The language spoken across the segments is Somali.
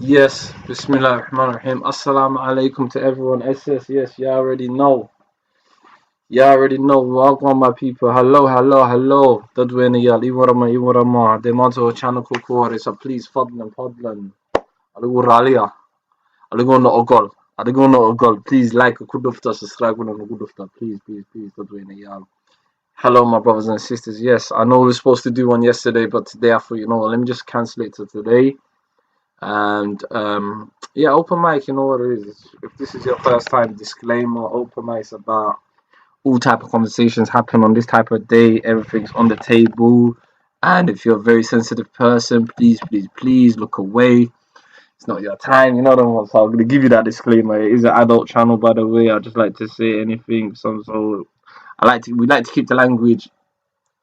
Yes, Bismillah Rahman Rahim. Assalamu alaikum to everyone. SS, yes, you already know. You already know. Welcome, my people. Hello, hello, hello. Dadwena ya, Iwarama, Iwarama. The motto channel Kukuwari. So please, Fadlan. Aligu Ralia. Aligu no Ogol. Aligu no Ogol. Please like a Kudufta, subscribe on a Kudufta. Please, Dadwena ya. Hello, my brothers and sisters. Yes, I know we were supposed to do one yesterday, but today I thought, let me just cancel it to today. And yeah, open mic, you know what it is. If this is your first time, disclaimer: open mics about all type of conversations happen on this type of day. Everything's on the table, and if you're a very sensitive person, please look away. It's not your time, you know what I mean? So I'm gonna give you that disclaimer. It is an adult channel, by the way. I just like to say anything. So we like to keep the language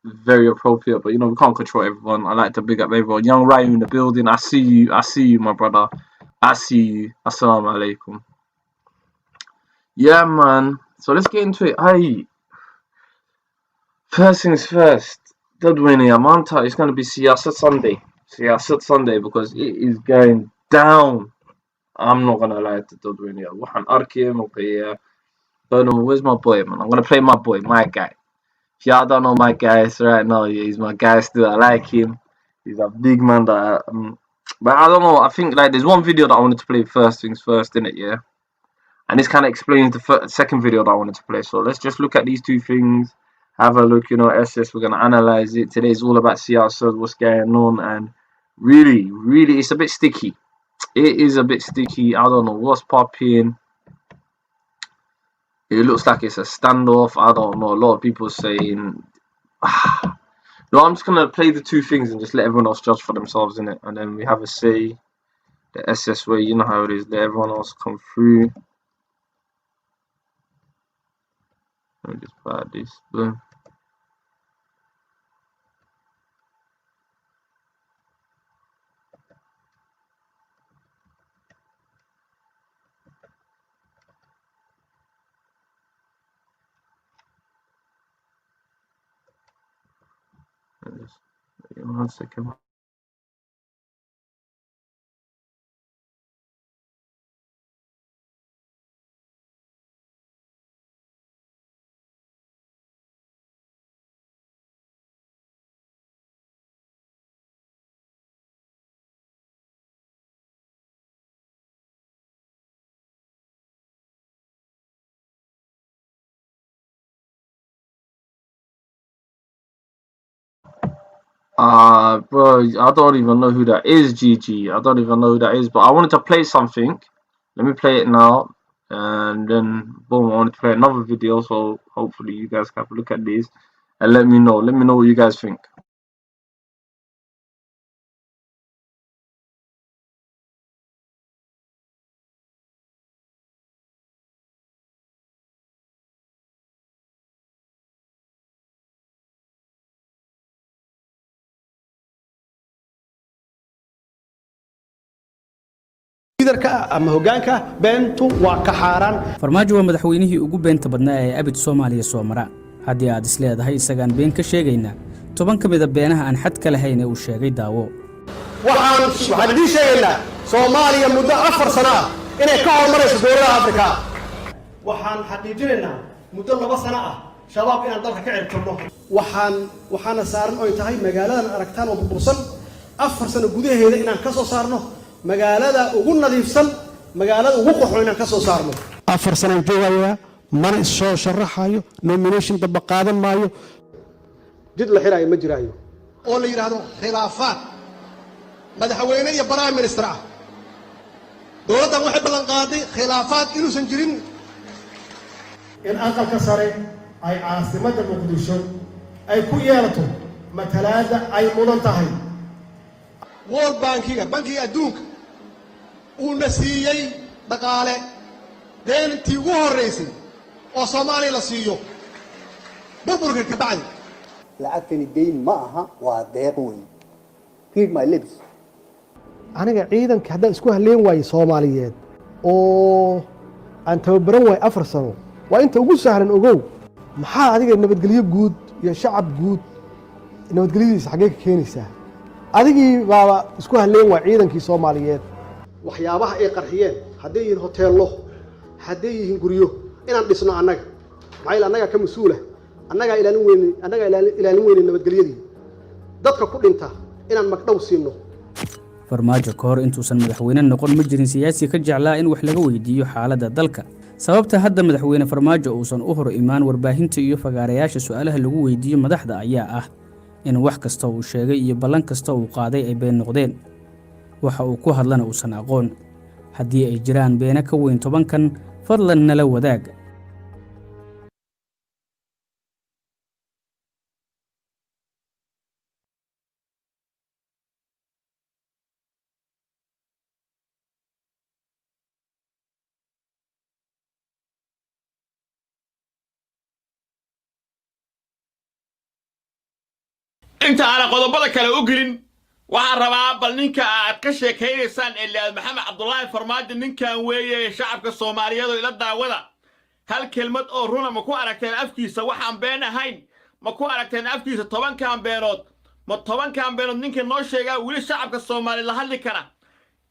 very appropriate, but we can't control everyone. I like to big up everyone. Young Ryu in the building. I see you, my brother. I see you. Assalamu alaikum. Yeah, man. So let's get into it. Hey, first things first. Dadwini Amanta is going to be Siyasat Sunday because it is going down. I'm not going to lie to Dadwini. Wahan Arkim, okay, where's my boy, man? I'm going to play my boy, my guy. If y'all don't know my guys right now, yeah, he's my guy still. I like him. He's a big man that but I don't know, I think like there's one video that I wanted to play first things first, innit, yeah? And this kind of explains the second video that I wanted to play. So let's just look at these two things, have a look, SS, we're going to analyze it. Today's all about CR7, what's going on, and really, it's a bit sticky. It is a bit sticky. I don't know what's popping. It looks like it's a standoff. I don't know. A lot of people saying... No, I'm just going to play the two things and just let everyone else judge for themselves, innit? And then we have a say. The SS way, you know how it is. Let everyone else come through. Let me just add this. Boom. Just, 1 second. Bro, I don't even know who that is, GG. I don't even know who that is, but I wanted to play something. Let me play it now. And then, boom, I wanted to play another video, so hopefully you guys can have a look at this and let me know. Let me know what you guys think. farmaajo waa madaxweynihii ugu beenta badnaa ee abid Soomaaliya soo mara haddii aad isleedahay isagaan been ka sheegayna toban ka mid ah beenaha aan xad ka lahayn ee uu sheegay daawo waxaan idin sheegaynaa Soomaaliya muddo 4 sano ah inay ka hormarayso dowladda Afrika waxaan xaqiijinaynaa muddo 2 sano ah shabaab inaan dalka ka ciribtirno waxaana saaran oo tahay magaaladan aragtaan oo burbursan 4 sano gudaheeda inaan ka soo saarno magaalada ugu nadiifsan magaalada ugu qoxoon inaan ka soo saarno 4 sano joogaya mana soo sharaxayo nomination daba qaadan maayo jid la xiraayo ma jiraayo oo la yiraahdo khilaafaad madaxweyne iyo prime minister ah dowladdan waxay ballan qaaday khilaafaad inuusan jirin in aqalka sare ay caasimadda Muqdisho ay ku yeelato matalaada ay mudan tahay World Bankiga adduunka uu nasiyay dhaqaale deyntii ugu horeysay oo Soomaaliya la siiyo burburka ka bacdi lacagtani deyn ma aha waa deeq weyn read my lips aniga ciidanka hadda isku haleen waayay Soomaaliyeed oo aan tababaran waay 4 sano waa inta ugu sahlan ogow maxaa adiga nabadgelyo guud iyo shacab guud nabadgelyadiisa xagee ka keenaysaa adigii baaba isku haleen waay ciidankii Soomaaliyeed waxyaabaha ay qarxiyeen hadday yihiin hoteello hadday yihiin guryo inaan dhisno annaga maxaa annaga ka mas'uula annaga ilaalin weyne nabadgelyadii dadka ku dhinta inaan magdhow siino. farmaajo ka hor intuusan madaxweyne noqon ma jirin siyaasi ka jeclaa in wax laga weydiiyo xaaladda dalka sababta hadda madaxweyne farmaajo uusan u hor imaan warbaahinta iyo fagaarayaasha su'aalaha lagu weydiiyo madaxda ayaa ah in wax kasta uu sheegay iyo ballan kasta uu qaaday ay been noqdeen waxa uu ku hadlana uusan aqoon haddii ay jiraan beena ka weyn 10kan fadlan nala wadaag. inta aan qodobada kale u gelin waxaan rabaa bal ninka aad ka sheekaynaysaan ee maxamed cabdullaahi farmaajo ninkan weeye shacabka Soomaaliyeed oo ila daawada hal kelmad oo runa ma ku aragteen afkiisa waxaan been ahayn ma ku aragteen afkiisa 10kan beenood ma 10kan beenood ninka noo sheegaa wili shacabka Soomaaliyeed la hadli kara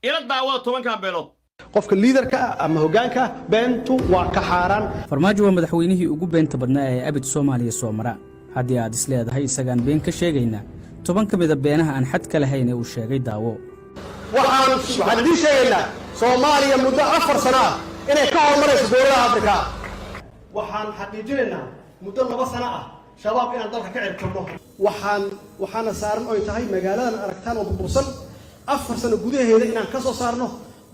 ila daawada 10kan beenood qofka liidarka ama hoggaanka beentu waa ka xaaraan. farmaajo waa madaxweynihii ugu beenta badnaa ee abid Soomaaliya soo mara haddii aad isleedahay isagaan been ka sheegaynaa 10 ka mid ah beenaha aan xad ka lahayn ee uu sheegay daawo. waxaan idin sheegaynaa Soomaaliya muddo 4 sano ah inay ka hormarayso dowladaha Afrika. waxaan xaqiijinaynaa muddo 2 sano ah shabaab inaan dalka ka ciribtirno. waxaana saaran oo tahay magaaladan aragtaan oo burbursan 4 sano gudaheeda inaan ka soo saarno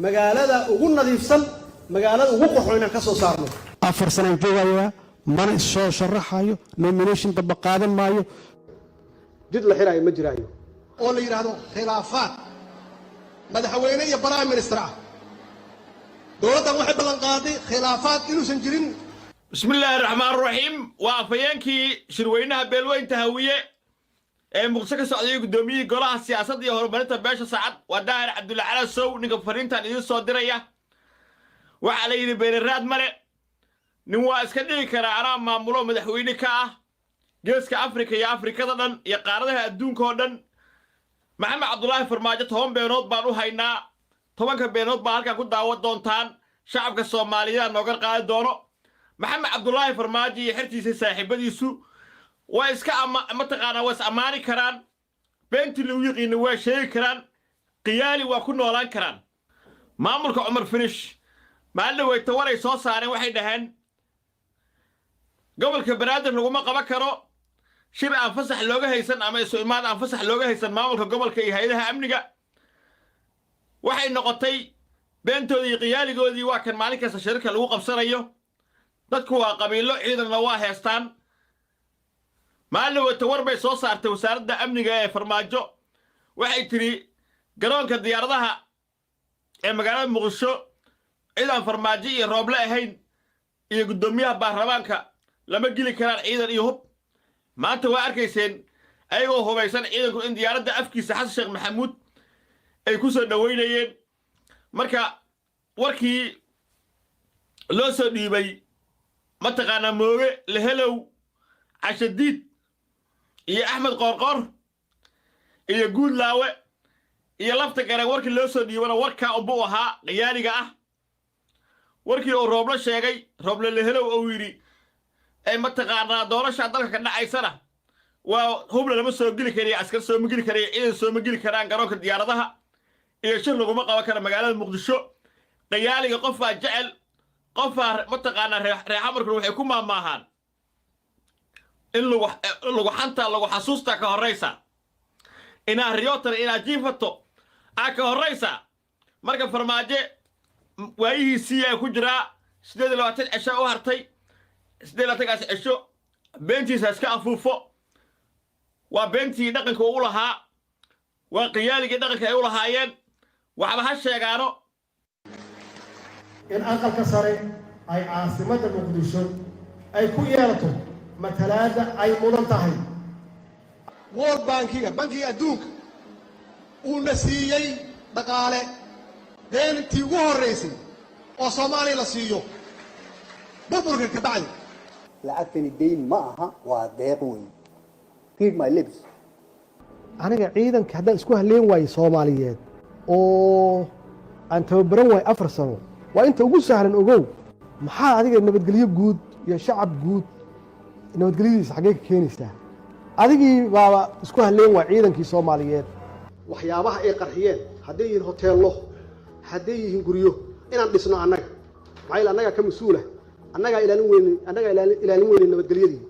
magaalada ugu nadiifsan magaalada ugu qurxoon inaan ka soo saarno. 4 sano joogayaa mana soo sharaxayo nomination daba qaadan maayo jid la xiraayo ma jiraayo oo la yiraahdo khilaafaad madaxweyne iyo prime minister ah dowladdan waxay ballan qaaday khilaafaad inuusan jirin. bismillaahir rahmaanir rahiim waa afayeenkii shirweynaha beelweynta hawiye ee muqdisho ka socday gudoomiyihii golaha siyaasadda iyo horumarinta beesha saacad waa daahir cabdulla cala sow ninka fariintan idin soo diraya waxa la yidhi beeliraad male nin waa iska dhigi karaa anaa maamulo madaxweyne ka ah geeska Afrika iyo Afrikada dhan iyo qaaradaha adduunka oo dhan maxamed cabdullaahi farmaajo 10 beenood baan u haynaa 10ka beenood baa halkan ku daawan doontaan shacabka Soomaaliyeed nooga qaadi doono maxamed cabdullaahi farmaajo iyo xirtiisa saaxiibadiisu waa iska mataqaana waa is amaani karaan beenti lagu yiqiin waa sheegi karaan qiyaali waa ku noolaan karaan maamulka Umar Finish maalin way tawaray soo saareen waxay dhaheen gobolka Banaadir laguma qaban karo shir aan fasax looga haysan ama isu imaad aan fasax looga haysan maamulka gobolka iyo hay'adaha amniga waxay noqotay beentoodii qiyaaligoodii waa kan maalin kasta shirka lagu qabsanayo dadku waa qabiilo ciidanna waa heestaan maalin way tawar bay soo saartay wasaaradda amniga ee farmaajo waxay tiri garoonka diyaaradaha ee magaalada Muqdisho ciidan farmaajo iyo rooble ahayn iyo gudoomiyaha baarlamaanka lama geli karaan ciidan iyo hub maanta waa arkayseen ayagoo hubaysan ciidanku in diyaaradda afkiisa xasan sheekh maxamuud ay ku soo dhaweynayeen marka warkii loo soo dhiibay mataqaana mooge lehelow cashadiid iyo axmed qoorqoor iyo guudlaawe iyo lafta garan warkii loo soo dhiibana warkaa ubu ahaa qiyaaniga ah warkii oo rooble sheegay rooble lehelow oo yiri ay mataqaana doorasha dalka ka dhacaysana waa hubla lama soo geli kariyo askar soo ma geli kariyo ciidan soo ma geli karaan garoonka diyaaradaha iyo shir laguma qaban karo magaalada Muqdisho qiyaaliga qof baa jecel qof baa mataqaana reexa markuu waxay ku maamaahaan in lagu xanta lagu xasuusta ka horeysa ina riyootar ina jiifato ka horeysa marka farmaajo waayihiisii ay ku jiraa 28 cisho u hartay 28 cisho beentiisa iska afuufo waa beentii dhaqanka uu lahaa waa qiyaaligii dhaqanka ay u lahaayeen waxba ha sheegaano in aqalka sare ay caasimadda Muqdisho ay ku yeelato matalaada ay mudan tahay. World Bankiga bankiga adduunka uu na siiyey dhaqaale deentii ugu horeysay oo Soomaaliya la siiyo burburka ka bacdi lacagtani deyn ma aha waa deeq weyn. Read my lips. aniga ciidanka haddaan isku halleen waayo Soomaaliyeed oo aan tababaran waay 4 sano waa inta ugu sahlan ogow maxaa adiga nabadgelyo guud iyo shacab guud nabadgelyadiisa xagee ka keenaysaa adigii baaba isku halleen waa ciidankii Soomaaliyeed waxyaabaha ay qarxiyeen hadday yihiin hoteelo hadday yihiin guryo inaan dhisno annaga maxay annaga ka mas'uula annaga ilaalin weyn nabadgelyadii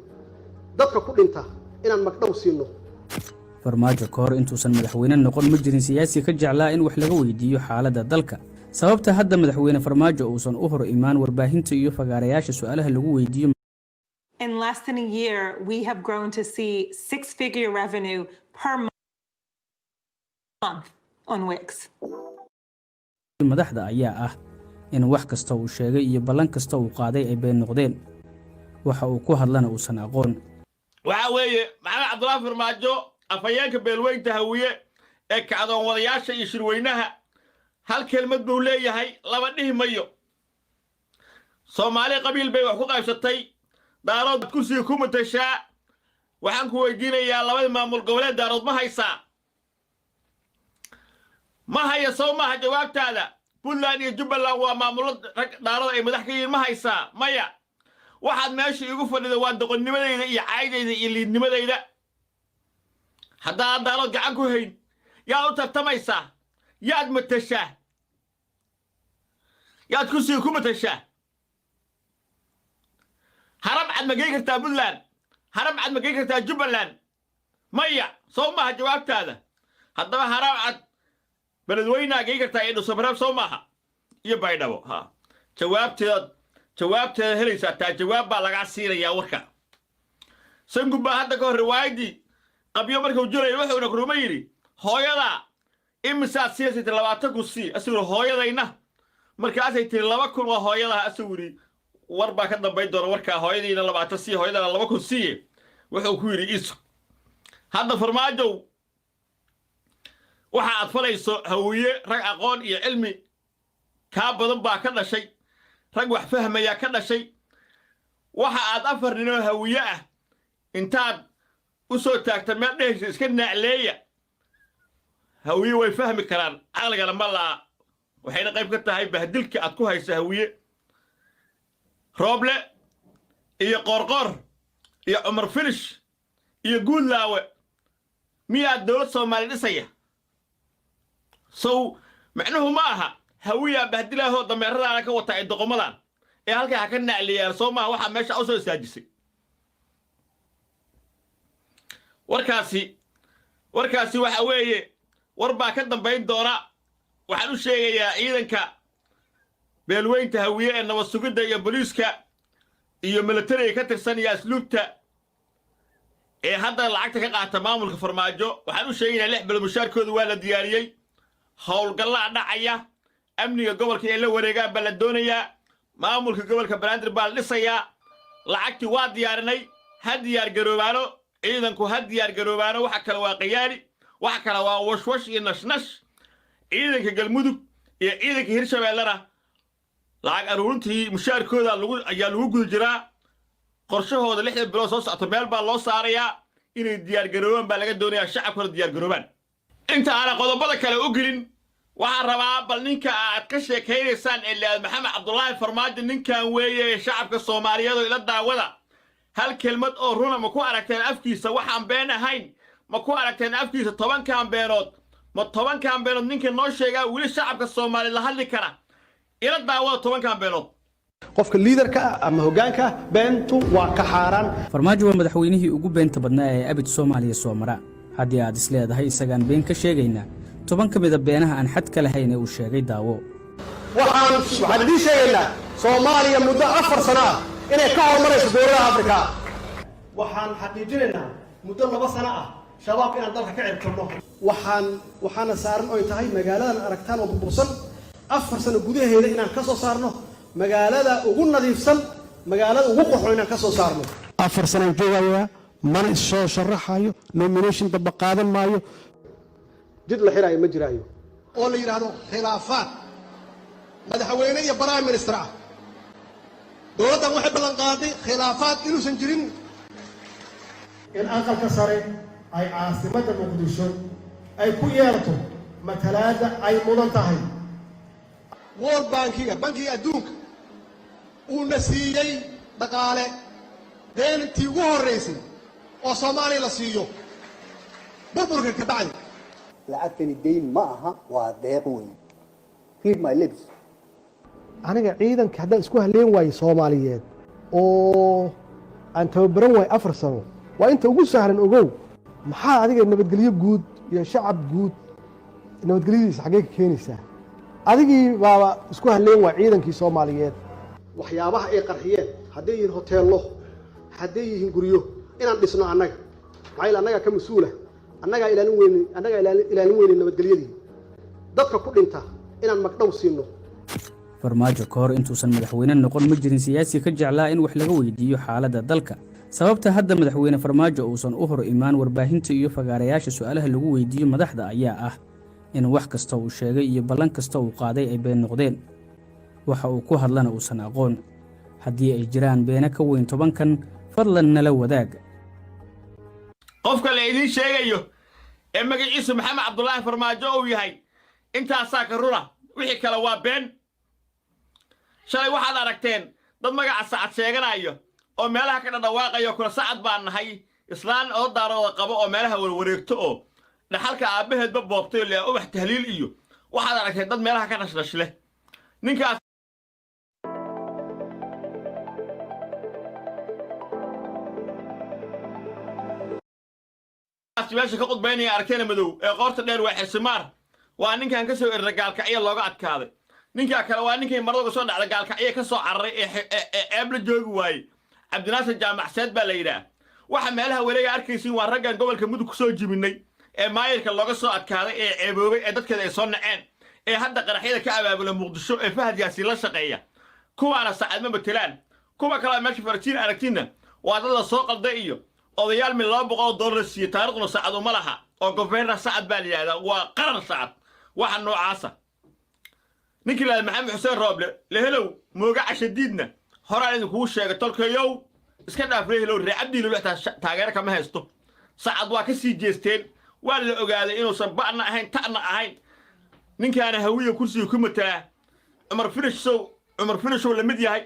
dadka ku dhinta inaan magdhow siino farmaajo ka hor intuusan madaxweyne noqon ma jirin siyaasi ka jeclaa in wax laga weydiiyo xaaladda dalka sababta hadda madaxweyne farmaajo uusan u hor imaan warbaahinta iyo fagaarayaasha su'aalaha lagu weydiiyo In less than a year, we have grown to see 6-figure revenue per month on Wix. madaxda ayaa ah in wax kasta uu sheegay iyo ballan kasta uu qaaday ay been noqdeen waxa uu ku hadlana uusan aqoon waxa weeye maxamed cabdullaahi farmaajo afhayeenka beelweynta hawiye ee kacdoon wadayaasha iyo shirweynaha hal kelmad buu leeyahay laba dhihi mayo Soomaali qabiil bay wax ku qaybsatay daarood kursiga ku matashaa waxaan ku weydiinayaa labada maamul goboleed daarood ma haysaa ma haya soo maaha jawaabtaada Puntland iyo Jubbaland waa maamulo daarood ay madax ka yihiin ma haysaa maya waxaad meesha igu fadhido waa doqonnimadayda iyo caydayda iyo liidnimadayda haddaa daarood gacan ku hayn yaad u tartamaysaa yaad matashaa yaad kursiga ku matashaa harab cad ma geyn kartaa Puntland harab cad ma geyn kartaa Jubbaland maya soo maaha jawaabtaada haddaba harab cad beledweynaha geyn kartaa iyo dhuusamareeb soo maaha iyo baydhabo ha jawaabteeda helaysaa taa jawaab baa lagaa siinayaa warka sangu baa hadda ka hor riwaayadii qabyo markuu jirayo wuxuuna kuruma yidhi hooyada imisaad siyaasati 20 kun sii asigu hooyadayna markaasay tiri 2 kun waa hooyada asigu yidhi war baa ka dambayn doona warkaa hooyadiina 20 sii hooyadana 2 kun sii wuxuu ku yidhi isu hadda farmaajow waxa aad falayso hawiye rag aqoon iyo cilmi ka badan baa ka dhashay rag wax fahmaya ka dhashay waxa aad afar ninoo hawiye ah intaad u soo taagta meel dheesha iska naacleeya hawiye way fahmi karaan aqligana ma laa waxayna qayb ka tahay bahdilka aad ku hayso hawiye rooble iyo qorqor iyo Umar Finish iyo Guudlaawe miyaad dawlad Soomaali dhisaya soo macnuhu ma aha hawiya bahdilaho dameerada ka wata ay doqomadan ee halka ka nacliyay soo ma waxa meesha u soo saajisay warkaasi waxa weeye war baa ka dambayn doona waxaan u sheegayaa ciidanka beelweynta hawiye ee nabad sugidda iyo booliiska iyo military ka tirsan iyo asluubta ee hadda lacagta ka qaata maamulka farmaajo waxaan u sheegayaa 6 bil mushaarkooda waa la diyaariyay howlgalla dhacaya amniga gobolka ee la wareegaa baa la doonayaa maamulka gobolka Banaadir baa la dhisayaa lacagtii waa diyaarinay had diyaar garoobaano ciidanku had diyaar garoobaano waxa kale waa qiyaali waxa kale waa washwash iyo nashnash ciidanka galmudug iyo ciidanka hirshabeellana lacag aruurintii mushaarkooda ayaa lagu guda jiraa qorshahooda 6 bilood soo socota meel baa loo saarayaa inay diyaar garoobaan baa laga doonayaa shacabkuna diyaar garoobaan inta aan qodobada kale u gelin waxaan rabaa bal ninka aad ka sheekaynaysaan ee maxamed cabdullaahi farmaajo ninkan weeye shacabka Soomaaliyeed oo ila daawada hal kelmad oo runa ma ku aragteen afkiisa waxaan been ahayn ma ku aragteen afkiisa 10 kambeenood ma 10 kambeenood ninka noo sheegaa wili shacabka Soomaaliyeed la hadli kara ila daawada 10 kambeenood qofka liidarka ama hoggaanka beentu waa ka xaaraan farmaajo waa madaxweynihii ugu beenta badnaa ee abid Soomaaliya soo mara haddii aad isleedahay isagaan been ka sheegaynaa 10 ka mid ah beenaha aan xad ka lahayn ee uu sheegay daawo waxaan idin sheegaynaa Soomaaliya muddo 4 sano ah inay ka hormarayso dowladaha Afrika waxaan xaqiijinaynaa muddo 2 sano ah shabaab inaan dalka ka ciribtirno waxaana saaran oo tahay magaaladan aragtaan oo burbursan 4 sano gudaheeda inaan ka soo saarno magaalada ugu nadiifsan magaalada ugu qurxoon inaan ka soo saarno 4 sano joogaya mana soo sharaxayo nomination daba qaadan maayo jid la xiraayo ma jiraayo oo la yiraahdo khilaafaad madaxweyne iyo prime minister ah dowladdan waxay ballan qaaday khilaafaad inuusan jirin in aqalka sare ay caasimadda muqdisho ay ku yeerto matalaada ay mudan tahay world bankiga adduunka uuna siiyey dhaqaale deentii ugu horreysay oo Soomaaliya la siiyo burburka ka bacdi lacagtani deyn ma aha waa deeq weyn read my lips aniga ciidanka haddaan isku halleen waayo Soomaaliyeed oo aan tababaran waay 4 sano waa inta ugu sahlan ogow maxaa adiga nabadgelyo guud iyo shacab guud nabadgelyadiisa xagee ka keenaysaa adigii baa isku halleen waay ciidankii Soomaaliyeed waxyaabaha ay qarxiyeen hadday yihiin hoteello hadday yihiin guryo inaan dhisno annaga maxay annaga ka mas'uula annaga ilaalin weyn nabadgelyadii dadka ku dhinta inaan magdhow siino farmaajo ka hor intuusan madaxweyne noqon ma jirin siyaasi ka jeclaa in wax laga weydiiyo xaaladda dalka sababta hadda madaxweyne farmaajo uusan u hor imaan warbaahinta iyo fagaarayaasha su'aalaha lagu weydiiyo madaxda ayaa ah in wax kasta uu sheegay iyo ballan kasta uu qaaday ay been noqdeen waxa uu ku hadlana uusan aqoon haddii ay jiraan beena ka weyn 10kan fadlan nala wadaag qofka la idin sheegayo ee magaciisa maxamed cabdullaahi farmaajo uu yahay intaasaa ka runa wixii kale waa been shalay waxaad aragteen dad magaca sacad sheeganayo oo meelaha ka dhadhawaaqayo kula sacad baan nahay islaan oo daarooda qabo oo meelaha warwareegto oo dhaxalka aabaheedba boobtay oo leeyahay ubax tahliil iyo waxaad aragteen dad meelaha ka dhashdashle ninkaas meesha ka qudbaynaya arkeena madow ee qoorta dheer waa xisimaar waa ninkan ka soo erra gaalkacyo looga adkaaday ninka kale waa ninkay marada soo dhacday gaalkacyo ka soo cararay ee eebla joogi waayey cabdinaasir jaamacseed baa la yidhaah waxa meelaha wareega arkaysiin waa raggan gobolka mudug ku soo jibinay ee maayirka looga soo adkaaday ee ceeboobay ee dadkeeda ay soo naceen ee hadda qaraxyada ka abaabula muqdisho ee fahad yaasiin la shaqeeya kuwaana saacad ma matelaan kuwa kale meesha farjiin aragtiinna waa dad la soo qalday iyo odayaal min $200 siiyo taariikhna saacad uma laha oo gofeerna saacad baa la yidhaahdaa waa qaran saacad waxa noocaasa ninkii la maxamed xuseen rooble lehelow mooga cashadiidna horaan idinkugu sheegay tolkayow iska dhaaf lehelow reecabdiina lixtaa taageero kama haysto saacad waa ka sii jeesteen waa la ogaaday inuusan ba'na ahayn ta'na ahayn ninkaana hawiya kursiga ku matalaa cumar finishow la mid yahay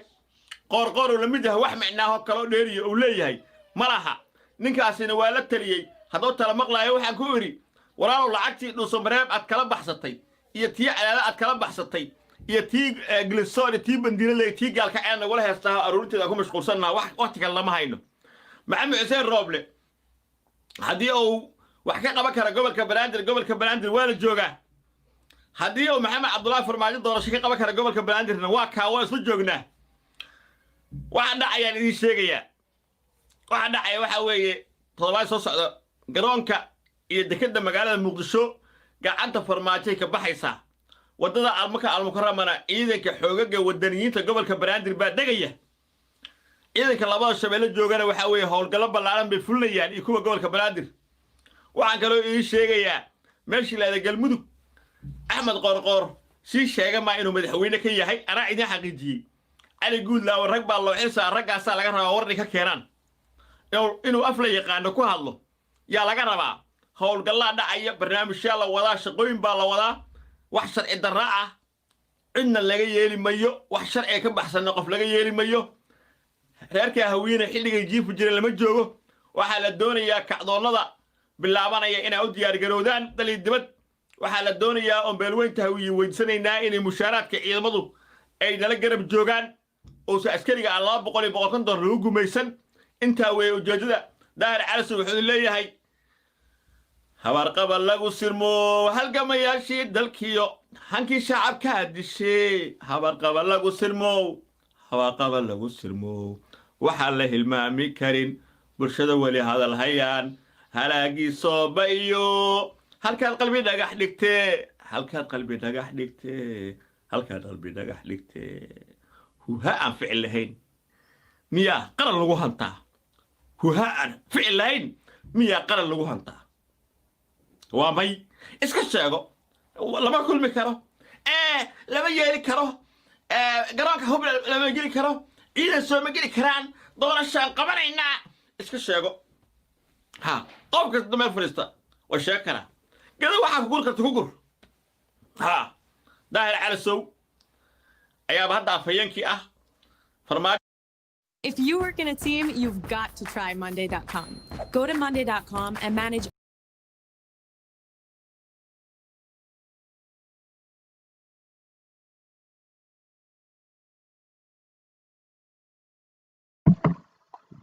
qoorqoorow la mid yahay wax micnaaho kaloo dheeriyo uu leeyahay ma laha ninkaasina waa la taliyey hadduu tala maqlaayo waxaan ku idhi walaalow lacagtii dhuusamareeb aad kala baxsatay iyo tii calaala aad kala baxsatay iyo tii glissoon iyo tii bandiiraley tii gaalkaceen nagula heestaa aruurinteeda ku mashquulsannaha waqti kale lama hayno maxamed xuseen rooble haddii uu wax ka qaban kara gobolka banaadir waa la joogaa haddii uu maxamed cabdullaahi farmaajo doorasho ka qaban kara gobolka banaadirna waa waa isla joognaa waxa dhacayaan idiin sheegayaa waxa dhacaya waxa weeye toddobaad soo socda garoonka iyo dekedda magaalada muqdisho gacanta farmaajoy ka baxaysaa waddada almukarramana ciidanka xoogaga wadaniyiinta gobolka banaadir baa degaya ciidanka labada shabeelle joogana waxa weeye howlgallo ballaaran bay fulinayaan iyo kuwa gobolka banaadir waxaan kaloo idiin sheegayaa meeshii laada galmudug axmed qoorqoor sii sheega maa inuu madaxweyne ka yahay anaa idiin xaqiijiyey cali guudlaawo rag baa loo xilsaa raggaasaa laga rabaa warni ka keenaan inuu af la yaqaano ku hadlo yaa laga rabaa howlgallaa dhacaya barnaamijyaa la wadaa shaqooyin baa la wadaa wax sharci darra ah cidna laga yeeli mayo wax sharciga ka baxsanna qof laga yeeli mayo reerkaa hawiina xilligay jiifu jireen lama joogo waxaa la doonayaa kacdoonnada bilaabanaya inay u diyaargarowdaan dali dibad waxaa la doonayaa oon beelweynta hawiye weydsanaynaa inay mushaaraadka ciidamadu ay nala garab joogaan uusa askariga aan $200 lagu gumaysan intaa weeye ujeeddada daahir calasow wuxuu leeyahay habarqaba lagu sirmo halgamayaashii dalkiyo hankii shacabkaa dishee habarqaba lagu sirmo waxaan la hilmaami karin bulshada weli hadal hayaan halaagii sooba iyo halkaad qalbi dhagax dhigtee huha aan ficil lahayn miyaa qaran lagu hantaa huha aan ficil lahayn miyaa qaran lagu hantaa waa may iska sheego lama kulmi karo lama yeeli karo garoonka hub lama geli karo ciidan sooma geli karaan doorashaan qabanaynaa iska sheego ha qof kasta meel fadhiista waa sheeg karaa gada waxaa kugur karta kugur ha daahir calasow ayaaba hadda afhayeenkii ah farmaajo. If you work in a team, you've got to try Monday.com. Go to Monday.com and manage.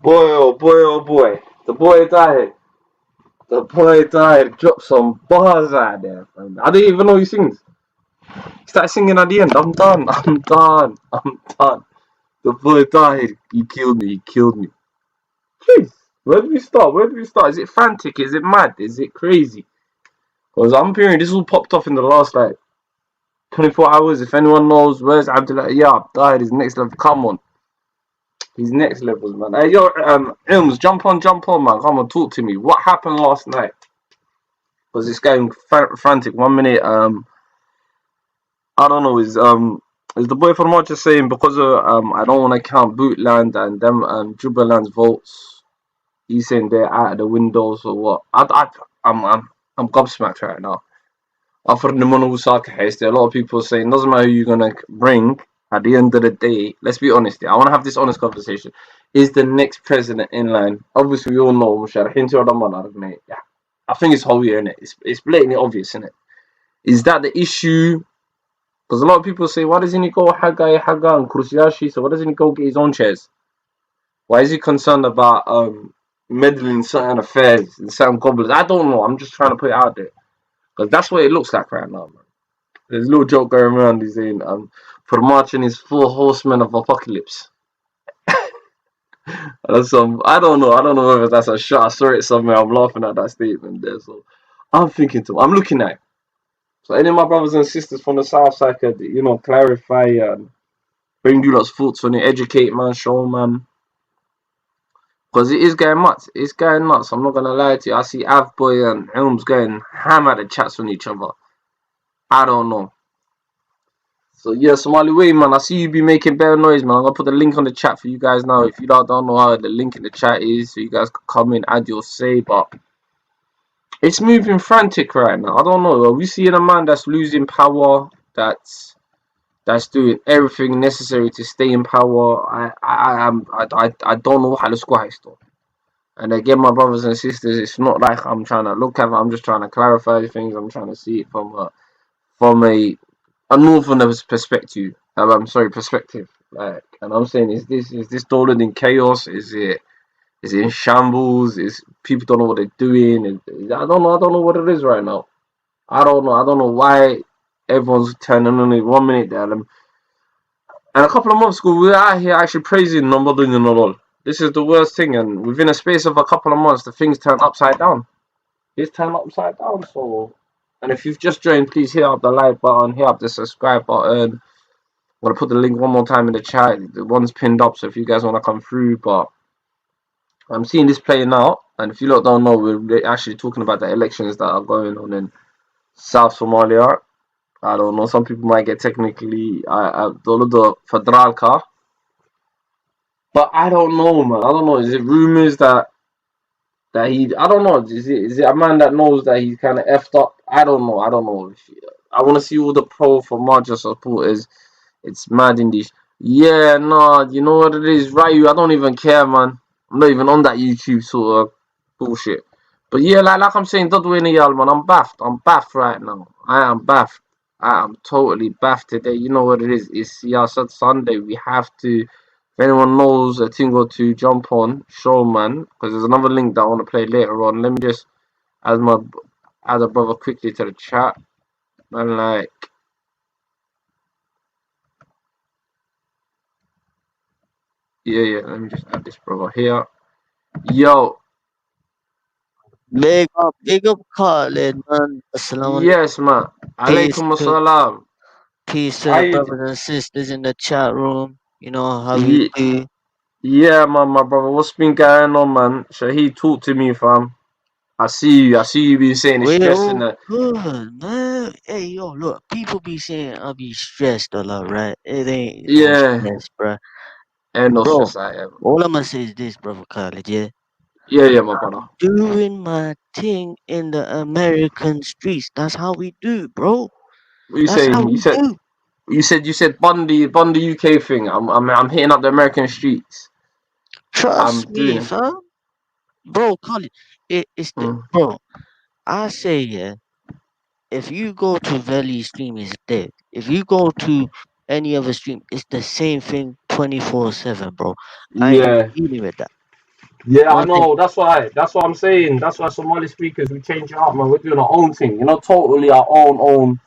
Boy, oh boy, oh boy. The boy died. The boy died. Dropped some bars out there, fam. I didn't even know he sings. He started singing at the end. I'm done. I'm done. I'm done. The boy died. He killed me. He killed me. Jeez. Where do we start? Where do we start? Is it frantic? Is it mad? Is it crazy? Because I'm hearing this all popped off in the last like 24 hours. If anyone knows, where's Abdullah Yab died? His next level. Come on. He's next levels, man. Hey, yo, Ilms, jump on, man. Come on, talk to me. What happened last night? Because it's going frantic. 1 minute, I don't know. Is the boy from March just saying because of I don't want to count Bootland and them Jubaland's votes? He's saying they're out of the windows or what? I'm gobsmacked right now. After the Monosaka haste, a lot of people saying doesn't matter who you're gonna bring. At the end of the day, let's be honest here. I want to have this honest conversation. Is the next president in line? Obviously, we all know mate. Yeah, I think it's whole year, innit? It's blatantly obvious, innit? Is that the issue? Because a lot of people say, why doesn't he go Haga and Kursiyashi? So why doesn't he go get his own chairs? Why is he concerned about meddling in certain affairs and certain gobblers? I don't know. I'm just trying to put it out there. Because that's what it looks like right now, man. There's a little joke going around. He's saying, for marching is 4 horsemen of apocalypse. That's I don't know. I don't know whether that's a shot. I saw it somewhere. I'm laughing at that statement there. So I'm thinking I'm looking at it. So any of my brothers and sisters from the south side could, clarify and bring you lot's thoughts on it, educate man, show man. Because it is going nuts. It's going nuts. I'm not gonna lie to you. I see Avboy and Ilms going ham at the chats on each other. I don't know. So yeah, Somali Way, man, I see you be making better noise, man. I'm gonna put the link on the chat for you guys now. If you don't know how the link in the chat is, so you guys can come in, add your say, but it's moving frantic right now. I don't know. Are we seeing a man that's losing power, that's doing everything necessary to stay in power? I don't know how to score still. And again, my brothers and sisters, it's not like I'm trying to look at it, I'm just trying to clarify things. I'm trying to see it from a northerner's perspective. Perspective. Like, and I'm saying, is this dollar in chaos? Is it in shambles? Is people don't know what they're doing? I don't know what it is right now. I don't know why everyone's turning on it 1 minute there. And a couple of months ago, we were out here actually praising Namadun. This is the worst thing, and within a space of a couple of months, the things turn upside down. It's turned upside down, so. And if you've just joined, please hit up the like button, hit up the subscribe button. I'm going to put the link one more time in the chat. The one's pinned up, so if you guys want to come through. But I'm seeing this playing out. And if you lot don't know, we're actually talking about the elections that are going on in South Somalia. I don't know. Some people might get technically the federal car. But I don't know, man. I don't know. Is it rumors that he, I don't know, is it a man that knows that he's kind of effed up? I don't know. I want to see all the pro for Marja supporters. It's mad in this. Yeah, no, you know what it is, Ryu. I don't even care, man. I'm not even on that YouTube sort of bullshit. But yeah, like I'm saying, Dodwini, man, I'm baffed right now. I am baffed. I am totally baffed today. You know what it is? It's Siyasat Sunday. We have to. If anyone knows a thing or two, jump on, show man, because there's another link that I want to play later on. Let me just add a brother quickly to the chat. And like, yeah, let me just add this brother here. Yo. Big up Khalid, man. Assalamu Yes, man. Alaikum assalam. Peace to the brothers and sisters in the chat room. You know how you do. Yeah, man, my brother. What's been going on, man? Shaheed, talk to me, fam. I see you been saying it's stressing that. Good, man. Hey, yo, look, people be saying I be stressed a lot, right? It ain't no stress, bro. Ain't no Bro, stress I am. all I'm gonna say is this, brother Khalid, yeah? Yeah, my brother. Doing my thing in the American streets. That's how we do, bro. What you saying? You said You said Bundy UK thing. I'm hitting up the American streets. Trust I'm doing me, it. fam. Bro, Colin, it's the bro. I say, yeah, if you go to Valley Stream, it's dead. If you go to any other stream, it's the same thing 24/7, bro. I ain't Yeah. dealing with that. Yeah, I One thing, know. That's why. That's what I'm saying. That's why Somali speakers we change it up, man. We're doing our own thing. You know, totally our own.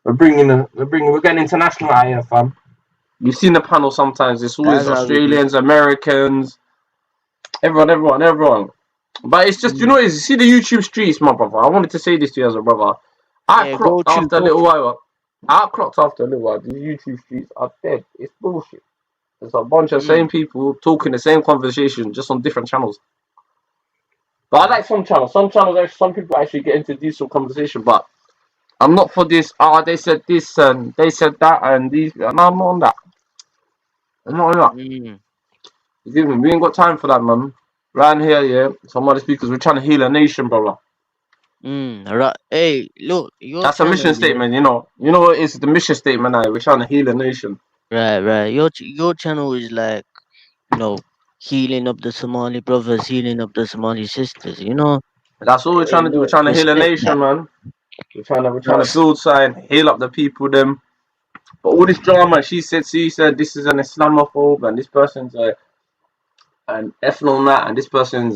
We're getting international out here, fam. You've seen the panel sometimes. It's always that's how we do. Australians, Americans, everyone. But it's just, you know, you see the YouTube streets, my brother. I wanted to say this to you as a brother. I Yeah, clocked after a little while. The YouTube streets are dead. It's bullshit. There's a bunch of same people talking the same conversation just on different channels. But I like some channels. Some people actually get into decent conversation. But I'm not for this. They said this and they said that and these. No, I'm not on that. I'm not on that. You me? We ain't got time for that, man. Right here, yeah. Some other speakers, we're trying to heal a nation, brother. Right. Hey, look, your That's a channel, mission statement, you know. You know what it is? The mission statement now. We're trying to heal a nation. Right. Your channel is like, healing up the Somali brothers, healing up the Somali sisters. You know. That's all we're trying to do. We're trying to heal a Respect nation, that. man. We're trying to build something, heal up the people, them. But all this drama, she said, this is an Islamophobe, and this person's an ethno that, and this person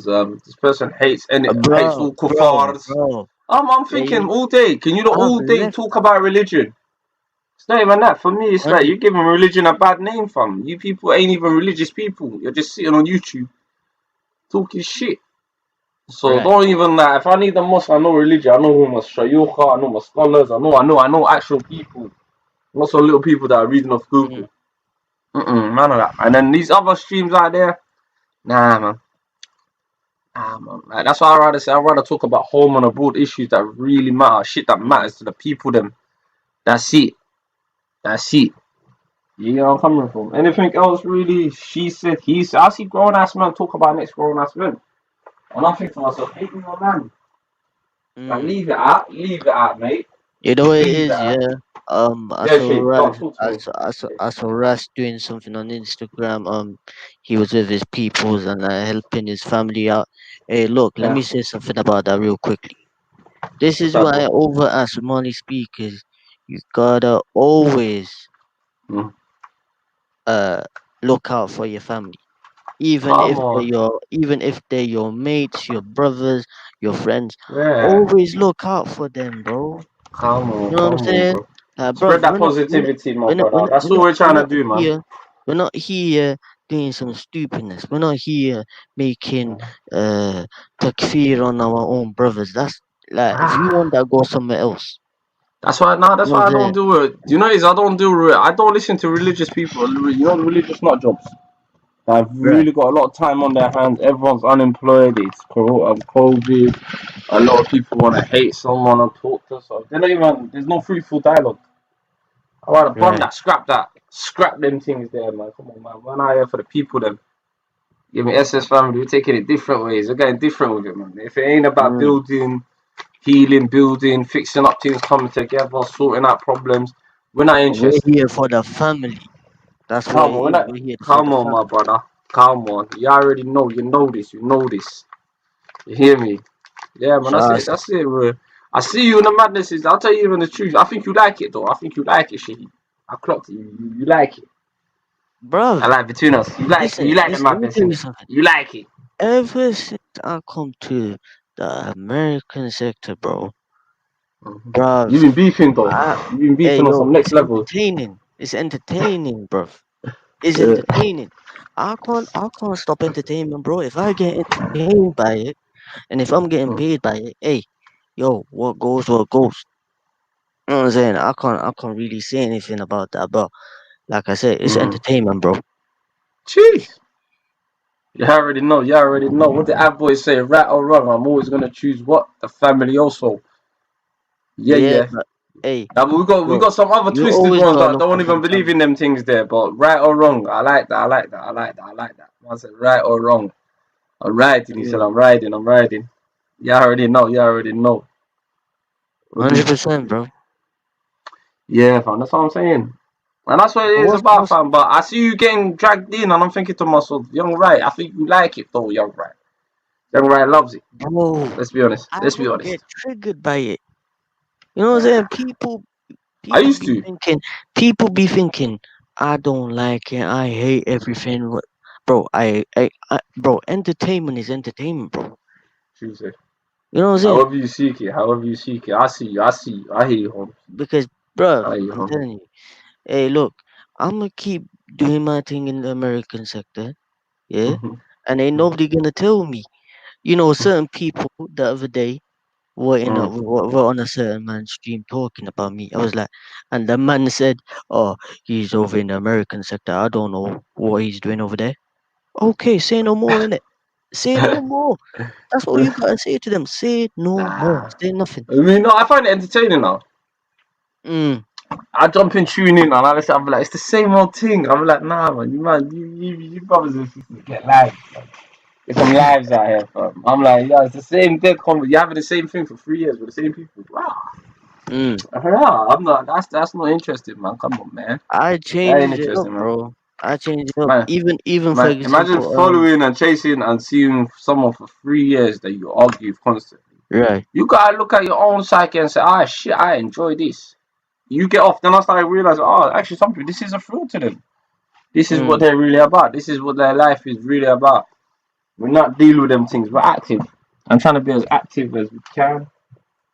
hates all kuffars. I'm thinking all day. Can you not all day talk about religion? It's not even that. For me, it's like you're giving religion a bad name, fam. You people ain't even religious people. You're just sitting on YouTube talking shit. So don't even that. If I need a mosque, I know religion. I know who my shayukha, I know my scholars. I know actual people. Not some little people that are reading off Google. None of that. And then these other streams out there, nah, man. Like, that's why I rather say. I'd rather talk about home and abroad issues that really matter, shit that matters to the people. Them. That's it. You know where I'm coming from. Anything else really? She said, he said. I see grown ass man talk about next grown ass man, and I think to myself, hate me, my man. Like, leave it out, mate. You know what it is, yeah. I saw Ras doing something on Instagram. He was with his peoples and helping his family out. Hey, look, let me say something about that real quickly. This is why over as Somali speakers, you gotta always look out for your family. Even if they're your mates, your brothers, your friends, always look out for them, bro. Come on, You know what I'm saying? Spread that positivity, my brother. That's all we're trying to do, man. We're not here doing some stupidness. We're not here making takfir on our own brothers. That's like if you want that, go somewhere else. That's why I don't do it. You know, I don't do it. I don't listen to religious people. You know, religious nut jobs. They've really got a lot of time on their hands. Everyone's unemployed. It's COVID. A lot of people want to hate someone and talk to someone. They're not even. There's no fruitful dialogue. I want to bun that, scrap them things there, man. Come on, man. We're not here for the people, then. Give me SS family. We're taking it different ways. We're getting different with it, man. If it ain't about building, healing, fixing up things, coming together, sorting out problems, we're not interested. We're here for the family. That's Come what on, we're here come on, my brother. Come on. You already know. You know this. You hear me? Yeah, man. That's it, bro. I see you in the madnesses. I'll tell you even the truth. I think you like it, though. I think you like it, Shaheed. I clocked it. You like it. Bro. I like between us. You like the madness. You like it. Ever since I come to the American sector, bro. Bro. You've been beefing, though. You've been beefing on some next level. It's entertaining, bro. It's entertaining. I can't stop entertainment, bro. If I get entertained by it, and if I'm getting paid by it, hey, yo, what goes. You know what I'm saying? I can't really say anything about that, but like I said, it's entertainment, bro. Jeez. You already know. What the ad boys say, right or wrong, I'm always gonna choose what? The family also. Yeah. But, hey, we got some other twisted ones that don't even believe in them things there, but right or wrong, I like that. I said right or wrong. I'm riding, he said I'm riding. You already know. 100%, bro. Yeah, fam, that's what I'm saying. And that's what it is What's about, what's fam. But I see you getting dragged in, and I'm thinking to myself, Young Rai, I think you like it though, Young Rai. Young Rai loves it. bro? Let's be honest. I Let's be don't honest. get triggered by it. You know what I'm saying? I People used be to. thinking, I don't like it. I hate everything. Bro, bro, entertainment is entertainment, bro. Tuesday. You know what I'm saying? However you seek it, however you seek it. I see you. I see you. I hear you, home. Because, bro, I hear you, I'm home. telling you. Hey, look, I'm gonna keep doing my thing in the American sector, yeah. And ain't nobody gonna tell me. You know, certain people the other day were on a certain man's stream talking about me. I was like, and the man said, "Oh, he's over in the American sector. I don't know what he's doing over there." Okay, say no more, innit? Say no more. That's all you gotta say to them. Say no more. Say nothing. I mean, no, I find it entertaining now. Mm. I jump in, tune in, and I listen. I'm like, it's the same old thing. I'm like, nah, man, you brothers and sisters get live. Man. There's some lives out here, fam. I'm like, yeah, it's the same dead conversation. You're having the same thing for 3 years with the same people. I'm not. That's not interesting, man. Come on, man. I That ain't changed it up, interesting, man. bro. I changed it up. Man, Even for man, imagine example, following and chasing and seeing someone for 3 years that you argue with constantly. right. You gotta look at your own psyche and say, shit, I enjoy this. You get off, then I started realizing, actually, some people, this is a thrill to them. This is what they're really about. This is what their life is really about. We're not dealing with them things. We're active. I'm trying to be as active as we can.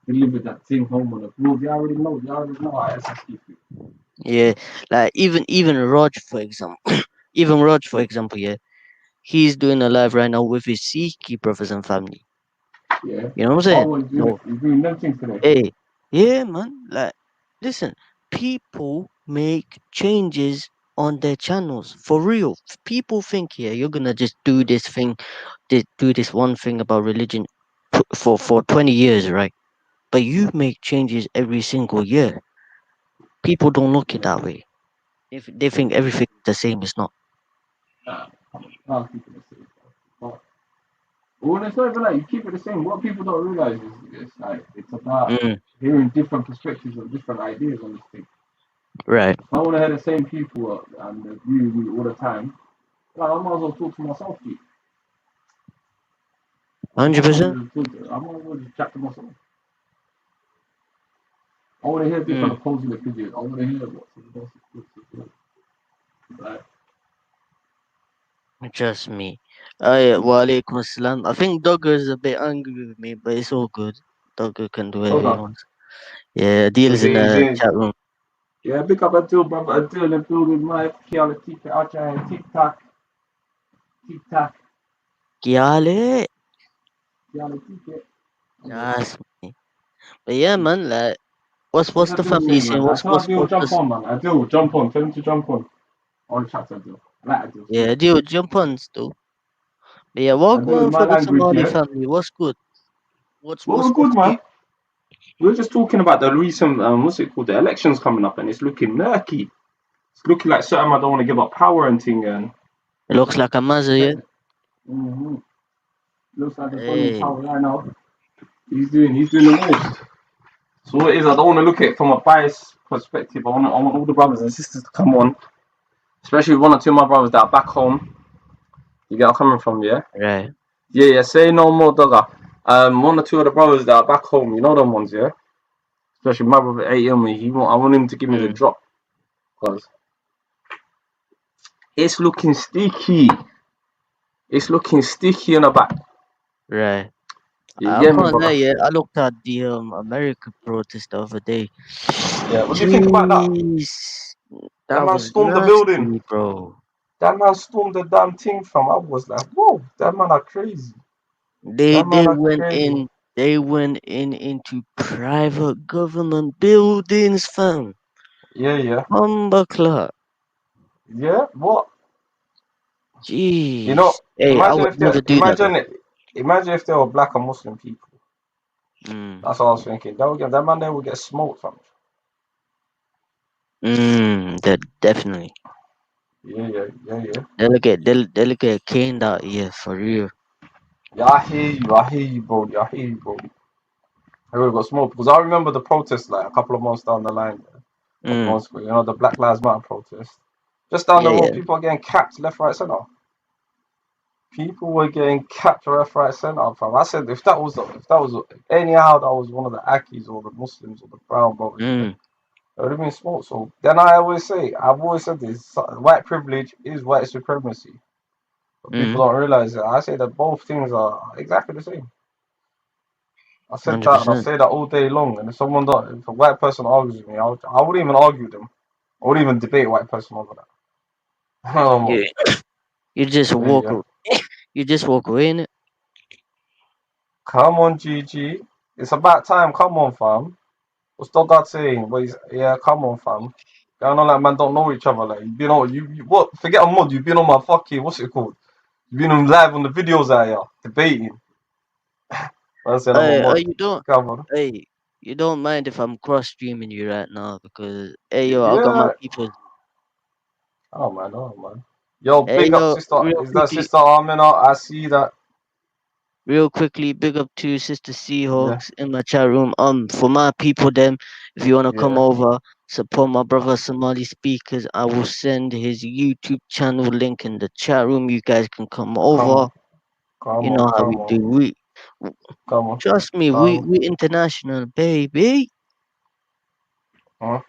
Deliver that thing home on the board. You already know. You already know how SSD feels. Yeah, like even Raj, for example, even Raj, for example, yeah, he's doing a live right now with his Sikhi brothers and family. Yeah. You know what I'm saying? Always doing it. You're doing them things today. Hey, yeah, man. Like, listen, people make changes on their channels for real. People think, yeah, you're gonna just do this thing, do this one thing about religion for 20 years, right? But you make changes every single year. People don't look it that way. If they think everything is the same, it's not. Can't keep it the same. But when it's over like you keep it the same, what people don't realize is it's like it's about hearing different perspectives and different ideas on this thing. Right. If I want to hear the same people and agree with me all the time, like, I might as well talk to myself. 100%. I might as well just chat to myself. I want to hear different opposing opinions. I want to hear what's the best. Right. Trust me. Yeah, wa alaikum assalam. I think Dogger is a bit angry with me, but it's all good. Dogger can do whatever he wants. Yeah, Deal's in the chat room. Yeah, big up Adil, brother. Adil in the building, Mike, Kiala, Tika, Ajay, TikTok. TikTok. Kiale. Kiala, Tika. That's me. But yeah, man, like, what's What's the Adil family saying, saying? man? I tell Adil, jump What's on, man. Adil, jump on. Tell him to jump on. I want to chat to Adil. I like Adil. yeah, Deal, jump on still. But yeah, what Adil, in going my for the language, Somali yeah. family? What's good? What's Well, we're good good, for you? man. We're just talking about the recent, what's it called? The elections coming up, and it's looking murky. It's looking like certain I don't want to give up power and thing, and It looks like a mazza, yeah? Looks like the Hey. power right now. He's doing the most. So what it is, I don't want to look at it from a biased perspective. I want all the brothers and sisters to come on, especially one or two of my brothers that are back home. You get where I'm coming from, yeah? Right. Yeah. Say no more, dogger. One or two of the brothers that are back home, you know them ones, yeah? Especially my brother AM, I want him to give me the drop, because it's looking sticky. It's looking sticky in the back. Right. You I get me, can't lie, brother? yeah. I looked at the American protest the other day. Yeah, what do you think about that? That man was stormed the nasty, building, bro. That man stormed the damn thing from. I was like, whoa, that man are crazy. They went into private government buildings, fam. Yeah. Humbuckler. Yeah, what? Jeez. You know, Hey, I would never do that, bro. Imagine if they were black and Muslim people. That's what I was thinking. That man there would get smoked, fam. That definitely. Yeah. They'll get caned out here for real. Yeah, I hear you, bro. I would have got smoked because I remember the protest like a couple of months down the line. Mm. You know, the Black Lives Matter protest. Just down the Yeah, road, yeah. people are getting capped left, right, center. People were getting capped left, right, center. Fam. I said if that was anyhow that was one of the Akis or the Muslims or the Brown brothers, yeah, Mm. it would have been small. So then I've always said this: white privilege is white supremacy. But people Mm. don't realize it. I say that both things are exactly the same. I said that and I 100%. say that all day long. And if a white person argues with me, I wouldn't even argue with them. I wouldn't even debate a white person over that. You you just Yeah, walk yeah. you just walk away in it. Come on, GG. It's about time. Come on, fam. What's Dogard saying? Yeah, come on, fam. I know like man don't know each other. Like you've been on you what? Forget a mod. You've been on my fucking what's it called? You've been on live on the videos out here debating. I said I'm a Hey, mod. you don't Come on. hey, you don't mind if I'm cross streaming you right now because hey yo, I got my Yeah. people. Oh man. Yo, Hey big up yo, sister. Is that sister Amina? I see that. real quickly, big up to Sister Yeah, Seahawks in my chat room. For my people, them, if you wanna come yeah. over, support my brother Somali Speakers, I will send his YouTube channel link in the chat room. You guys can come Come over. on, come You on, know how come we on, do. come on. Trust me, we international, baby. Huh?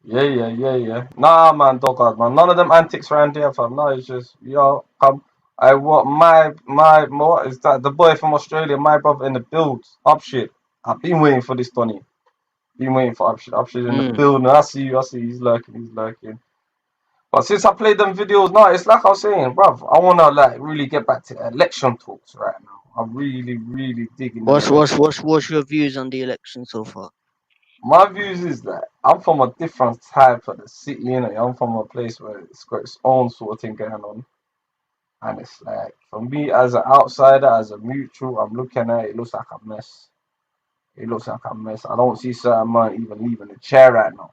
Yeah. Nah, man, dog, man. None of them antics around here, fam. No, it's just yo, come. I what what is that? The boy from Australia, my brother in the build. Up shit. I've been waiting for this, Tony. Been waiting for up shit. Up shit in the Mm. building. I see you. I see. He's lurking. He's lurking. But since I played them videos, no, it's like I was saying, bruv. I wanna like really get back to election talks right now. I'm really digging the election. What's your views on the election so far? My views is that I'm from a different type of the city, you know. I'm from a place where it's got its own sort of thing going on. And it's like, for me as an outsider, as a mutual, I'm looking at it, it looks like a mess. It looks like a mess. I don't see certain man even leaving the chair right now.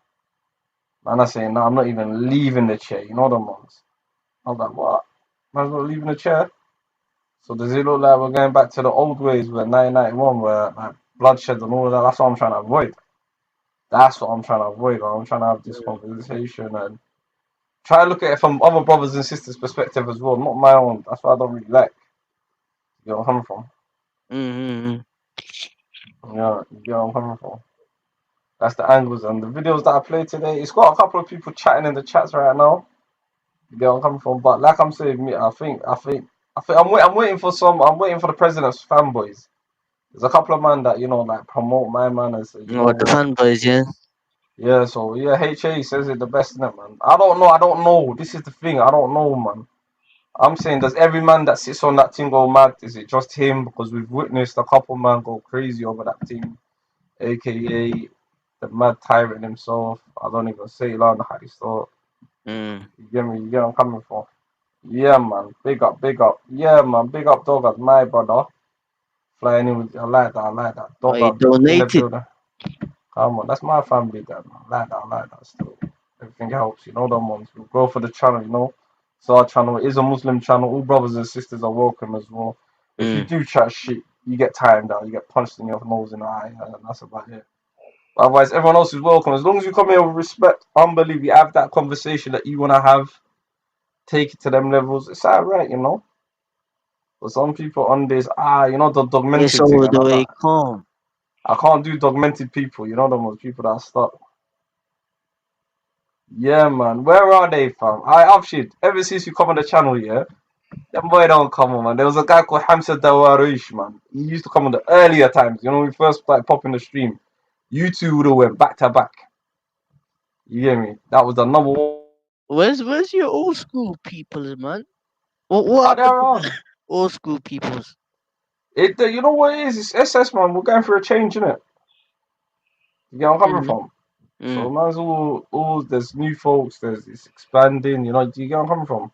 Man, I saying, no, I'm not even leaving the chair. You know the ones. I was like, what? Man's not leaving the chair? So does it look like we're going back to the old ways where 1991, where like bloodshed and all of that? That's what I'm trying to avoid. That's what I'm trying to avoid. I'm trying to have this conversation and try to look at it from other brothers and sisters' perspective as well, not my own. That's what I don't really like. You know where I'm coming from? Mm-hmm. Yeah, you get where I'm coming from. That's the angles and the videos that I played today. It's got a couple of people chatting in the chats right now. You get where I'm coming from. But like I'm saying, me, I think I'm waiting for the president's fanboys. There's a couple of men that like promote my man and say, you know What the what? fanboys, yeah? Yeah, so yeah, HA says it the best in it, man. I don't know. This is the thing, I don't know, man. I'm saying, does every man that sits on that thing go mad? Is it just him? Because we've witnessed a couple man go crazy over that thing, aka the mad tyrant himself. I don't even say it on how he thought. Mm. You get me? You get what I'm coming from? Yeah, man. Big up, big up. Yeah, man. Big up, dog. That's my brother. Flying in with, I like that. I like that. Oh, Dog he up in the donated. building. Come on, that's my family, then. I like that still. Everything helps, you know, them ones. We grow for the channel, you know. So our channel is a Muslim channel. All brothers and sisters are welcome as well. If you Mm. do chat shit, you get timed out. You get punched in your nose and eye, and that's about it. Otherwise, everyone else is welcome. As long as you come here with respect, unbelief, you have that conversation that you want to have, take it to them levels. It's alright, you know. But some people on this, the It's dogmented thing, all and the way calm. I can't do dogmented people, you know, the most people that are stuck. Yeah, man. Where are they, fam? I've shit. Ever since you come on the channel, yeah, them boy don't come on, man. There was a guy called Hamza Dawarish, man. He used to come on the earlier times, you know, when we first started popping the stream. You two would have went back to back. You get me? That was the number one. Where's your old school peoples, man? What Are they happened to around? the old school peoples? You know what it is? It's SS, man. We're going for a change, innit? You get where I'm coming Mm. from? So, Mm. man's there's new folks, it's expanding, you know, do you get where I'm coming from?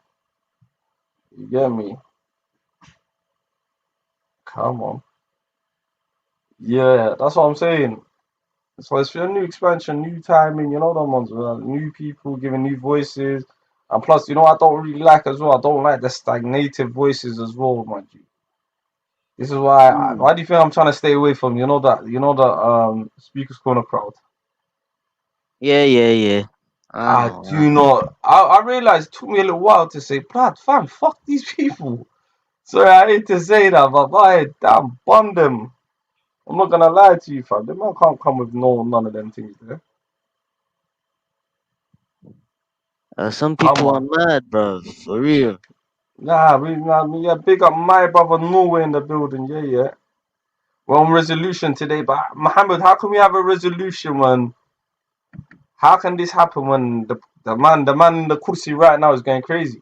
You get me? Come on. Yeah, that's what I'm saying. So it's for a new expansion, new timing, you know, them ones, new people giving new voices. And plus, you know, I don't really like as well. I don't like the stagnated voices as well, mind you. This is why do you think I'm trying to stay away from, Speakers Corner crowd? Yeah. I I know. do not. I realized it took me a little while to say, blood, fam, fuck these people. Sorry, I hate to say that, but boy, damn, bun them. I'm not gonna lie to you, fam. The man can't come with none of them things there. Some Come people are on. mad, bro. For real. Yeah, big up my brother Norway in the building, yeah. We're on resolution today, but Mohammed, how can we have a resolution when? How can this happen when the man in the kursi right now is going crazy?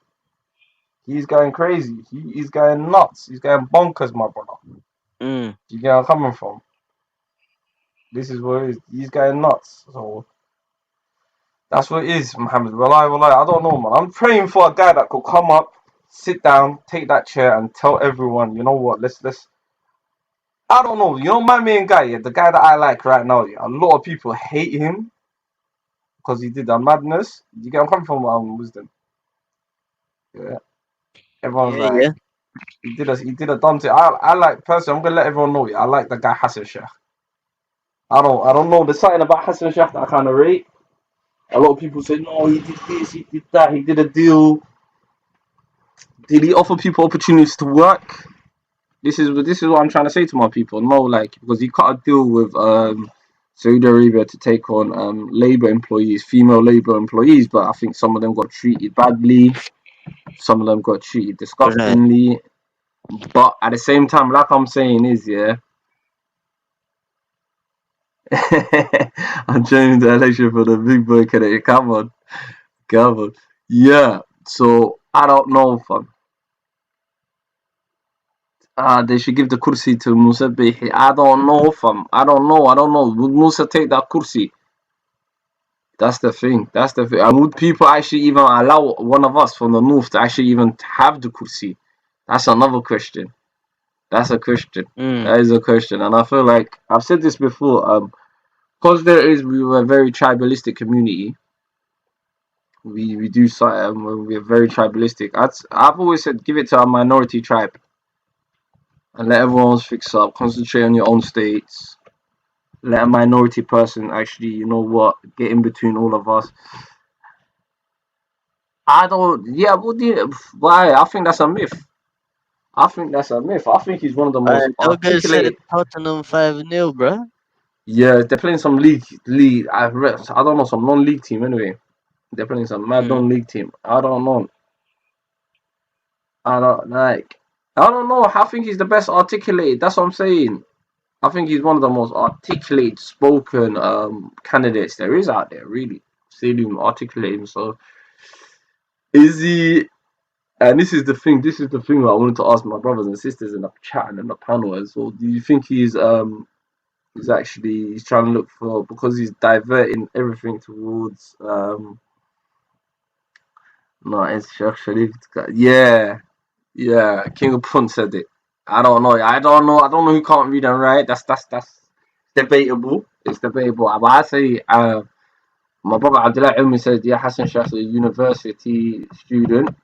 He's going crazy. He's going nuts. He's going bonkers, my brother. Mm. You get where I'm coming from? This is what it is. He's going nuts. So that's what it is, Mohammed. Walai. I don't know, man. I'm praying for a guy that could come up, sit down, take that chair, and tell everyone, you know what? Let's. I don't know. You know my main guy, yeah, the guy that I like right now. Yeah, a lot of people hate him because he did that madness. You get where I'm coming from, Wisdom. Yeah. Everyone's Yeah. like, he did a dumb thing. I like personally. I'm gonna let everyone know. Yeah, I like the guy Hassan Sheikh. I don't know. There's something about Hassan Sheikh that I kind of rate. A lot of people say no, he did this, he did that, he did a deal. Did he offer people opportunities to work? This is what I'm trying to say to my people. No, like, because he cut a deal with Saudi Arabia to take on labor employees, female labor employees, but I think some of them got treated badly. Some of them got treated disgustingly. But at the same time, like I'm saying, is yeah. I'm joining the election for the big boy candidate. Come on. Yeah. So I don't know, fam. They should give the kursi to Musa Bihi. I don't know, fam. I don't know. Would Musa take that kursi? That's the thing. And would people actually even allow one of us from the north to actually even have the kursi? That's another question. That's a question. That is a question. And I feel like I've said this before. Because we were a very tribalistic community. We do something. We're very tribalistic. I've always said, give it to our minority tribe. And let everyone else fix up. Concentrate on your own states. Let a minority person actually, you know what, get in between all of us. I think that's a myth. I think he's one of the most articulated. Tottenham 5-0, bro. Yeah, they're playing some league. I don't know, some non-league team anyway. They're playing some mad non-league team. I don't know. I don't know. I think he's the best articulated. That's what I'm saying. I think he's one of the most articulate, spoken candidates there is out there, really. Seeing him articulate him. So, is he? And this is the thing that I wanted to ask my brothers and sisters in the chat and in the panel as well. Do you think he's trying to look for, because he's diverting everything towards no, it's Sheikh Sharif. Yeah, King of Punt said it. I don't know who can't read and write. That's debatable. It's debatable. But I say my brother Abdullah Ilmi said, yeah, Hassan Sheikh's a university student.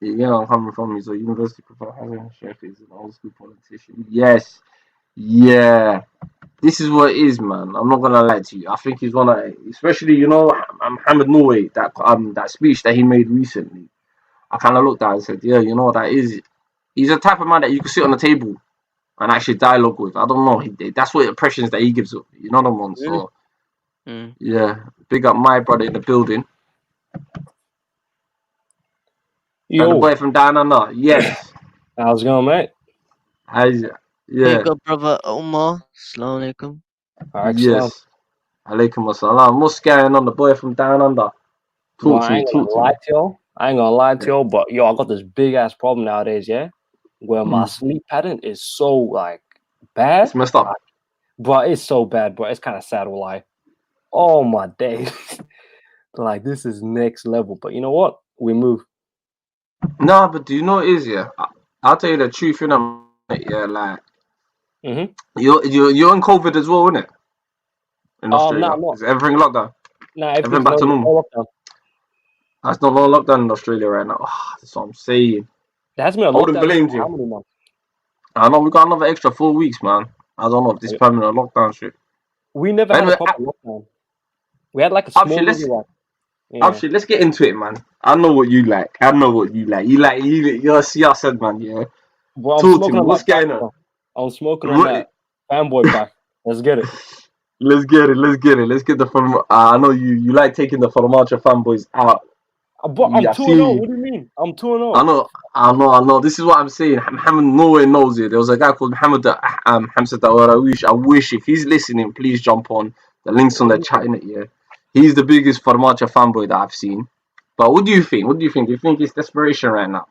You know where I'm coming from. He's a university professor. Hassan Sheikh is an old school politician. Yes. Yeah. This is what it is, man. I'm not gonna lie to you. I think he's one of, especially, you know, Mohammed Norway, that speech that he made recently. I kind of looked at it and said, yeah, you know, he's a type of man that you can sit on the table and actually dialogue with. I don't know. That's what impressions that he gives up. You know what I mean? So, yeah, big up my brother in the building. Yo. And the boy from down under. Yes. How's it going, mate? Yeah. Big up, brother Omar. Assalamu alaikum. Yes. Alaikum assalam. What's going on? The boy from down under. I ain't gonna lie to you, but yo, I got this big ass problem nowadays, yeah? Where my sleep pattern is so like bad. It's messed up. But it's so bad, bro. It's kind of sad, like, oh my days. Like, this is next level. But you know what? We move. Nah, but do you know what it is, yeah? I'll tell you the truth, you know, yeah, like you're on COVID as well, isn't it? In Australia. No, is everything locked down? No, everything back to normal. That's not no lockdown in Australia right now. That's what I'm saying. There has been a lockdown for how many months? I know we got another extra 4 weeks, man. I don't know if this permanent lockdown shit. We never had a proper lockdown. We had like a small Abshi, let's little one. Yeah. Abshi, let's get into it, man. I know what you like. I know what you like. You're said, man. Yeah. Bro, I'm Talk to smoking me. on What's that going back, on? bro. I'm smoking on What? that fanboy back. Let's get it. Let's get it. Let's get the fun. I know you like taking the Formaggio fanboys out. But I'm Yeah, 2-0. What do you mean? I'm 2-0. I know. This is what I'm saying. Mohammed nowhere knows it. There was a guy called Mohammed Hamza Dawarawish. I wish if he's listening, please jump on. The links on the chat in it. Yeah, he's the biggest Formaggio fanboy that I've seen. But what do you think? Do you think it's desperation right now?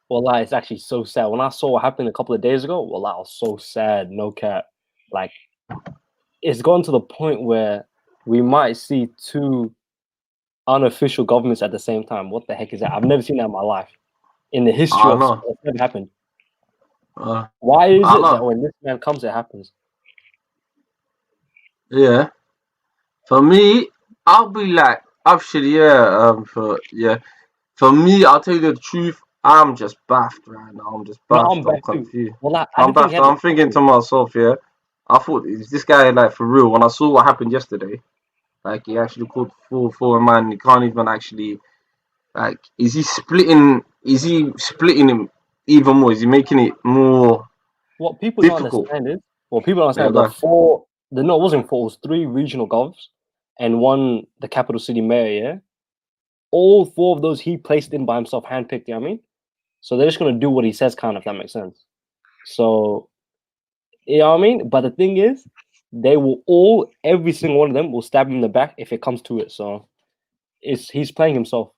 Well, it's actually so sad. When I saw what happened a couple of days ago, well, I was so sad. No cap. Like, it's gone to the point where we might see two unofficial governments at the same time. What the heck is that? I've never seen that in my life. In the history of sport, it's never happened. Why is it that when this man comes, it happens? Yeah. For me, I'll be like, actually, For me, I'll tell you the truth. I'm just baffed right now. I'm just baffed. I'm baffed confused. Well, I'm baffed. I'm thinking to myself, yeah. I thought, is this guy like for real? When I saw what happened yesterday, like he actually called for a man. He can't even actually, like, is he splitting him even more? Is he making it more? What people difficult? don't understand is, it wasn't 4, it was 3 regional govs and 1 the capital city mayor. Yeah, all 4 of those he placed in by himself, handpicked. You know what I mean? So they're just gonna do what he says, kind of, if that makes sense. So, you know what I mean? But the thing is, they will every single one of them will stab him in the back if it comes to it. So, he's playing himself.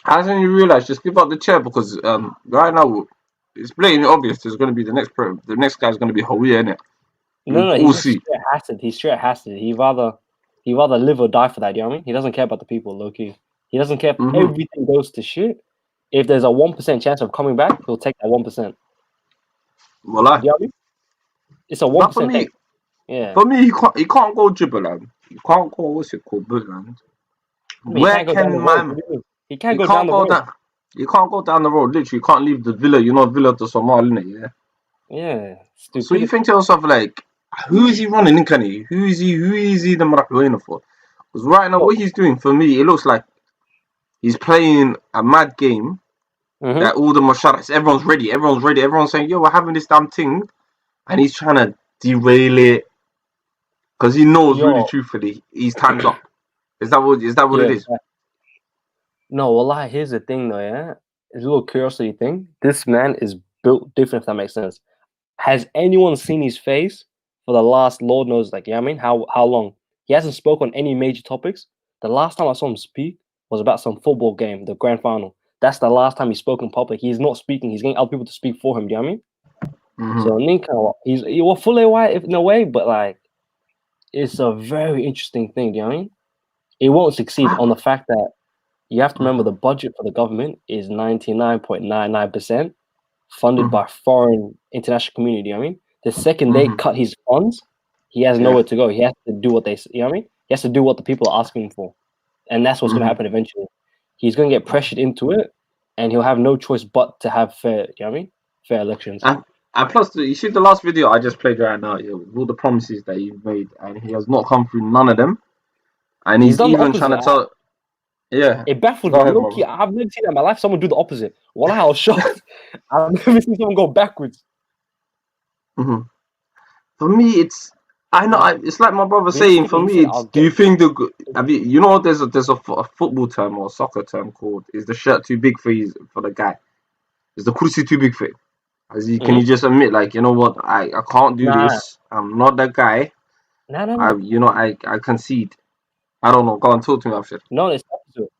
Hasn't you realized? Just give up the chair because right now it's blatantly obvious. There's going to be the next guy's going to be Hawiya, innit? No, he's straight hasted. He's straight hasted. He rather live or die for that. You know what I mean? He doesn't care about the people, low key. He doesn't care if everything goes to shit. If there's a 1% chance of coming back, he'll take that 1%. Well, you know what I mean? It's a 1% thing. Yeah. For me, he can't go Jubaland. He can't go, what's it called, Buntland. Where can man? He can't go down the road. You can't go down the road. Literally, you can't leave the villa. You know, Villa to Somali, innit? Yeah. Yeah. Stupid. So you think to yourself, like, who is he running in, Kani? Who is he the Marahwena for? Because right now, what he's doing, for me, it looks like he's playing a mad game. That all the Masharaks, everyone's ready. Everyone's saying, yo, we're having this damn thing. And he's trying to derail it. Because he knows, really, truthfully, his time's up. Is that what it is? No, wallah, here's the thing, though, yeah? It's a little curiosity thing. This man is built different, if that makes sense. Has anyone seen his face for the last, Lord knows, like, you know what I mean? How long? He hasn't spoken on any major topics. The last time I saw him speak was about some football game, the grand final. That's the last time he spoke in public. He's not speaking. He's getting other people to speak for him. Do you know what I mean? So Ninka, he was fully white in a way, but like, it's a very interesting thing. Do you know what I mean? It won't succeed on the fact that you have to remember the budget for the government is 99.99% funded by foreign international community. You know what I mean? The second they cut his funds, he has nowhere to go. He has to do what they, you know what I mean? He has to do what the people are asking for, and that's what's going to happen eventually. He's going to get pressured into it, and he'll have no choice but to have fair, you know what I mean? Fair elections. And plus, you see the last video I just played right now, with all the promises that he made, and he has not come through none of them. And he's even trying to tell. Yeah. It baffled me. Low-key, I've never seen that in my life. Someone do the opposite. Wallah, I was shocked. I've never seen someone go backwards. For me, it's it's like my brother saying. For me, it's, do you think you know there's a football term or soccer term called, is the shirt too big for the guy? Is the kursi too big for him? Can you just admit, like, you know what, I can't do this. I'm not that guy. No. I concede. I don't know. Go on, talk to me after. No, it's the opposite.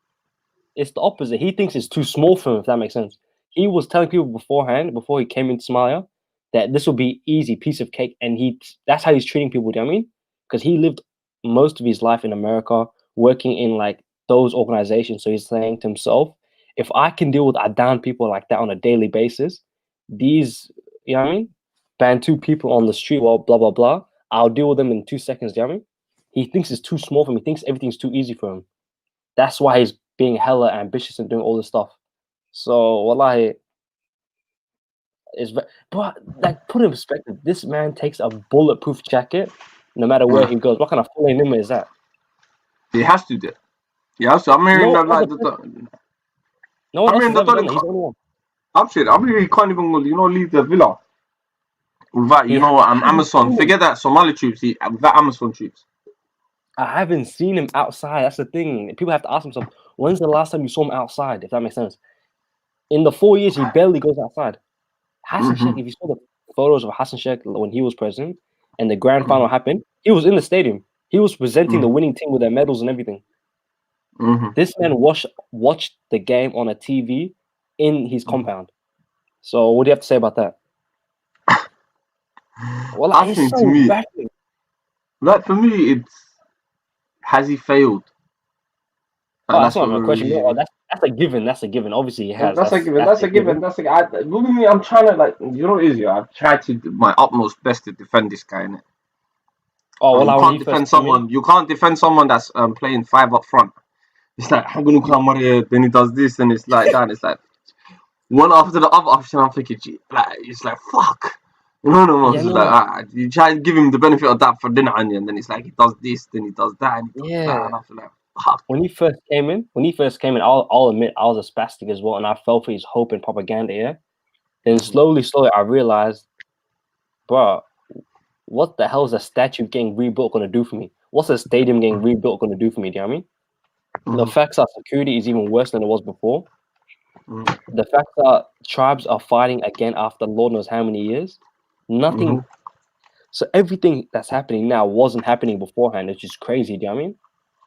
It's the opposite. He thinks it's too small for him, if that makes sense. He was telling people beforehand, before he came into Somalia, that this will be easy, piece of cake, and that's how he's treating people. Do you know what I mean? Because he lived most of his life in America, working in like those organizations. So he's saying to himself, if I can deal with Adan people like that on a daily basis, these, you know what I mean, Bantu people on the street, well, blah blah blah, I'll deal with them in 2 seconds. Do you know what I mean? He thinks it's too small for him. He thinks everything's too easy for him. That's why he's being hella ambitious and doing all this stuff. So, wallahi, but like, put in perspective, this man takes a bulletproof jacket no matter where he goes. What kind of full enigma is that? He has to do. He has to. I'm hearing No that like no one I'm else hearing has that ever done that. He's the only one. I'm hearing he can't even leave the villa without He Amazon. Forget that Somali troops. Without Amazon troops. I haven't seen him outside. That's the thing. People have to ask themselves, when's the last time you saw him outside? If that makes sense. In the 4 years, he barely goes outside. Hassan Sheikh, if you saw the photos of Hassan Sheikh when he was president and the grand final happened, he was in the stadium. He was presenting the winning team with their medals and everything. This man watched the game on a TV in his compound. So what do you have to say about that? Well, I think so to me, baffling. like for me, it's has he failed? Oh, that's not my question. No, that's a given. That's a given. Obviously, he has. That's a given. That's a given. Look at me. I'm trying to what it is. I've tried to do my utmost best to defend this guy. Innit? Oh, well, you can't defend someone. You can't defend someone that's playing 5 up front. It's like then he does this and it's like that. It's like one after the other option. I'm thinking, it's like fuck. You try to give him the benefit of that for dinner, and then it's like he does this, then he does that, and he does that, and I feel like fuck. When he first came in, I'll admit I was a spastic as well, and I fell for his hope and propaganda. Yeah. Then slowly, I realized, bro, what the hell is a statue getting rebuilt gonna do for me? What's a stadium getting rebuilt gonna do for me? Do you know what I mean? The fact that security is even worse than it was before. The fact that tribes are fighting again after Lord knows how many years. Nothing. So everything that's happening now wasn't happening beforehand. It's just crazy. Do you know what I mean?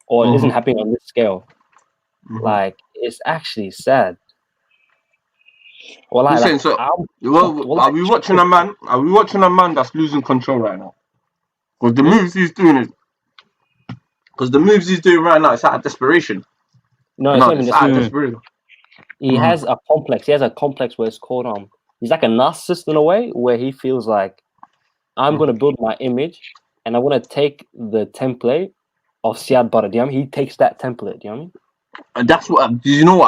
Or it isn't happening on this scale. Like, it's actually sad. Well, are we watching a man? Are we watching a man that's losing control right now? Because the moves he's doing right now, it's out of desperation. No, it's not even desperation. He has a complex. He has a complex where it's called he's like a narcissist in a way, where he feels like I'm gonna build my image and I'm gonna take the template of Siad Barre. He takes that template. Do you know what I mean? And that's what I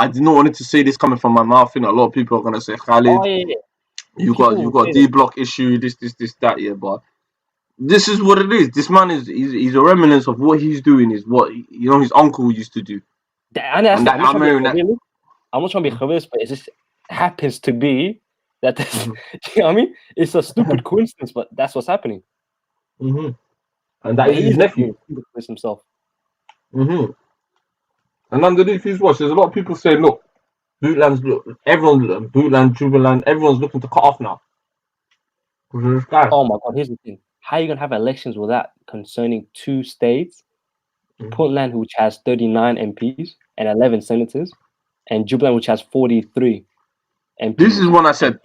did not want to say this coming from my mouth. A lot of people are gonna say, Khalid, you got D-block issue, this, that, yeah. But this is what it is. This man he's a remnant of what he's doing. Is what his uncle used to do. I'm not trying to be khavis, but it just happens to be that. You know what I mean? It's a stupid coincidence, but that's what's happening. And that is his nephew. Himself. And underneath his watch, there's a lot of people saying, look, everyone's looking to cut off now. Oh my God, here's the thing. How are you going to have elections without concerning 2 states? Puntland, which has 39 MPs and 11 senators, and Jubaland, which has 43 MPs. This is when I said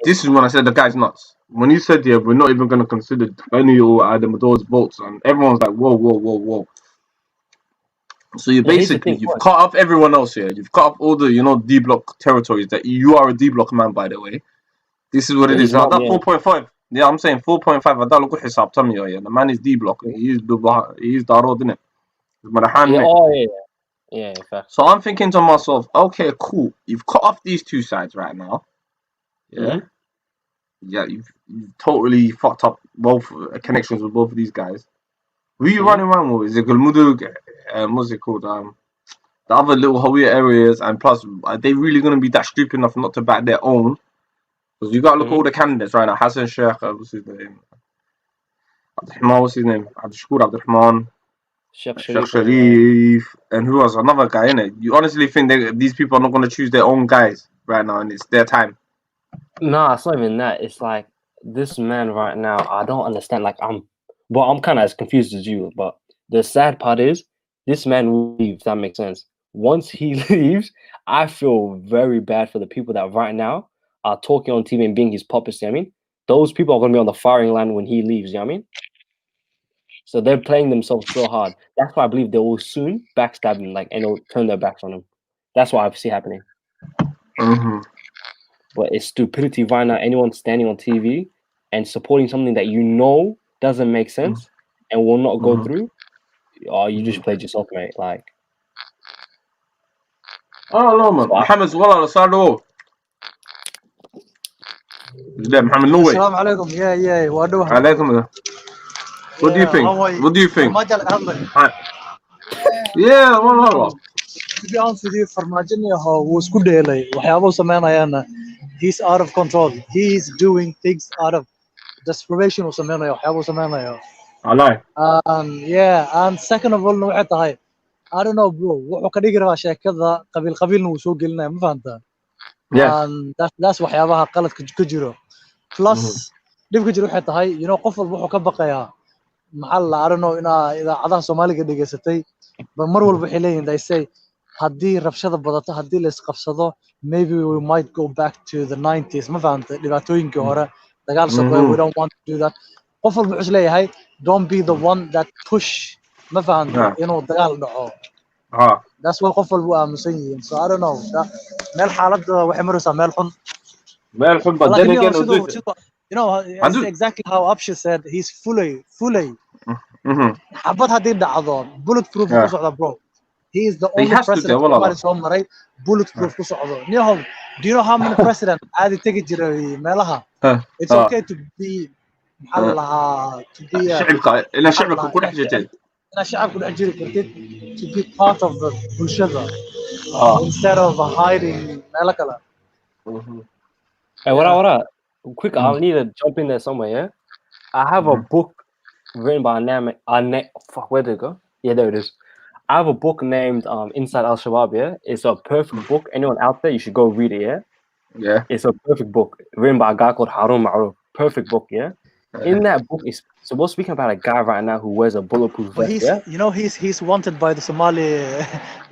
the guy's nuts. When he said, we're not even going to consider any or Adam Ador's votes, and everyone's like, whoa. So you've cut off everyone else here. You've cut off all the D-block territories. That you are a D-block man, by the way. This is what it is. That 4.5. Yeah, I'm saying 4.5. The man is D-block. He is Darod, isn't it? Yeah. So I'm thinking to myself, okay, cool. You've cut off these 2 sides right now. Yeah. Yeah, you've totally fucked up both connections with both of these guys. Who are you running around with? Is it Gulmudug? What's it called? The other little Hawiya areas, and plus, are they really going to be that stupid enough not to back their own? Because you got to look at all the candidates right now. Hassan Sheikh, what's his name? Abdul Abdurrahman, Sheikh Sharif, and who else? Another guy, innit? You honestly think these people are not going to choose their own guys right now, and it's their time? No, it's not even that. It's like this man right now. I don't understand. Like I'm kind of as confused as you. But the sad part is, this man will leave. That makes sense. Once he leaves, I feel very bad for the people that right now are talking on TV and being his puppets. You know what I mean? Those people are going to be on the firing line when he leaves. You know what I mean? So they're playing themselves so hard. That's why I believe they will soon backstab him, and they'll turn their backs on him. That's what I see happening. But it's stupidity right now. Anyone standing on TV and supporting something that doesn't make sense and will not go through. Oh, you just played yourself, mate. Like, I don't know, man. Mohammed Zwala Sado. Mohammed Noe. Assalamu alaikum. Yeah, what do Alaikum. What do you think? What do you think? farmaajo laga hadlayo. Yeah, والله. To be honest with you, farmaajo wuu isku dheelay waxyaabo uu sameynayana he's out of control. He's doing things out of desperation uu sameynayo waxyaabo uu sameynayo. علي. Yeah, and second of all waxay tahay I don't know bro wuxuu ka dhigi rabaa sheekada qabiilna wuu soo gelinaya ma fahantaa. Yes. That's waxyaabaha qaladka ka jiro. Plus dhibka jiro waxay tahay qof walba wuxuu ka baqayaa maxaa la I don't know inaa idaacadaha Soomaaliga dhageysatay ba mar walba waxay leeyihiin they say haddii rabshada badato haddii la isqabsado maybe we might go back to the 90s ma fahantay dhibaatooyinkii hore dagaal sokeeye we don't want to do that qof walba wuxuu leeyahay don't be the one that push ma fahantay inuu dagaal dhaco that's why qof walba aamusan yihiin so I don't know meel xaaladda waxay maraysaa meel xun but then again it's exactly how Abshi said he's fully xabad haddii dhacdo bulletproof ku socda bro he is the only president who soo maray bulletproof ku socdo do you know how many president caadi tagi jiray meelaha it's okay to be shacabka ku dhex jirtay shacabka dhex jiri kartid to be part of the bulshada instead of hiding meelo kale. Hey, what? Quick, I need to jump in there somewhere. Yeah, I have a book written by fuck, where did it go? Yeah, there it is. I have a book named Inside Al Shabaab. Yeah, it's a perfect book. Anyone out there, you should go read it. Yeah, it's a perfect book written by a guy called Harun Ma'ruf. Perfect book. Yeah. In that book, is so we're speaking about a guy right now who wears a bulletproof vest. He's wanted by the Somali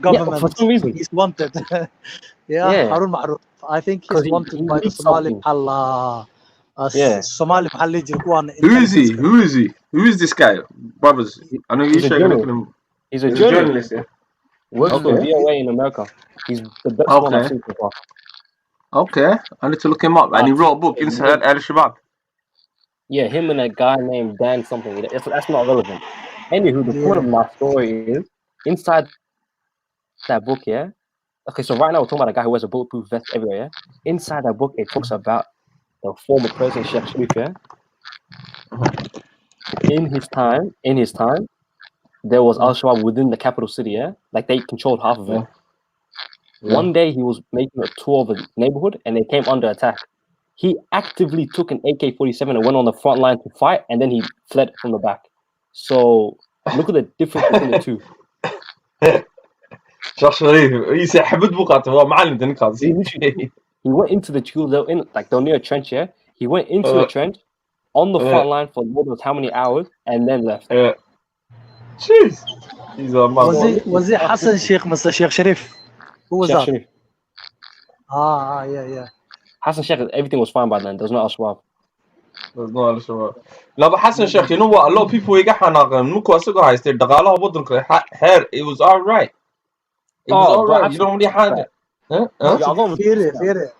government. Yeah, for some reason. He's wanted. Harun Ma'ruf. I think he's wanted by the Somali Somali Who is he? Who is this guy? Brothers, I know he's a journalist. He's a journalist. Yeah. Works for VOA in America. He's the best one I've seen so far. Okay, I need to look him up. And he wrote a book, Inside Al Shabaab. Yeah, him and a guy named Dan something. That's not relevant. Anywho, the point of my story is inside that book, yeah. Okay, so right now we're talking about a guy who wears a bulletproof vest everywhere, yeah. Inside that book, it talks about the former president Sheikh Sharif, yeah. In his time, there was Al-Shabaab within the capital city, yeah. Like they controlled half of it. One day he was making a tour of a neighborhood and they came under attack. He actively took an AK-47 and went on the front line to fight, and then he fled from the back. So look at the difference between the two. He went into the queue, they're near a trench here. He went into the trench on the front line for Lord knows how many hours, and then left. Jeez. Was it Hassan Sheikh, Mr. Sheikh Sharif? Who was that? Sharif. Yeah. Hassan Sheikh, everything was fine by then. There's no Al-Shabaab. There's no Al-Shabaab. No, but Hassan Sheikh, you know what? A lot of people it was all right. It was all right. You don't really have it. Fear it.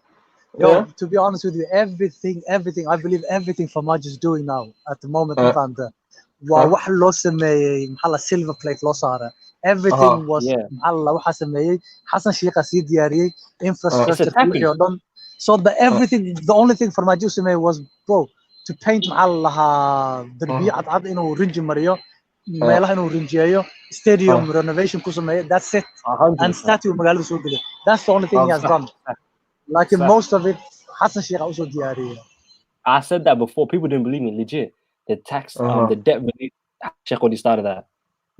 Yo, to be honest with you, everything, I believe everything Farmaajo is doing now at the moment, wax loo sameeyay silver plate loo saaray. Everything was waxa sameeyay Hassan Sheikh sii diyaariyay infrastructure done. So the only thing Farmaajo sameeyay was to paint darbiye cad inuu rinji mariyo meelaha inuu rinjiyeeyo stadium renovation ku sameeyay. That's it. And statue magaalada soo gelay. That's the only thing he has done. Like most of it, Hassan Sheikh also diarrhea. I said that before. People didn't believe me. Legit. The tax, the debt relief, Sheikh already started that.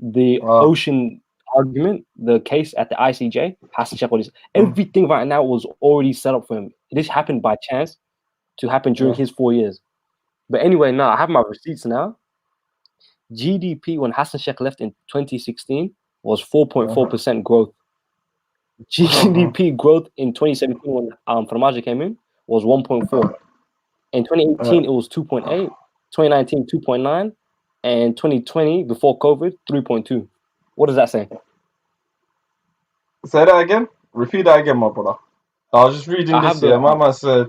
The ocean argument, the case at the ICJ, Hassan Sheikh already. Everything right now was already set up for him. This happened by chance to happen during his 4 years. But anyway, now I have my receipts now. GDP when Hassan Sheikh left in 2016 was 4.4% growth. GDP growth in 2017 when Farmaajo came in was 1.4. In 2018 it was 2.8, 2019 2.9, and 2020 before COVID 3.2. What does that say? Say that again. Repeat that again, my brother. I was just reading this here. Mama said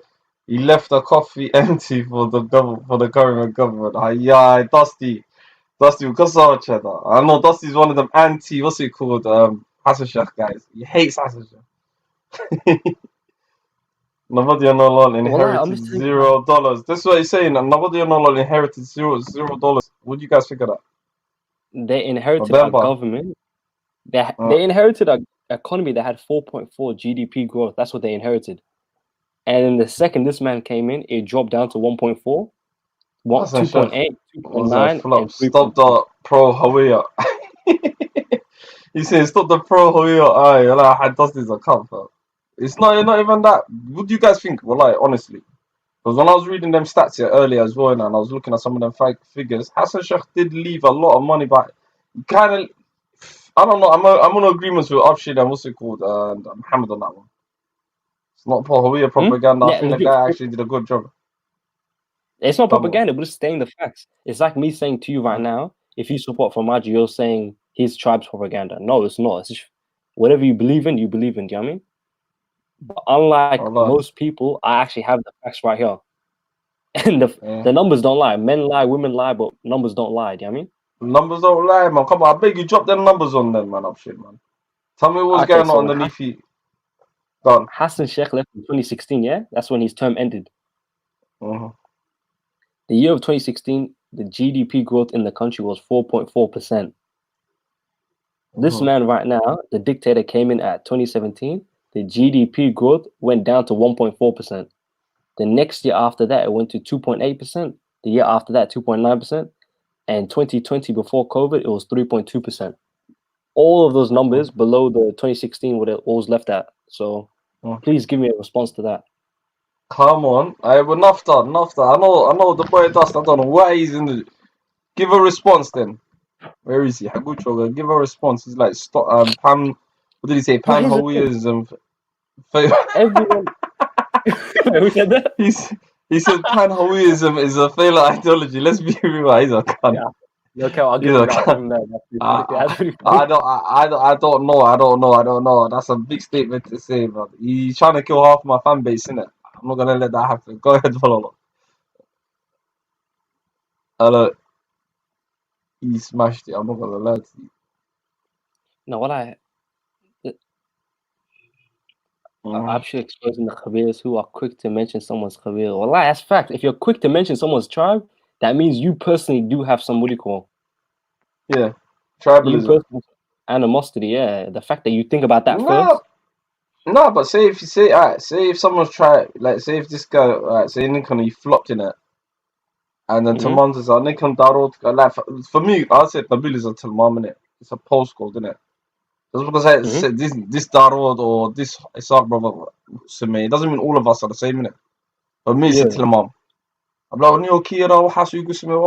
he left the coffee empty for the government. Yeah, Dusty, because I know Dusty's one of them anti. What's it called? Hassan Sheikh guys. He hates Hassan Sheikh. Nobody inherited $0. That's what he's saying. Nobody inherited $0. What do you guys think of that? They inherited our November. government. They inherited an economy that had 4.4 GDP growth. That's what they inherited. And in the second this man came in, it dropped down to 1.4, Hassan Sheikh 2.8, was a 2.9, flop. and Stop 3.2. the pro Hawiya. He said stop the pro Hawiya. Aye, like I does this account, bro. It's not even that. What do you guys think? Well, like honestly, because when I was reading them stats here earlier as well, and I was looking at some of them figures, Hassan Sheikh did leave a lot of money, but kind of, I don't know. I'm on agreements with Afshid and what's it called, Muhammad on that one. It's not pro Hawiya propaganda. I Yeah, think the legit. guy actually did a good job. It's not Come on. propaganda, but it's stating the facts. It's like me saying to you right now, if you support Farmajo, you're saying his tribe's propaganda. No, it's not. It's just whatever you believe in, you believe in. Do you know what I mean? But unlike Allah. most people, I actually have the facts right here. And Yeah. the numbers don't lie. Men lie, women lie, but numbers don't lie. Do you know what I mean? Numbers don't lie, man. Come on, I beg you, drop them numbers on them, man. Up shit, man. Tell me what's Okay, going so on when underneath you. Done. Hassan Sheikh left in 2016, yeah? That's when his term ended. Mhm. The year of 2016, the GDP growth in the country was 4.4%. This Mhm. man right now, the dictator, came in at 2017. The GDP growth went down to 1.4%. The next year after that, it went to 2.8%. The year after that, 2.9%. And 2020, before COVID, it was 3.2%. All of those numbers below the 2016 what it was left at. So please give me a response to that. Come on. I will Nafta. I know the boy Dust. I don't know why he's in the. Give a response then. Where is he? Hagucho, give a response. He's like stop Pan. What did he say? But here's the thing. Pan-Hawiyism. Everyone. Who said that? He said Pan-Hawiyism is a failure ideology. Let's be real. He's a cunt. Yeah. Okay, I'll He's give a him that. I'll give him cunt. that. That's pretty I funny. don't know. That's a big statement to say, man. He's trying to kill half my fan base, innit? I'm not gonna let that happen. Go ahead, follow. Hello. He smashed it. I'm not gonna lie to you. No, what I'm actually exposing the Khabirs who are quick to mention someone's Khabir. Well, that's fact. If you're quick to mention someone's tribe, that means you personally do have some what do you call? Yeah, You tribalism. personally animosity. Yeah, the fact that you think about that first. No, but say if you say, alright, say if someone's tried, like, say if this guy, alright, say Nikon, he flopped in it, and then Tamantas are Nikon Darod, like, for me, I'd say Nabil is a Tilmam, innit? It's a postcode, innit? Just because I said this Darod or this Isaac brother, it doesn't mean all of us are the same, innit? For me, it's a Tilmam. I'm like, Neo Kira, Hasu Gusime,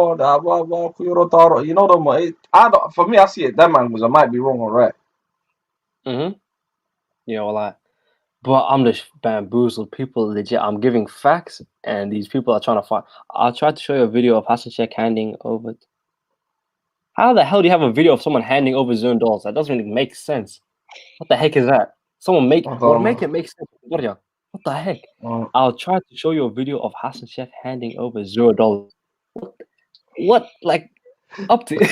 Kuyoro Daro, you know them, for me, I see it, that man was, I might be wrong or right. Yeah, well, but I'm just bamboozled. People legit. I'm giving facts, and these people are trying to find. I'll try to show you a video of Hassan Sheikh handing over. How the hell do you have a video of someone handing over Zone dolls? That doesn't really make sense. What the heck is that? Someone make it make sense. What the heck? I'll try to show you a video of Hassan Sheikh handing over $0. What? Like up to?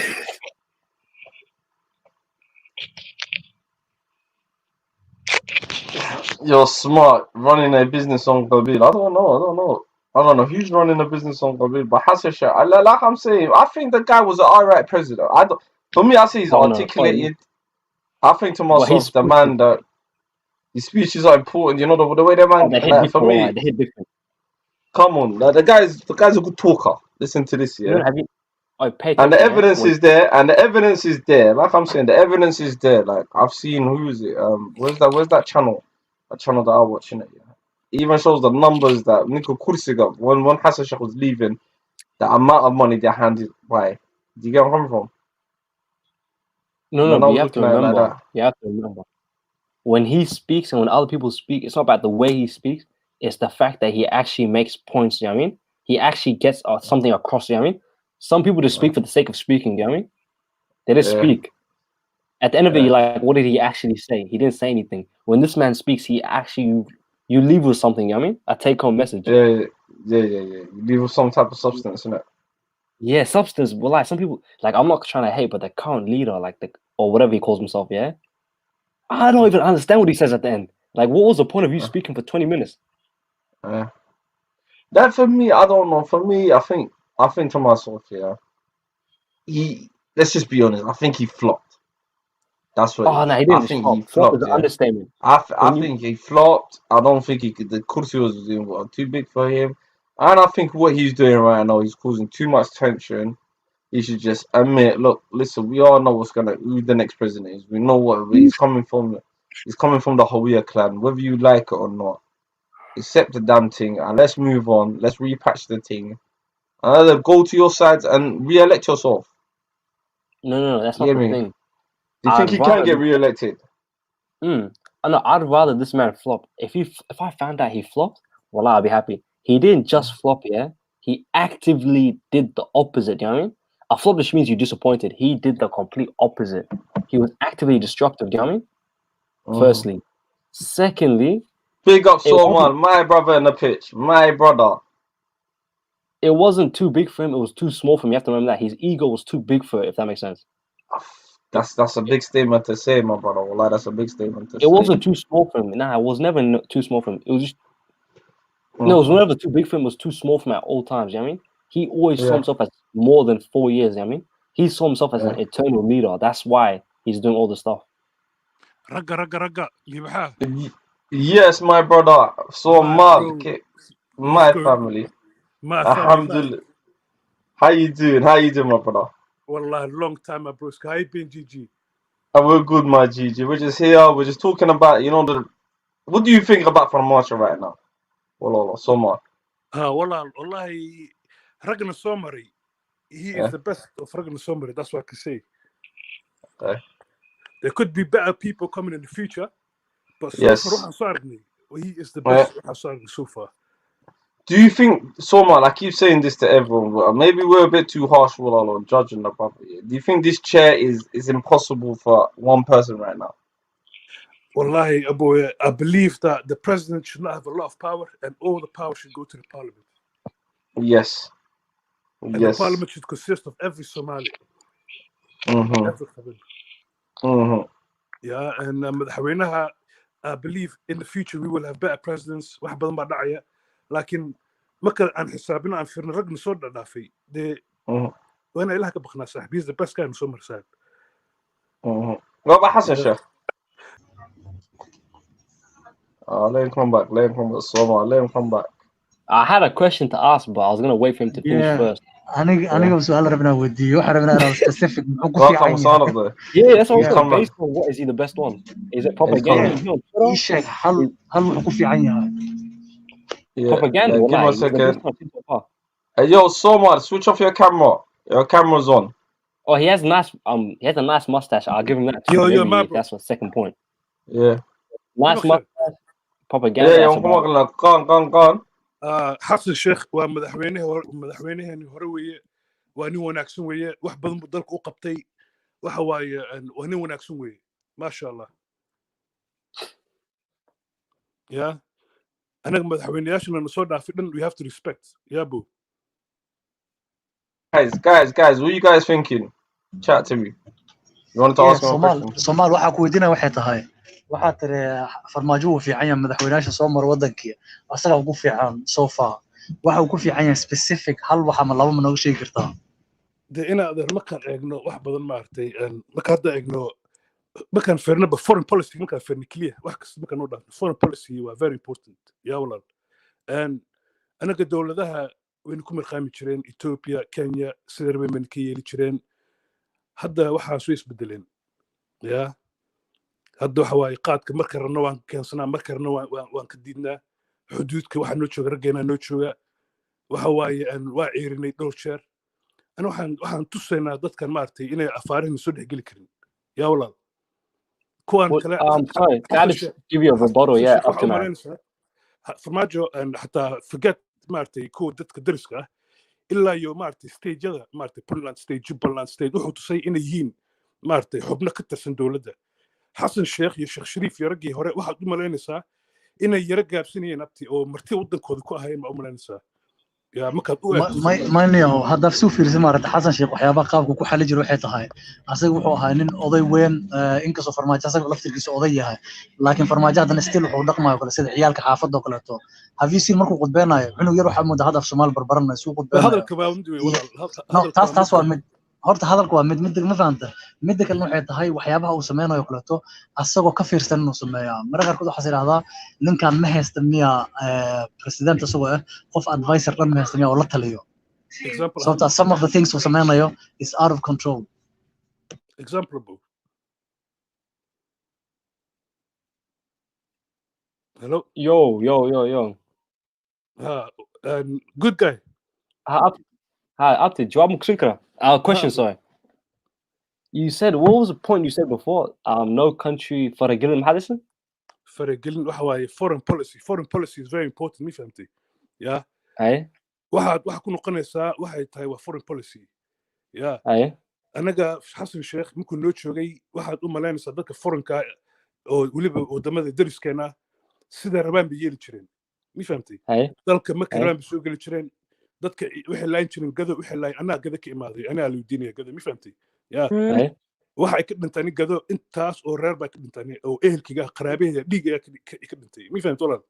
You're smart running a business on Qabil. I don't know who's running a business on Qabil, but Hassan Sheikh, like I'm saying, I think the guy was an alright president. For me, I say he's articulated. I think to myself, the man that his speeches are important. You know the way the man. Like, for me, they hit different. Come on, like, the guy's a good talker. Listen to this, yeah. And the evidence is there, Like I'm saying, the evidence is there. Like, I've seen, who is it? Where's that channel? That channel that I'm watching it. Yeah. It even shows the numbers that Nico Kursiga, when Hassan Sheikh was leaving, the amount of money they handed by. Do you get where I'm coming from? No, but you have to remember. You have to remember. When he speaks and when other people speak, it's not about the way he speaks. It's the fact that he actually makes points. You know what I mean? He actually gets something across. You know what I mean? Some people just speak for the sake of speaking. You know what I mean? They just speak. At the end of it, you're like, what did he actually say? He didn't say anything. When this man speaks, he actually you leave with something. You know what I mean? A take-home message. Yeah. You leave with some type of substance, innit? Yeah, substance. Well, like some people, like I'm not trying to hate, but the current leader, like or whatever he calls himself, yeah. I don't even understand what he says at the end. Like, what was the point of you speaking for 20 minutes? That for me, I don't know. For me, I think to myself, yeah. let's just be honest. I think he flopped. That's what. Oh no, he I didn't think flop. he Flop is flopped. an Yeah. understatement. I think he flopped. I don't think he could. The kursi was too big for him, and I think what he's doing right now, he's causing too much tension. He should just admit, look, listen, we all know who the next president is. We know where he's coming from. He's coming from the Hawiya clan, whether you like it or not. Accept the damn thing and let's move on. Let's repatch the thing. And either go to your sides and re-elect yourself. No, that's You not get the me? thing. Do you think I'd he can rather get re-elected? I know. I'd rather this man flop. If I found out he flopped, well, I'd be happy. He didn't just flop, yeah. He actively did the opposite. You know what I mean? A flop just means you're disappointed. He did the complete opposite. He was actively destructive. You know what I mean? Firstly, secondly, big up it wasn't- Soman, my brother in the pitch, my brother. It wasn't too big for him. It was too small for him. You have to remember that his ego was too big for it. If that makes sense. That's a big statement to say, my brother. Wallah, that's a big statement to say. It wasn't too small for him. Nah, it was never too small for him. It was just no, it was never too big for him. It was too small for him at all times. You know what I mean? He always saw Yeah. himself as more than 4 years. You know what I mean? He saw himself as an eternal leader. That's why he's doing all the stuff. Raga, libaxa. Yes, my brother. So My Mark, bro. okay. My Good. family. My family. Alhamdulillah. How you doing, my brother? Wallah, long time, my bro. How you been, GG? We're good, my Gigi. We're just here. We're just talking about, what do you think about Farmacho right now? Wallah, so much. Wallah, Ragnar Somari, he Yeah. is the best of Ragnar Somari. That's what I can say. Okay. There could be better people coming in the future, but so Yes. far, Sarni, he is the best Sarni so far. Do you think, Soman, I keep saying this to everyone, but maybe we're a bit too harsh, Wallah, on judging the brother. Do you think this chair is impossible for one person right now? Wallahi, Abu, I believe that the president should not have a lot of power, and all the power should go to the parliament. Yes. And Yes. the parliament should consist of every Somali. Mm-hmm. Every Somali. Mm-hmm. Yeah, and I believe in the future we will have better presidents. واحد بدل ما داعية. لكن ما كان عن حسابنا عن فرنا رجل صدق دافي. وأنا إلها كبخنا صاحب. He's the best guy in Somerset. What about Hassan Sheikh? Let him come back. Soman, let him come back. I had a question to ask, but I was gonna wait for him to finish first. aniga su'aal rabnaa weydiiyo waxaan rabnaa inaan specific muxuu ku Welcome, fiican son yahay of the. Yeah, that's what I was Come saying. on. Based on what is he the best one? Is it propaganda? coming. Is he on Twitter? ii sheeg hal wuxuu ku fiican yahay Yeah. Propaganda. Yeah, give me Wallahi, a he's the second. best one so far. Hey, yo, Soman, switch off your camera. Your camera's on. Oh, he has a nice mustache. I'll give him that. Yo, Maybe my bro. that's the second point. Yeah. Nice Look, mustache. Propaganda. Yeah, that's yo, about it. go on. حسن الشيخ ومدحوينه hore weeye waa nin wanaagsan weeye wax badan buu dalka u qabtay waxa waaye waa nin wanaagsan weeye maasha allah ya anaga madaxweynayaashana na soo dhaafay dhan we have to respect ya boo Guys, what are you guys thinking? Chat to me. You wanted to ask me a question? Somaal waxaa ku weydiinaya waxay tahay waxaa tiri farmaajo uu fiican yahay madaxweynayaasha soo mara wadankii asaga ugu fiican so far waxa uu ku fiican yahay specific hal waxa ma laba ma nooga sheegi kartaa de inaad markaan eegno wax badan maartay marka hadda eegno markaan fiirnaba foreign policy markaan fiirno clear wax kasta markaan u dhaafno foreign policy waa very important ya walaal anaga dowladaha waynu ku mirqaami jireen Ethiopia Kenya sida rabeen ka yeeli jireen hadda waxaa soo isbedeleen ya hadda waxa waaye qaadka marka rabno waan keensanaa marka rabno waan ka diidnaa xuduudka waxa noo jooga raggeena noo jooga waxa waaye waa ciirinay dhowr jeer ana waxaan tusaynaa dadkan maartay inay afaarihin soo dhexgeli karin yaa walaal kuwan kale sorry, can I just give you a rebuttal? Yeah, up to now. farmaajo xataa forget maartay kuwa dadka dariska ah ilaa iyo maartay stageyada maartay Puntland stage Jubaland stage wuxuu tusay inay yihiin maartay xubno ka tirsan dowladda xasan sheekh iyo sheekh shariif iyo raggii hore waxaad u malaynaysaa inay yara gaabsanayeen abti oo marti wadankooda ku ahayn ma u malaynaysaa yaa markaad u mayniyo hadda suu fiirsan maarata xasan sheekh waxyaabaha qaabka ku xali jiro waxay tahay asaga wuxuu ahaa nin oday weyn inkastoo farmaajo asaga laftirkiisa oday yahay laakiin farmaajo haddana still wuxuu dhaqmayo kale sida ciyaalka xaafadda oo kaleeto have you seen markuu khudbeenayo cunug yar waxaa moodaa hadda af Soomaali barbaranaya suu khudbeenayo hadalka baa mid wey walaal taas waa mid horta hadalku waa mid ma fahamta midda kale waxay tahay waxyaabaha uu sameynayo kaleeto asagoo ka fiirsan inuu sameeyaa mararka qaarkood waxaa yidhahdaa ninkan ma haysta miya president asagoo ah qof advisor dhan ma haysta miya oo la taliyo sababta some of the things uu sameynayo is out of control example hello yo good guy up to جواب مكسكرة question sorry you said what was the point you said before no country فرقلن محادثة فرقلن waxa foreign policy is very important ما فهمتي يا أي واحد ku noqonaysaa waxay tahay waa foreign policy ya أي anaga xasan sheekh markuu noo joogay waxaad u malaynaysaa dadka foreign-ka oo weliba wadamada dariskeena sida rabaan bay yeeli jireen ma fahmtay dalka marka rabaan bay soo geli jireen dadka waxay laan jireen gado waxay laan anaa gado ka imaaday anaa la diinaya gado ma fahmtay ya waxay ka dhintaan gado intaas oo reer baa ka dhintaan oo ehelkiga qaraabeeda dhiiga ka dhintay ma fahmtay walaal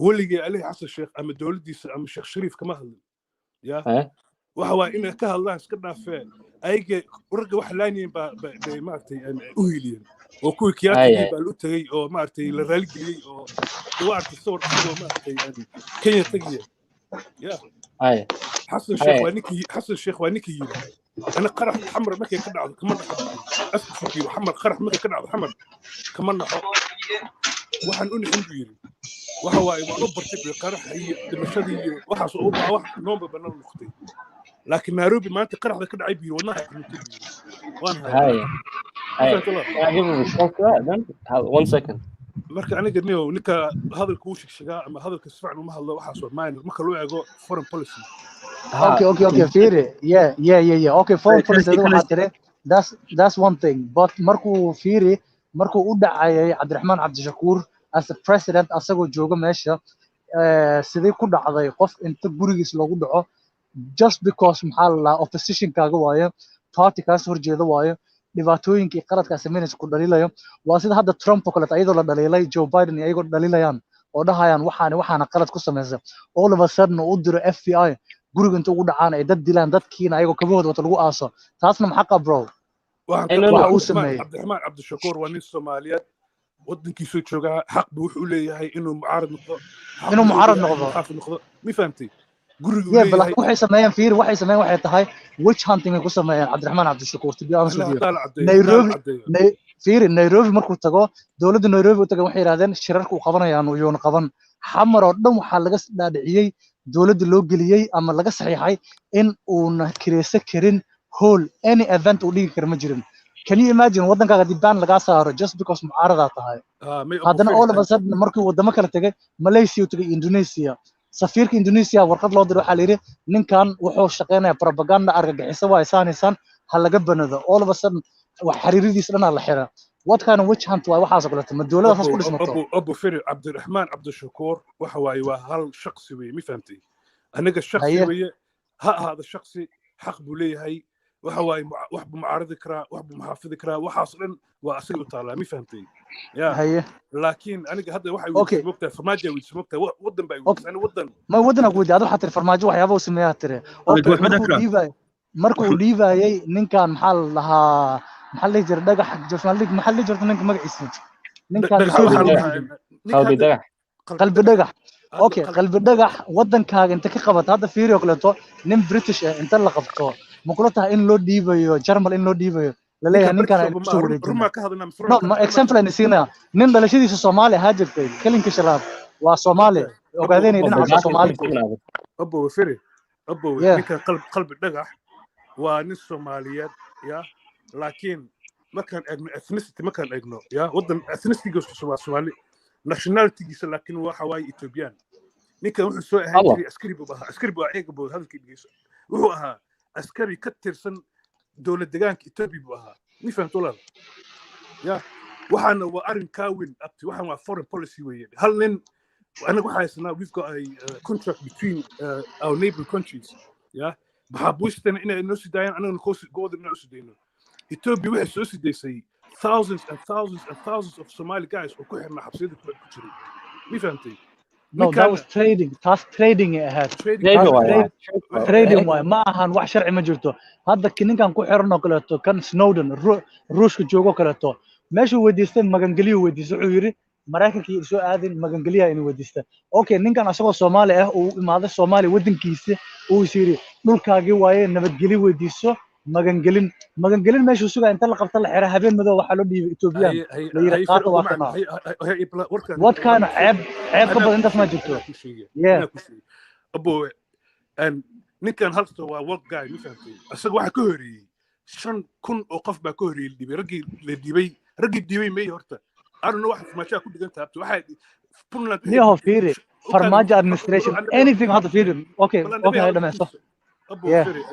weligii ali xasan sheekh ama dawladdiisa ama sheekh shariif kama hadlin ya waxa waa inay ka hadlaan iska dhaafeen ayaga ragga wax laaniyeen bay maartay u hiliyeen oo kuwii kiyaati baa lu tagay oo maartay la raali geliyay oo duwaarta sawir oo maartay Kenya tagay ya حسن الشيخ وانيكي يجي انا قرح حمر ما كان كدعو كمان اسكت فيه حمر قرح ما كان كدعو حمر كمان waxaan u nixin buu yiri waxa waay waa bartay qarax iyo dhimashadii waxa soo u baa wax noomba banaan noqday laakiin Nairobi maanta qaraxda ka dhacay buu wadnaha waan one second marka aniga ninka hadalka uu shigshigaa ama hadalka si fiican uma hadlo waxa soo maayna marka loo eego foreign policy okay fiiri yeah okay foreign policy waxa tire that's one thing but markuu u dhacayay Cabdiraxmaan Cabdishakuur as a president asagoo jooga meesha sidii ku dhacday qof inta gurigiis loogu dhaco just because maxaa la opposition kaaga waayo party kaas horjeeda waayo dhibaatooyinkii qaladka sameynaysa ku dhaliilayo waa sida hadda Trump oo kale ayadoo la dhaliilay Joe Biden ayagoo dhaliilayaan oo dhahayaan waxaana qalad ku sameeyay all of a sudden uu diro FBI guriga inta ugu dhacaan ay dad dilaan dadkiina ayagoo kabahooda wata lagu aaso taasna maxaa bro waxa uu sameeyay Cabdiraxmaan Cabdishakuur waa nin Soomaaliyeed waddankiisu jooga xaq buu wuxuu leeyahay inuu mucaarad noqdo mi fahamtay guriga leeyahay waxay sameeyeen waxay tahay witch hunting ay ku sameeyeen Cabdiraxmaan Cabdishakuur to be honest with you Nairobi markuu tago dawladda Nairobi u tago waxay yiraahdeen shirarku qabanayaan oo qaban xamar oo dhan waxa laga dhaadhiciyay dawladda loo geliyay ama laga saxiixay in uu kireysa karin whole any event uu dhigi kar ma jirin can you imagine waddankaaga dibaan laga saaro just because mucaarada tahay haddana all of a sudden markii wadamo kala tagay Malaysia tagay Indonesia safiirka Indonesia warqad loo diray waxa la yiri ninkan wuxuu shaqeynaya propaganda argagixiso waa isaanaysan ha laga banado all of a sudden wax xiriiridiis dhan la xiraa what kind of witch hunt waa waxaas oo kale ma dawladda ku dhismato Abu Firi Cabdiraxmaan Cabdishakuur waxa waay waa hal shakhsi weey mi fahamtay anaga shakhsi weey hada shakhsi xaq buu leeyahay waxa waay wax buu mucaaradi karaa wax buu muxaafidi karaa waxaas dhan waa asaga u taala mi fahamtay ya laakiin aniga hadda waxa uu moogtaa farmaajo uu moogtaa wadan baa uu wadan ma wadan ku wadi xataa farmaajo waxyaabo uu sameeyaa tire markuu dhiibayay ninkan maxaa lahaa maxaa la jiray dhagax jofmalik maxaa la jiray ninka magaciisa ninkan qalbi dhagax okay qalbi dhagax wadankaaga inta ka qabato hadda fiiriyo kaleeto nin British inta la qabto ma kula tahay in loo dhiibayo German in loo dhiibayo la leeyahay ninkan ay soo wareejiyeen no example in siina nin dhalashadiisa Soomaali ha jirtay kalinka shalaab waa Soomaali ogaadeen dhinaca Soomaali Abu Firi ninka qalbi dhagax waa nin Soomaaliyeed ya laakiin markaan eegno ethnicity markaan eegno ya wadan ethnicity-giisu Soomaali nationality-giisa laakiin waxa waay Ethiopian ninkan wuxuu soo ahaan jiray askari buu ayaga buu hadalkiisa wuxuu ahaa askari ka tirsan dawlad deegaanka Ethiopia buu ahaa mi fahamto walaal ya waxaana waa arin ka weyn abti waxaan waa foreign policy weeye hal nin anagu waxa haysanaa we've got a contract between our neighbor countries ya maxaabuustan inay noo sidaayaan anaguna goodna u sidayno Ethiopia waxay soo sidaysay thousands and thousands and thousands of Somali guys oo ku xirnaa xabsiyada ku jiray mi fahamtay No, that was trading. Taas trading ay ahayd. Trading waay ma ahan wax sharci ma jirto. Hadda ninkan ku xiran oo kaleeto kan Snowden Ruushka joogo kaleeto meeshuu weydiistay magangeliyo weydiistay wuxuu yiri Mareykankii soo aadin magangeliya inuu weydiistay. Okay, ninkan asagoo Soomaali ah uu imaaday Soomaali wadankiisa uu yiri dhulkaagii waaye nabadgelyo weydiiso magangelin meeshuu sugaa inta la qabta la xiraa habeen madow waxa loo dhiibay Ethiopian la yiri qaata waa kana what kind of ceeb ka badan intaas ma jirto yeah abo ninkan halka waa work guy ma fahamtay asaga waxa ka horeeyay 5,000 oo qof baa ka horeeyay dhibay ragii dhibay may horta arno waxa ma ku dhigan taabto waxa Puntland niyo fiiri farmaajo administration anything hada fiiri okay dhamaysto abo fiiri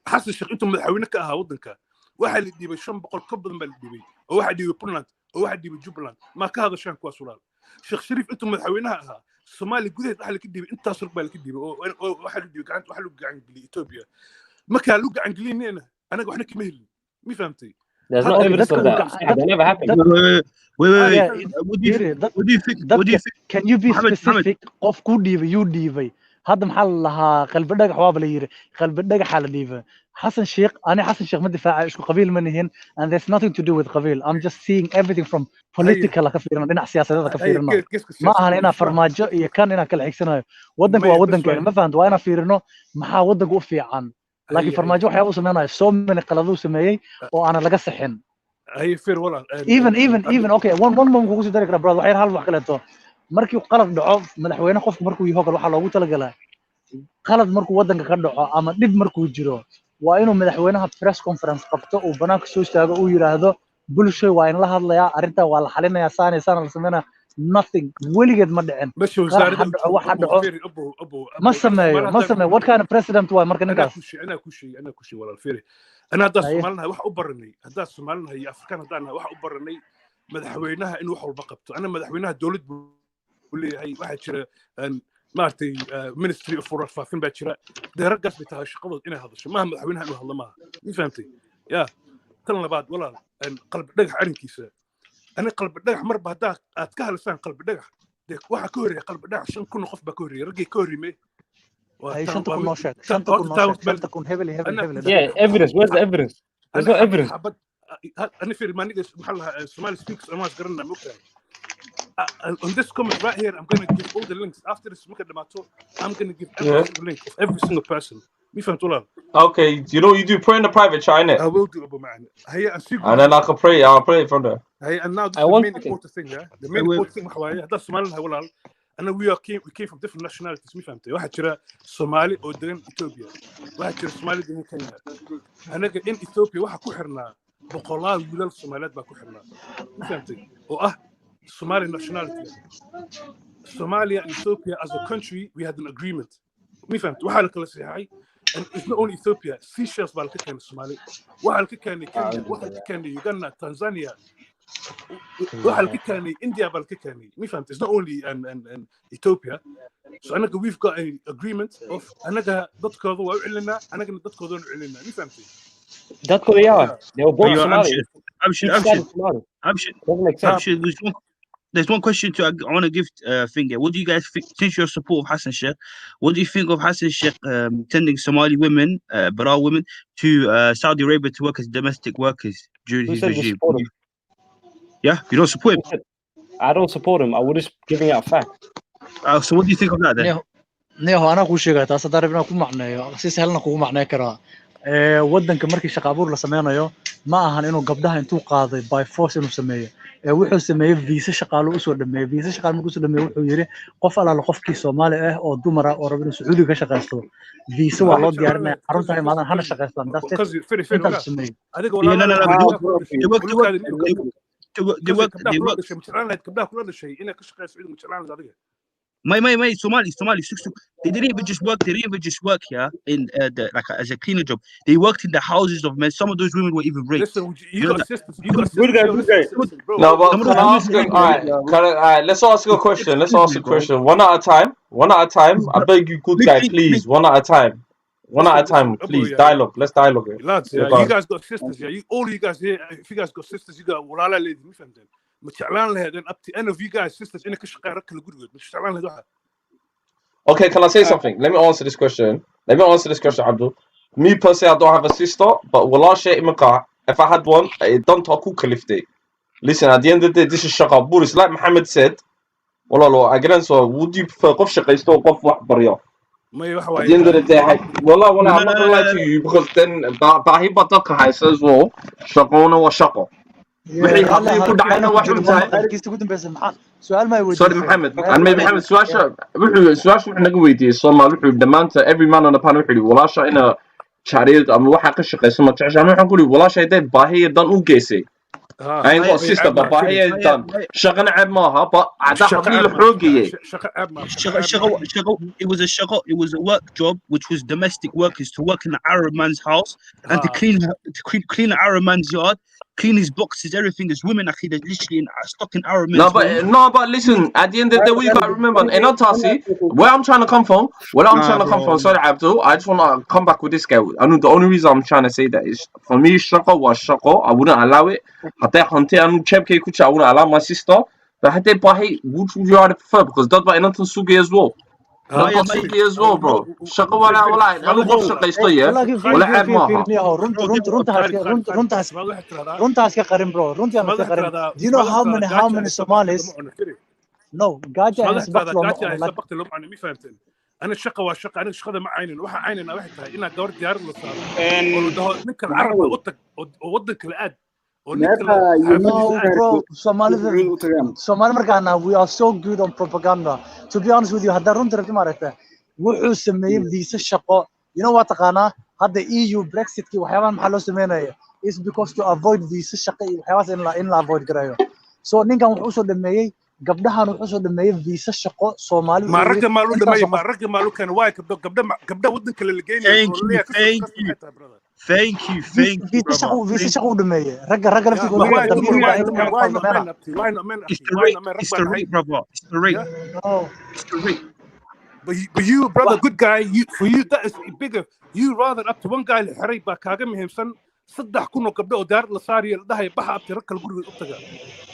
حسن الشيخ انتم مدحوينك كاها ودنك واحد اللي ديبي 500 كبدن بال ديبي او واحد ديبي بولند او واحد ديبي جوبلاند ما كهذا شان كواس ولال شيخ شريف انتم مدحوينها اها الصومالي قديت واحد اللي كديبي انت صرق بالك ديبي واحد ديبي قاعد واحد لو قاعد اثيوبيا ما كان لو قاعد لي انا وحنا كمهل مي فهمتي There's no evidence of that. That never happened. Wait. What do you think? Can you be specific of ku dhiibay you dhiibay هذا محل لها قلب دقح وابل يري قلب دقح حال ديفا حسن شيخ أنا حسن شيخ ما دفاع إيش قبيل منهن and there's nothing to do with قبيل I'm just seeing everything from political كثير من سياسة كثير ما أنا فرماجة كان هنا كل حكسنا ودنك وودنك يعني ما فهمت وأنا فيرنو ما ودنك وفي عن لكن فرماجة وحياة وسمعنا صوم من قلادو سمعي وأنا لقى سحن هي فير ولا even okay one ممكن ذلك براد وحير هالو حكلته markii qalad dhaco madaxweyne qofku markuu yahay waxa loogu talagalay qalad markuu wadanka ka dhaco ama dib markuu jiro waa inuu madaxweynaha press conference qabto oo banaanka soo istaago uu yiraahdo bulsho waa in la hadlayaa arinta waa la xalinayaa saana la sameeyna nothing weligeed ma dhicin waxa dhaco ma sameeyo what kind of president waa marka ninkaas ana ku shi walaal fiiri ana hadda Soomaaliland wax u baranay hadda Soomaaliland iyo Afrikaan hadda wax u baranay madaxweynaha inuu wax walba qabto ana madaxweynaha dawladda ولي واحد شرا مارتي ministry of foreign affairs baa jira deeragaas bay tahay shaqadood inay hadasho ma madaxweynaha inuu hadlo maaha ma fahantay ya tan labaad walaal qalb dhagax arinkiisa ana qalb dhagax marba hadaa aad ka hadlasaan qalb dhagax waxa ka horeeyay qalb dhagax 5,000 qof baa ka horeeyay ragii ka horeeyay ay shanta kun heavily yeah evidence where's the evidence there's no evidence أنا في المانية محلها Somali speaks أنا ما أذكرنا مكان on this comment right here I'm going to give all the links after this look at the matter I'm going to give every single link of every single person me فهمت ولا okay you know you do pray in the private chat innit I will do أبو معنا هي and then I can pray I'll pray from there هي and now the main important thing the main important thing محوية هذا Somali ولا أنا we came from different nationalities me فهمت واحد شرا Somali أو دين إثيوبيا واحد شرا Somali دين كينيا أنا in إثيوبيا واحد كحرنا بقولان ولال الصوماليات باكوحنا فهمتي Somali nationality Somalia and Ethiopia as a country we had an agreement me فهمت waxa la kala saxay and it's not only Ethiopia Seychelles baa ka keenay Somali waxa ka keenay Kenya waxa ka keenay Uganda Tanzania waxa ka keenay India baa ka keenay me فهمت it's not only and Ethiopia so anaga we've got an agreement of anaga dadkooda waa u celinaa anagana dadkooda u celinaa me فهمتي That's what they are. They were born Somali. There's one question I want to give Finger. What do you guys think, since you're support of Hassan Sheikh, what do you think of Hassan Sheikh sending Somali women, Baral women, to Saudi Arabia to work as domestic workers during his regime? Yeah, you don't support him? I don't support him. I was just giving out facts. So what do you think of that then? Neho أنا كل شيء قاعد أصدق ربنا كل معناه أساس هلنا كل معناه كرا ودنك markii shaqaabuur la sameeyo ma ahan inuu gabdhaha intuu qaaday by force inuu sameeyo wuxuu sameeyay visa shaqaalo u soo dhameeyay visa shaqaal markuu soo dhameeyay wuxuu yiri qof alaal qofkii Soomaali ah oo dumar ah oo rabo inuu Sacuudi ka shaqeysto visa waa loo diyaarinaya xarunta ay maadan hana shaqeystaan dadka adiga walaal My Somali. They didn't even just work here in like as a cleaner job. They worked in the houses of men. Some of those women were even raped. Listen, you got sisters. No, but can I ask alright, let's ask a question. One at a time. I beg you, good guy, please. One at a time. One at a time, please. Dialogue. Let's dialogue. Lads, you guys got sisters. All you guys here. If you guys got sisters, you got walala ladies. متعلان لها then up to end of you guys sisters إنك شقارك كل جود مش تعلان لها Okay, can I say something? Let me answer this question. Abdul. Me personally, I don't have a sister, but wallah shay imaka. If I had one, it don't talk kalifte. Listen, at the end of the day, this is shaqabur. It's like Muhammad said. Wallah, lo, again, so would you prefer qof shaqaysto or qof wax baryo? At the end of the day, wallah, I'm not gonna lie to you because then bahi bataka has as well. Shaqona wa shaqo. Wixii hadii ku dhacayna wax untahay. سؤال ما يودي Sorry, Mohammed. And maybe Mohammed, Swasha, naga weydiiyey Soomaali wuxuu dhamaanta every man on the panel wuxuu walaasha ina chariid ama waxa ka shaqeyso ma jeceshaan waxaan ku leeyahay walaasha ay baahiya dan u geysay. I ain't got a sister, but baahiya dan shaqana ceeb maaha, but ada hadii la xoogiyay. It was a work job which was domestic workers to work in the Arab man's house and to clean the Arab man's yard. Clean his boxes, everything. There's women actually that's literally stuck in Arab men's No, but listen, at the end of the day, we got to remember, in Otasi, where I'm trying to come from, sorry, Abdul, I just want to come back with this guy. I know the only reason I'm trying to say that is, for me, shako was shako, I wouldn't allow it. I wouldn't allow my sister, but had they bahi, would you rather prefer? Because that's why not sugi as well. Not sugi as well, bro. Shako wala, I don't want shako is still, yeah? Wala ab maha. runtaas ka qarin bro runtii aan ka qarin do you know how many Somalis no gaja has back انا الشقه والشقه انا الشقه ما عيننا waxa عيننا waxay tahay ina gawar diyaar la saaro oo dhaho ninka carab wadanka la aad bro Somali markaana we are so good on propaganda to be honest with you hadda runtii rabti maaragta wuxuu sameeyay visa shaqo you know what taqaana hadda EU Brexit ki waxyaabahan maxaa loo sameeyay is because to avoid visa shaqo iyo waxyaabahaas in la avoid gareeyo so ninkan wuxuu soo dhameeyay gabdhahan wuxuu soo dhameeyay visa shaqo Soomaali maragta maalu kan way gabdha wadanka la geeyay Thank you. visa shaqo u dhameeyay ragga laftigood it's the rate, brother. It's the rate. It's the rate. But you, brother, good guy. For you, that is bigger. You rather up to one guy حري با كاغا مهمسن صدح كنو قبل ودار لا صاري دحay baxa abti rag kala guriga u taga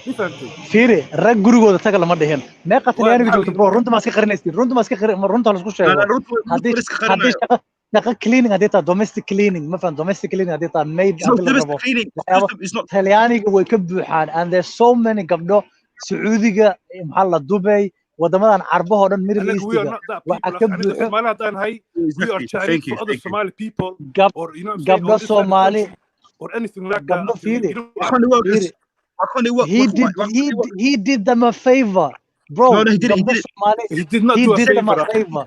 nifaantay fiiri rag gurigooda taga lama dhahin meeqa talyaaniga joogto bro runta ma iska qarinaysid runta la isku sheego hadii cleaning hadii taa domestic cleaning ma faham domestic cleaning hadii taa maid talyaaniga way ka buuxaan and there's so many gabdho Sacuudiga maxaa la Dubai wadamadan carbaha oo dhan Middle East waxa ka buuxo Somaliland hay we are trying for other Somali people or you know gabdho Somali or anything like gabdho fiiri He he did them a favor bro no, he did not do a favor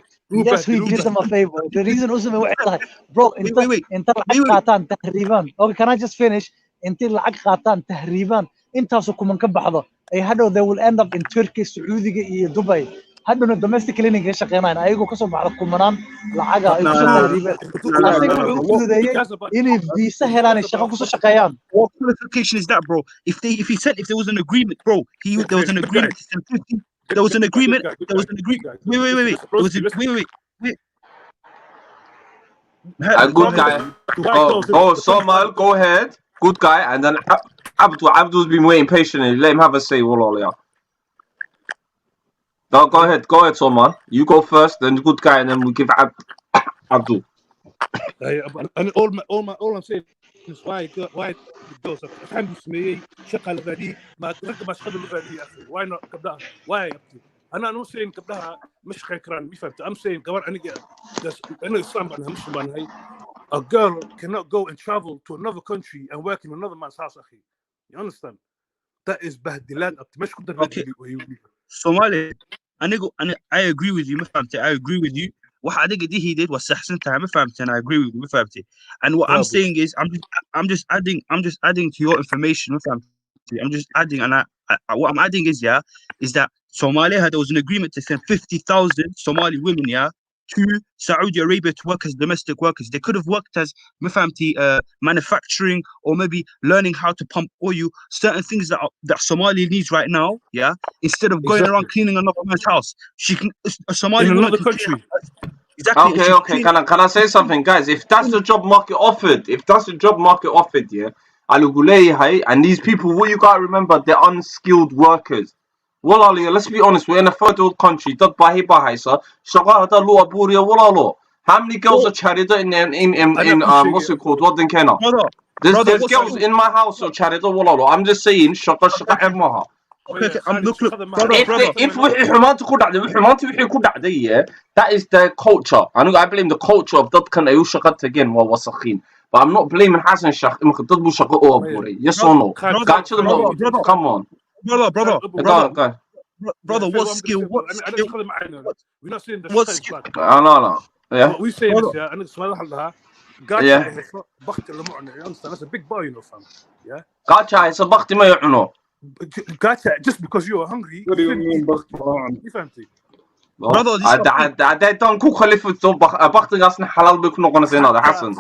yes he did them a favor the reason usme waxay bro inta lacag qaataan tahriiban okay can I just finish inta lacag qaataan tahriiban intaas kuman ka baxdo ay hadhow they will end up in Turkey Sacuudiga iyo Dubai hadhowna domestic cleaning ka shaqeynayaan ayagoo ka soo baxda kumanaan lacaga ay ku soo tahriibeen wuxuu fududeeyay inay visa helaan ay shaqo ku soo shaqeeyaan what qualification is that bro if there was an agreement bro there was an agreement there was an agreement wait a good guy Somal go ahead good guy and then Abdul's been waiting patiently let him have a say wallah no go ahead Somal you go first then good guy and then we give Abdul and all I'm saying is why goes الحمد لله شغل بدي ما تركب اشغل بدي why not قبلها why انا مو saying قبلها مش خيكران ما فهمت I'm saying قبل انا اسلام انا هي a girl cannot go and travel to another country and work in another man's house اخي you understand that is بهدلان مش كنت Somali I agree with you ما فهمت I agree with you waxa adiga dihidid was saxsantahay ma fahamteen I agree with you ma fahamtay and what I'm saying is I'm just adding to your information ma fahamtay I'm just adding and what I'm adding is that Somalia there was an agreement to send 50,000 Somali women to Saudi Arabia to work as domestic workers. They could have worked as manufacturing or maybe learning how to pump oil, certain things that Somali needs right now, instead of going around cleaning another man's house. She can a Somali in another country. Exactly. Okay. Can I say something, guys? If that's the job market offered, and these people, what you gotta remember, they're unskilled workers. walaalo let's be honest, we're in a third world country dad baahi baa haysa shaqo hada loo abuuriyo walaalo. How many girls are charity in what's it called wadankeena? There's girls in my house or charity walaalo. I'm just saying shaqo ceeb maaha. Okay, look, brother. If wixii xumaanta ku dhacday yeah, that is the culture. I blame the culture of dadkan ay u shaqo tageen waa wasakhiin. But I'm not blaming Hassan Sheikh imika dad buu shaqo u abuuray. Yes or no? Come on. Brother, what skill? We're not saying the skill? No. Yeah. What we saying is yeah, and it's yeah. That's a big boy, you know, fam. Yeah. Gacha is a bakti ma yuno. Gacha, just because you are hungry. What do you mean, brother? I don't cook khalifa to baktigaasna halal bay ku noqonaysaa inaad Hassan.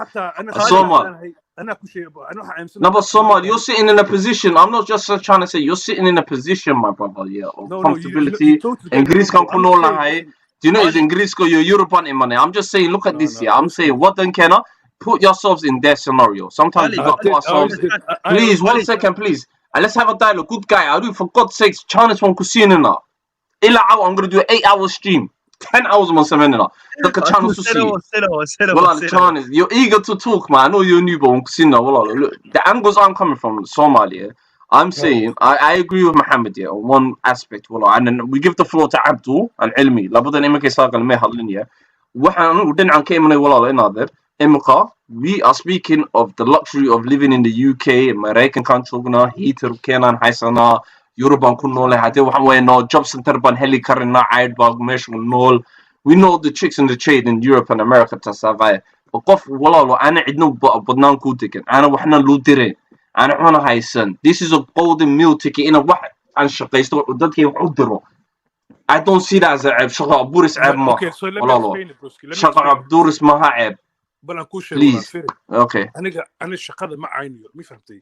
No, but Somal, you're sitting in a position. I'm not just trying to say you're sitting in a position, my brother. Yeah, of comfortability. In Greece, can do you know it's in Greece? You're European money. I'm just saying, look at this here. I'm saying, what then can I put yourselves in their scenario? Sometimes we got to put ourselves. Please, 1 second, please. And let's have a dialogue. Good guy, I do for God's sakes. China's one cuisine na. I'm gonna do an 8-hour stream. 10 hours on Semenina. Look at channel to see. Well, Chinese, you're eager to talk, man. I know you're new, but look, the angles I'm coming from Somalia. I'm saying I agree with Mohammed here on one aspect. And then we give the floor to Abdul and Ilmi. لابد إنك يساق المهلية. وحنا ودنا عن كيمنا ولا another. إمكا we are speaking of the luxury of living in the UK, American country. Heater كينا حيسنا. Europe kun nol hade waxan way no job center ban heli karina aid bag mesh nol. We know the tricks in the trade in Europe and America to survive. Qof walaalo ana cidno badnaan ku degan ana waxna loo diray ana waxna haysan. This is a golden meal ticket in a wax aan shaqaysto dadkay wax u diro. I don't see that as a عيب. شغل عبورس عيب ما walaalo شغل عبورس ما ها عيب. Please. Okay. أنا الشقة ما عيني ما فهمتي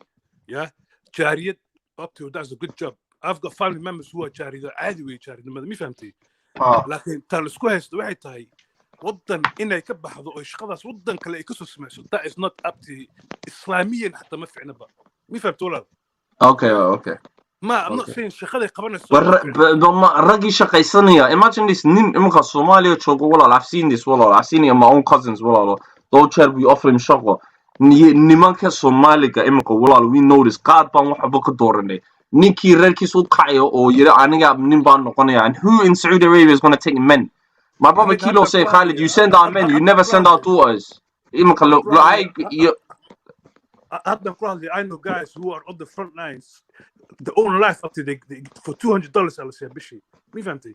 يا جارية up to that's a good job. I've got family members who are charity عادي وي charity ما فهمتي لكن تلسكو هست waxay tahay wadan inay ka baxdo oo shaqadaas wadan kale ay ka soo samayso that is not up to islaamiyan hatta ma fiicna ba ma fahmto walaal Okay. I'm not saying shaqada qabanayso ragi shaqaysanaya. Imagine this nin imka Somalia joogo walaal. I've seen this walaal. I've seen it in my own cousins walaal. Don't tell we offer him shaqo. nimanka Soomaaliga imika walaal we know this qaad baan waxba ka dooranay ninkii reerkiisa u kacayo oo yiri aniga nin baan noqonaya. And who in Saudi Arabia is going to take men? My brother Kilo say Khalid, you send out men, you never send out daughters. imika look I know guys who are on the front lines the own life up to they for $200 I'll say bishi me فهمتي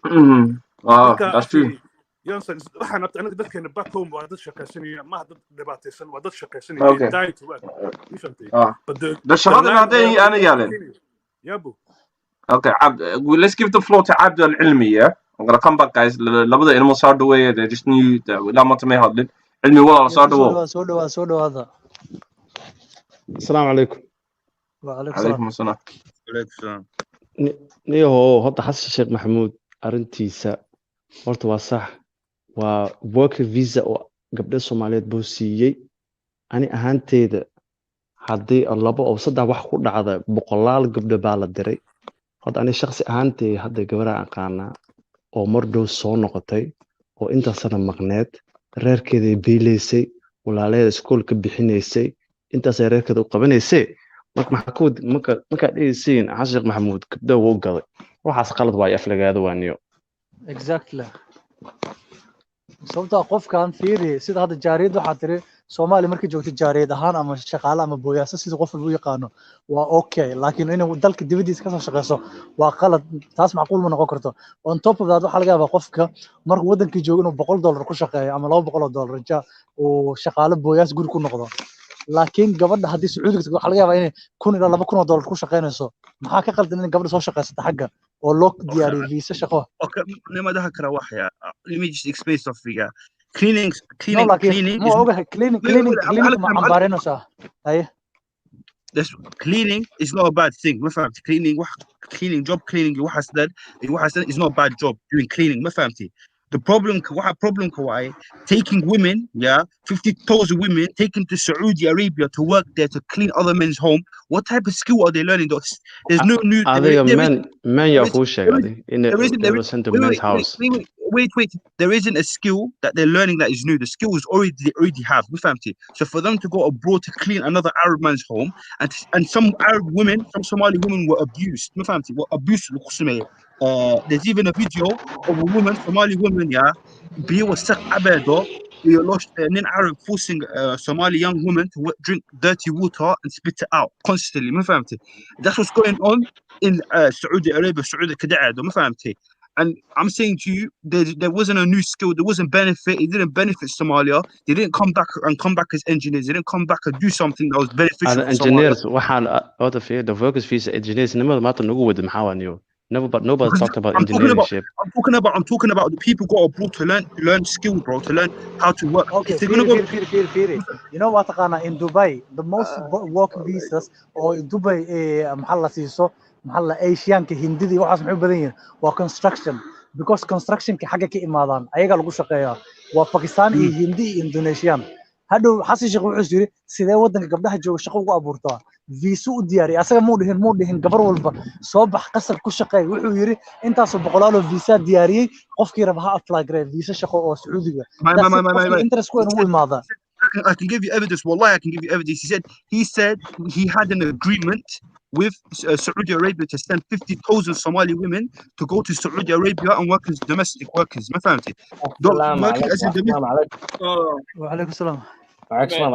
wow that's true. يانسن waxaan anaga dadkeena back home waa dad shaqaysanaya ma dad dhibaataysan waa dad shaqaysanaya they die to work me فهمتي but the shaqadan haday ana yaaleen yabo okay let's give the floor to Abdul Ilmi. Yeah, I'm gonna come back guys. labada ilmo soo dhaweeyay they just knew la ma tamay hadlin Ilmi walaal soo dhawo هذا السلام عليكم. عليكم السلام. نيهو هذا حسن الشيخ محمود أرنتيسا horta waa sax waa work visa oo gabdhaha Soomaaliyeed buu siiyay ani ahaanteeda hadii laba oo saddex wax ku dhacda boqolaal gabdho baa la diray hadda ani shakhsi ahaanteeda hadda gabar aan qaana oo mardow soo noqotay oo inta sana maqneed reerkeeda biileysay walaaleed iskoolka bixinaysay intaas reerkeeda u qabanaysay marka dhigaysiin Xashiq Maxamuud gabdhaha wuu gaday waxaas qalad waa aflagaado waaniyo exactly sababta qofkan fiiri sida hadda jaariyad waxa tiri Soomaali markii joogtay jaariyad ahaan ama shaqaale ama booyaasa sida qof uu yaqaano waa okay laakiin inuu dalka dibadiisa ka soo shaqeyso waa qalad taas macquul ma noqon karto on top of that waxa laga yaabaa qofka markuu wadankii joogo inuu $100 ku shaqeeyo ama $200 oo shaqaale booyaas guri ku noqdo laakiin gabadha hadii Sacuudiga waxa laga yaabaa inay $1,000 ilaa $2,000 ku shaqeynayso maxaa ka qaldan in gabadha soo shaqeysato xagga oo loo diyaariyay visa shaqo okay nimada kara waxya let me just explain something cleaning ma ambaareenaysa ay this cleaning is not a bad thing ma fahamti cleaning job cleaning waxaasdan is not a bad job doing cleaning ma fahamti The problem, why taking women, 50,000 women taken to Saudi Arabia to work there to clean other men's home. What type of skill are they learning? There's no new. adiga man yaa kuu sheegay in they sent to men's house. Wait. There isn't a skill that they're learning that is new. The skill is they already have. So for them to go abroad to clean another Arab man's home, and some Arab women, some Somali women were abused. Were abused. There's even a video of a woman, Somali woman, بيوسخ عباده an Arab forcing a Somali young woman to drink dirty water and spit it out constantly. ما فهمتي? That's what's going on in Saudi Arabia, Saudi كدعادة. ما فهمتي? And I'm saying to you, there wasn't a new skill. There wasn't benefit. It didn't benefit Somalia. They didn't come back as engineers. They didn't come back and do something that was beneficial for engineers Somalia. waxaan out of here the workers visa engineers nimada maanta nagu wada maxaa waniyo. Nobody's talking about engineering. I'm talking about the people go abroad to learn skill, bro, to learn how to work. Okay, firi. You know what, in Dubai, the most work visas or Dubai محل siiso محل Asian ka Hindida waxaas maxay badan yihiin waa construction, because construction ka xagga ka imaadaan ayaga lagu shaqeeyaa waa Pakistan iyo Hindi iyo Indonesian. hadhow xasan sheekh wuxuu yiri sidee wadanka gabdhaha jooga shaqo ugu abuurtaa visa u diyaari asaga muu dhihin gabar walba soo bax qasab ku shaqeey wuxuu yiri intaas boqolaal visa diyaariyay qofkii raba ha apply grade visa shaqo oo Sacuudiga interest ku inuu imaada. I can give you evidence. Wallahi, I can give you evidence. He said he had an agreement with Saudi Arabia to send 50,000 Somali women to go to Saudi Arabia and work as domestic workers. ما فهمتي؟ Working as a domestic. وعليكم السلام. I've been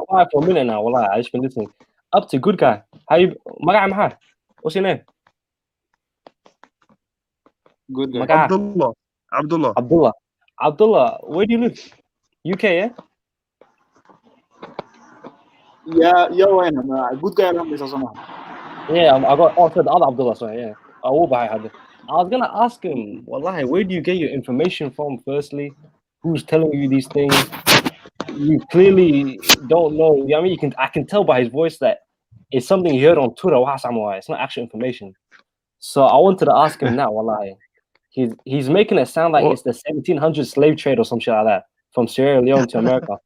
quiet for a minute now. Wallahi, I've just been listening. Up to good guy. How you? Magaca maxaa? What's your name? Good guy. Abdullah. Where do you live? UK, yeah? Yeah, good guy. Yeah, I got the other Abdullah, sorry, yeah. I was gonna ask him, wallahi, where do you get your information from, firstly? Who's telling you these things? You clearly don't know. You know what I mean? I can tell by his voice that it's something he heard on Twitter. It's not actual information. So I wanted to ask him now, wallahi. He's making it sound like it's the 1700 slave trade or some shit like that, from Sierra Leone to America.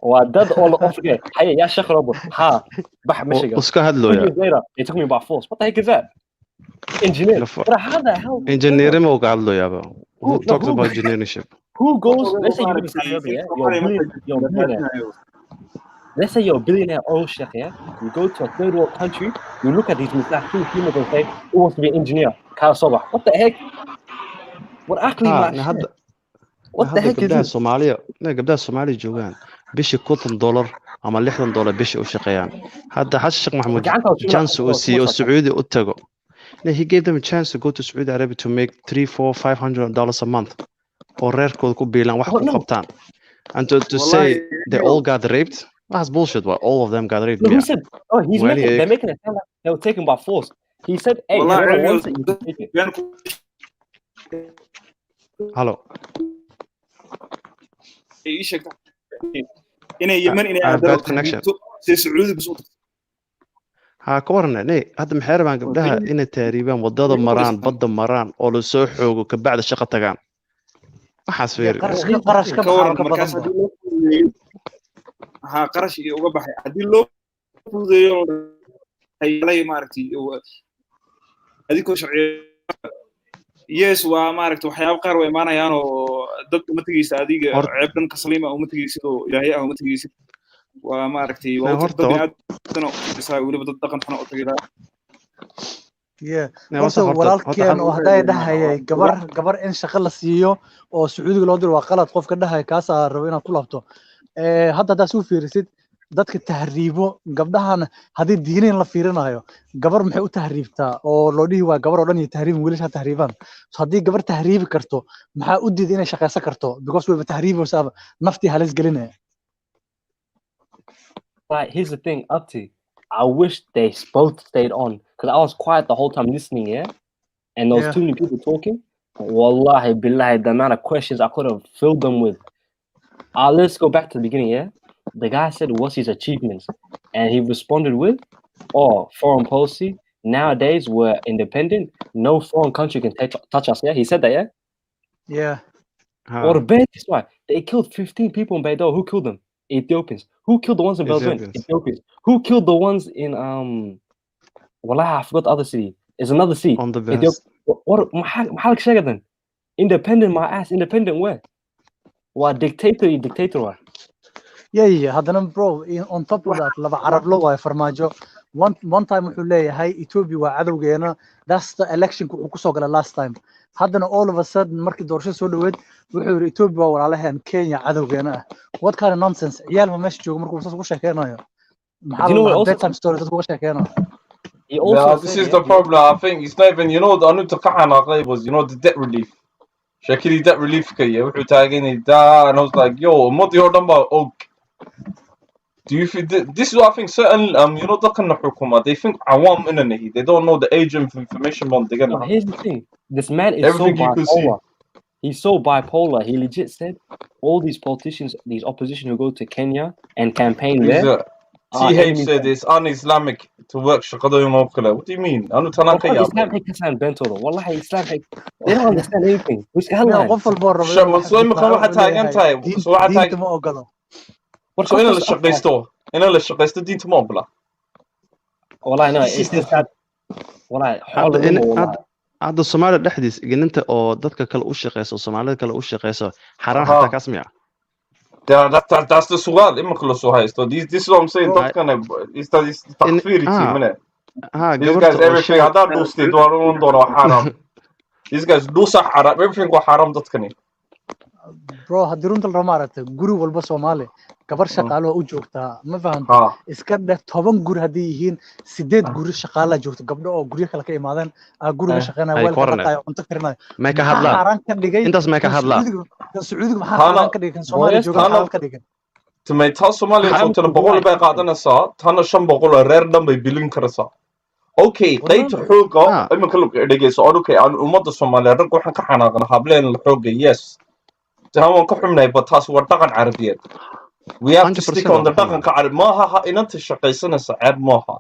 وعدد all Africa. Hey, يا شيخ ربط. ها بح مشيغا. وسكا هدلو يا. Later, they took me by force. What the heck is that? Engineer. But how the hell? Engineering ما وقع له يا با. Who talks about engineering? Who goes? Let's say you live in Saudi Arabia, you're a billionaire. Let's say you're a billionaire, sheikh, yeah. You go to a third world country, you look at these Muslim females and say, "Who wants to be an engineer?" Kyle Sobah. What the heck? What actually? What the heck is this? gabdhaha Soomaaliya joogaan bishii $50 ama $60 bishii u shaqeeyaan. Hadda xasan sheekh maxamuud chance uu siiyo Saudi u tago. He gave them a chance to go to Saudi Arabia to make $300, $400, $500 a month. oo reerkooda ku biilaan wax ku qabtaan. And to say they all got raped, that's bullshit. Well, all of them got raped. No, he said, they're making it sound like they were taken by force. He said, hey, wants it, you can take it. Hello. I've got connection. ها كورنا هذا محير بان قبلها إن تقريبا وضد مران بضد مران أو لسوح وكبعد الشقة تجان ما حاسفير قرش كبر ها قرش وقبح هذه لو هي لا مارتي هذيك شرعية يس وماركت وحياة قار وإيمانا يانو ضد متجيس هذيك عبدن كسليمة أو متجيس إلهية أو متجيس وماركتي وضد أنا بساوي ولا بدي أتقن فنا أتقيلها. horta walaalkeen oo haday dhahay gabar in shaqo la siiyo oo Sacuudiga loo diro waa qalad qofka dhahay kaas rabo inaad ku laabto hadda soo fiirisid dadka tahriibo gabdhahan hadii diineen la fiirinayo gabar maxay u tahriibtaa oo loo dhihi waa gabar oo dhan iyo tahriibin wiilasha tahriiban hadii gabar tahriibi karto maxaa u diiday inay shaqaysan karto because way tahriibo sabab nafti halis gelinaya. Right, here's the thing, Upti. I wish they both stayed on because I was quiet the whole time listening, yeah? And there was too many people talking. Wallahi, billahi, the amount of questions I could have filled them with. Let's go back to the beginning, yeah? The guy said, what's his achievements? And he responded with, foreign policy. Nowadays, we're independent. No foreign country can touch us, yeah? He said that, yeah? Yeah. Or Bentis, why? They killed 15 people in Beidou. Who killed them? Ethiopians. Who killed the ones in Belgium? Ethiopians. Who killed the ones in Wallah, I forgot the other city. It's another city. On the best. What محالك شيء then? Independent my ass. Independent where? What dictator why? Yeah. Haddana bro, on top of that, laba Arab lo way farmaajo. One time wuxuu leeyahay Ethiopia waa cadowgeena. That's the election ku soo galay last time. Haddana all of a sudden markii doorasho soo dhaweed wuxuu yiri Ethiopia waa walaalahan Kenya cadowgeena ah. What kind of nonsense? Ciyaal ma meesha joogo markuu saas ugu sheekeynayo. Maxaa loo bedtime story dadku uga sheekeynayo. Yeah, this is the problem. I think it's not even, the Anuta Kahana was, the debt relief. Shakiri debt relief, wuxuu taagan and I was like, yo, what do you number? Oh, do you feel this is what I think certain they think awam inanahi. They don't know the age of information on the Here's the thing. This man is so bipolar. He's so bipolar. He legit said all these politicians, these opposition who go to Kenya and campaign there. TH said it's un-Islamic to work. What do you mean? Islamic Islam bentolo. Wallahi Islamic. They don't understand anything. So in la shaqeysto diinta ma ogola. Wallahi no, it's just that. Wallahi hadda Soomaaliya dhexdiis geninta oo dadka kale u shaqeyso Soomaalida kale u shaqeyso xaraan xataa ka samiya. That's the su'aal imika la soo haysto. This is what I'm saying. Dadkana is takfiri timine. These guys everything hadda doostid waa un doona haram. These guys do sax haram. Everything waa haram dadkani. Bro, haddii runta la maaragtay guri walba Soomaali gabar shaqaale u joogtaa ma fahantaa iska dheh 10 guri hadii yihiin 8 guri shaqaale joogto gabdho oo guriga kala ka imaadeen guriga shaqeynaya weelka qatayo cunto karinayo ma ka hadlaan intaas ma ka hadlaan Sacuudiga maxaa xaraan ka dhigan Soomaaliya jooga xaraan ka dhigan tumay Soomaaliya joogtana 100 bay qaadanaysaa tana 500 reer dhan bay bilin karaysaa okay dayta xooga imika lug dhageyso okay aan ummadda Soomaaliyeed rag waxaan ka xanaaqna hableen la xooga yes tahan ka xumnay bataas waa dhaqan Carabiyeed. We have to stick on the dhaqanka Carab maaha inanta shaqaysanaysa ceeb maaha.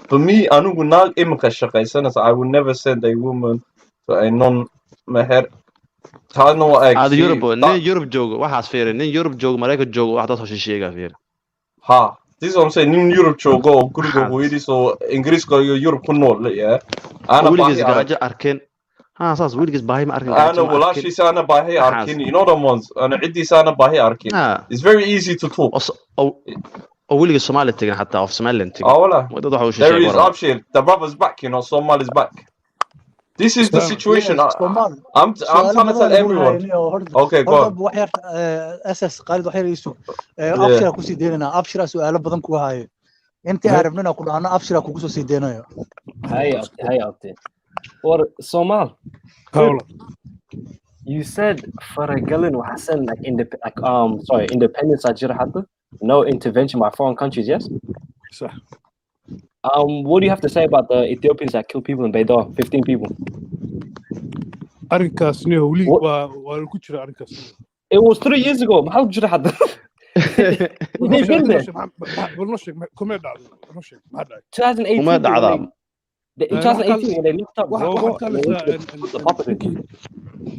For me anigu naag imika shaqaysanaysa I would never send a woman to a non-meher. Taano waa aad Europe joogo waxaas fiirin nin Europe joogo Mareykan joogo wax dad soo sheega fiir. This is what I'm saying nin Europe joogo oo guriga hooyadiis oo Ingiriiska iyo Europe ku nool ana baahi arkeen saas wiilkiis baahi ma arkin ana walaashiisa ana baahi arkin the ones ana cidiisa ana baahi arkin it's very easy to talk oo wiilkiis Soomaali tagan hatta of Somaliland tagan dad waxa uu sheegay there is option the brother's back Somali's back this is the situation I'm trying to tell everyone okay go on SS Khalid waxay isu abshira ku sii deynana abshira su'aalo badan ku haayo intii arabnina ku dhaana abshira ku soo sii deynayo hay or Somal. You said Faragalan Hassan independence no intervention by foreign countries, yes? Sir. What do you have to say about the Ethiopians that killed people in Beidou, 15 people? It was 3 years ago. How did you have They've been there. 2018. 2018 when they looked up Robo,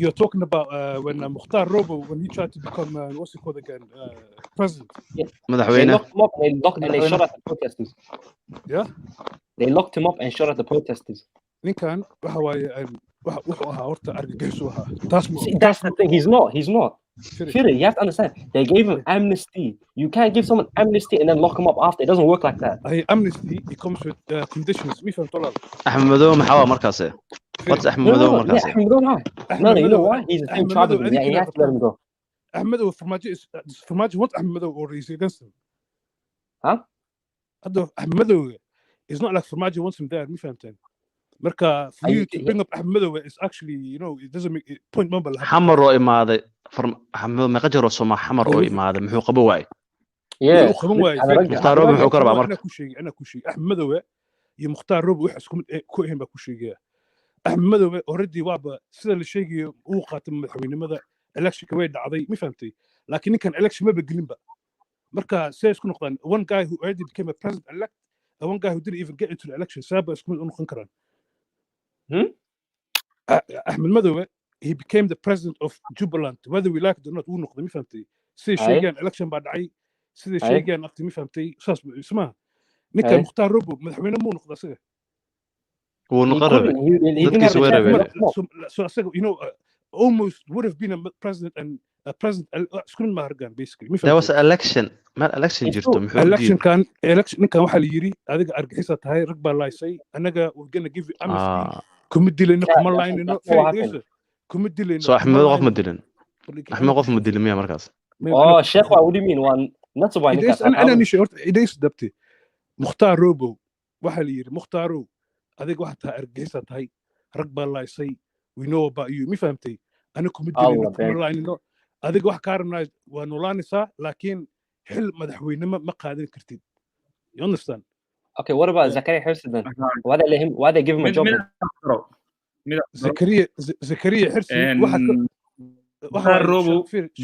you're talking about when Mukhtar Robo, when he tried to become what's it called again, president. Yeah. They locked him up and they shot at the protesters. Yeah. They locked him up and shot at the protesters. Ninkan that's the thing. He's not. Firi, you have to understand. They gave him amnesty. You can't give someone amnesty and then lock him up after. It doesn't work like that. Amnesty, it comes with conditions. Ahmed Madow maxaa markaas? What's Ahmed Madow markaas? Ahmed Madow no, you know why? He's the same tribe. Yeah, he has to let him go. Ahmed Madow Farmaajo wants Ahmed Madow or he's against him. Huh? Ahmed Madow is not like Farmaajo wants him there. Marka, for you to bring up Ahmed Madow is actually, it doesn't make it point number. Hamar oo imaaday Ahmed ma qajaro Soomaa Hamar oo imaaday muxuu qabo waay? Yeah. Mukhtar Robo muxuu ka rabaa marka? Ana ku sheegay Ahmed Madow iyo Mukhtar Robo wax isku mid ku ahayn ba ku sheegaya. Ahmed Madow already waaba sida la sheegayo uu qaatay madaxweynimada election way dhacday ma fahantay laakiin ninkan election ma begelin ba. Marka say isku noqdaan one guy who already became a president elect and one guy who didn't even get into the election saaba isku mid u noqon karaan. Ahmed Madow he became the president of Jubaland whether we like it or not wuu noqday ma fahamtay sidii Aye. sheegaan election baa dhacay sidii Aye. sheegaan afti ma fahamtay saas isma ninka Aye. Mukhtaar Robo madaxweyne muu noqday asaga wuu He noqon couldn't. rabay He didn't have dadkiisa the way chance. rabeen No. so asaga almost would have been a president and a president isku mid ma hargaan basically ma there was fahamtay an election mal election It's jirto true. muxuu u diiday election ninkan waxaa la yiri adiga argixisa tahay rag baa laysay anaga we're gonna give you amnesty ah kuma dilayno Yeah, kuma that's laynino exactly what happened. dhegeyso kuma dilayno soo kuma axmed qof ma laynino dilin Balik, axmed ana qof ku ma sheegay dilin miya markaas Oh, Sheikh, what do you mean? One, not so why idayso Nikas. ana nishay horta idayso dabti Mukhtaar Robo waxaa la yiri Mukhtaaro adiga waxaa tahay argixisa tahay rag baa laysay we know about you ma fahamtay ana kuma dilayno Allah, kuma man. laynino adiga wax kaa rabnaa waa noolaanaysaa laakiin xil madaxweynimo ma qaadan kartid you understand Okay, what about Zakaria Hirsi then? Why they let him? Why they give him a job then? Zakaria Hirsi waxa Mukhtaar Robo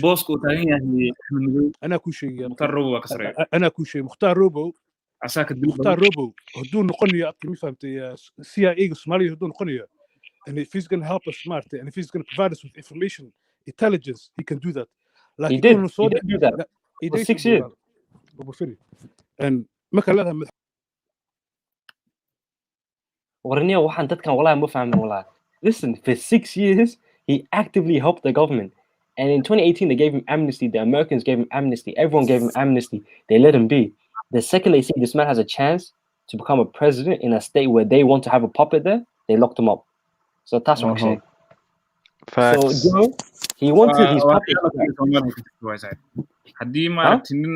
booska uu taagan yahay Axmed Madow أنا كل شيء Mukhtaar Robo waa ka sareeya أنا كل شيء مختار روبو casaaka dil مختار روبو هدون نقنية أكيد فهمتي CIA الصومالية هدون نقنية and if he's going to help us smart and if he's going to provide us with information intelligence he can do that like He did. He did do that for 6 years. أبو فري and ما كان لها ورنيه waxaan dadkan wallahi ma fahmin wallahi. Listen, for 6 years he actively helped the government. And in 2018 they gave him amnesty, the Americans gave him amnesty, everyone gave him amnesty. They let him be. The second they see this man has a chance to become a president in a state where they want to have a puppet there, they locked him up. So that's what I'm saying. facts So Joe, he wanted his puppet. haddii maaragtay nin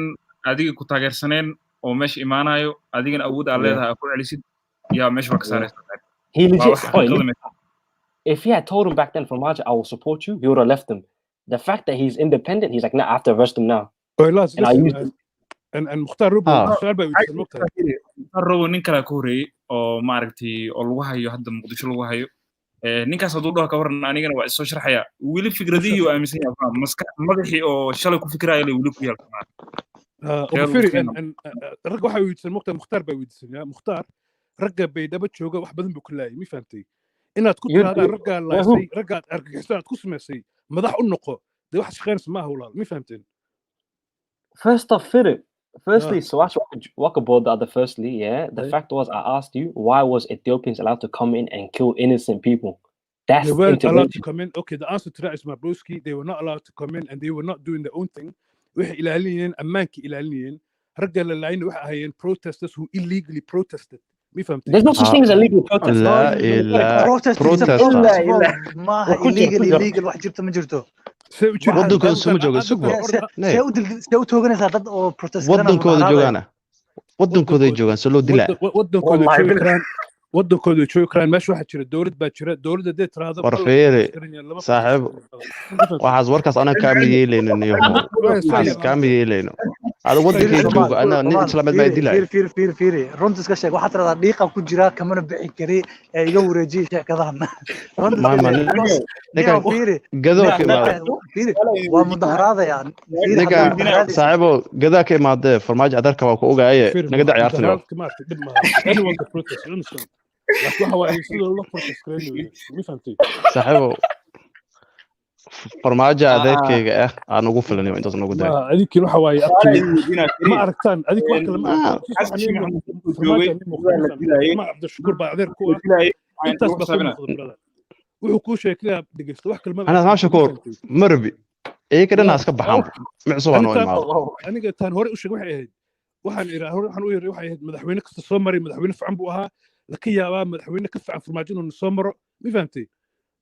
adiga ku taageersaneen oo meesha imaanayo adigana awood aad leedahay aad ku celisid yaa meesha waa ka saaraysaa He waa legit, wax xaqiiqada meesha if he had told him back then from March, I will support you, he would have left him. The fact that he's independent, he's like, nah, I have to arrest him now. And I used him. and مختار روبو سؤال بقى يوصل مختار Mukhtaar Robo nin kale ka horeeyay oo maaragtay oo lagu hayo hadda Muqdisho lagu hayo ninkaas hadduu dhaho ka waran anigana waa isoo sharxaya weli fikradihii uu aaminsan yahay madaxii oo shalay ku fikiraya weli ku yaalka أبو فري رق waxa weydiisan مختار baa weydiisan yaa مختار ragga bay daba jooga wax badan buu ku laayay ma fahantay inaad ku tiraadaan ragga laasay ragga argagixisada aad ku sameysay madax u noqo de wax shaqeynaysa ma aha walaal ma fahanteen First off, Philip. Firstly, so what about the other? Firstly, yeah, the fact was I asked you why was Ethiopians allowed to come in and kill innocent people? That's they weren't allowed to intervention. come in okay the answer to that is Mabruski they were not allowed to come in and they were not doing their own thing waxay ilaalinayeen ammaanka ilaalinayeen ragga la laayna waxa ahaayeen protesters who illegally protested ma fahamtay There's no such thing as a legal protest. لا إلا protest maaha illegal wax jirto ma jirto wadankooda suma jooga sugo see u tooganaysaa dad oo protest wadankooda joogaana wadankooda joogaan soo loo dilaa wadankooda joogi karaan meesha waxaa jira dowlad baa jira dowladda dee tiraahdo war feere saaxiib waxaas warkaas anaan kaama yeelayno niyahow waxaas kaama yeelayno ada wadankay jooga ana nin islaameed baa dilaya fiiri runta iska sheeg waxaad tiraahdaa dhiiqa ku jira kamana bixi kari ee iga wareejiyay sheekadahan ninkan gadoo ka imaada waa mudaharaadaya ninkan saaxiibo gadaa ka imaadee farmaajo adarka waa ku ogaaye naga da ciyaartay saaxiibo farmaajo adeerkayga ah aan ugu filan intaas nagu daay adikii waxa waaye ma aragtaan adik wax kale ma Cabdishakuur baa adeer ku ah intaas baa wuxuu kuu sheekaya dhegeysta wax kale ma ana Cabdishakuur marbi iyaga dhan iska baxaan micsuba noo imaado aniga taan hore u sheeg waxay ahayd waxaan u yiri waxay ahayd madaxweyne kasta soo maray madaxweyne fiican buu ahaa la ka yaabaa madaxweyne ka fiican farmaajo inuu soo maro ma fahamtay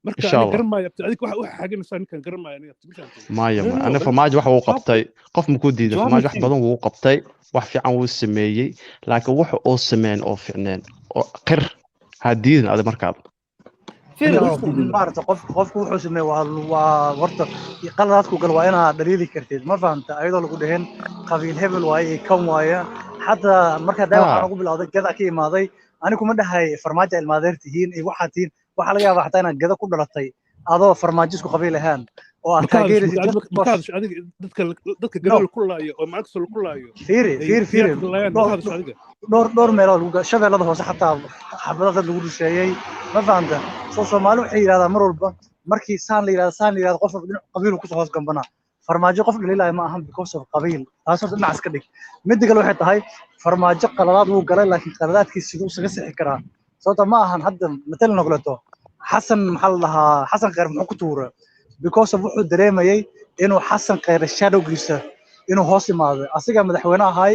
marka ani garan maayo adig waxa xaginaysaa ninkan garan maayo aniga ma fahamtay maya ana farmaajo waxa uu qabtay qof ma ku diiday farmaajo wax badan wuu qabtay wax fiican wuu sameeyay laakiin waxa uu sameeyay oo fiicneen oo qir hadiidan aad markaa maarta qofku wuxuu sameeyay waa warta qaladaadku gal waa inaad dhaliili kartid ma fahamta ayadoo lagu dhahin qabiil hebel waaye kan waaye xataa marka daa waxaan ugu bilowday gada ka imaaday anigu ma dhahay farmaajo ilmaadeer tihiin iyo waxaad tihiin waxa laga yaabaa xataa inaad gada ku dhalatay adoo farmaajo isku qabiil ahaan oo aad taageeraysid dadka gadaal ku laayo oo macagso ku laayo fiiri dhowr meelood lagu shabeellada hoose xataa xabadada lagu dhisheeyay ma fahamta soo Soomaali waxay yiraahdaan mar walba markii saan la yiraahdo qof qabiil ku soo hoos gambana farmaajo qof dhaliilay ma ahan because of qabiil taas horta dhinac iska dhig mid kale waxay tahay farmaajo qaladaad uu galay laakiin qaladaadkiisa sidoo isaga sixi karaa sababta ma ahan hadda matalan noqoto xasan maxal lahaa xasan khayr muxuu ku tuuray because of wuxuu dareemayay inuu xasan khayr shadowgiisa inuu hoos imaado asiga madaxweyne ahay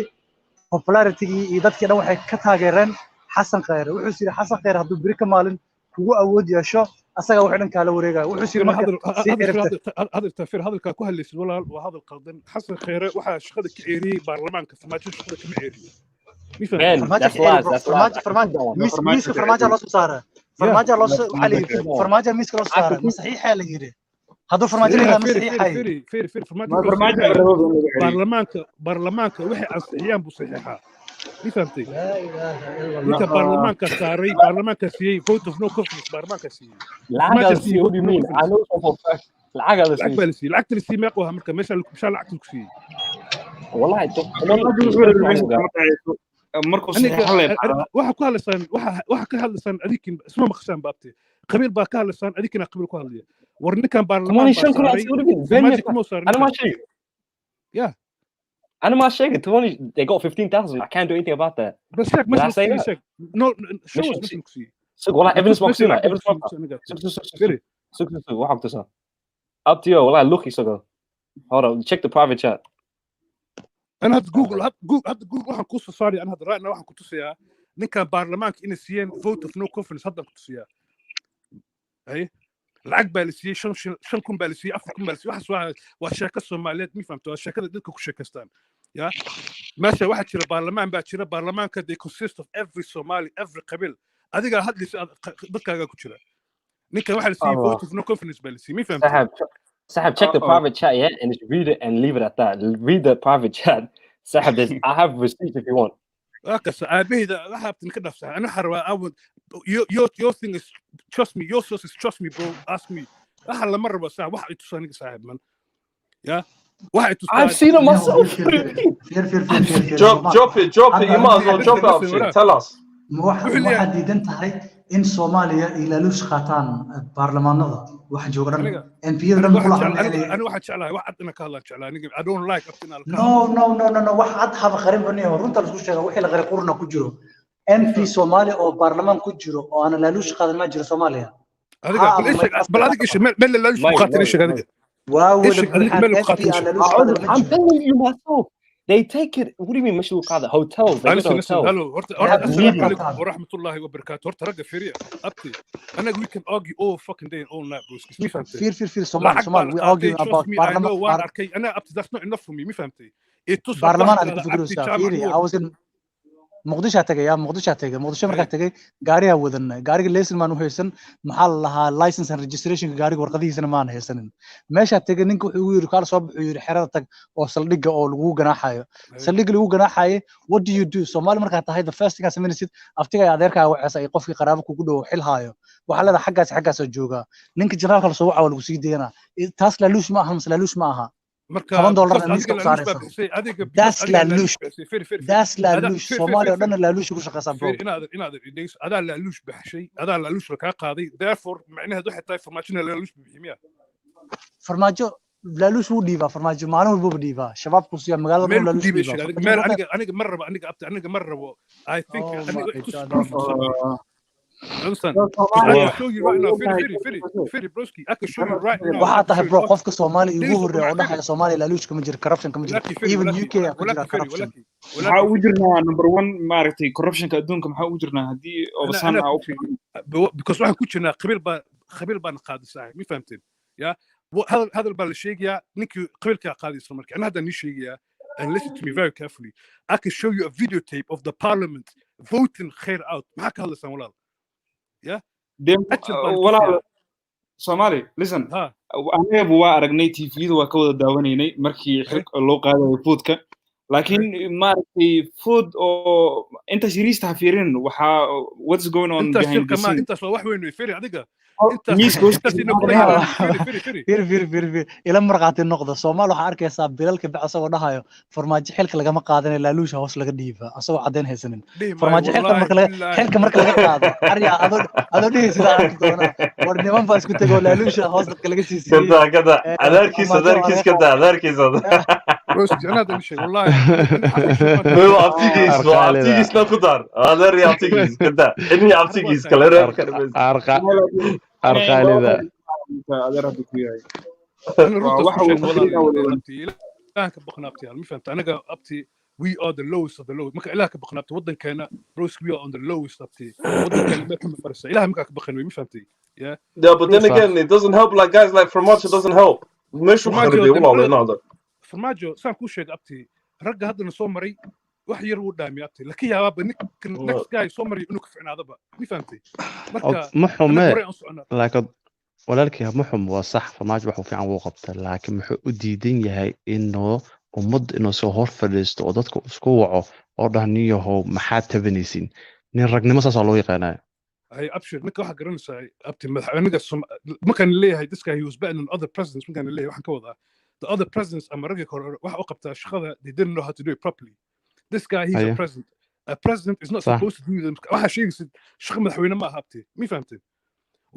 popularity iyo dadkii dhan waxay ka taageereen xasan khayr wuxuu yiri xasan khayr hadduu biri ka maalin kugu awood yeesho asaga wax dhan kala wareegay wuxuu yiri marka هذا التفسير هذا كان كهل ولا وهذا القلدن حسن خيره waxa shaqada ka ceeriyay baarlamaanka farmaajo shaqada ka ceeriyay farmaajo loo soo saaray farmaajo miiska loo saaray ma saxiix la yiri hadduu farmaajo leeyahay ma saxiixay baarlamaanka waxay ansixiyaan buu saxiixaa فهمتي؟ انت برلمانك ساري برلمانك سي فوت اوف نو كونفرنس برلمانك سي العقل سي هو مين انا العقل سي العقل سي ما قوها مركه مش العقل سي والله markuu waxa ku hadlaysan waxa ka hadlaysan adikin isma maqshan baabtay qabiil baa ka hadlaysan adikina qabiil ku hadlaya war ninkan baarlamaanka انا ما شيء أنا ما شايف توني they got 15,000 I can't do anything about that بس شك مش شك no شو مش مكسي سوق والله evidence مقسمة evidence مقسمة سوق واحد تسعة up to you والله lucky سوق hold on check the private chat أنا هاد جوجل واحد قصة صاري أنا هاد رأينا واحد كنت سيا نكان برلمانك إن سيان vote of no confidence هذا كنت سيا أي العقب بالسي شن كون بالسي أفكون بالسي واحد وشاكة الصوماليات مي فهمتوا الشاكة اللي دلكوا شاكستان يا ماشي واحد شير برلمان بعد شير برلمان كده consist of every Somali every قبيل هذيك هاد اللي ضدك هذا كتير نيك واحد سي vote of no confidence بالسي مي فهمت سحب check the private chat yeah and just read it and leave it at that read the private chat سحب this I have receipts if you want أكس أبيه ده راح أبتني نفسه أنا حروا أول your thing is trust me your source is trust me bro ask me راح على مرة بس واحد يتصاني صاحب من يا واحد I've seen it myself drop it you might as well drop it up tell us واحد يدنتهي إن سوماليا إلى لوش خاتان برلماننا واحد جوغران إن في يدرم كل أنا واحد شعله واحد أنا كهلا شعله I don't like أبتنا no واحد هذا خريب بنيه ورنت الرسول وحيل غير قرنا كجرو إن في سوماليا أو برلمان كجرو أو أنا لا لوش خاتان ما جرو سوماليا هذا بل هذا إيش مل لا لوش خاتان إيش هذا واو I'm telling you myself they take it what do you mean مش هذا hotels هلو عليكم ورحمة الله وبركاته هرت رجع فيريا أبتي أنا we can argue all fucking day and all night bro مي فهمتي فير سومال we argue about برلمان أنا أبتي that's not enough for me مي فهمتي برلمان أنا كنت بدرسها فيري I was in مقدشة تجي مقدشة مركز تجي قاريها وذن قاري ليسن ما نوهيسن محل لها license and registration قاري ورقديه سنة ما نهيسن ماشي تجي نينكو يقول كار صوب يقول حرارتك أو سلقة أو لجو جناحية سلقة لجو جناحية what do you do سومالي مركز تهاي the first thing I said أفتكر يا ذيك عسى يقف في قرابك وكله حل هايو وحلا ده حاجة سجوجا نينك جناح خلص وعى ولا وسيد دينا تاس لالوش معها مس لالوش معها $1 ميسك صارت داس لالوش سومالي ودنا لالوش وش قصة برو إن هذا لالوش بحشي هذا لالوش ركاء قاضي therefore معناها ده حتى فرماجنا لالوش بحمية فرماجو لالوش هو ديفا فرماجو معنا هو ديفا شباب كوسيا مقالة لالوش ديفا أنا مرة I think understand I can show you right now فيري بروسكي I can show you right now وحتى برو قفك سومالي يقول رعونها سومالي لالوش كم جرى corruption كم جرى even UK كجرى corruption maxaa ugu jirnaa number 1 maaragtay corruptionka adduunka maxaa ugu jirnaa hadii obasan because waxaan ku jirnaa qabiil baan qaadisay ma fahamteen ya هذا baa la sheegaya ninkii qabiilka qaadisay markii ana hadda ni sheegaya and listen to me very carefully I can show you a videotape of the parliament voting khair out maxaa ka hadlaysan walaal ya walaal Somali listen anagu waa aragnay TV-da waa ka wada daawanaynay markii xilka loo qaadayo foodka laakiin maaragtay food oo inta shiriista ha fiirin waxa what's going on انت behind شركه the ما scene انت سو wax weyn firi adiga انت miiska انت sina kula firi ila marqaati noqdo Soomaal waxa arkaysaa bilalka bacsa oo dhahayo farmaajo xilka lagama qaadan laaluusha hoos laga dhiiba asagoo cadeen haysanin farmaajo xilka marka laga qaado arya adoo dhihi sida arki doona war niman baa isku tago laaluusha hoos dadka laga siisay kada adarkiis روش جناد مش والله هو عبتيجيس لا قدر هذا رياضيجيس كذا اني عبتيجيس كلا ارقى لذا هذا ربي كوياي انا رحت والله كبقنابتي ما فهمت انا ابتي we are the lowest of the lowest marka ilaah ka baqnaabto wadankeena Rose we are on the lowest abti wadankeena ma ka marsa ilaah marka ka baqan ma fahamtay yeah but then again it doesn't help like guys like Farmaajo doesn't help مش خربي والله نقدر farmaajo saan ku sheeg abti ragga haddana soo maray wax yar uu dhaamay abti laakiin yaaba next guy soo maray inuu ka ficnaadaba ma fahamtay marka محمد laakiin walaalkii muxum waa sax farmaajo wuxuu fiican uu qabta laakiin muxuu u diidan yahay inuu ummad inuu soo hor fadhiisto oo dadka isku waco oo dhahniyaho maxaa tabanaysin nin ragnimo saas loo yaqaanayo ay abshir ninka waxa garanaysaa abti madaxweynaha markaan leeyahay this guy he was better than other presidents markaan leeyahay waxaan ka wadaa the other presidents America waxa uu qabtaa shaqada they didn't know how to do it properly this guy he's a president is not supposed to do them waxa sheegaysid shaqo madaxweyne ma aha abti ma fahamtay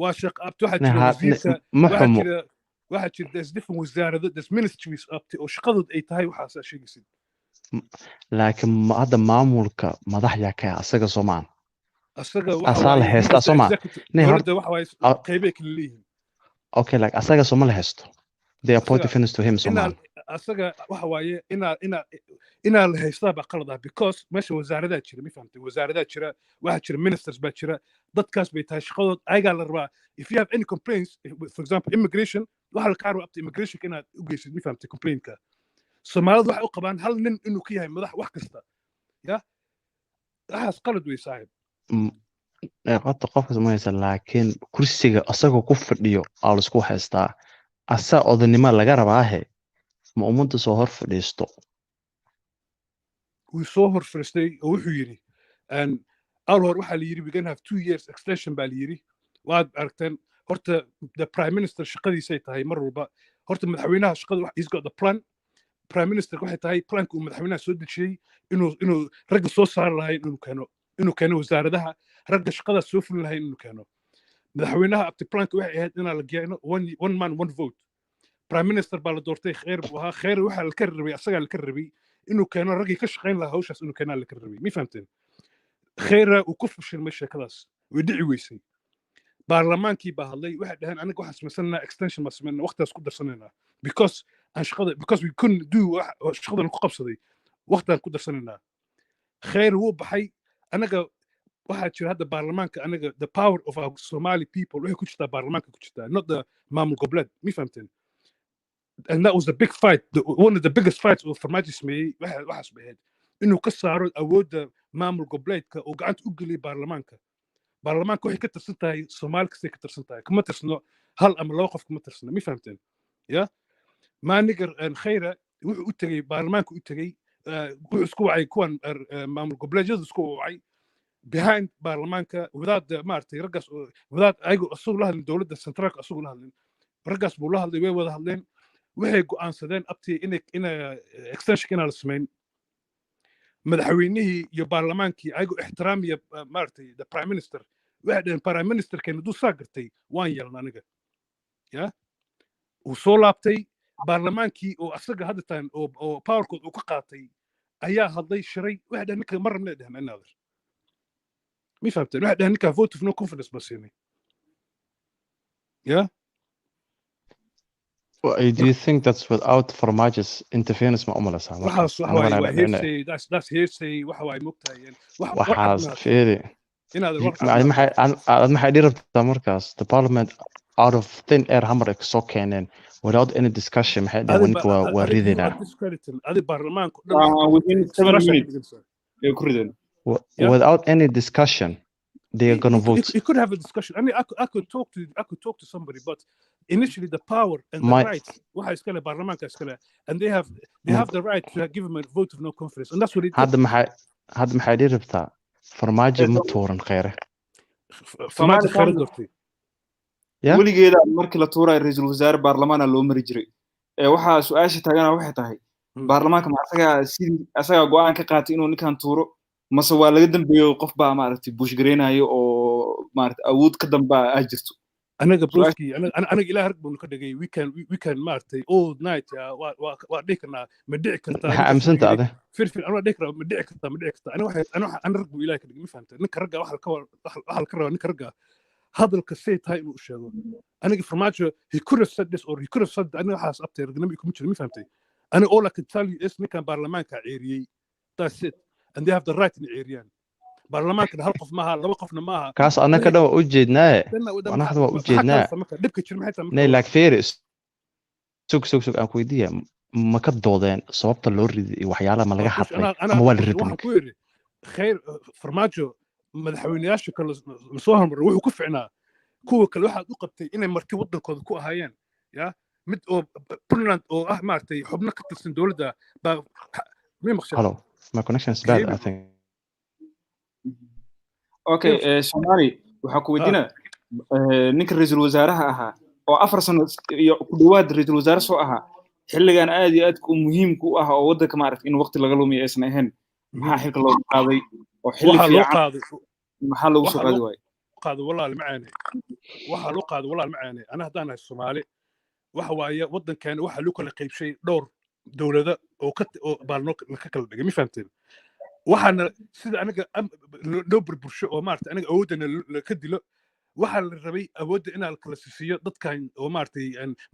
waa shaqo abti waxa jira waxa jira there's different wasaarado there's ministries abti oo shaqadood ay tahay waxa sheegaysid laakiin hadda maamulka madaxya ka asaga Soomaan asaga waxa heesta Soomaan horta waxa way qaybay kala leeyihiin okay like asaga Soomaan heesto they appoint defense to him Soomaan asaga waxa waaye ina la haystaa ba qalad ah because meesha wasaarada jira ma fahamtay wasaarada jira waxa jira ministers ba jira dadkaas bay tahay shaqadood ayaga la rabaa if you have any complaints for example immigration waxa la kaaro abta immigration inaad u geysid ma fahamtay complaintka Soomaalidu waxa u qabaan hal nin inuu ka yahay madax wax kasta ya waxaas qalad way saaxiib qofka Soomaaliyeed laakiin kursiga asagoo ku fadhiyo oo la isku haystaa asa odanimo laga rabaa ma ummadda soo hor fadhiisto wuu soo hor fadhiistay oo wuxuu yiri and alhor waxa la yiri we can have 2 years extension baa la yiri waad aragteen horta the prime minister shaqadiisa ay tahay mar walba horta madaxweynaha shaqada he's got the plan prime minister waxay tahay planku madaxweynaha soo dejiyay inuu ragga soo saar lahayn inuu keeno wasaaradaha ragga shaqada soo fulin lahayn inuu keeno madaxweynaha abti planku waxay ahayd inaa la geeyo one man one vote prime minister baa la doortay khayr waxa la ka rabay asaga la ka rabay inuu keeno ragga ka shaqeyn lahaa hawshaas inuu keeno la ka rabay ma fahamteen khayra uu ku fashilmay sheekadaas way dhici weysay baarlamaankii baa hadlay waxay dhahaan aniga waxaan samaysanaa extension ma sameynaa waqtigaas ku darsanaynaa because we couldn't do shaqadan ku qabsaday waqtigaan ku darsanaynaa khayr wuu baxay anaga waxaa jira hadda baarlamaanka anaga the power of our Somali people waxay ku jirtaa baarlamaanka ku jirtaa not the maamul goboleed ma fahamteen and that was the big fight one of the biggest fights of Farmaajo sameeyay waxaas bahayd inuu ka saaro awoodda maamul goboleedka oo gacanta u geliyo baarlamaanka waxay ka tirsan tahay Soomaali kastay ka tirsan tahay kuma tirsano hal ama laba qof kuma tirsano ma fahamteen ya maanigar khayra wuxuu u tagay baarlamaanka u tagay wuxuu isku wacay kuwan maamul goboleedyadu isku wacay behind baarlamaanka without the maartay raggaas without ayagu asugu la hadlin dowladda centraalka asugu la hadlin raggaas buu la hadlay way wada hadleen waxay go'aansadeen abtii in extension la sameyn madaxweynihii iyo baarlamaankii ayagu ixtiraamiya maartay the prime minister waxay dhaheen prime minister keena duu saa gartay waan yeelna aniga ya uu soo laabtay baarlamaankii oo asaga hadda taan oo powerkood uu ka qaatay ayaa hadlay shiray waxay dhaheen ninka mar rabnay dhaheen another mi fahamteen waxay dhaheen ninka vote of no confidence ba siinay ya do you think that's without Farmaajo's interference ma umalasa that's hearsay waxa way mogtaayeen waxaas fiiri maxay dhirabtaa markaas the parliament out of thin air hammer soo keeneen without any discussion maxay dhahaan waa ridina adi baarlamaanku within 7 minutes ku rideen without any discussion they are gonna vote. You could have a discussion. I mean, I could talk to somebody, but initially the power and the My rights, and they have the right to give him a vote of no confidence, and that's what it hadda maxay dhiri rabtaa farmaajo ma tuuran kheyre farmaajo kheyre doortay weligeeda markii la tuuray ra'iisul wasaare baarlamaana loo mari jiray waxa su'aasha tagana waxay tahay baarlamaanka ma asaga go'aan ka qaatay inuu ninkan tuuro mase waa laga dambeeyo qof baa maaragtay bush gareenayo oo maaragtay awood ka dambaa ay jirto anaga broski anaga ilaa harg buu ka dhigay we can maartay all night waa dhikana ma dhici kartaa waxa amsanta ade firfir ana dhikra ma dhici kartaa ana rag buu ilaa ka dhigay ma fahamtay ninka ragga waxa ka raba ninka ragga hadalka say tahay inuu sheego aniga farmaajo he could have said this or he could have said aniga waxaas abtay ragnimo kuma jiro ma fahamtay ana all I can tell you is ninkan baarlamaanka ceeriyay that's it and they have the right in ceeriyaan baarlamaanka hal qof maaha laba qofna maaha kaas anaka dhaw u jeednaa wanaxda waa u jeednaa dhibka jir maxay tahay nay like feris sug aan ku weydiiyaa ma ka doodeen sababta loo riday waxyaalaha ma laga hadlay ama waa la riday waxaan ku yiri khayr farmaajo madaxweynayaasha kale soo hormaray wuxuu ku ficnaa kuwa kale waxaad u qabtay inay marti wadankooda ku ahaayeen ya mid oo Puntland oo maartay xubno ka tirsan dawladda baa ma maqshay hello my connection is bad I think okay Somali waxa ku weydiina ninka ra'iisul wasaaraha ahaa oo 4 sano iyo ku dhawaad ra'iisul wasaare soo ahaa xilligan aad iyo aad ku muhiim ku ah oo wadanka maaragtay in waqti laga lumiyo aysan ahayn maxaa xilka loo qaaday oo xilli fiican maxaa lagu soo qaaday qaado walaal macaane ana hadaan ahay Soomaali waxa waaye wadankan waxa lagu kala qaybshay dhowr dawlado oo baalno ka kala dhigay ma fahamteen waxaana sida aniga loo burbursho oo maartay aniga awoodana ka dilo waxa la rabay awoodda in la kala siiyo dadkan oo maartay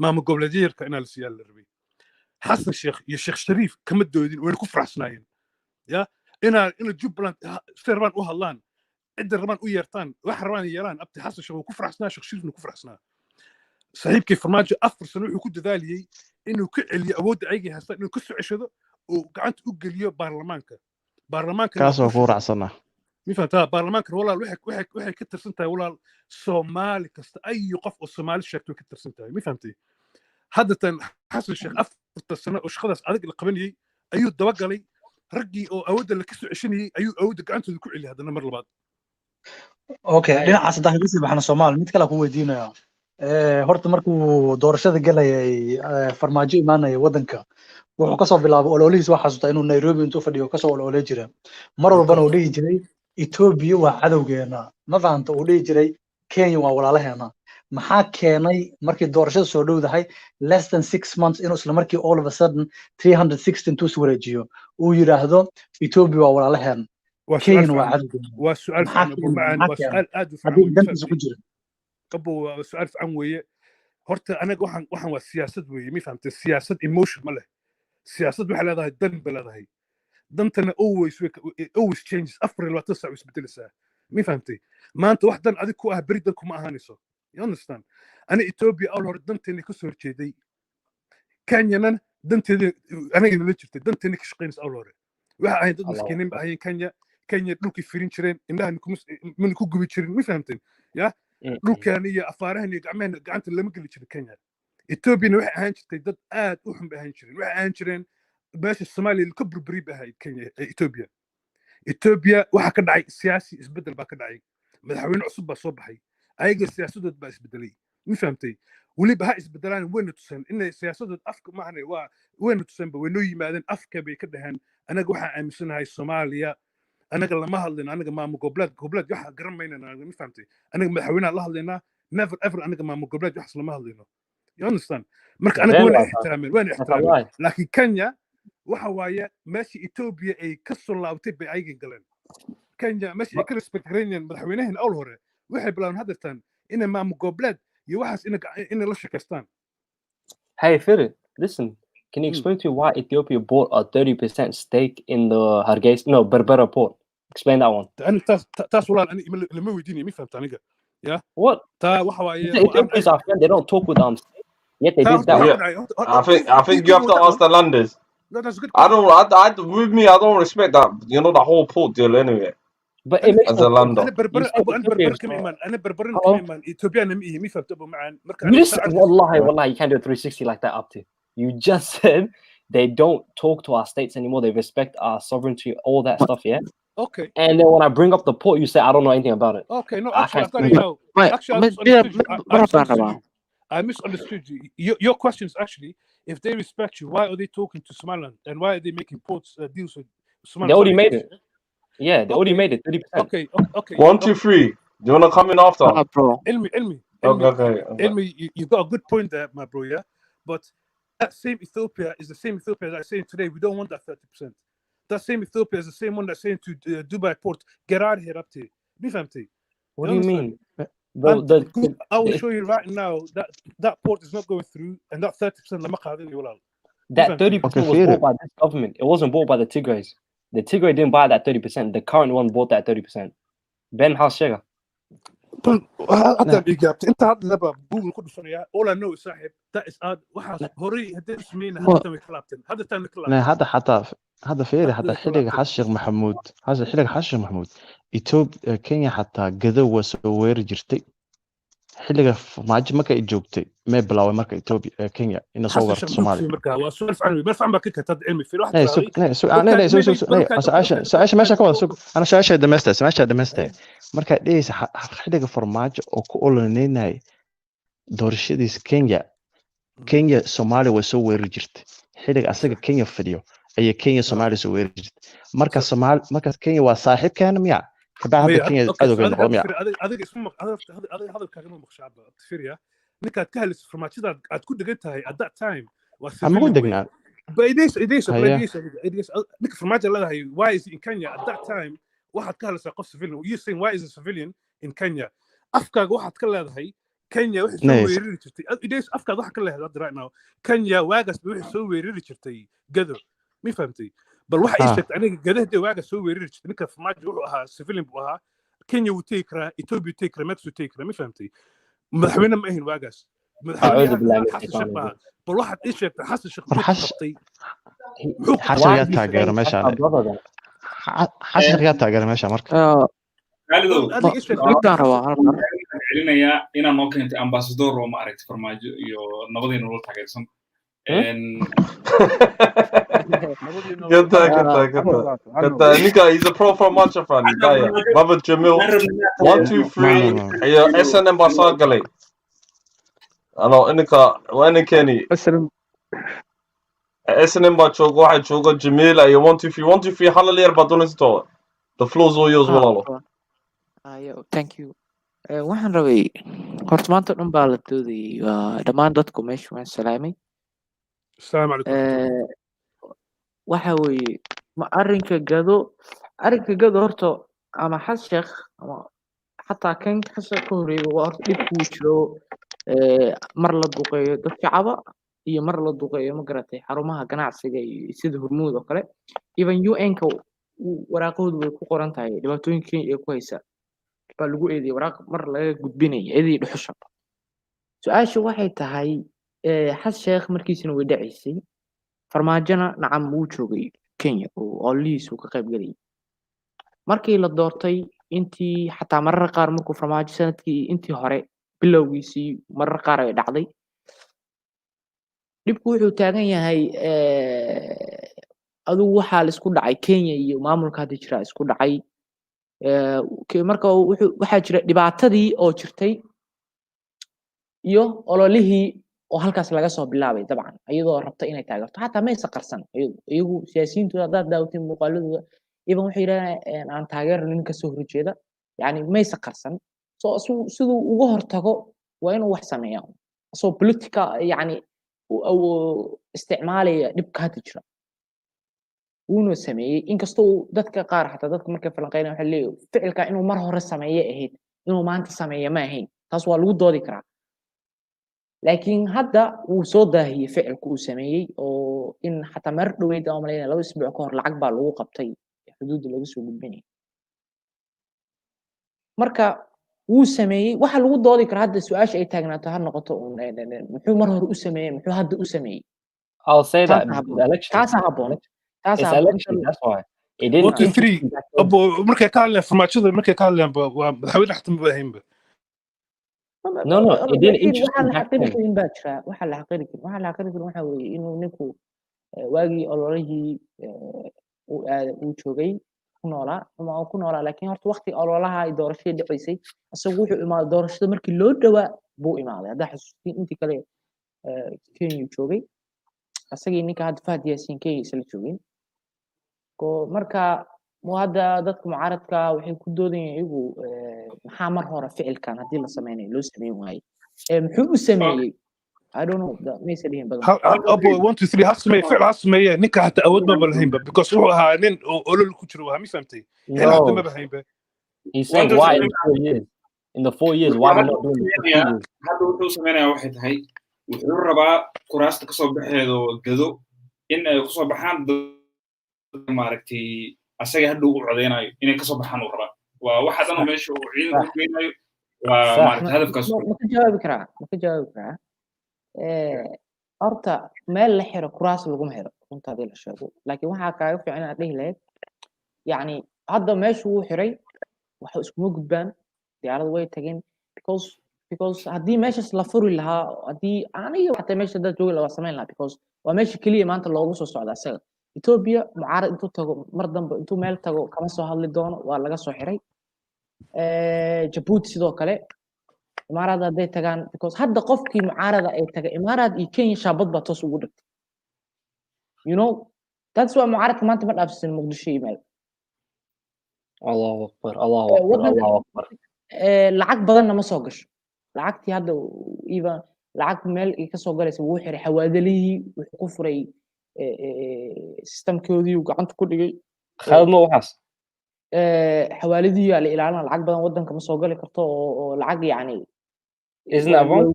maamul goboleedyada in la siiyo la rabay xasan sheekh iyo sheekh shariif kama doodin way ku faraxsanaayeen ya ina Jubbaland servan u hadlaan cidda rabaan u yeertaan wax rabaan yeelaan abti xasan sheekh ku faraxsanaa sheekh shariifna ku faraxsanaa saaxiibkii farmaajo 4 sano wuxuu ku dadaaliyay inuu ka celiyo awoodda ayagii haystaan inuu ka soo ceshado oo gacanta u geliyo baarlamaanka kaas oo ku raacsana mi fahamtaa baarlamaanka walaal waxay ka tirsan tahay walaal Soomaali kasta ay qof oo Soomaali sheegto ka tirsan tahay mi fahamtay haddatan xasan sheekh 4 sano oo shaqadaas adag la qabanayay ayuu daba galay raggii oo awoodda la ka soo ceshanayay ayuu awoodda gacantooda ku celiyay haddana mar labaad okay dhinacaas hadaan ka sii baxna Soomaali mid kale ku weydiinaya horta markuu doorashada galayay farmaajo imaanaya wadanka wuxuu kasoo bilaabay ololihiis waxa xasuusta inuu Nairobi intuu fadhiyo kasoo ololay jiray mar walbana uu dhihi jiray Ethiopia waa cadowgeena ma fahanto uu dhihi jiray Kenya waa walaalaheena maxaa keenay markii doorashada soo dhowdahay less than 6 months inuu isla markii all of a sudden 316 tuu wareejiyo uu yiraahdo Ethiopia waa walaalaheena Kenya waa cadowgeena waa su'aal aad u fiican قبو سؤال عن ويا هرت أنا وحن والسياسة ويا مي فهمت السياسة emotion ماله السياسة بحال هذا الدم بلا هاي دمتنا always changes أفر الوقت تسع ويسبدل ساعة مي فهمتي ما أنت واحدا أديك كوه بريدكم أهانيسو you understand أنا إثيوبيا أول هرت دمتني كسر كذي كانيا دمتني أنا اللي شفت دمتني كشقينس أول هرت واحد ضد مسكينين بهاي كانيا لوكي فيرين شرين إنها من كوجو بيشرين مي فهمتين يا dhulkan iyo afaarahan iyo gacanta lama geli jirin Kenya Ethiopia waxay ahaan jirtay dad aad u xun ahaan jireen waxay ahaan jireen beesha Soomaaliya ka burburi bahay Kenya Ethiopia waxa ka dhacay siyaasi isbedel baa ka dhacay madaxweyne cusub baa soo baxay ayaga siyaasadood baa isbedelay ma fahamtay waliba ha isbedelaan wayna tusan in siyaasadood afka macne waa wayna tusan ba way noo yimaadeen afka bay ka dhahan anaga waxa aaminsanahay Soomaaliya anaga lama hadlayna anaga maamul goboleed waxa garanmayna ma fahamtay anaga madaxweynaha la hadlayna never ever anaga maamul goboleed wax lama hadlayno you understand marka anaga waan ixtiraamay laakiin Kenya waxa waaye meeshii Ethiopia ay ka soo laabtay bay ay galeen Kenya meeshii ka respect gareeyeen madaxweynahan awal hore waxay bilaabeen haddatan in maamul goboleed iyo waxaas in la shaqeystaan hey Firi listen can you explain to me why Ethiopia bought a 30% stake in the Berbera port? Explain that one. That's what I'm waiting. Yeah. What? Ethiopians are friends. They don't talk with yet they did that. Yeah. I think you have to ask the landers. No, that's good. With me, I don't respect that. You know, the whole port deal anyway. But it makes as a no sense. lander. انا بربر You said ابو انا Ethiopia بربر is كم not. ايمان انا بربر كم Hello? ايمان اثيوبيا انا مي فهمت ابو معان مركا You انا just said, ساعد wallahi, you can't do a 360 like that, up to. You just said they don't talk to our states anymore. They respect our sovereignty, all that stuff, yeah? Okay. And then when I bring up the port, you say, I don't know anything about it. Okay, no, I actually, I can't thought explain you it. know. Actually, I misunderstood you. I misunderstood you. Your question is actually, if they respect you, why are they talking to Somaliland and why are they making ports deals with Somaliland? They already made it. Yeah, they already Okay. made it 30%. Okay. 1, 2, 3. Do you wanna come in after? bro. Elmi, you got a good point there, my bro. Yeah, but that same Ethiopia is the same Ethiopia that's saying today we don't want that 30%. That same Ethiopia is the same one that's saying to Dubai port, get out of here, up to. What do you mean? I will show you right now that port is not going through, and that 30% lama qaadin iyo walaal. That 30% was bought by this government. It wasn't bought by the Tigrays. The Tigray didn't buy that 30%. The current one bought that 30%. Ben Halshega. حتى الإجابة أنت هذا لبا جوجل كله صنيع all I know is صاحب that is وحاس هوري هدي اسمين هذا تاني كلابتن هذا تاني كلابتن هذا حتى هذا فيري حتى حلقة حشق محمود هذا حلقة حشق محمود كينيا حتى قدوة سوير جرتي حلقة معج مكة إجوبتي ما بلاوي مكة إثيوبيا كينيا إنه صور الصومالي وسولف عنه ما فهم بك تدعمي في واحد سؤال ماشي كمان أنا سؤال دمستة ماشي دمستة مركا ليش حلقة فرماج أو كولونيناي دورشيديس كينيا صومالي وسوير جرتي حلقة أصلا كينيا فيديو أي كينيا صومالي سوير جرتي مركا كينيا وصاحب كان ميا كبعد كينيا أدوغن قوميا هذا اسمه هذا الكلام مخشعب تفيريا نكات كهلس فرماتشدا أتكون دقتها at that time أما قلت دقنا إديس نك فرماتشدا لا هي why is in Kenya at that time واحد كهلس قف civilian you saying why is a civilian in Kenya أفكار واحد كله هاي كينيا وحش سوي ريتشتي إديس أفكار واحد كله هذا right now كينيا واقس بوحش سوي ريتشتي قدر مي فهمتي بل waxa ay sheegtay aniga gadahda waaga soo weerari jirtay ninka farmaajo wuxuu ahaa civilian buu ahaa Kenya wuu tegi karaa Ethiopia tegi karaa Mexico tegi karaa ma fahmtay madaxweyne ma ahin waagaas madaxweyne xasan sheekh bal waxa ay sheegtay xasan sheekh qabtay xasan yaa taageero meesha xasan yaa taageero meesha marka celinaya inaan noo keentay ambassador oo ma aragtay farmaajo iyo nabadayna loo taageersan Get that. Nika, he's a pro for Manchester fan. Baba Jamil. 1, 2, 3. Yeah, SNM Basagale. Hello, Nika. When Kenny. SNM Bachogo, I chogo Jamil. 1, 2, 3. 1, 2, 3. Halalir Badonis store. The floor's all yours, Wallo. Thank you. waxaan rabay horta maanta dhan baa la doodayay dhammaan dadku meesha waan salaamay السلام عليكم waxa weeye ma arrinka gado horta ama xas sheekh ama xataa kan xasa ka horeeyay waa horta dhib ku jiro mar la duqeeyo dad shacaba iyo mar la duqeeyo ma garatay xarumaha ganacsiga iyo sida Hormuud oo kale even UN-ka waraaqoodu way ku qoran tahay dhibaatooyinka ay ku haysa baa lagu eedeeyay waraaq mar laga gudbinay eedii dhuxusha su'aashu waxay tahay xas sheekh markiisina way dhacaysay farmaajana nacam wuu joogay Kenya oo ollihiisu ka qayb galay markii la doortay intii xataa marar qaar markuu farmaajo sanadkii intii hore bilowgiisii marar qaar ay dhacday dibku wuxuu taagan yahay adigu waxa la isku dhacay Kenya iyo maamulka hadda jira isku dhacay marka waxa jira dhibaatadii oo jirtay iyo ololihii oo halkaas laga soo bilaabay dabcan iyadoo rabta inay taageerto hatta ma isa qarsan iyagu siyaasiyiintu dad daawtiin muuqaaladooda iban waxay yiraahdaan aan taageerno ninka soo horjeeda yani ma isa qarsan siduu uga hortago waa inuu wax sameeyaa soo politika yani oo isticmaalaya dhibka hadda jira wuuna sameeyay inkastoo dadka qaar xataa dadka markay falanqeynayaan waxay leeyihiin ficilka inuu mar hore sameeyay ahayd inuu maanta sameeyo ma ahayn taas waa lagu doodi karaa laakiin hadda uu soo daahiyay ficilku uu sameeyay oo in xataa mar dhaweyd oo maleynaa 2 isbuuc ka hor lacag baa lagu qabtay xuduudda lagu soo gudbinay marka wuu sameeyay waxa lagu doodi karaa hadda su'aasha ay taagnaato ha noqoto muxuu mar hore u sameeyay muxuu hadda u sameeyay I'll say that the election. taas habboon It's election, that's why. It didn't 1 2 3 interest me back then. abo markay ka hadlayaan farmaajada markay ka hadlayaan waa madaxweyne xataa ma baahaynba No, it didn't laakiin interest waxaa me la back xaqiri then. karin baa jira waxaa la xaqiri karin waxaa weeye inuu ninku waagii ololihii uu joogay ku noolaa ama uu ku noolaa laakiin horta waqti ololaha ay doorashadii dhacaysay isagu wuxuu imaaday doorashada markii loo dhawaa buu imaaday haddaa xasuustiin intii kale Kenya joogay asagii ninka hadda Fahad Yaasiin Kenya isla joogeen marka hadda dadka mucaaradka waxay ku doodayeen iyagu maxaa mar hore ficilkan haddii la sameynayo loo sameyn waayey muxuu u sameeyey I don't know maysa dhihin badan abo 1 2 3 hasmay ficil hasmay ninka hata awood ma balahaynba because wuxuu ahaa nin oo olol ku jiro waa mi famtay hel hata ma bahaynba He's saying why in 4 years in the 4 years why we're not doing it for 2 years. hadda wuxuu sameynaya waxay tahay wuxuu rabaa kuraasta kasoo baxeedo gado in ay kusoo baxaan maaragtay asaga hadda uu codeynayo inay kasoo baxaan uu rabaa waa waxa dhan meesha uu ciidanka ku keenayo waa maaragtay hadafkaas ma ka jawaabi karaa horta meel la xiro kuraas laguma xiro runta hadii la sheego laakiin waxaa kaaga fiican inaad dhihi lahayd yacni hadda meesha uu xiray waxa iskuma gudbaan diyaaradu way tageen because haddii meeshaas la furi lahaa haddii aniga xataa meesha dad joogi lahaa samayn lahaa because waa meesha keliya maanta loogu soo socda isaga Ethiopia mucaarad intuu tago mar dambe intuu meel tago kama soo hadli doono waa laga soo xiray Djibouti sidoo kale imaarada hadday tagaan because hadda qofkii mucaarada ay taga imaarad iyo Kenya shaabad baa toos ugu dhigtay you know that's why mucaaradka maanta ma dhaafsan Muqdisho yimaado Allahu akbar lacag badanna ma soo gasho lacagtii hadda even lacag meel ka soo galaysa wuu xiray xawaadelihii wuxuu ku furay systemkoodii uu gacanta ku dhigay Khalid ma waxaas xawaaladii yaa la ilaalina lacag badan wadanka ma soo gali karto oo lacag yacni isn't that wrong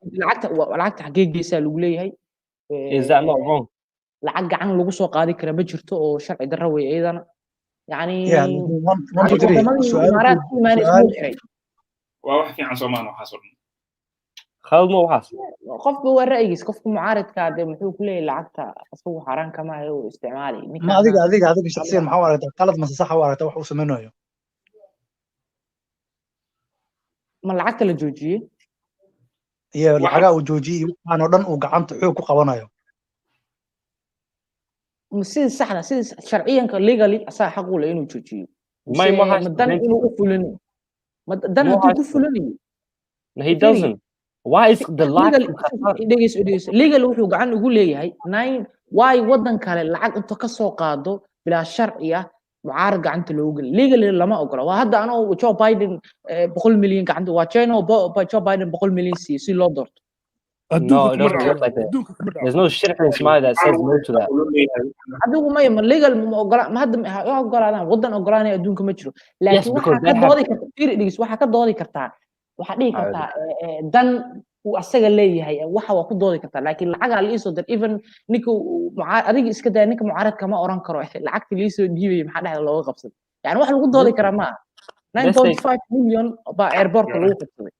lacagta xagee geysaa lagu leeyahay is that not wrong lacag gacan lagu soo qaadi kara ma jirto oo sharci darro way iyadana yacni waa wax fiican Soomaaliya waxaas oo dhan Khalid ma waxaas qofka waa ra'yigiis qofka mucaaradka de muxuu ku leeyahay lacagta asagu xaraan kama hayo oo isticmaali ma adiga shakhsiyan maxaa u aragtaa qalad mase sax u aragtaa wax uu sameynayo ma lacagta la joojiyey iyo lacagaa uu joojiyey waxaan oo dhan uu gacanta xoog ku qabanayo sida saxda sida sharciyanka legally asaa xaq u leh inuu joojiyo dan inuu u fulinayo dan hadduu ku fulinayo no he doesn't why is the legal wuxuu gacan ugu leeyahay why wadan kale lacag inta ka soo qaado bilaa sharci ah mucaarad gacanta loogu geli legally lama ogola waa hadda anoo Joe Biden 100 milyan gacanta waa China Joe Biden 100 milyan si loo doorto No, it doesn't work like that. There's no shit in Somalia that says no to that. adigu ma legal ma ogola ma hadda ha ogolaadaan wadan ogolaanay adduunka ma jiro laakiin waxa ka doodi kartaa fiiridis waxa ka doodi kartaa waxa dhihi kartaa dan uu asaga leeyahay waxa waa ku doodi kartaa laakiin lacaga la isoo dar even ninka adiga iska daa ninka mucaaradka ma oran karo lacagta la isoo dhiibay maxaa dhexda looga qabsaday yani wax lagu doodi karaa ma 9.5 million ba airport lagu qabsaday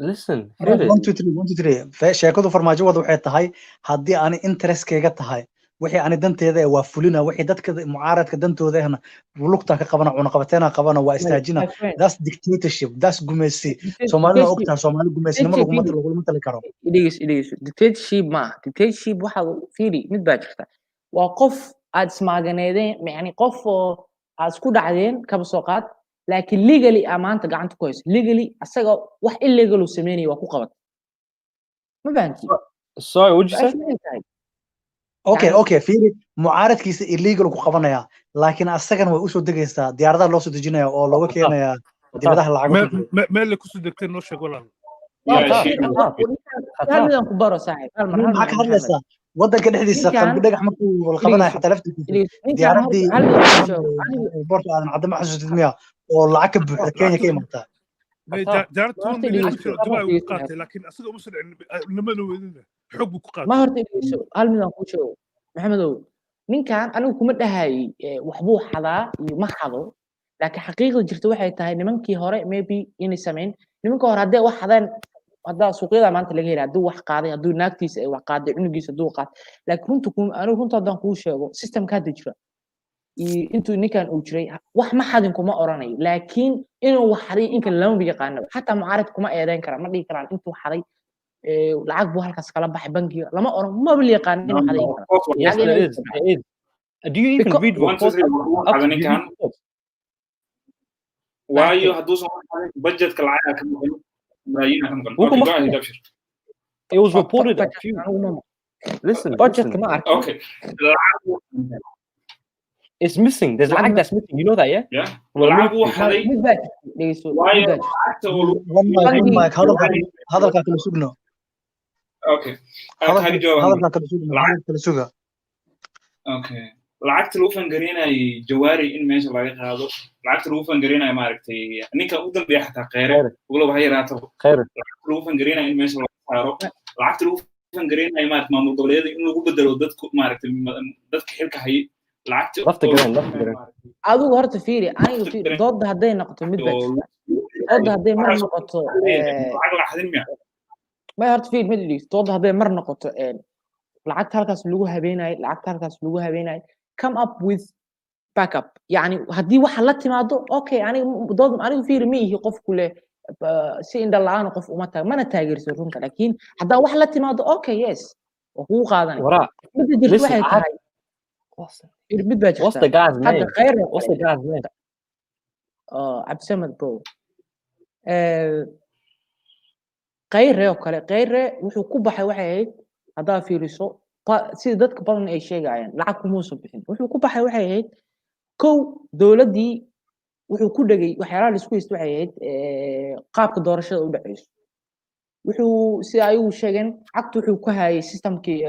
Listen, 1 sheekadu farmaajo wada waxay tahay haddii aan interestkayga tahay wixii aan danteeda waa fulina wixii dadka mucaaradka dantooda ahna lugta ka qabana cunaqabateena qabana waa istaajina that's dictatorship that's gumeysi Soomaalida ogtaa Soomaali gumeysinimo laguma tali karo dictatorship waxa fiiri mid baa jirta waa qof aad ismaaganeedeen yani qof oo aad isku dhacdeen kaba soo qaad laakiin legally amaanta gacanta ku hayso legally asaga wax illegal uu sameeyay waa ku qabat ma baanti sorry what you say okay fiiri mucaaradkiisa illegal ku qabanaya laakiin asagana way u soo degaysaa diyaaradaha loo soo dejinaya oo looga keenaya dibadaha lacag meel ku soo degtay noo sheeg walaal halmidan ku baro saaxiib hal mar maxaa ka hadlaysaa wadanka dhexdiisa qalbi dhagax markuu la qabanayo xataa laftiisa diyaaradii boorta aadan cadama xasuustid miya oo lacag ka buuxda Kenya ka imaataa laakiin asaga uma soo lamada weydina xoog buu ku qaatay ma horta dhigeyso hal midaan ku sheego maxamedow ninkan anigu kuma dhahayay waxbuu xadaa iyo ma xado laakiin xaqiiqda jirta waxay tahay nimankii hore maybe inay sameyn nimanka hore haddii wax xadeen hadda suuqyada maanta laga helaa hadduu wax qaaday hadduu naagtiisa ay wax qaaday cunugiisa hadduu qaad laakiin anigu runta haddaan kuu sheego systemka hadda jira intuu ninkan uu jiray wax ma xadin kuma oranayo laakiin inuu wax xaday inka lama yaqaano xataa mucaarid kuma eedeyn kara ma dhihi karaan intuu xaday lacag buu halkaas kala baxay bangiga lama oran ma bil yaqaan inuu xaday Yes, there is. There is. Do you even read reports? waayo hadduusan budgetka lacagaha ka maqan malaayiin ka maqan okay go ahead abshir It was reported a few. Listen, budget listen. ma arkin okay It's missing. There's lag that's missing. You know that, yeah? yeah lacag uu xaday mid baa dhegeyso waayo mid baa lacagta uu one mic hadalka kala sugno okay kaaga jawaab hadalka kala sugno kala suga okay lacagta lagu fangareynayay jawaari in meesha laga qaado lacagta lagu fangareynayay maaragtay ninka ugu dambeeya xataa kheyre ugu ha yaraato kheyre lacagta lagu fangareynayay in meesha laga saaro lacagta lagu fangareynayay maaragtay maamul goboleedyada in lagu bedelo dadku maaragtay dadka xilka hayay lacagta adigu horta fiiri aniga fiiri doodda hadday noqoto mid baa doodda hadday mar noqoto lacag la xadin miya ma horta fiiri mid dhigis doodda hadday mar noqoto lacagta halkaas lagu habeenayo lacagta halkaas lagu habeenayo come up with backup yani haddii waxa la timaado okay aniga dood aniga fiiri ma ihi qof kule si indha la'aan qof uma taag mana taageerso runta laakiin haddaa wax la timaado okay yes waa kugu qaadanaya midda jirta waxay tahay What's the guy's name? What's the guy's name? Absamed bro. Kheyre oo kale Kheyre wuxuu ku baxay waxay ahayd hadaa fiiriso sida dadka badan ay sheegayaan lacag kuma soo bixin wuxuu ku baxay waxay ahayd kow dowladii wuxuu ku dhagay waxyaalaha la isku haysto waxay ahayd qaabka doorashada u dhacayso wuxuu si ay u sheegeen cagtu wuxuu ku hayay systemkii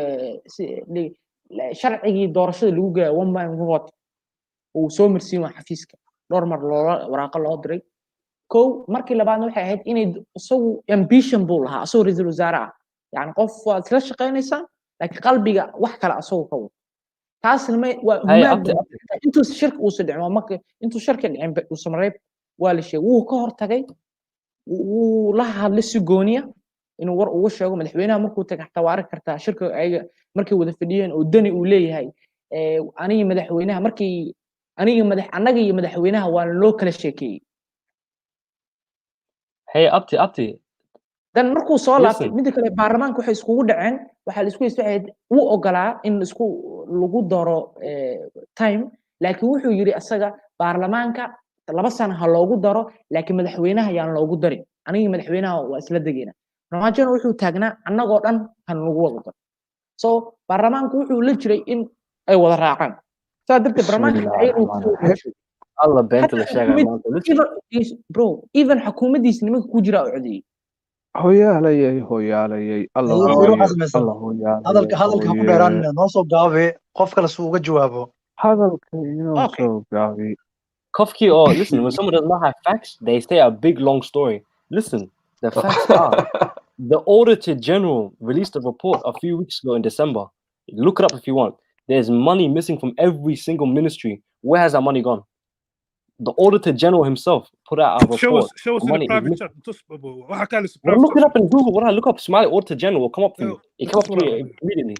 sharcigii doorashada lagu gaayo one man vote uu soo marsiin waa xafiiska dhowr mar waraaqo loo diray kow markii labaadna waxay ahayd inay isagu ambition buu lahaa asagoo ra'iisul wasaare ah yani qof waad isla shaqaynaysaan laakiin qalbiga wax kale asagoo ka wado taasna waa intuu shirka uusa dhicin waa marka intuu shirka dhicin uusa mareeb waa la sheegay wuu ka hortagay wuu la hadlay si gooniya inuu war ugu sheego madaxweynaha markuu tagay xataa waa arki kartaa shirka ayaga markay wada fadhiyeen oo dani uu leeyahay aniga madaxweynaha markii annaga iyo madaxweynaha waa loo kala sheekeeyey Hey, abti. dan markuu soo laabtay midda kale baarlamaanka waxay iskugu dhaceen waxaa la isku haystay wuu ogolaa in lagu daro time laakiin wuxuu yiri asaga baarlamaanka 2 sano ha loogu daro laakiin madaxweynaha yaan loogu darin aniga madaxweynaha waa isla degayna ramaajana wuxuu taagnaa annagoo dhan han lagu wada daro so baarlamaanku wuxuu la jiray in ay wada raacaan saa darteed baarlamaanka Allah beenta la sheegay maanta bro even xukuumaddiisa nimanka ku jira oo codeeyay hooyaalayay hadalka ku dheeraan noo soo gaabe qof kale suu uga jawaabo hadalka inoo soo gaabi Kofki or listen when someone does not have facts they say a big long story listen the facts are the Auditor General released a report a few weeks ago in December look it up if you want there's money missing from every single ministry where has that money gone the Auditor General himself put out a report. Show us in the private chat. Look it up in Google. When I look up Somali Auditor General, will come up for you. It come up for you immediately.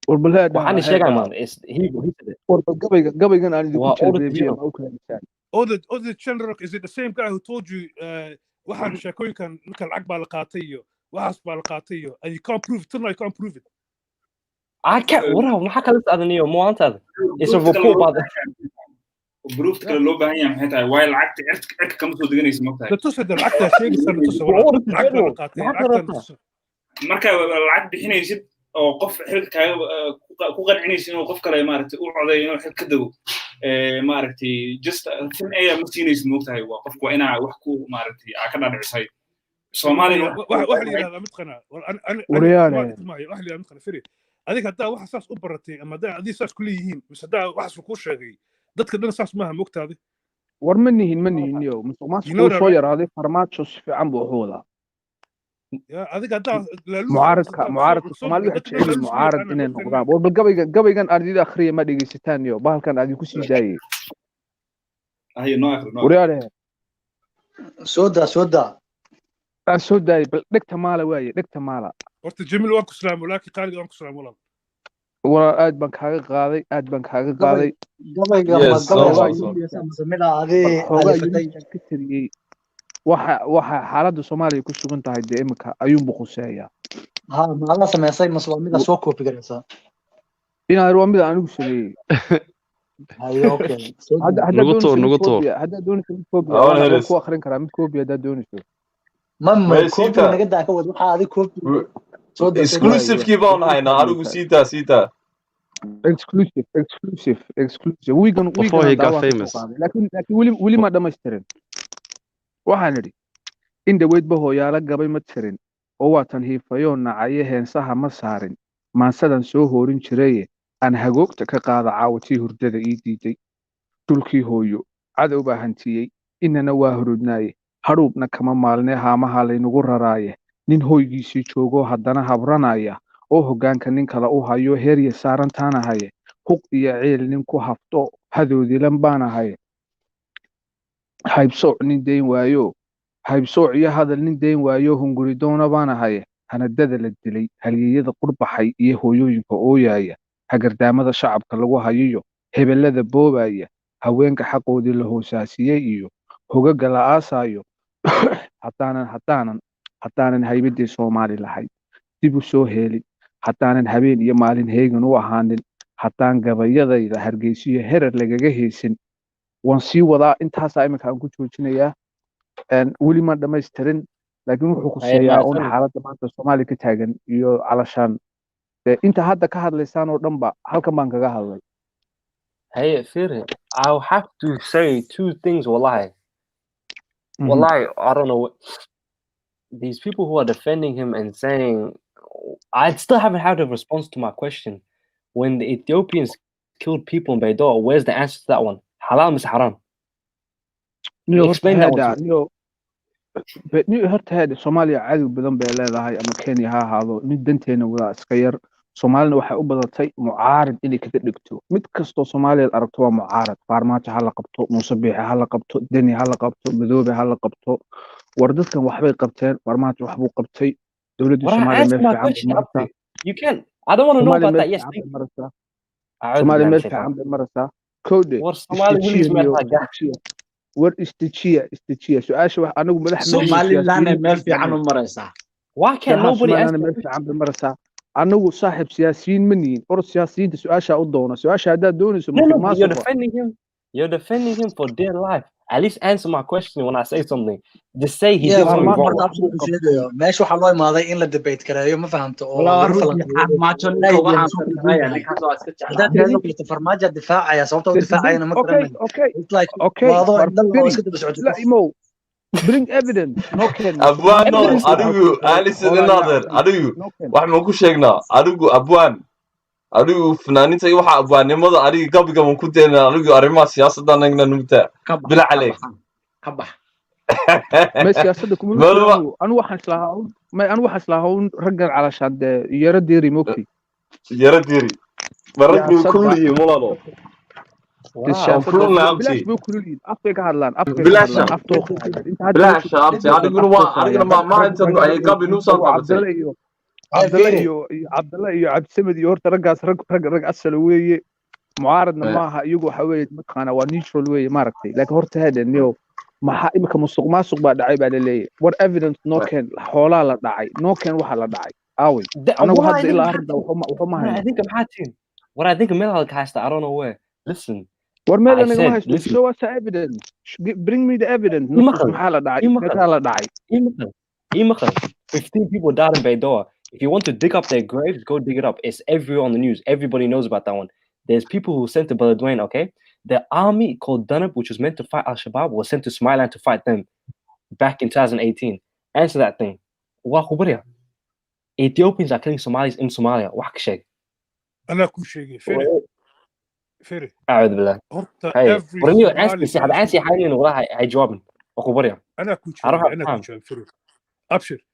وحنا شيء man. It's he did it. قبل أنا Auditor General is it the same guy who told you واحد شاكوين كان العقبة القاطية وحسب القاطية and you can't prove it. Till now you can't prove it. I can't. What ما حكى لسه هذا نيو مو أنت هذا. It's a report by the. بروفت كلا لو باهي يعني حتى واي العقد عرك كم سو دغنيس مقطع لا تصدق العقد شيء سنه تصور marka lacag bixinaysid oo qof xilkaaga ku qancinaysid oo qof kale maaragtay u coday inuu xil ka dago maaragtay just tin ay ma siinaysid moogtahay waa qofku waa inaa wax ku maaragtay ka dhadhicisay Soomaaliya wax la yiraahdo mid qana wax la mid qana firi adiga hadaa wax saas u baratay ama hadaa adii saas ku leeyihiin mise hadaa wax ku sheegay dadka dhan saas maaha moogtaadi war manihin yo musuqmaasuqu soo yaraaday farmaajo si fiican buu u wadaa adiga hadaa mucaaradka Soomaali waxa jecel mucaarad inay noqdaan war gabaygan ardayda akhriya ma dhageysataan yo bahalkan aad ku sii daayay ayo no akhri no wariyaale soo daay bal dhigta maala waaye dhigta maala horta Jamil waan ku salaamo laakiin qaaliga waan ku salaamo walaal aad baan kaaga qaaday gabayga ma Yes, gabay so. Yunus ama samida adi xoogaa alifatay Yunus ka tiriyey waxa xaaladda Soomaaliya ku sugan tahay dee imika ayuunbu khuseeyaa ha ma alla sameysay maslamida soo koobi garaysa inaan waa mid aan anigu sameeyey ayo okay nagu toor haddaad doonayso mid koobiya Awan waan helis. ku akhrin karaa mid koobiya haddaad doonayso mama May koobi sita. naga daa ka wad waxa adi koobi soo daa Exclusive kii baan haynaa anigu sita. exclusive wiigan Before he got daawan ka soo famous. qaaday laakiin weli ma dhammaystirin waxaan idhi in dhaweydba hooyaala gabay ma tirin oo waatan hiifayoo nacaye heensaha ma saarin maansadan soo hoorin jiraye aan hagoogta ka qaada caawatii hurdada ii diiday dhulkii hooyo cadow baa hantiyey inana waa hurudnaaye hadhuubna kama maalnee haamaha laynagu raraaye nin hoygiisii joogoo haddana habranaya oo hoggaanka nin kale u hayo heerya saarantaanahaye huq iyo ciil nin ku hafto hadoodilan baanahaye haybsooc nin dayn waayo haybsooc iyo hadal nin dayn waayo hunguridoona baanahaye hanadada la dilay halyeeyada qurbaxay iyo hooyooyinka ooyaaya hagardaamada shacabka lagu hayiyo hebellada boobaya haweenka xaqoodii la hoosaasiyey iyo hogaga la aasaayo haddaanan haybaddii Soomaali lahayd dib u soo helin haddaanan habeen iyo maalin heegan u ahaanin haddaan gabayadayda hargeysiyo herar lagaga haysin waan sii wadaa intaasaa iminka aan ku joojinayaa weli ma dhammaystirin laakiin wuxuu khuseeyaa un xaaladda maanta Soomaali ka taagan iyo calashaan inta hadda ka hadlaysaan oo dhanba halkan baan kaga hadlay Hey, Firi, I'll have to say two things, wallahi. Wallahi, I don't know what these people who are defending him and saying, I still haven't had a response to my question. When the Ethiopians killed people in Baidoa, where's the answer to that one? Halal is haram. Explain that one to me. horta heede Soomaaliya cadow badan bay leedahay ama Kenya ha ahaado mid danteena wada iska yar Soomaalina waxay u badatay mucaarid inay kaga dhigto mid kastoo Soomaaliyeed aragto waa mucaarid farmaajo ha la qabto Muuse Biixi ha la qabto Deni ha la qabto Madoobe ha la qabto war dadkan waxbay qabteen farmaajo waxbuu qabtay dawladda Soomaaliya meel fiican maraysaa You can. I don't want to know about that. Yes, Soomaaliya meel fiican bay maraysaa kowde war istijiya su'aasha wax anigu madax Somaliland meel fiican u maraysaa why can nobody answer meel fiican bay maraysaa anagu saaxib siyaasiyiin ma nihin or siyaasiyiinta su'aasha u doona su'aasha haddaad doonayso you're defending him for dear life at least answer my question when I say something just say he did something wrong meesha waxa loo imaaday in la debate kareeyo ma fahamto oo farmaajo difaacaya sababta uu difaacayna ma garanayno bring evidence abwaano adigu alice nader adigu wax ma ku sheegnaa adigu fanaaniinta iyo waxa abwaanimada adiga gabiga ma ku deena adigu arrimaha siyaasadda nagna nugta bila caleey ka bax ma siyaasadda kuma anu waxaan islaahaa raggan calashaan yara diiri mogti marag kulli mulalo بلاش بكل أفريق هذلان بلاش أديكوا ما أنت قبل نوصل عبد الله عبد السمد يورت رجع السلوية معارضنا معها يجوا حوالي مكانه ونيشرال وية ما ركتي لكن هورت هذا إنه ما إمك ما سوق بعد عيب على ليه what evidence no كان حولا لا داعي no كان واحد لا داعي أوي أنا واحد إلى أرض وهم I think I'm hacking what I think a mental cast I don't know where listen ورميلا أنا ما هيش show us evidence bring me the evidence محالة داعي محالة داعي 15 people died in Baidoa if you want to dig up their graves go dig it up it's everywhere on the news everybody knows about that one there's people who sent to Beledweyne okay the army called Danab which was meant to fight Al-Shabaab was sent to Somaliland to fight them back in 2018 answer that thing Ethiopians are killing Somalis in Somalia أنا كل شيء فيري أعوذ بالله ورنيو أنسي حاليا وراها هيجاوبني أخبريا أنا كل شيء فيري أبشر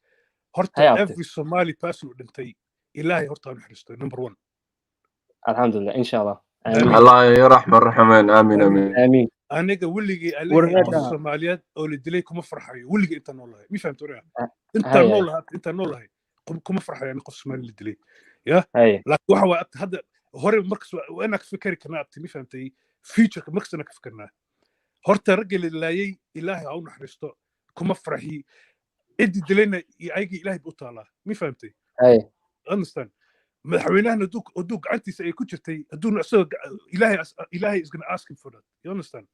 هرتا every Somali person ودنتي إلهي هرتا نحرسته number 1 الحمد لله إن شاء الله الله يرحم الرحمن آمين أنا ولي قال الصوماليات أو اللي دليكم فرحي ولي أنت نولها مي فهمت ولا أنت نولها كم فرحي يعني قص مال اللي دلي يا لكن واحد هذا hore markas waa inaan ka fikari karnaa abti ma fahamtay futureka markas inaan ka fikirnaa horta ragga la laayay ilaahay ha u naxariisto kuma faraxi ciddi dilayna iyo ayagii ilaahay buu taalaa ma fahamtay understand madaxweynahan hadduu gacantiisa ay ku jirtay hadduuna isagoo ilaahay is gonna ask him for that you understand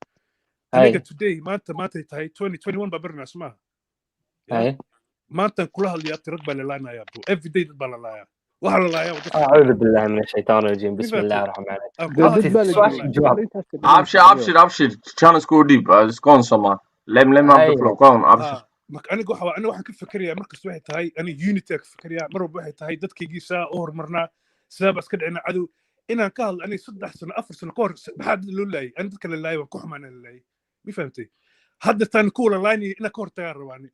aniga today maantay tahay 2021 baa barnaa sumaha maantan kula hadlayaa tirad baa la laanayaa bro every day dad baa la laayaa waxa la laayaa أعوذ بالله من الشيطان الرجيم بسم الله الرحمن الرحيم abshir chance go deep it's gone somewhere let me have the flow go on abshir aniga waxaan ka fikirayaa markas waxay tahay aniga unity ka fikirayaa mar walba waxay tahay dadkaygiisa oo horumarnaa sabab iska dhicina cadow inaan ka hadlo aniga 3 sano 4 sano ka hor maxaa loo laayay aan dadka la laayay waan ku xumaanay la laayay ma fahamtay hadda tan ku la laayay ina ka hortagaa rabaani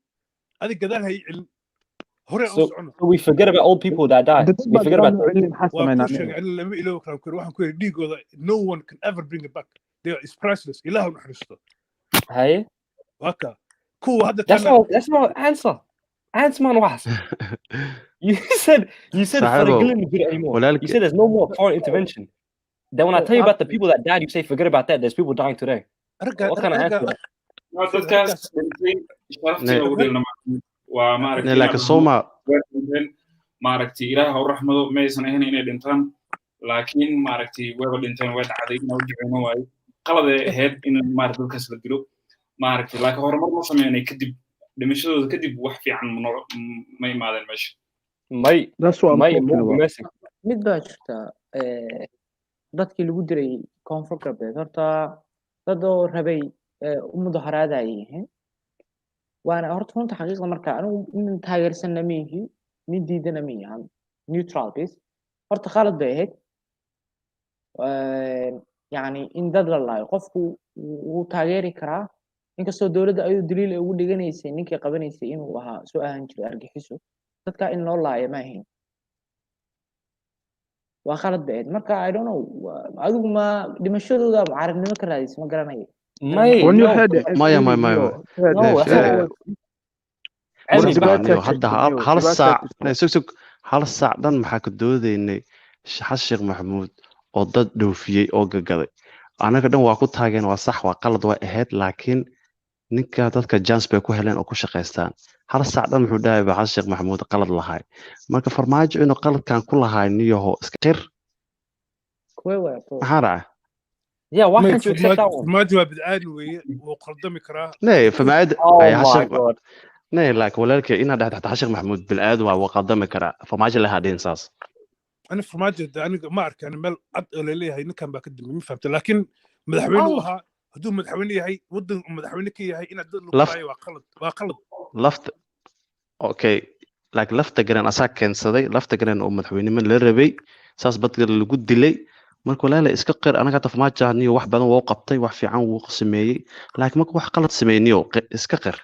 adiga gadaal hay cilin hore oo socono So we forget about old people that died. We forget about lama iloobi karo waxaan ku yiri dhiigooda no one can ever bring it back they are priceless ilaahu naxariisto Hey, waka kuwa hadda that's not answer. Answer man was. You said you said there's no more foreign intervention. Then when I tell you about the people that died, you say forget about that. There's people dying today. What kind of answer? waa maaragtay ilaaha u raxmado maysan ahayn inay dhintaan laakiin maaragtay wayba dhinteen way dhacday inay u jicino waayo qalad ay ahayd in maaragtay dadkaas la dilo maaragtay laakiin horumar ma sameynay kadib dhimashadooda kadib wax fiican ma imaadeen meesha mid baa jirta dadkii lagu diray koonfur galbeed horta dad oo rabay u mudaharaadayay yihiin وانا هرت هون حقيقة مركا أنا من تاجر سنة ميهي من ديدنا مية عن نيوترال بيس هرت خالد بيهك يعني إن دد الله يقفوا وتاجري كرا إنك سو دولة أيو دليل أقول لي جنيسي إنك قبنيسي إنه وها سؤال هنجري أرجع حسه تتكا إن الله يا ماهين وخالد بيهك مركا I don't know أقول ما دمشقه ده عارف نمك الرئيس ما قرناي hal saac dhan maxaa ka doodaynay xasan sheekh maxamuud oo dad dhoofiyey oo gagaday anaga dhan waa ku taageen waa sax waa qalad waa ahayd laakiin ninka dadka jans bay ku heleen oo ku shaqaystaan hal saac dhan muxuu dhahay xasan sheekh maxamuud qalad lahaay marka farmaajo inuu qaladkan ku lahaay niyaho iska qir maxaa dhacay Yeah, why can't you accept that one? فرماجي وبدعان وقدمي كراه. Nee, فرماجي. Oh my god. Nee, like ولكن إن هذا تحت حشق محمود بالعاد وقدمي كراه فرماجي له هذين ساس. أنا فرماجي أنا ما أعرف يعني مال أدل ليه هاي نكمل بقدم ما فهمت لكن مدحوينها هدوم مدحويني هاي ود مدحوينك هاي إن أدل هاي وقلد. لفت. أوكي. like لفت جرين أساك كان صدي لفت جرين مدحويني من الربي ساس بطل اللي جود دلي. marka walaal iska qir anaga tafmaajaniyo wax badan wuu qabtay wax fiican wuu sameeyay laakiin marka wax qalad sameeyniyo iska qir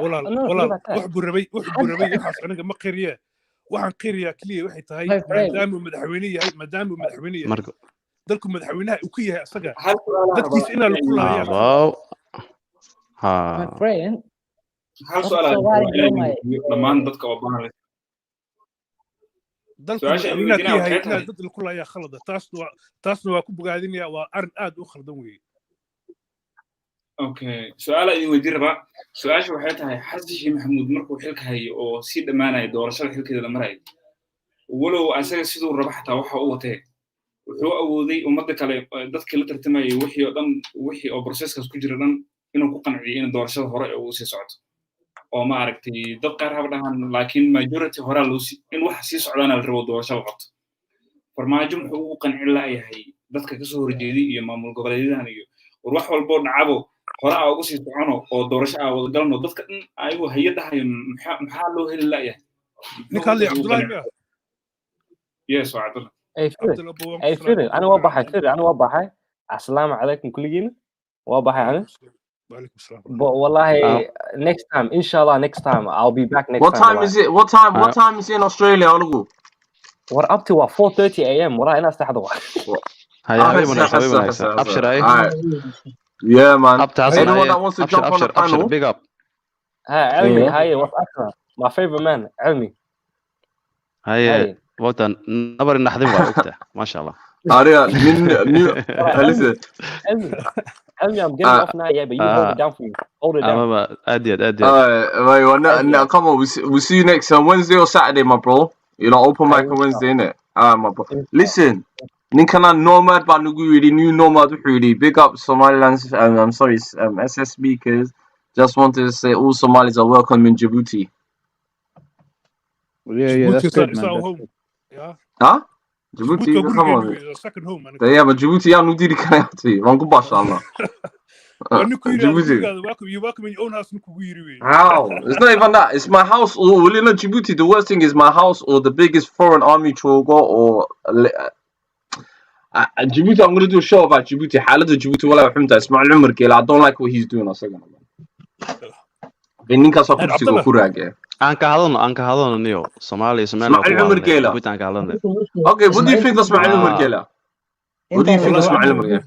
walaal wax burabay waxaas aniga ma qiriye waxaan qiriyaa kaliya waxay tahay maadaama madaxweyne yahay dalku madaxweynaha uu ku yahay asaga dadkiisa inaa lagu laayaa hal su'aal dhammaan dadka oo baahan dalku madaxweynaha ka yahay inaa dad lagu laayaa khalada taasna waa ku bogaadinaya waa arrin aad u khaldan weeye okay su'aala idin weydiin rabaa su'aasha waxay tahay xasan sheekh maxamuud markuu xilka hayo oo sii dhamaanay doorashada xilkeeda la maray walow asaga sidoo raba xataa waxa uu watay wuxuu awooday ummadda kale dadkii la tartamayay wixii oo processkaas ku jira dhan inuu ku qanciyo in doorashada hore uu sii socdo oo ma aragtay dad qaar haba dhahan laakiin majority hore loo in wax sii socdaan la rabo doorashada qabto farmaajo wuxuu u qancin laayahay dadka ka soo horjeeday iyo maamul goboleedyada iyo wax walbo dhacabo hore aa ugu sii socono oo doorasho aa wada galno dadka dhan ayagu hay'adahay maxaa loo heli laayahay ninka Ali Abdullahi yes waa Abdullahi ay firi ana waa baxay assalaamu calaykum kulligiina waa baxay ana But wallahi, next time, inshallah, next time I'll be back next time. What time is it? What time is it in Australia? We're up to 4:30 a.m. والله أنا استحضر. أبشر Yeah, man. Anyone that wants to jump on the panel, big up. علمي هاي what's أكثر my favorite man علمي. هاي وقتها نبر النحدين وقتها ما شاء الله. أريا نيو لسه. I'm getting off now, yeah, but you hold it down for me. Hold it down. أديت. Wait, come on, we'll see you next Wednesday or Saturday, my bro. You know, open mic on Wednesday, innit? My bro. Listen, Ninkana Nomad, but new Nomad, really big up Somaliland's. I'm sorry, SS speakers. Just wanted to say all Somalis are welcome in Djibouti. Yeah, that's good, It's man. our That's home. good. Yeah. Huh? Djibouti, come on. It's our second home, man. Yeah, but Djibouti, I'm not doing it. I'm going to Djibouti. You're welcome in your own house. How? It's not even that. It's my house or well, Djibouti. The worst thing is my house or the biggest foreign army chogo or Djibouti. I'm gonna do a show about Djibouti. حالة Djibouti ولا فهمتها. اسمع العمر كيلا. I don't like what he's doing. أصلاً. إنك أصلا كرسي وكوراجة. أنك هذا نيو Somali. اسمع العمر كيلا. Okay, what do you think اسمع العمر كيلا? What do you think اسمع العمر كيلا?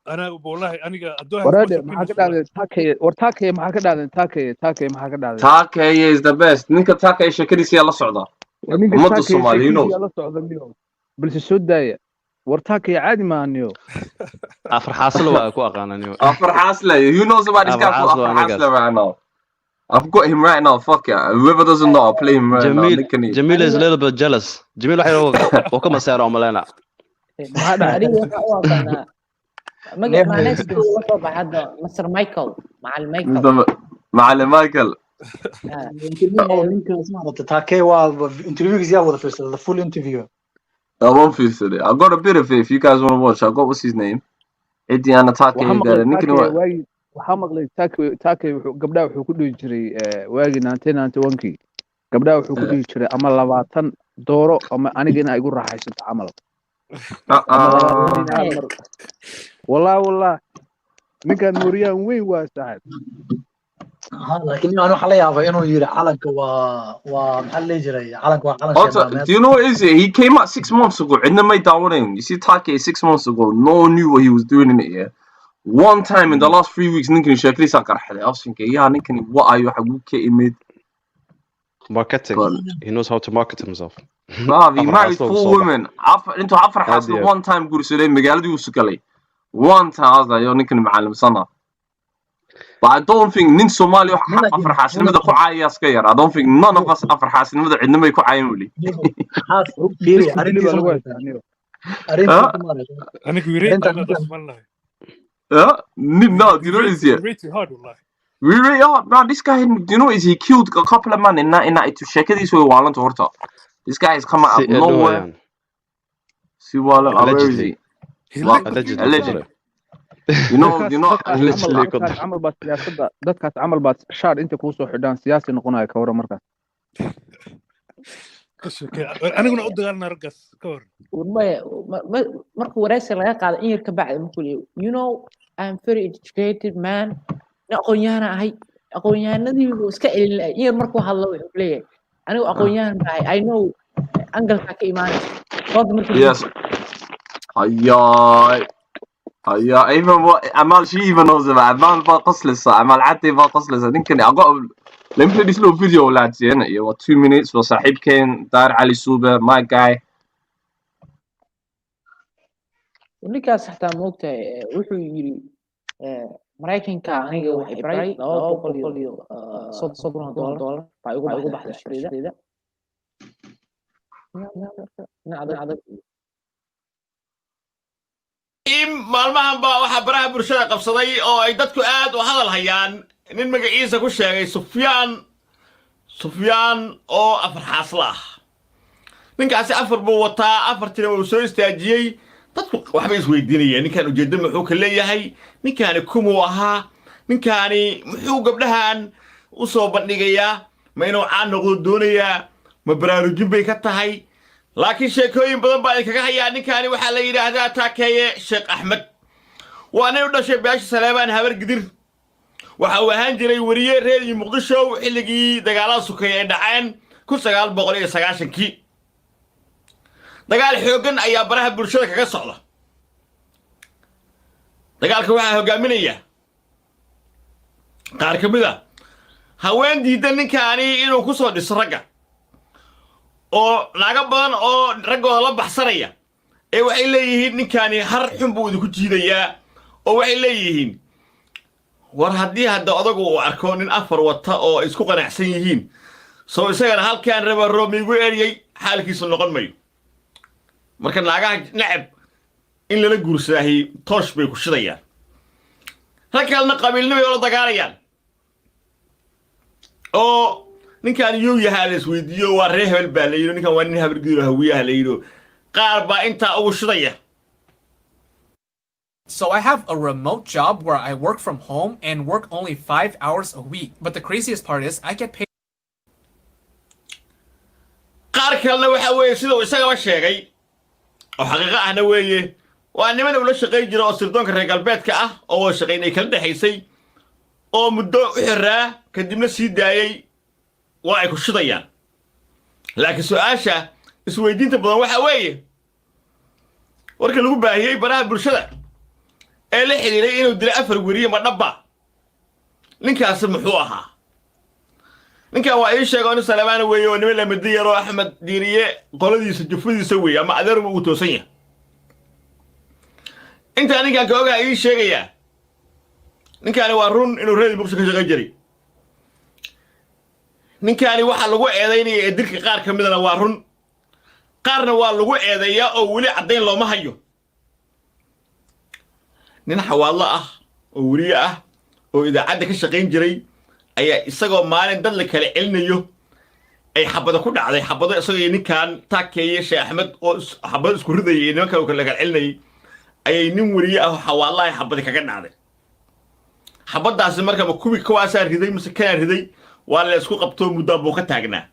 أنا والله أنا ورادة ما حكى تاكي ورتاكي ما حكى دادن تاكي ما حكى دادن. تاكي is the best. نينك تاكي شكري سيا صعدة. مد الصومالي يلا صعدة اليوم. بس السوداء ورتاكي عادي ما نيو. أفر حاصل وأكو أقانا نيو. أفر حاصلة. You know somebody got أفر حاصلة right now. I've got him right now. Fuck yeah. Whoever doesn't know, I'll play him right now. Jamil is a little bit jealous. Jamil وكما سير عملنا. مع ناس طبعا هذا مستر مايكل مع المايكل تاكي وانترفيو زي ولا فيصل the full interview. I won't feel it. I got a bit of it if you guys want to watch. I got what's his name? Ediana Take. وحمق لي تاكي قبلها وحو كدو جري واغي 1991 قبلها وحو كدو جري اما 20 دورو اما انيغنا ايغو راحaysanto camal والله ninkan Nuriyaan weyn waa saaxib laakiin aanu waxa la yaabaa inuu yiri calanka waa maxaa la jiray calanka waa calan do you know what is it? He came out 6 months ago and then made that one. You see Take 6 months ago, no one knew what he was doing in it. Yeah. One time in the last 3 weeks, ninkan shakli sa qarxay. I was thinking, yeah, ninkan what are you xagu ka imid? Marketing. He knows how to market himself. Nah, he married 4 women. Into afar xasna one time gursaday magaaladii uu sukalay. One time I was like, yo, ninkan macallim sana. But I don't think nin Somali afar xasnimada ku caayas ka yar. I don't think none of us afar xasnimada cidna may ku caayin wali. No, do you know what is it? We rate hard, man. This guy, do you know what is he killed a couple of men in that to check this way while on torta. This guy has come out of nowhere. See what allegedly. Allegedly. You know عمل بس سياسة dadkaas camal baad shaar inta ku soo xidhaan siyaasi noqonaya ka waran markaas aniguna u dagaalna raggaas ka war markuu waraysi laga qaado in yar ka bacdi markuu leeyahay you know I'm very educated man aqoon-yahan ahay aqoon-yahanadii uu iska celin in yar markuu hadlo wuxuu leeyahay anigu aqoon-yahan baa I know angalka ka imaanay yes Yeah, even what Amal she even knows about Amal Baqaslisa, Amal Ati Baqaslisa. I think I got let me play this little video lads in it. 2 minutes for Sahib Kane, Dar Ali Suba, my guy. ninkaas xataa moogta wuxuu yiri Mareykanka aniga waxay baray $200 baa ugu baxday shirkadda maalmahan baa waxa baraha bulshada qabsaday oo ay dadku aad u hadal hayaan nin magaciisa ku sheegay Sufyaan oo afar xaasla ah ninkaasi afar buu wataa afartina uu soo istaajiyay dadku waxba is weydiinayeen ninkan ujeedada muxuu ka leeyahay ninkaani kumuu ahaa ninkaani muxuu gabdhahan u soo bandhigayaa ma inuu caan noqdo doonayaa ma baraarujin bay ka tahay laakiin sheekooyin badan baa kaga hayaa ninkaani waxaa la yiraahdaa Takeeye Sheekh Axmed waa nin u dhashay beesha Saleebaan habar gidir waxa uu ahaan jiray wariye reer Muqdisho xilligii dagaalada sukay ee dhaceen 1990kii dagaal xoogan ayaa baraha bulshada kaga socda dagaalka waxa hogaaminaya qaar ka mid ah haween diidan ninkaani inuu ku soo dhiso ragga oo ay ku baxday shaqadeeda dagaalka waxa hogaaminaya qaar ka mid ah haween diidan ninkaani inuu ku soo dhiso ragga oo ay ku baxday shaqadeeda dagaalka waxa hogaaminaya qaar ka mid ah haween diidan ninkaani inuu ku soo dhiso ragga oo ay ku baxday shaqadeeda oo naga badan oo raggooda la baxsanaya ee waxay leeyihiin ninkani har xun buu idinku jiidayaa oo waxay leeyihiin war haddii hadda odagu uu arko nin afar wata oo isku qanacsan yihiin soo isagana halkaan raba roomigu eriyey xaalkiisu noqon mayo marka naagaha nacab in lala guursaahi toosh bay ku shidayaan rag kalena qabiilnimay oo la dagaalayaan oo ninkan yuu yahaa la isweydiiyo waa reer hebel baa la yidhi ninkan waa nin habargiiro hawiyaha la yidhi qaar baa intaa ugu shidaya. So I have a remote job where I work from home and work only 5 hours a week. But the craziest part is I get paid. qaar kalena waxa weeye sida uu isagaba sheegay oo xaqiiqo ahna weeye waa niman ula shaqayn jira oo sirdoonka reer galbeedka ah oo shaqayn ay kala dhaxaysay oo muddo u xiraa kadibna sii daayay waa ay ku shidayaan laakiin su'aasha isweydiinta badan waxa weeye warka lagu baahiyey baraha bulshada ee la xiriiray inuu dilay 4 wariye ma dhabba ninkaasi muxuu ahaa ninkan waa ii sheegay in Salmaan weeye oo niman la madiyaro Axmed Diiriye qoladiisa jufadiisa weeye ama adeer uu toosan yahay inta ninkan ka ogaa ii sheegaya ninkan waa run inuu reer bulshada ka shaqeyn jiray ninkan waxa lagu eedeynayay dilka qaar ka midna waa run qaarna waa lagu eedeeyaa oo wali cadeyn looma hayo nin xawaalo ah oo wariye ah oo idaacadda ka shaqeyn jiray ayaa isagoo maalin dad la kala celinayo ay xabada ku dhacday xabada isagoo ninkan taakeeyay Sheekh Axmed oo xabada isku ridayay nimanka kala celinayay ayay nin wariye ah xawaalo ay xabada kaga dhacday xabadaasi marka ma kuwi kawaasa riday mise kana riday waa la isku qabto muddo buu ka taagnaa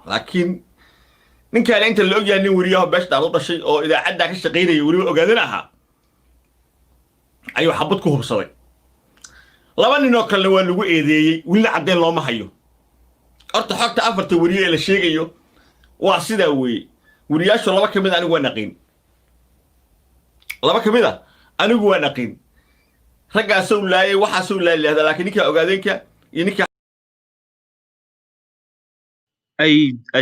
laakiin ninkan inta la ogyahay nin wariye ah beeshta u dhashay oo idaacadda ka shaqeynayay wariye ogaadin ahaa ayuu xabad ku hubsaday laba nin oo kale waa lagu eedeeyay wili cadeen looma hayo horta xogta afarta wariye ee la sheegayo waa sidaa weeye wariyaashu laba kamid anigu waa naqiin laba kamid anigu waa naqiin raggaas uu laayay waxa soo laayay laakiin ninka ogaadeenka iyo ninka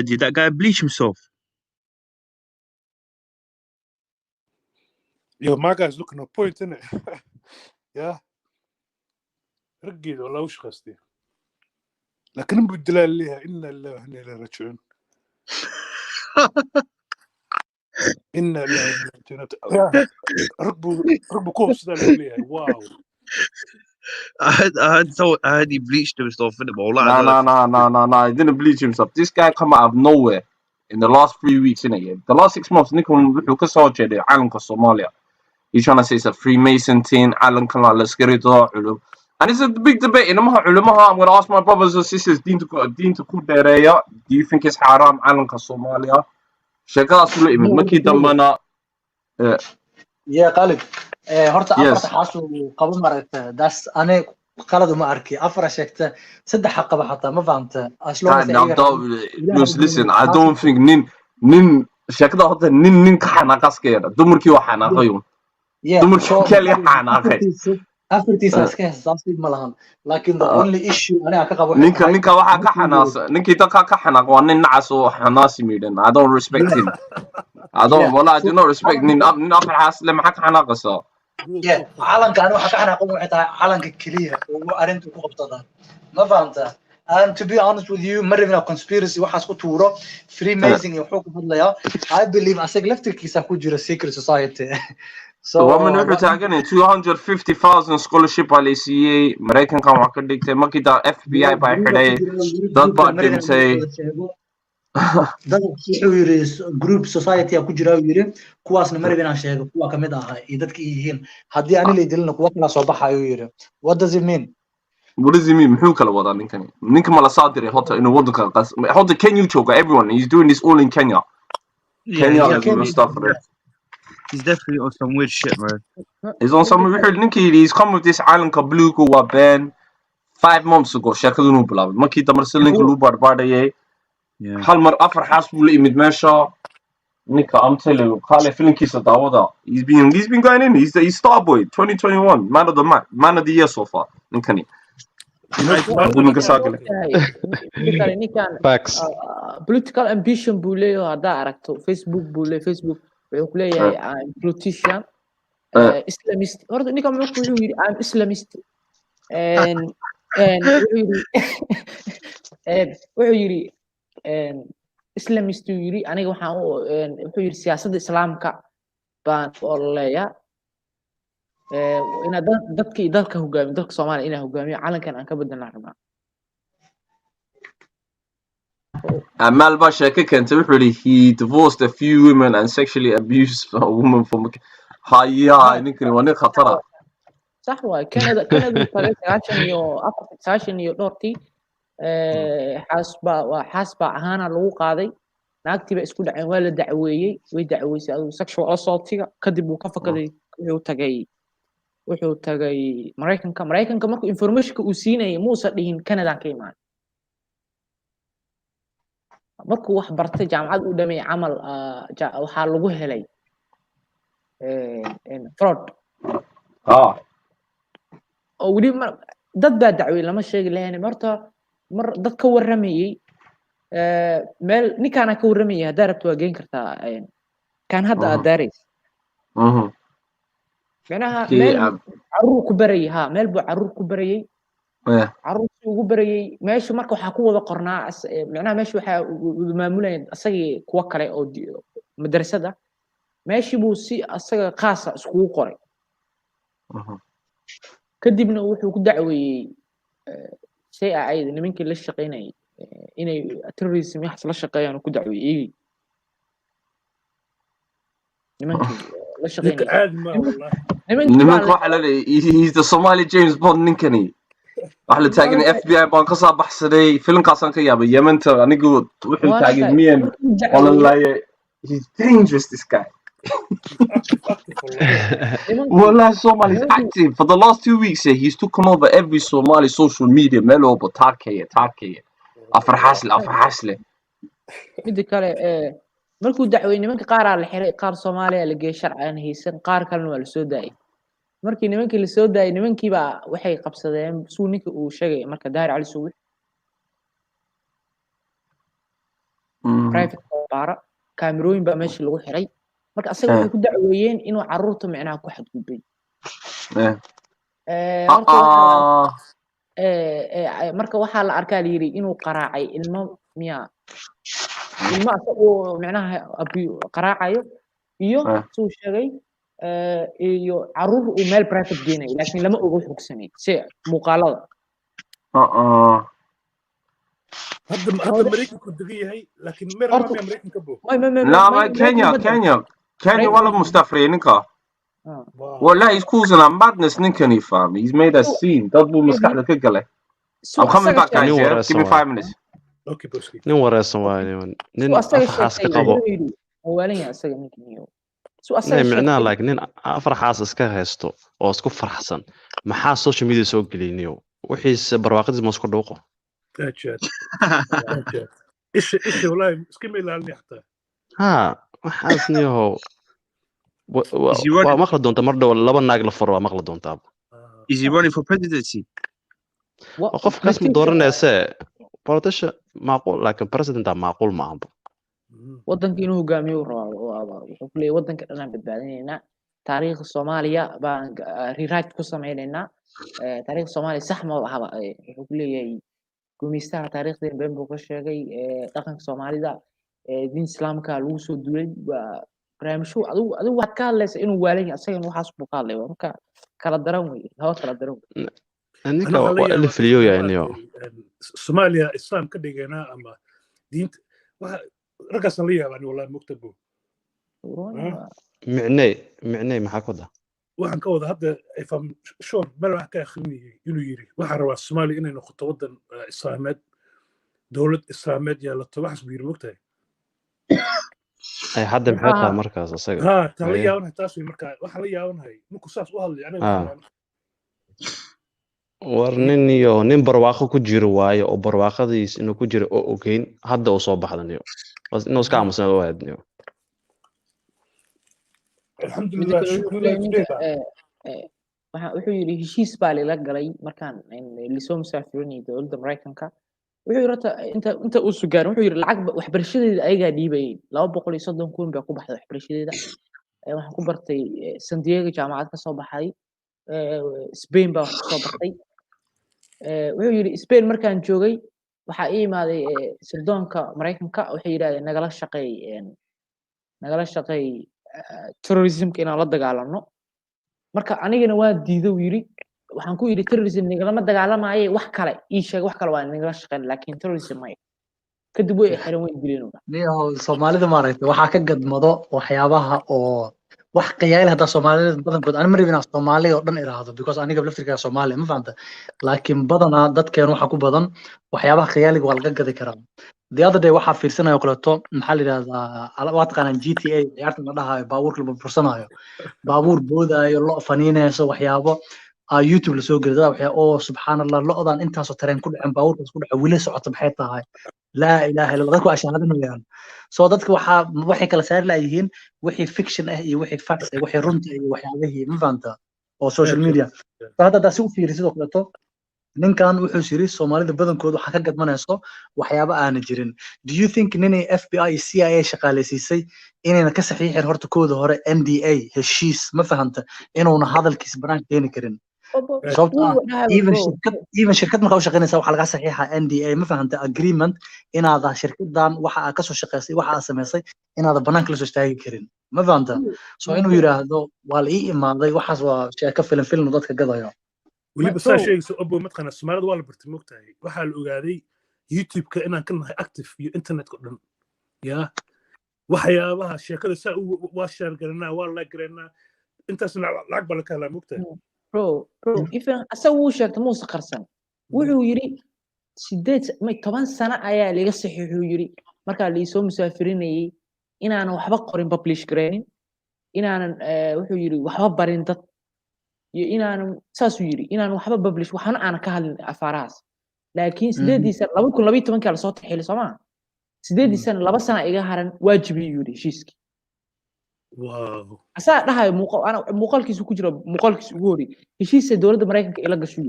did that guy bleach himself? Yo, my guy's looking a point, isn't it? Yeah. رجل والله وش قصدي لكن بالدلال ليها إن الله وإنا إليه راجعون إن الله وإنا إليه راجعون ركبوا كوبس ده ليها واو I heard he bleached himself in it, but No, he didn't bleach himself. This guy come out of nowhere in the last 3 weeks, innit? The last 6 months, Lucas Orchard, Alan Somalia. He's trying to say it's a Freemason thing, Alan Kala, let's get it all. And it's a big debate. I'm going to ask my brothers and sisters, Deen to Kudereya, do you think it's haram, Alan Somalia? Shaka Suleiman, Maki Damana. Yeah, Khalid. Horta afarta xaashu qabo maragta das ane qalad uma arki afar sheegta saddex qaba xataa ma fahamta listen, I don't think nin sheekada horta nin ka xanaaqaskeeda dumarkii waa xanaaqayo dumarkii kale xanaaqay afartiisa iska heesaasi ma lahan laakiin the only issue aniga ka qabo ninka waxa ka xanaaqsa ninkii dadka ka xanaaq waa nin nacas oo xanaasi miidhan I don't respect him I do not respect nin afar xaas le maxaa ka xanaaqaysaa Yeah, calanka aniga waxa ka xanaaqo waxay tahay calanka kaliya oo arintu ku qabtada ma fahamta and to be honest with you marina conspiracy waxaas ku tuuro Freemason iyo wuxuu ku hadlaya I believe asig laftirkiisa ku jira secret society so woman wuxuu taagan 250,000 scholarship LCA Mareykanka waxa ka dhigtay markii FBI baa xidhay dad baa dhintay dad wuxuu yiri group society ku jira yiri kuwaasna maribina sheego kuwa kamid ah ee dadka yihiin hadii aan leedilna kuwa kala soo baxayo yiri what does it mean muxuu kala wadaa ninka ma la saadiray hota inuu wadanka qas hota Kenya jooga everyone he's doing this all in Kenya is stuff for it he's definitely on some weird shit man he's on some weird he's come with this island ka blue ko wa ban 5 months ago shakadunu bilaabay markii damarsan ninka loo barbaadayay hal mar afar xaas buu la imid meesha ninka I'm telling you Kale filinkiisa daawada he's been going in he's Starboy 2021 man of the year so far ninkani أقول لك ساقله Facts. political ambition buu leeyahay haddaa aragto Facebook buu leeyahay Facebook wuxuu ku leeyahay I'm politician Islamist horta ninkan wuxuu yiri I'm Islamist wuxuu yiri Islamist uu yiri aniga waxaan wuxuu yiri siyaasadda islaamka baan oleeyaa ina dadkii dalka hogaamiyo dalka Soomaaliya inay hogaamiyo calankan aan ka bedelnaa rabnaa Amal Basha كان تبحري he divorced a few women and sexually abused a woman from هيا نكني وانا خطرة صح واي كندا tagay 9 iyo dhowrtii xasba ahaana lagu qaaday naagtiiba isku dhaceen waa la dacweeyay way dacweysay aduu sexual assaultiga kadib uu ka fakaday wuxuu tagay Mareykanka markuu informationka uu siinayay muusa dhihin Canada ka imaan markuu wax bartay jaamacad uu dhamay camal waxaa lagu helay fraud oo wali dad baa dacway lama sheegi lahayn marta mar dad ka waramayay meel ninkaana ka waramayay hadaa rabto waa geyn kartaa kan hadda adareys macnaha meel caruur ku barayay meel buu caruur ku barayay caruurtii ugu barayay meesha marka waxaa ku wada qornaa macnaha meesha waxaa maamulayay asagii kuwa kale oo madrasada meeshii buu si asaga qaasa iskugu qoray kadibna wuxuu ku dacweeyay CIA nimankii la shaqeynayay inay terrorism wax la shaqeeyaan ku dacweeyay nimankii la shaqeynayay nimanka waxa la leeyahay he's the Somali James Bond ninkani waxa la taagan FBI baan ka soo baxsaday filimkaasaan ka yaabay Yementa anigu wuxuu taagan miyan wallahi he's dangerous this guy Wallah, Somali is active. For the last 2 weeks, he's taken over every Somali social media. Melo, but Tarkeye. Afar hasle. mid kale markuu dacweeyay nimanka qaar la xiray qaar Soomaaliya la geeyay sharciyan haysan qaar kalena waa la soo daayay markii nimankii la soo daayay nimankii baa waxay qabsadeen suu ninka uu sheegay marka Daahir Cali Suwi private baara kaamirooyin baa meesha lagu xiray marka asaga waxay ku dacweeyeen inuu caruurta micnaha ku xadgudbay marka waxaa la arkaa la yiri inuu qaraacay ilmo asagoo micnaha qaraacayo iyo suu sheegay iyo caruur uu meel private geenay laakiin lama oga wuxuu sameeyay si muuqaalada hadda Mareykanku degan yahay laakiin meerma Mareykanka buu Kenya wala mustafriinka والله he's causing a madness ninkani fam he's made a scene dad buu maskaxda ka galay I'm coming back guys yeah? Give me 5 minutes okay boski nin wareersan waayo nin afraxaas ka qabo awaalaya asaga ninkiyo macnaha like nin afraxaas iska haysto oo isku farxsan maxaa social media soo gelinayo wixiisa barwaaqadiis ma isku dhuuqo ajaad isha wallahi iska meelaan xataa waxaas niyo waa maqla doonta mar dhow laba naag la furo waa maqla doontaa is he running for presidency qof kaas ma dooranaysa politician معقول لكن president معقول ما عنده waddanka inuu hogaamiyo wuxuu ku leeyahay waddanka dhan badbaadinayna taariikhda Soomaaliya baan rewrite ku sameeynayna taariikhda Soomaaliya sax ma aha wuxuu ku leeyahay gumaystaha taariikhda been buu ka sheegay dhaqanka Soomaalida diin islaamka lagu soo duulay barnaamijyo adigu waad ka hadlaysaa inuu waalan yahay asagana waxaas buu ka hadlay marka kala daran weey kala daran ninka waa la filiyo yaaniyo Soomaaliya islam ka dhigana ama diinta waxa ragaas la yaabani wallahi mugtabo micnay maxaa ku daa waxaan ka wada hadda ifam short meel wax ka akhrinayay inuu yiri waxa rabaa Soomaaliya inay noqoto wadan islaameed dawlad islaameed yeelato wax buu yiri mugtay ay hadda maxay tahay markaas asaga la yaabanahay taas markaa waxa la yaabanahay ninku saas u hadlay aniga war nin barwaaqo ku jiro waayo oo barwaaqadiis inuu ku jiro oo ogeyn hadda uu soo baxdaniyo bas inuu iska aamusan oo aadniyo alxamdulillah wuxuu yidhi heshiis baa lala galay markaan lisoo musaafirinayay dowladda Mareykanka wuxuu yidhi horta inta uu sugaarin wuxuu yidhi lacag waxbarashadeeda ayagaa dhiibayay 230,000 baa ku baxday waxbarashadeeda waxaan ku bartay San Diego jaamacad ka soo baxay Spain baa wax ka soo bartay wuxuu yidhi Spain markaan joogay waxaa ii imaaday sirdoonka Mareykanka waxay yidhaahdeen nagala shaqeey terrorismka inaan la dagaalano marka anigana waa diiday uu yidhi waxaan ku yidhi terrorism nigalama dagaalamaaye wax kale ii sheeg wax kale waa nagala shaqeyn laakiin terrorism may kadib way xiran way dileen niyo Soomaalida maaragtay waxa ka gadmado waxyaabaha oo wax qiyaal hada Soomaalida badankood aan maribina Soomaali oo dhan iraahdo because aniga laftirka Soomaali ma fahamta laakiin badana dadkeen waxa ku badan waxyaabaha qiyaaliga waa laga gadi karaa the other day waxa fiirsanayo kaleeto maxaa la yiraahdaa waa taqaanaan GTA ciyaarta la dhahayo baabuurka la bursanayo baabuur boodaayo lo faniinayso waxyaabo YouTube la soo gelida waxa oo subhanallah lo-dan intaas oo tareen ku dhacen baabuurkaas ku dhaca wili socoto maxay tahay la ilaaha illa dadku ashahadinayaan soo dadka waxay kala saar laayihiin wixii fiction ah iyo wixii facts ah wixii runta iyo waxyaabihii ma fahamta oo social media hadda daasi u fiiri sidoo kale ninkan wuxuu yiri Soomaalida badankoodu waxa ka gadmanayso waxyaabo aan jirin do you think inay FBI CIA shaqaaleysiisay inayna ka saxiixin horta kooda hore NDA heshiis ma fahamta inuuna hadalkiis banaan keeni karin even shirkad markaa u shaqeynaysa waxa laga saxiixa NDA ma fahamta agreement inaad shirkadan waxa aad ka soo shaqeysay waxa aad sameysay inaad banaanka la soo istaagi karin ma fahamta soo inuu yiraahdo waa la ii imaaday waxaas waa sheeko film dadka gadayo weliba saa sheegayso abo matqana Soomaalida waa la bartay moogtahay waxaa la ogaaday YouTube-ka inaan ka nahay active iyo internet-ka dhan ya waxyaabaha sheekada saa waa share garanaa waa la garanaa intaasna lacag baa la kala moogtahay bro even asagu uu sheegtay muusa qarsan wuxuu yiri 10 sano ayaa laga saxiixay yiri marka la soo musaafirinayay inaan waxba qorin publish gareenin inaan wuxuu yiri waxba barin dad iyo inaan saas u yiri inaan waxba publish waxaan aan ka hadlin afaaraas laakiin 8 sano 2012 kala soo taxil Soomaa 8 sano 2 sano iga haran waajibi yiri heshiiski wow asaa dhahay muuqaalkiisu ku jira muuqaalkiisu ugu hori heshiiska dawladda Mareykanka ila gasho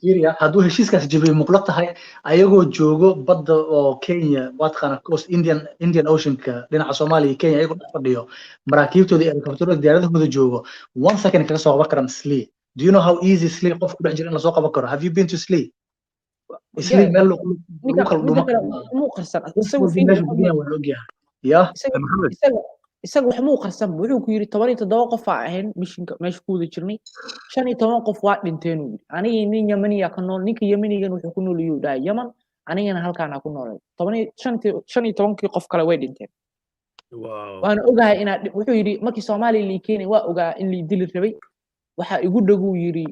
yiri hadduu heshiiskaas jabay muuqlo tahay ayagoo joogo badda oo Kenya wadqana coast Indian Ocean-ka dhinaca Soomaaliya iyo Kenya ayagoo fadhiyo maraakiibtooda iyo helicopterada diyaaradahooda joogo 1 second kaga soo qaban karaan Slee do you know how easy Slee qof ku dhex jira in la soo qaban karo have you been to Slee Slee meel lagu kala dhumo muu qarsan isagu fiican ya isagu wax muu qarsan wuxuu ku yiri 17 qof ahayn mishinka meesha ku wada jirnay 15 qof waa dhinteen uu aniga nin Yemeniya ka nool ninka Yemenigan wuxuu ku nool yahay dhaay Yemen anigana halkaan aan ku noolay 15 qof kale way dhinteen wow waan ogahay inaad wuxuu yiri markii Soomaaliya la keenay waa ogaa in la dili rabay waxa igu dhagu yiri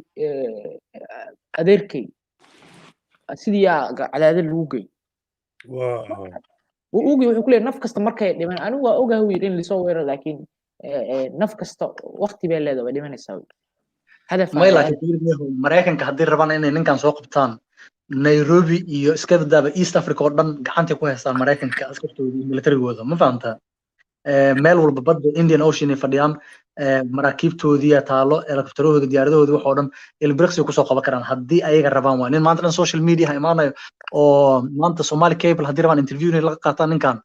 adeerkay sidii cadaadad lagu geey wow وأوجي وحكي لي نف كست مركي دمان أنا وأوجي هو يرين اللي سوى لكن نف كست وقت بيلا ده دمان يسوي هذا ما يلاقي كثير منهم مريكان كهدير ربنا إن كان سوق بتان نيروبي يسكت ده إيست أفريقيا قدام جحنتي كويس على مريكان كأسكت ميلتري جوزا ما فهمتها meel walba badda Indian Ocean ay fadhiyaan maraakiibtoodii taalo helicopterooda diyaaradooda wax oo dhan ilbriqsi ku soo qaban karaan hadii ayaga rabaan waa nin maanta social media imaanayo oo maanta Somali Cable hadii rabaan interview in laga qaataan ninkan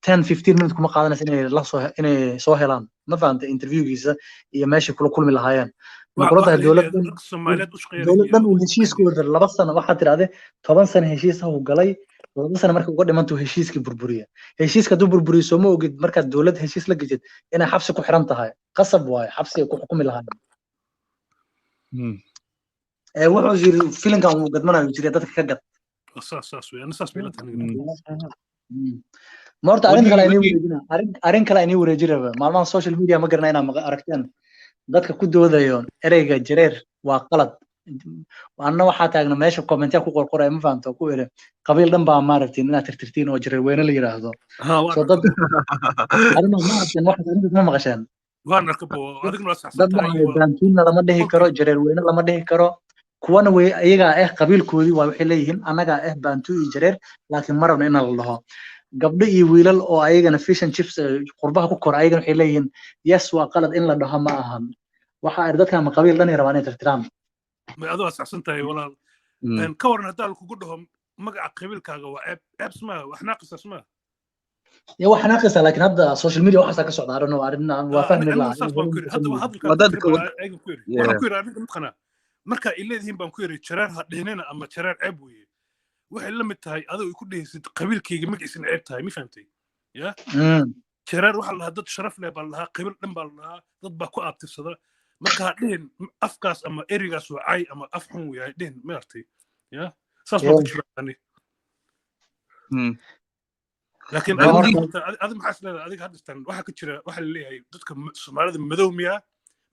10-15 minutes kuma qaadanaysa inay soo helaan ma fahamta interviewgiisa iyo meeshii kula kulmi lahaayeen makulada dawladdan uu heshiiskooda 2 sano waxa tiraahday 10 sano heshiis uu galay 2 sano markii ugu dhimantu heshiiskii burburiya heshiiska duu burburiyo soo ma ogid marka dawlad heshiis la gajid inay xabsi ku xiran tahay qasab waay xabsi ku xukumi lahaayeen wuxuu yiri filimkan uu gadmanayo jiray dadka ka gad saas weeyaan saas bay la tahay marta arin kale inay wareejiraba maalmahan social media ma garanayna ma aragteen dadka ku doodayo ereyga jareer waa qalad waana waxa taagna meesha comment ku qorqoray ma fahanto ku ere qabiil dhan baa maaragtay inaad tirtirtiin oo jareer weyne la yiraahdo soo dad arimo ma aragteen waxa ma maqasheen waan arkabo adigna sax dad baantiina lama dhihi karo jareer weyne lama dhihi karo kuwana way ayaga qabiilkoodii waa waxay leeyihiin anaga baantu iyo jareer laakiin marabna in la dhaho gabdho iyo wiilal oo ayagana fish and chips qurbaha ku kor ayagana waxay leeyihiin yes waa qalad in la dhaho ma ahan waxa ay dadka ma qabiil dhan rabaan inay tirtiraan ma adoo asxsan tahay walaal ka waran hadaa lagugu dhaho magaca qabiilkaaga waa ceeb sma wax naaqis asma ya wax naaqis laakiin hadda social media waxa ka socda arno arrin waa fahmi lahaa marka ay leedihiin baan ku yiri jareer ha dhehnina ama jareer ceeb weeye waxay la mid tahay adoo ku dhehaysid qabiilkayga magaciisina ceeb tahay ma fahantay ya jareer waxa la dad sharaf leh baa lahaa qabiil dhan baa lahaa dad baa ku aabtirsada marka ha dhehen afkaas ama erigaas waa cay ama af xun weeye dhehen ma artay ya saas baa ku jirani laakiin adiga maxaa isleedahay adiga haddastan waxa ka jira waxa la leeyahay dadka Soomaalida madow miya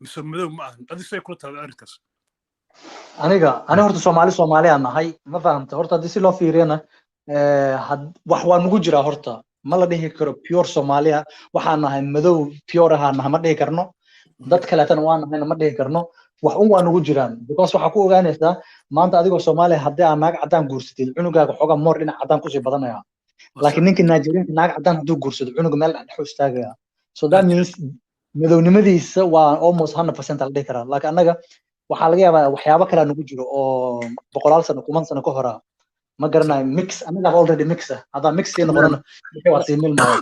mise madow ma ahan adiga say kula tahay arrinkaas aniga horta Soomaali aan nahay ma fahamta horta hadii si loo fiiriyana wax waa nagu jira horta ma la dhihi karo pure Soomaaliya waxaan nahay madow pure ahaan ma dhihi karno dad kale tan waan nahay ma dhihi karno wax waa nagu jiraan because waxa ku ogaanaysaa maanta adigoo Soomaali haddii aan naag cadaan guursatay cunugaaga xoga moor dhinac cadaan ku sii badanaya laakiin ninka Nigerian naag cadaan hadduu guursado cunuga meel dhex istaagaya so that means madownimadiisa waa almost 100% la dhihi karaa laakiin anaga waxaa laga yaabaa waxyaabo kale nagu jiro oo boqolaal sano kuman sano ka hor ma garanayo mix anaga already mix hada mix ee noqonana wixii waa siimil maayo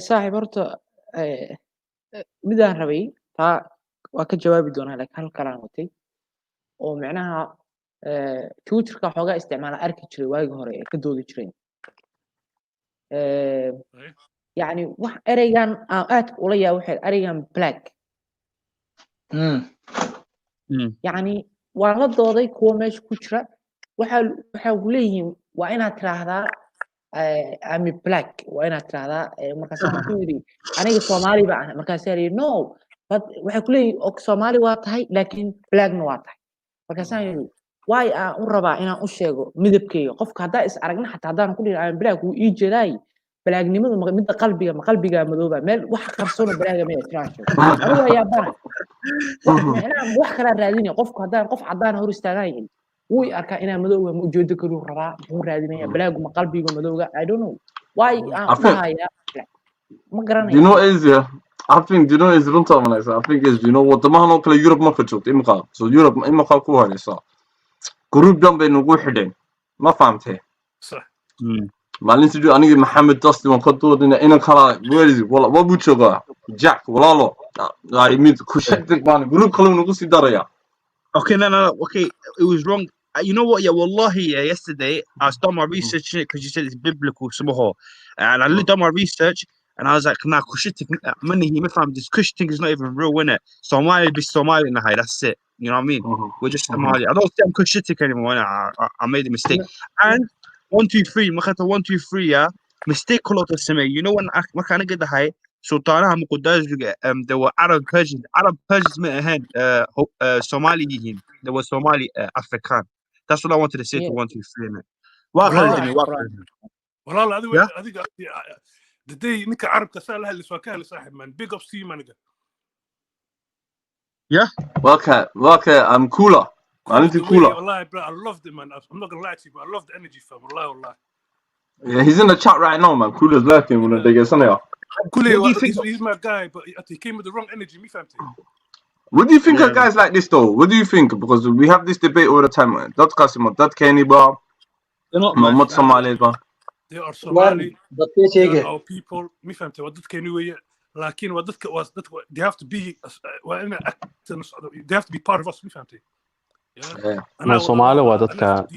saaxiib horta midaan rabay taa waa ka jawaabi doonaa laakiin hal kalaan watay oo macnaha twitterka xoogaa isticmaala arki jiray waagi hore ee ka doodi jireen يعني wax ereygan aan aad ula yaa waxay ereygan black يعني waan la dooday kuwa meesha ku jira waxa uu leeyihiin waa inaad tiraahdaa I'm black waa inaad tiraahdaa markaas aan ku yiri aniga Soomaali baan markaas yiri no but waxa ku leeyihiin oo Soomaali waa tahay laakiin blackna waa tahay markaas aan yiri why aan u rabaa inaan u sheego midabkayga qofka hadaa is aragna xataa hadaan ku dhiray I'm black uu ii jeeday balagnimadu midda qalbiga madooba meel wax qarsoon balaaga ma tiraasho aniga ayaa bana wax kala raadinay qofku hadaan qof cadaan hor istaagayn wuu arkaa inaa madooba ma ujeedo karo rabaa wuxuu raadinaya balaagu ma qalbiga madooga I don't know why ma garanayo you know Asia I think you know is runta manaysa I think is you know wadamahan oo kale Europe ma ka joogto imqa so Europe imqa ku haysa group dambe nagu xideen ma fahamtay صح maalin sidoo aniga Maxamed Dusty waan ka doodina in kala weerisi wala wabu jooga Jack walaalo ay mid ku shaqeey baan group kale nagu sii daraya okay no okay it was wrong you know what yeah wallahi yesterday I was doing my research because you said it's biblical somehow and I looked at my research and I was like nah kushtik money he found this kushtik is not even real in it Somali be Somali in the high that's it you know what I mean we're just Somali I don't say I'm kushtik anymore I made a mistake and 1 2 3 مخاطر 1 2 3 يا mistake كله تسمى you know when ما كان قد هاي سلطانها مقدس there were Arab Persians من هند Somaliyiin there was Somali African that's what I wanted to say to 1 2 3 والله هذه the day نك عرب تسأل هل سواكها صاحب man big up see man yeah okay I'm cooler أنت cooler والله bro I loved it man I'm not gonna lie to you but I love the energy fam والله yeah he's in the chat right now man Cooler's lurking when they get something Cooler he's my guy but he came with the wrong energy me fam what do you think of guys like this though what do you think because we have this debate all the time that Qasim that Kenny bar Muhammad Somali bar they are Somali they are people me fam ودت Kenny ويا لكن ودت they have to be they have to be part of us me fam أنا Somali ودتك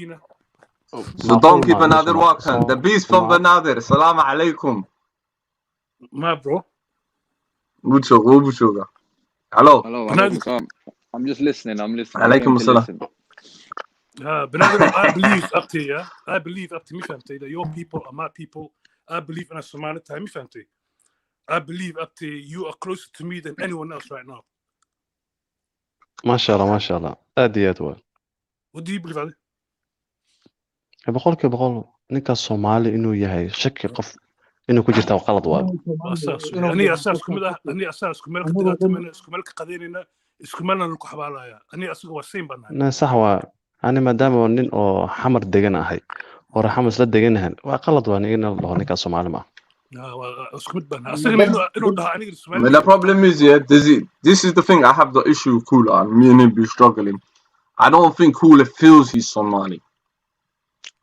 so don't keep another walking the beast from Benadir Salam alaikum my bro Bucho hello I'm just listening alaikum assalam Benadir I believe up to you I believe up to me fam that your people are my people I believe in a Somali time me fam I believe up to you are closer to me than anyone else right now ما شاء الله أديت وال what do you believe عليه بقول نك الصومالي إنه يهاي شك قف إنه كجرت أو غلط وال أني أساسكم ملك قديرنا اسكملنا لكم حبالايا أني أسوق وسيم بنا نصحوا أنا ما دام ونين أو حمر دجنا هاي ورا حمص لا دجنا هن وغلط وأنا إن الله نك الصومالي ما اسكو مد بان اسغنا انه ده اني السومالي The problem is, yeah, this is the thing. I have the issue with Kula, and me and him be struggling. I don't think Kula feels he's Somali.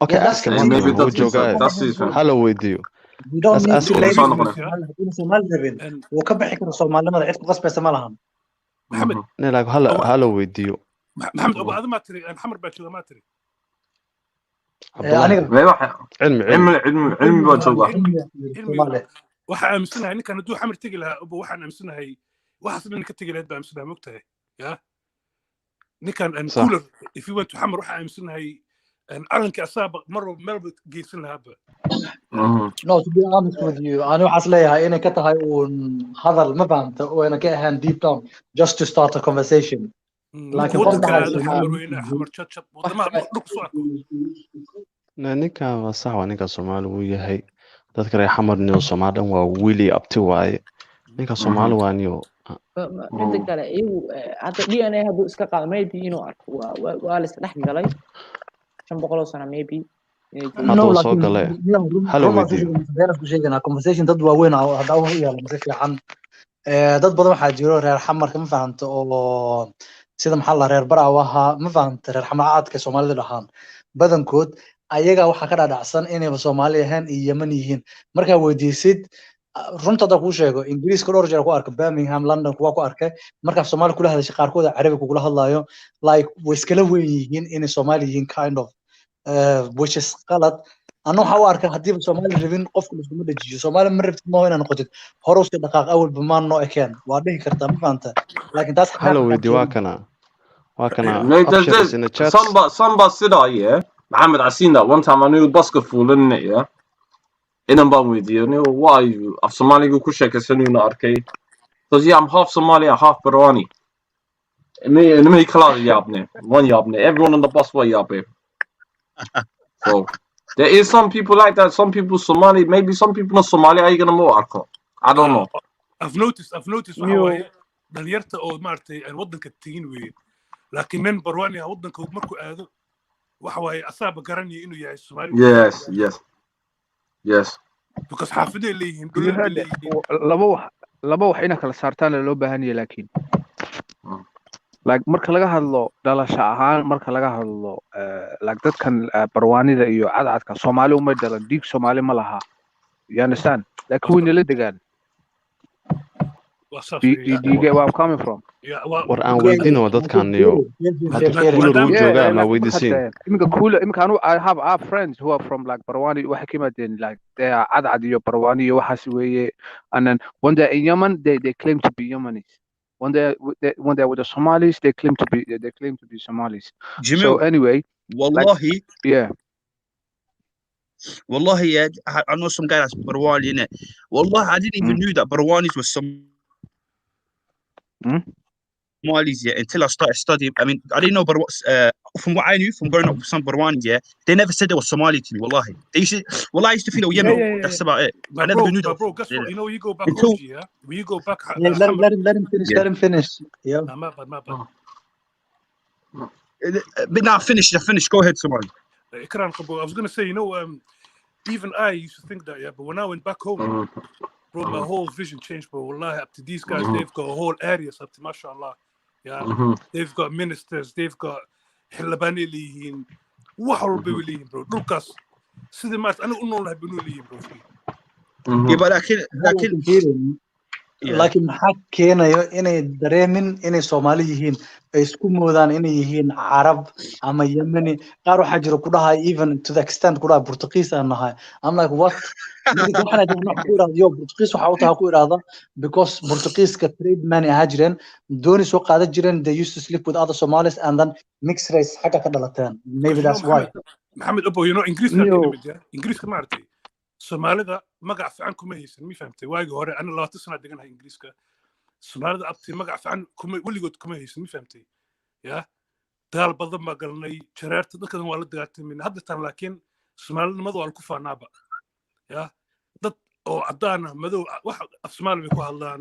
Okay, Yeah, ask him. And maybe That's that's his thing. Hello with you. We don't Let's need ask to him. label Sound him inuu Soomaali rabin wuu ka bixi karaa Soomaalinimada cid ku qasbaysa ma lahan محمد No, like hello with you. محمد ابو هذا ما تري انا حمر باكي ما تري aniga ما يروح علم بوجهه. Soomaali waxa aaminsanahay ninkan hadduu xamar tegi lahaa uba waxaan aaminsanahay waxaas dhan ka tegi lahayd baa aaminsanahay mogtahay ya ninkan an صح. cooler if you went to xamar waxa aaminsanahay an calankii asaaba mar walba geysan lahaaba no to be honest with you ani waxaas leeyahay inay ka tahay uun hadal ma fahamta oo ayna ka ahaan deep down just to start a conversation laakiin qof waddanka dhahay aada xamar Soomaali weyne xamar jajab wadamaha dhulka soo arko ninkan waa sax waa ninka Soomaali uu yahay dadka reer xamar niyo Soomaali dhan waa wili abti waaye ninka Soomaali waa niyo midda kale iyagu hadda DNA hadduu iska qaado maybe inuu arko waa la isdhex galay 500 sano maybe hadduu soo galay hello with you ku sheegana conversation dad waaweyn ah hadda u yeelan si fiican dad badan waxaa jiro reer xamarka ma fahamta oo sida maxaa la reer baraawaha ma fahamta reer xamacaadka Soomaalida dhahaan badankood ayaga waxa ka dhadhacsan inay Soomaali ahaan iyo Yemen yihiin marka weydiisid runta da ku sheego Ingiriiska dhowr jeer ku arkay Birmingham London kuwa ku arkay marka Soomaali kula hadashay qaarkood Carabi kula hadlayo like way iskala weyn yihiin inay Soomaali yihiin kind of which is qalad anoo waxa u arkay hadii Soomaali rabin qofku isku dhajiyo Soomaali ma rabtid ma inaan noqotid hore u dhaqaaq awal bamaan noo ekeen waa dhihi kartaa ma fahamta laakiin taas hello with you waa kana No, there's in the chat some said that, yeah. Mohammed, I seen that one time. I knew basket full in it, yeah. In and bang with you. I knew, why are you? I'm Somali, go kushek, I said, arcade. Because, yeah, I'm half Somali and half Barwani. Me, Kalari Yabne. One Yabne. Everyone on the bus was Yabne. So, there is some people like that. Some people Somali. Maybe some people not Somali. Are you going to more Arco? I don't know. I've noticed waxa waaye dhalinyarta oo maartay aan waddanka tegin weeye laakiin nin barwaani ah waddanka markuu aado waxa waaye asaaba garanaya inuu yahay Soomaali Yes because xaafaday leeyihiin laba wax ina kala saartaan loo baahan yahay laakiin like marka laga hadlo dhalasho ahaan marka laga hadlo like dadkan barwaanida iyo cadcadka Soomaali uma dhalan dhiig Soomaali ma laha you understand like who in la degaan do you get where I'm coming from war aan weydiino dadkan iyo hadda cooler uu joogaa ma weydiisin imika cooler imika I have friends who are from like Barwani waxa ka yimaadeen like they are cadcad iyo Barwani iyo waxaas weeye and then when they're in Yemen they claim to be Yemenis when they're with the Somalis they claim to be Somalis Jamil, so anyway wallahi yeah wallahi yeah, I know some guy that's Barwani in it wallahi I didn't even knew that Barwanis was some Somalis, yeah, until I started studying. I mean, I didn't know, but from what I knew from growing up with some Barwanis, yeah, they never said they were Somali to me. Wallahi, they used to. Well, I used to think they were Yemen. That's about it. I never knew that. Bro, guess what? You know, you go back Until, OG, yeah. When you go back, let him finish. Yeah. Let him finish. Yeah. My bad. But now finish. Go ahead, Somali. Ikram Kabo, I was gonna say, you know, even I used to think that, yeah, but when I went back home, bro, my whole vision changed, bro. Wallahi, up to these guys, they've got whole areas up to mashallah. Yeah, they've got ministers, they've got Hilabani lihin, Waharbi lihin, bro. Lucas, Sidimat, I don't know like Benuli, bro. Yeah, but laakiin laakiin maxaa keenayo inay dareemin inay Soomaali yihiin ay isku moodaan inay yihiin Arab ama Yemeni qaar waxa jira ku dhahay even to the extent ku dhahay Portuguese aan nahay I'm like what waxana dadna ku iraado yo Portuguese waxa uu tahay ku iraado because Portuguese ka trade man ay jireen dooni soo qaada jireen they used to sleep with other Somalis and then mixed race xaga ka dhalateen maybe that's why Mohammed Abo you know English ka maartay Soomaalida magac fiican kuma haysan mi fahamtay waagi hore ana 20 sano deganahay Ingiriiska Soomaalida abti magac fiican kuma waligood kuma haysan mi fahamtay ya dal badan ma galnay jareerta dadkan waa la dagaatay hadda tan laakiin Soomaalinimadu waa ku faanaaba ya dad oo cadaan madow wax Soomaali ku hadlaan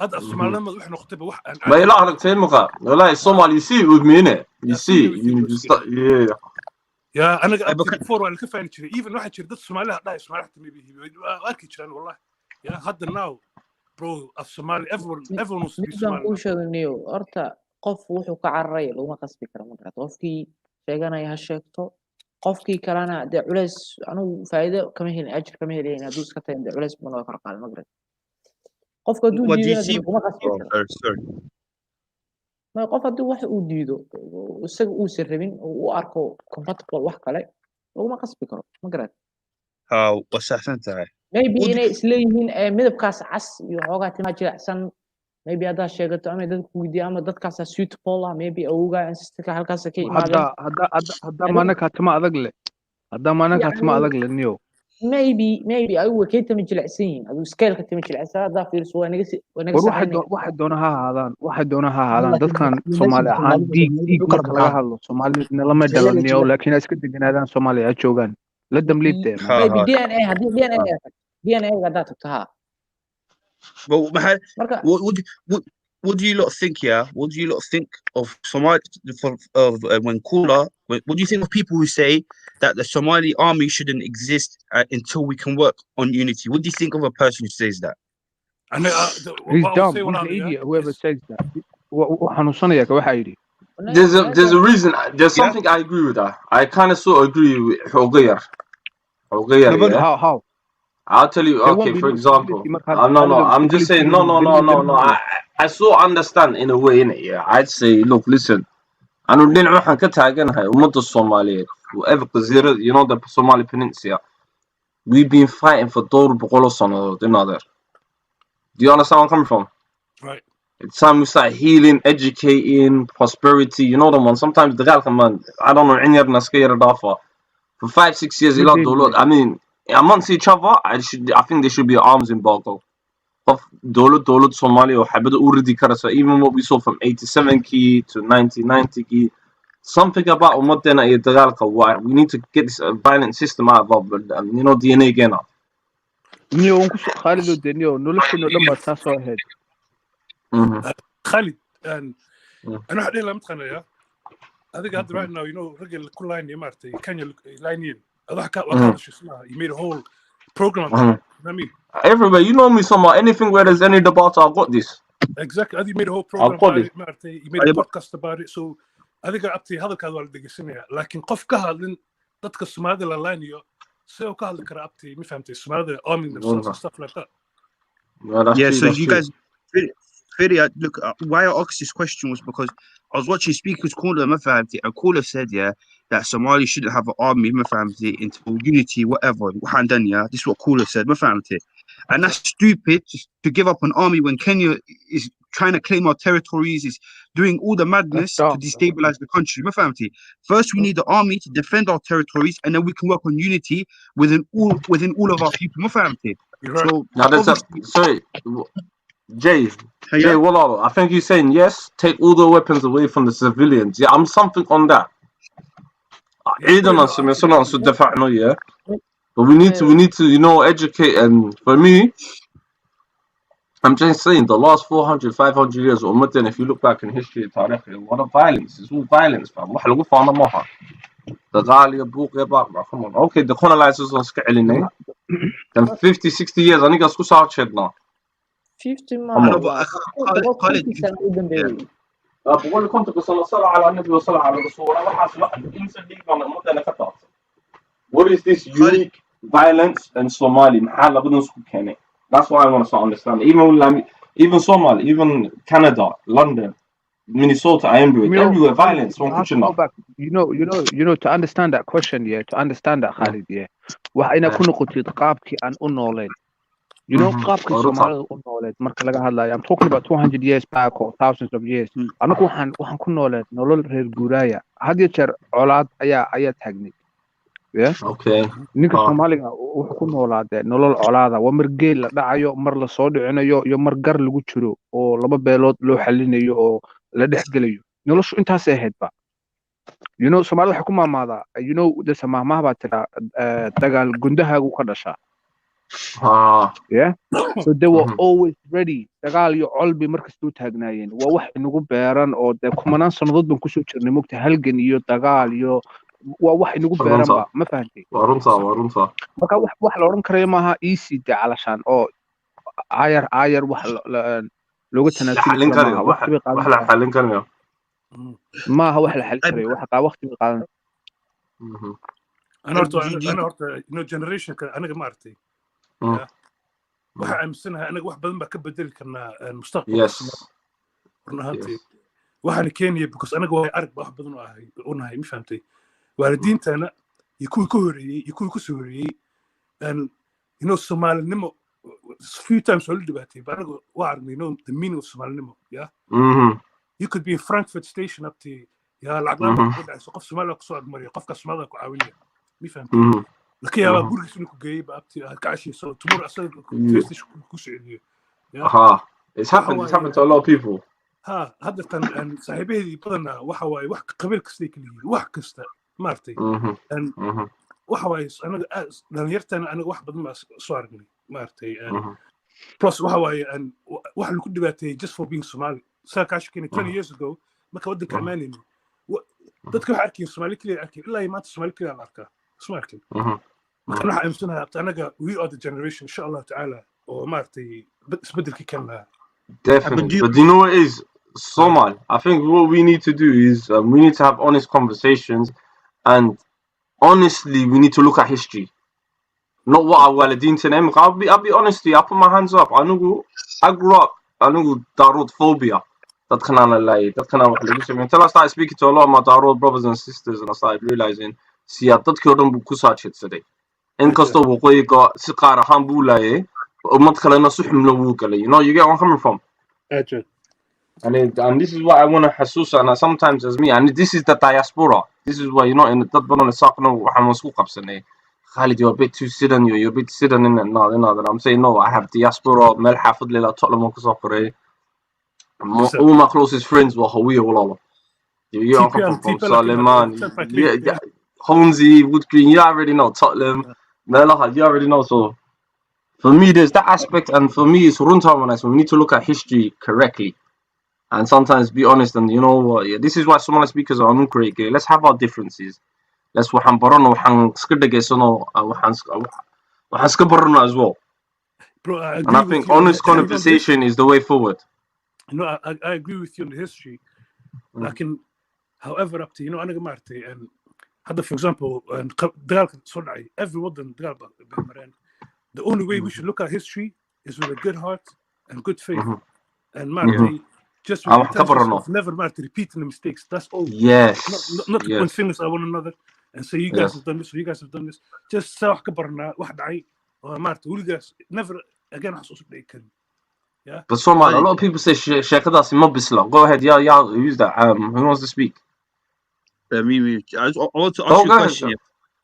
hadda Soomaalinimadu wax noqotay wax aan ma ila aragtay muqa wallahi Somali see with me in it you see yeah يا انا قلت بفور ولا كفايه شيء even واحد شيء ضد الصومالي لا الصومالي حتى maybe اكيد كان والله يا هذا now bro الصومالي everyone wants to be midaan kuu Somali sheeganayo horta qof wuxuu ka cararay laguma qasbi karo markaad qofkii sheeganaya ha sheegto qofkii kalena dee culays anugu faa'iido kama helin ajir kama helin hadduu iska tahay dee culays buu noo kala qaaday ma garan qofka hadduu What do you diidana see? dee laguma qasbi karo Sorry. ma qof hadduu wax uu diido isaga uusan rabin oo u arko compatible wax kale laguma qasbi karo ma garan وسحسنت هاي maybe inay isleeyihiin midabkaas cas iyo xoogaa timaa jilicsan maybe haddaad sheegato ama dadku weydiiyo ama dadkaasa suitable ah maybe awowgaa ancestorka halkaas ka imaadeen haddaa maanakaa timo adag leh haddaa maanakaa timo adag leh niyo maybe ayagu way kay tama jilicsan yihiin aduu scaleka tama jilicsan haddaa fiiriso waa naga waxay doona ha ahaadaan dadkan Soomaali ahaan dhiig marka laga hadlo Soomaalina lama dhalaniyo laakiin ay iska deganaadaan Soomaaliya ay joogaan let them live there maybe DNA haddii DNA haddaa tagto ha But what do you lot think? Yeah, what do you lot think of Somali? When Kula, what do you think of people who say that the Somali army shouldn't exist until we can work on unity? What do you think of a person who says that? He's dumb. He's an idiot. Whoever says that. There's a reason. There's something I agree with that. I kind of sort of agree with Hogayar. Yeah? How? I'll tell you. Okay, for example, no. I'm just saying. No. I sort of understand in a way, innit? Yeah. I'd say, look, listen. I know waxaan ka taaganahay ummadda Soomaaliyeed. Whoever, you know, the Somali Peninsula. We've been fighting for dhowr boqol oo sanadood in there. Do you understand where I'm coming from? Right. It's time we start healing, educating, prosperity. You know the one. Sometimes the guy come on. I don't know. Inyarna scared dafa. For 5-6 years, I mean, amongst each other, I think there should be an arms embargo. Of Dawlad Somalia or Habib already Karasa, even what we saw from 87 key to 1990 key. Something about Umatena Yadalka, why we need to get this violent system out of our, you know, DNA again. Khalid, and أنا حد لم تخنا يا هذا قاعد right now you know رجل كل لاين يمارتي كان لاينين هذا كان شو اسمه you made a whole program I mean everywhere you know me somehow anything where there's any debate I've got this exactly هذا you made a whole program about it مارتي you made a podcast about it so هذا قاعد أبتي هذا كذا والد قسمه لكن قف كهذا ضدك السماد اللاين يو سو كهذا كرا أبتي ما فهمتي السماد arming themselves stuff like that yeah so you guys look, why I asked this question was because I was watching Speaker's Corner, and Caller said, yeah, that Somalia shouldn't have an army, until unity, whatever. This is what Caller said, and that's stupid to give up an army when Kenya is trying to claim our territories, is doing all the madness to destabilize the country. First, we need the army to defend our territories, and then we can work on unity within all of our people. So now sorry. Jay, well, I think you're saying yes, take all the weapons away from the civilians. Yeah, I'm something on that. Yeah. But we need to, you know, educate, and for me, I'm just saying the last 400, 500 years, if you look back in history, what a violence. It's all violence, man. Come on. Okay, the colonizers are scaling. Then 50, 60 years, I think I school now. 50 ما بقول لكم تصلوا الصلاة على النبي وصلى على الرسول وحاس واحد إنسان ديك ما مدة نكتات. What is this unique violence in Somali? محل بدنا نسكت كني. That's why I want to understand. Even Somali, even Canada, London, Minnesota, I am everywhere violence. You know to understand that question, yeah, to understand that Khalid, yeah. وأنا كنا قلت قابك أن أنولين. You know, I'm talking about 200 years back or thousands of years. Anaku waxaan ku nooleed nolol reer guuraaya. Had iyo jeer colaad ayaa taagnay. Yeah? Okay. Ninka Soomaaliga wuxuu ku noolaadee nolol colaada. Waa mar geel la dhacayo, mar la soo dhicinayo, iyo mar gar lagu jiro oo laba beelood loo xalinayo oo la dhexgelayo. Noloshu intaas ay ahayd ba. You know, Soomaalida waxay ku maamaadaa. You know, dasa maahmaah baa tira dagaal gundahaagu ka dhashaa. Yeah, so they were always ready. Dagaal iyo colbi markastuu taagnaayeen. Waa wax inagu beeran oo de kumanaan sanadood baan kusoo jirnay mugta halgan iyo dagaal iyo waa wax inagu beeranba ma fahantay waa runta marka wax la odhan karayo maaha easy de calashaan oo ayar wax looga tanaasuli karo maaha waqti bay qaadan wax la xalin karayo maaha wax la xalin karayo waqti bay qaadan أنا هرت إنه generation أنا ما أرتي واحد أمسنها أنا واحد بدل ما كبدل كنا المستقبل رنهاتي واحد كينيا بكس أنا جوا أرك واحد بدل أنا هاي مش فهمتي والدين تانا يكون كسوري and you know Somali نمو few times ولد باتي بأنا واحد you know the meaning of Somali نمو you could be in Frankfurt station up to يا العقلان بدأ سقف Somali كسر مريء قف كسمالك وعاونية مي فهمتي لكن يا بقول شنو جايب أبتي كعشي so tomorrow أصلا تيستش كوسعيني it's happened to a lot of people هذا كان صاحبي بدنا وحواي وح قبل كستيك لي وح كستا مارتي وحواي أنا لأن يرتنا أنا واحد بدنا صارني مارتي plus وحواي أن واحد اللي كنت باتي just for being Somali ساكاش كني 20 years ago ما كودك عماني dadka waxa arkay Soomaali kaliya arkay ilaa ay maanta Soomaali kaliya arkaa Soomaali marka waxa aaminsanaa anaga we are the generation insha Allah ta'ala oo maartay isbedelki kana definitely but you know what is Somali I think what we need to do is we need to have honest conversations and honestly we need to look at history not what our walideen to them I'll be honest I put my hands up I grew up Darud phobia that can wax lagu sameeyo until I started speaking to a lot of my Darod brothers and sisters and I started realizing dadkii oo dhan buu ku saajidsaday inkastoo waqooyiga si qaar ahaan buu laayay ummad kalena si xumlo wuu galay you know you get where I'm coming from and this is what I want to xasuusa and sometimes as me and this is the diaspora this is why you know in dad badan saaqno waxaan isku qabsanay Khalid you're a bit too siddan you're a bit siddan in that I'm saying no I have diaspora meel xaafad leela Tottenham ku soo qoray all my closest friends were Hawiya walaalo. You know, from Suleiman, Holmesy, Wood Green, you already know, Tottenham, Melahad, you already know. So for me, there's that aspect, and for me, it's Runtamanais. We need to look at history correctly and sometimes be honest. And you know, this is why Somali speakers are great. Let's have our differences. Let's wahambarano, wahanskirdegesono, wahanskabarano as well. And I think honest conversation is the way forward. You know, I agree with you on the history. Lakin, however, up to you know, أنا جمعت and هذا for example and دقال صنعي everyone دقال بمران. The only way we should look at history is with a good heart and good faith and Marty just with intentions of never Marty repeating the mistakes. That's all. Yes. Not to point fingers at one another and say you guys have done this or you guys have done this. Just سواء كبرنا واحد عي or Marty you guys never again حسوس بيكن. Yeah. But Somali, a lot of people say Sheikh Adasi Mobisla. Go ahead, yeah, who's that? Who wants to speak? I want to ask you a question.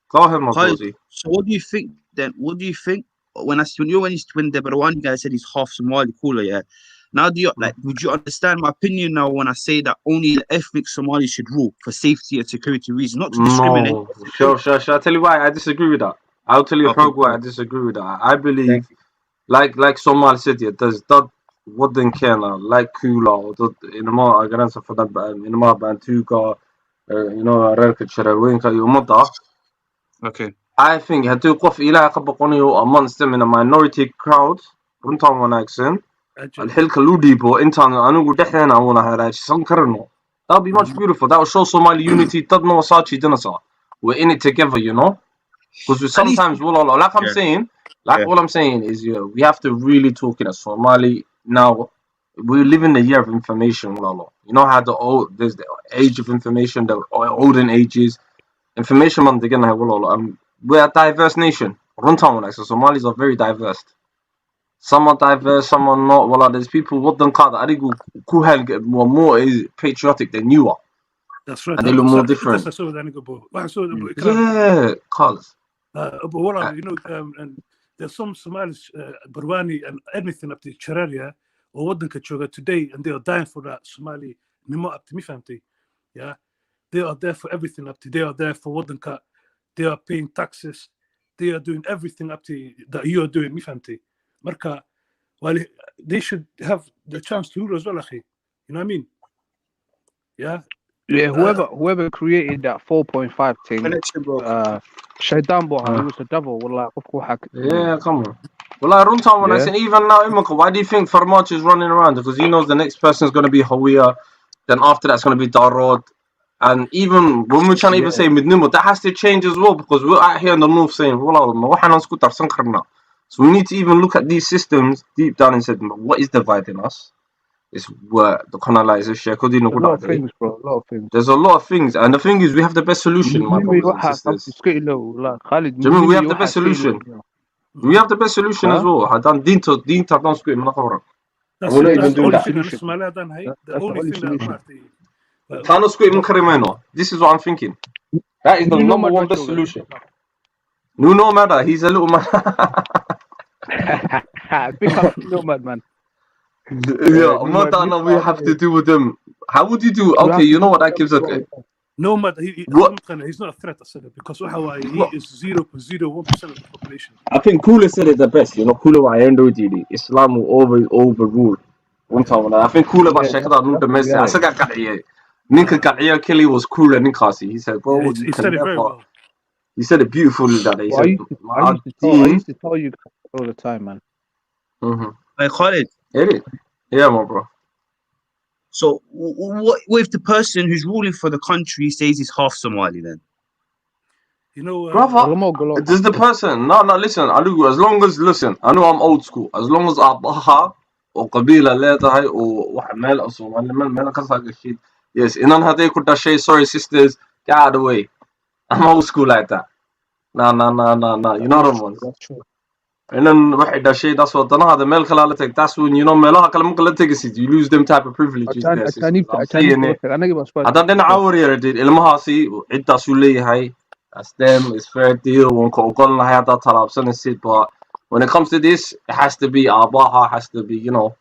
Go ahead, Mokosi. So what do you think then? What do you think when the Barwani guy said he's half Somali, cooler, yeah? Now do you would you understand my opinion now when I say that only the ethnic Somali should rule for safety and security reasons, not to discriminate? No. Sure. I'll tell you why I disagree with that. I'll tell you why I disagree with that. I believe like Somali said, there's that wooden canna, like Kula, in a more against for that in a more Bantuka, you know, Relkachera, Winka, Yumata. Okay. I think had to cough Ila Kapakonio amongst them in a minority crowd, Runtawan accent, and Hilkaludipo, Intan, Anugu Dehana, Wana Haraj, Sankarno. That would be much beautiful. That would show Somali unity, Tadno Sachi Dinasa. We're in it together, you know? Because sometimes, like I'm saying, all I'm saying is, we have to really talk in a Somali now. We live in the year of information, you know how there's the age of information, the olden ages. Information man, we're a diverse nation. So Somalis are very diverse. Some are diverse, some are not. There's people who are more patriotic than you are. That's right. And they look more different. Yeah, cause. You know, and there's some Somalis, Barwani, and anything up to Chararia or Wadanka Choga today, and they are dying for that Somali. Yeah, they are there for everything up to. They are there for Wadanka. They are paying taxes. They are doing everything up to that you are doing. Marka, while they should have the chance to rule as well, you know what I mean? Yeah, Yeah, whoever created that 4.5 thing, Shaitan Boha, he was the devil. Wallah, Yeah, come on. Well, I run when I Yeah. said even now, Imoko, why do you think Farmach is running around? Because he knows the next person is going to be Hawiya, then after that's going to be Darod. And even when we're trying to even say Midnimo, that has to change as well because we're out here in the north saying, so we need to even look at these systems deep down and say, what is dividing us? It's what the colonization. A lot of things, bro. A lot of things. There's a lot of things, and the thing is, we have the best solution, my brothers and sisters. Do you mean we have the best solution? We have the best solution as well. Hadan dinto don't squid man cover. That's We're not even the doing only that. thing that Somalia done, hey? The only thing that Tano squid man karimeno. This is what I'm thinking. That is the number one best solution. No matter, he's a little man. Big up Nomad, man. Yeah, Montana, we have to do with them. How would you do? Okay, you know what? That gives a. no matter he's not a threat, I said it, because he is 0.01% of the population. I think Kula said it the best. You know, Kula wa endo didi. Islam will overrule. I think Kula ba shekada no the message. I said that Ninka Kaya Kelly was Kula Ninkasi. He said, bro, you He can said it very never. well. He said it beautifully that day. He Well, I said, used to tell you all the time, man. Hey, Khalid. Yeah, my bro. So, what if the person who's ruling for the country says he's half Somali then? You know, Brother, does the person? No, listen. As long as listen, I know I'm old school. As long as Abaha or Qabila leedahay or Mel or Somali Mel kasaga shit. Yes, inan haday ku dhashay. Sorry, sisters, get out of the way. I'm old school like that. No. You know what I mean? That's true. And then waxay dhashay that's what danaha the meel kala la tag. That's when you know meelaha kale marka la tagasid you lose them type of privileges there. Haddaan dhinaca wareeradid ilmahaasi ciddaasuu leeyahay. That's them. It's fair deal. Waan ka ogolan lahay haddaad talaabsanaysid. But when it comes to this, it has to be Abaha, has to be, you know.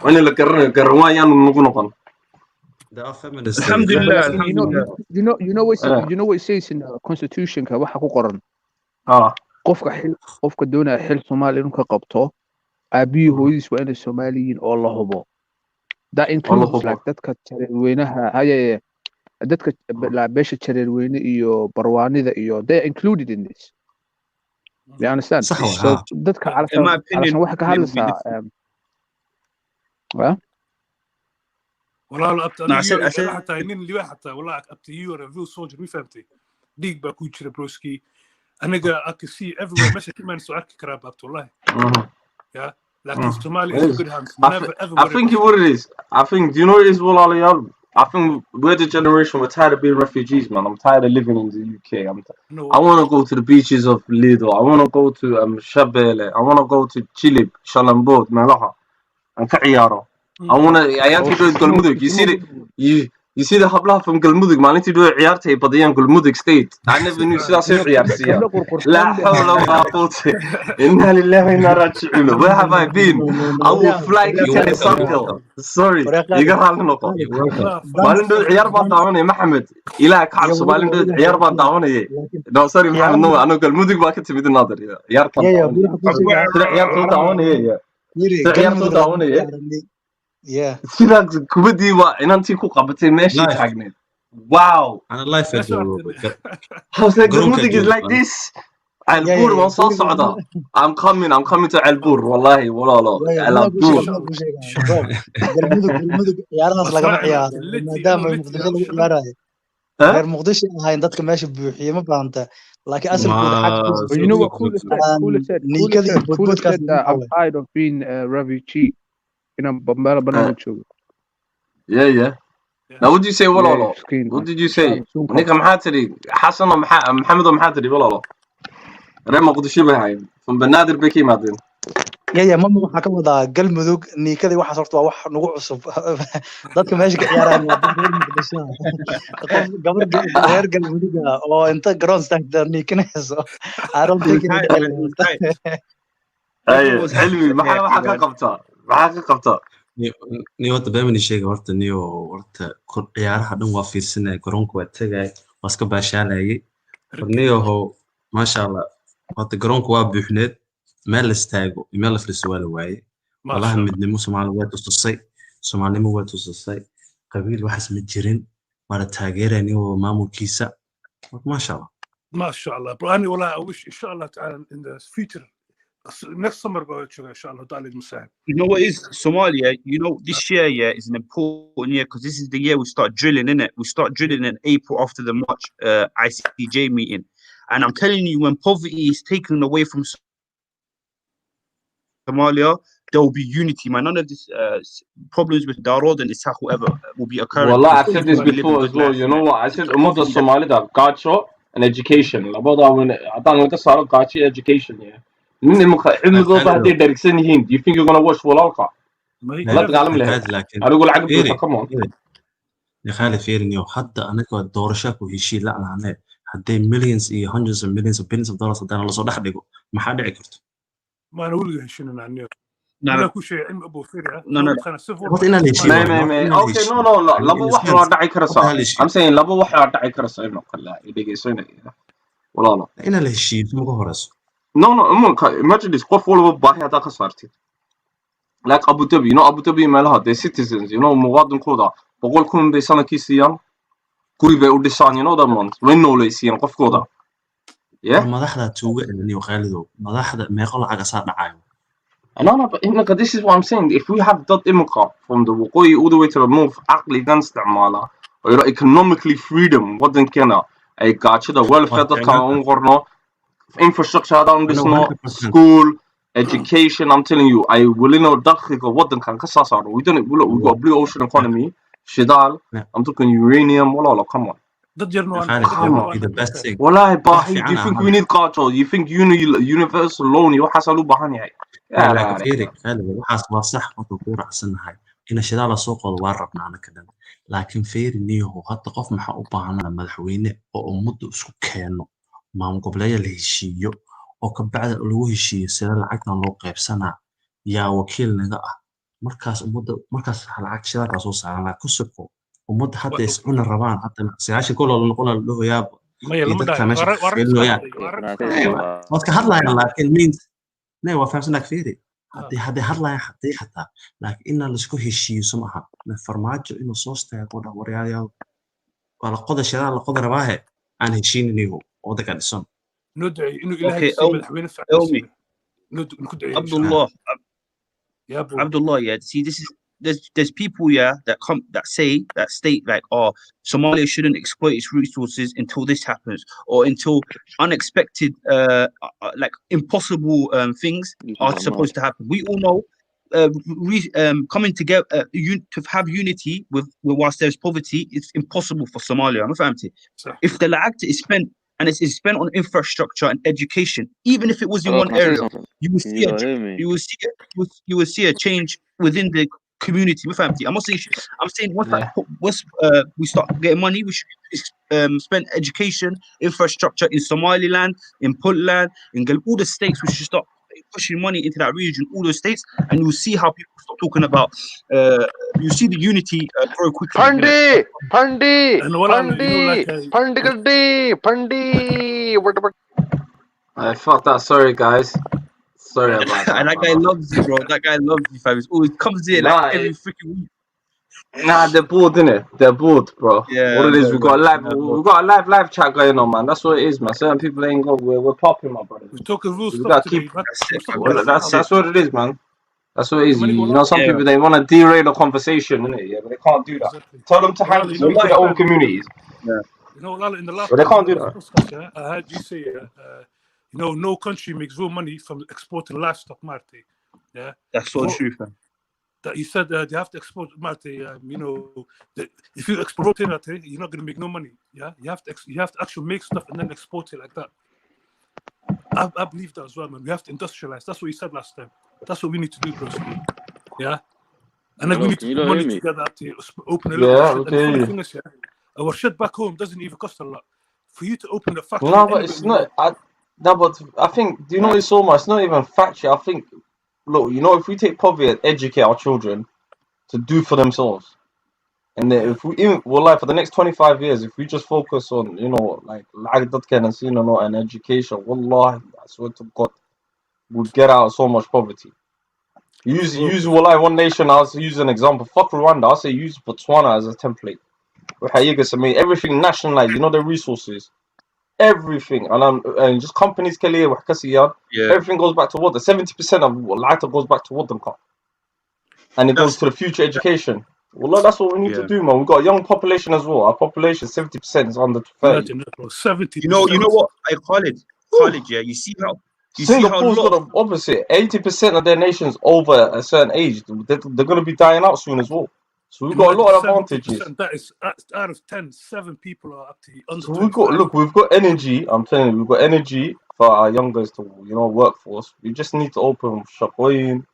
When la garan waayaan nagu noqon. Alhamdulillah. You know what it says in the constitution ka waxa ku qoran. qofka doonaya xil Soomaali inuu ka qabto aabihii hooyadiis waa inay Soomaaliyiin oo la hubo. That includes like dadka jareerweynaha dadka beesha jareerweyne iyo barwaanida iyo they are included in this. You understand? So dadka علشان waxa ka hadlaysaa والله أبتدي حتى إنين اللي حتى والله أبتدي يو soldier ما فهمتي ديك باكو تشرب بروسكي أنا I can see everywhere ماشي كمان سؤال كراب أبت والله yeah لكن Somali is a good hands never ever. I think what it is. I think do you know what it is, Wallah? I think we're the generation we're tired of being refugees, man. I'm tired of living in the UK. I want to go to the beaches of Lido. I want to go to Shabele. I want to go to Chilib, Shalambod, Malaha, and Ka'iyaro. I want to. I have to do Galmudug. You see the habla from Galmudug. Man, to do a Iarte, but the young Galmudug state. I never knew that's it. La hawla wa la quwwata inna lillahi wa inna ilaihi raji'un. Where have I been? I will fly to the circle. Sorry, you got to know. Malin do ciyaar baan daawanay Maxamed. Ilaahay ka cabso malin do ciyaar baan daawanay. No sorry Maxamed, no anu Galmudug baa ka timid naadir. Ciyaar kan ciyaar soo daawanay. Ciyaar soo daawanay. Yeah. Sida kubadii waa inantii ku qabatay meeshii taagneed. Wow. أنا life at How's that Galmudug is like this? Albur waan soo socdaa. I'm coming to Albur wallahi walaalo. Albur. Galmudug ciyaarahaas lagama ciyaaro maadaama Muqdisho lagu ciyaarayo. Reer Muqdisho ahayn dadka meesha buuxiye ma baahanta. Laakiin asalkooda xaq you know what Kula said I'm tired of being a refugee. Bambala banana joogo. Yeah. Now what did you say walaalo? What did you say? Ninka maxaa tiri? Xasan Maxamed maxaa tiri walaalo? Reer Muqdisho bay ahayn. From Banaadir bay ka yimaadeen. mama waxaa ka wadaa Galmudug niikadii waxaas horta waa wax nagu cusub dadka meesha ka ciyaaraan waa dadka reer Muqdisho gabar reer Galmudug oo inta garoon staagta niikanayso I don't think حلمي maxaa ka qabtaa niyo wata beemani sheega horta niyo horta ciyaaraha dhan waa fiirsanay garoonka waa tagay waa iska baashaalayay niyo ho maasha Allah horta garoonka waa buuxneed meel la istaago meel la fadhiisto waa la waayay walahi midnimo Soomaali waa tusay Soomaalnimo waa tusay qabiil waxaas ma jirin waana taageerayniyo maamulkiisa maasha allah ما شاء الله bro أنا والله I wish إن شاء الله تعالى in the future next summer إن شاء الله تعالى المساعد. You know what is Somalia? You know, this year, yeah, is an important year because this is the year we start drilling, innit? We start drilling in April after the March ICJ meeting. And I'm telling you, when poverty is taken away from Somalia, there will be unity, man. None of this problems with Darod and Isaac, whoever, will be occurring. Well, I said this before as well. You know what? I said ummadda Soomaalida gaajo and education. Labada when hadaan laga saaro gaajo education, yeah. nin imika cilmigooda hadday dhergsan yihiin, do you think you're gonna watch walaalka la dagaalami lahayd adigu lacag buuxa come on Khalid fiiriniyo hadda anaga doorasho ku heshiis la aanay hadday millions iyo hundreds of millions of billions of dollars hadana la soo dhex dhigo maxaa dhici karto ما أنا ولا هشينا عنه No, ولا no. كل شيء علم أبو فرع No, no. خلنا صفر What in a heshiis okay no laba wax waa dhaci karaysaa I'm saying laba wax waa dhaci karaysaa inuu kala dhageysanaya walaalo in la heshiis ugu horeyso no imagine this qof walba baahi hada ka saartid like Abu Dhabi Abu Dhabi meelaha they citizens muwaadinkooda 100,000 bay sanadkii siiyaan guri bay u dhisaan that month way nooleysiyaan qofkooda madaxda tuuga iyo Khalido madaxda meeqo lacag asaa dhacayo no but this is what I'm saying if we have that imika from the waqooyi all the way to the north aqligan isticmaala oo economically freedom wadankeena ay gaajada welfare dadka aan qorno infrastructure hadaan dhisno school education I'm telling you I will know dakhliga wadankan ka saasaro we got blue ocean economy shidal I'm talking uranium wala come on ضد جرنوان the best thing والله باهي do you think we need قاطع you think universal loan يوحصلوا بهاني لا كثير waxaas waa sax oo ku raacsanahay in shidaal la soo qodo waa rabnaa ka dhan laakiin fiiriniyo hadda qof maxaa u baahnaa madaxweyne oo ummadda isku keeno maamul goboleedyada la heshiiyo oo ka bacda lagu heshiiyo sida lacagtan loo qaybsanaa yaa wakiil naga ah markaas ummadda lacag shidaal ka soo saaran la ku suko ummadda hadda iscuna rabaan hadda 9 kolo la noqon la dhahoyaa ما يلمد dadka hadlaayaan laakiin means nee waa fahamsanaa fiiri hadday hadlaayaan hadday xataa laakiin in la isku heshiiyo somaha farmaajo inuu soo staago waryaalayaal waa la qoda shidaal la qoda rabaahe aan heshiininayo waddanka dhisan ندعي إنه إلهي يسمى الحوين فعلا ندعي Abdullah, yeah. See, this is there's people, yeah, that state like, oh, Somalia shouldn't exploit its resources until this happens or until unexpected, like impossible things are supposed to happen. We all know, coming together to have unity with whilst there's poverty, it's impossible for Somalia. I'm not if the la'akta is spent. And it's spent on infrastructure and education. Even if it was in one area, you will see a change within the community. I'm saying once we start getting money, we should spend education, infrastructure in Somaliland, in Puntland, in all the states. We should start pushing money into that region, all those states, and you will see how people start talking about. You see the unity grow quickly. Pandi. Fuck that. Sorry, guys. Sorry about that. And that guy loves you, bro. That guy loves you, fam. He always comes in like every freaking week. Nah, they're bored, innit? They're bored, bro. Yeah. What it is, we got a live chat going on, man. That's what it is, man. Certain people ain't go. We're popping, my brother. We're talking real We stuff gotta today. keep. That's what it is, man. That's what it is. Some people they want to derail the conversation, innit? Yeah, but they can't do that. Tell them to handle it to their own communities. Yeah. In the last but they can't do that. I heard you say, no country makes real money from exporting livestock, Marty. Yeah, that's so true, fam. That you said they have to export, Marty. If you export it, you're not going to make no money. Yeah, you have to actually make stuff and then export it like that. I believe that as well, man. We have to industrialize. That's what you said last time. That's what we need to do, bro. Yeah, and then we need to put money together to open a little. Our shit back home doesn't even cost a lot. For you to open a factory. No, but it's not. But I think, do you know it's so much? It's not even factory. I think, look, if we take poverty and educate our children to do for themselves, and then if we, for the next 25 years, if we just focus on, like that kind of scene and education, wallahi, I swear to God, we'd get out of so much poverty. Use one nation. I'll use an example. Fuck Rwanda. I'll say use Botswana as a template. waxay iyaga sameeyay everything nationalized, you know, the resources, everything, and just companies kaliya wax ka siiyaan. Yeah. Everything goes back to what? 70% of lacagta goes back to wadanka, and it goes to the future education. Well, that's what we need to Yeah. do, man. We've got a young population as well. Our population 70% is under 30. Imagine that, bro. 70. You know what? I college, yeah. You see how Singapore's got the opposite. 80% of their nation's over a certain age. They're going to be dying out soon as well. So we've got a lot of advantages. That is out of 10, 7 people are up to under So we've got energy. I'm telling you, we've got energy for our youngers to, you know, workforce. We just need to open Shakoin.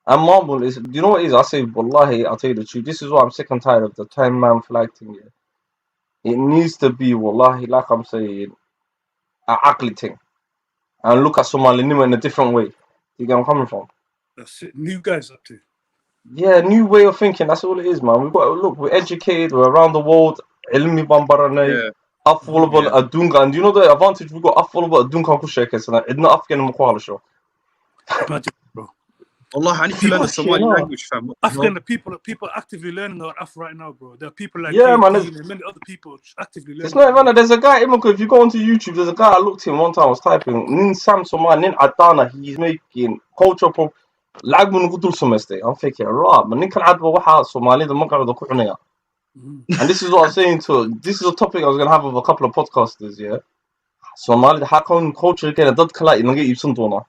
And Marble is, you know what it is? I say, wallahi, I'll tell you the truth. This is why I'm sick and tired of the 10-man flag thing here. It needs to be, wallahi, like I'm saying, an ugly thing. And look at Somali Nima in a different way. You get where I'm coming from? That's it. New guys up to. Yeah, new way of thinking. That's all it is, man. We've got to look. We're educated. We're around the world. Ilmi bambarane. Affolable adunga. And you know the advantage we got? Affolable adunga kusheke. So that it's not Afghan mukwala show. Imagine, bro. Allah, I need to learn the Somali language, fam. Afghan people actively learning our Af right now, bro. There are people like Yeah, man, and many other people actively learning. It's not even. There's a guy. If you go onto YouTube, there's a guy I looked at him one time. I was typing. Nin Sam Somali, Nin Adana. He's making culture from. لعب من قدول سمستي. I'm thinking, right, man. Nin kan adwa waha Somali the maqar da kuhnaya. And this is what I'm saying to. This is a topic I was gonna have with a couple of podcasters. Yeah, Somali how come culture again? Dad kala inanga ibsan doona.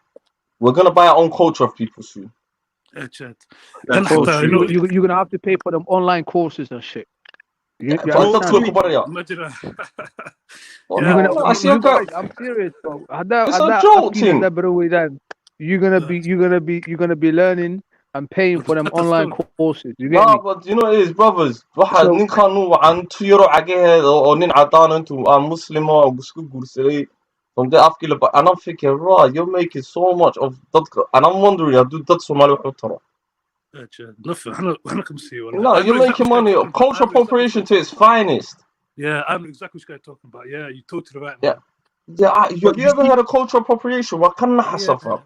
We're gonna buy our own culture of people soon. Then You're gonna have to pay for them online courses and shit. You Imagine I'm serious, bro. It's a joke thing. You're gonna be learning and paying for them online courses. You get No, me? but you know it is, brothers. واحد nin kanu عن 2 euro عقيه أو nin عطانا أنتو مسلم أو بسكو قرسلي from the afkila. But and I'm thinking, right, you're making so much of that, and I'm wondering, I do that Somali وحطرة. No, you're making money. Cultural appropriation to its finest. Yeah, I know exactly what you're talking about. Yeah, you're totally right. Yeah, have you ever heard of cultural appropriation? What can I suffer?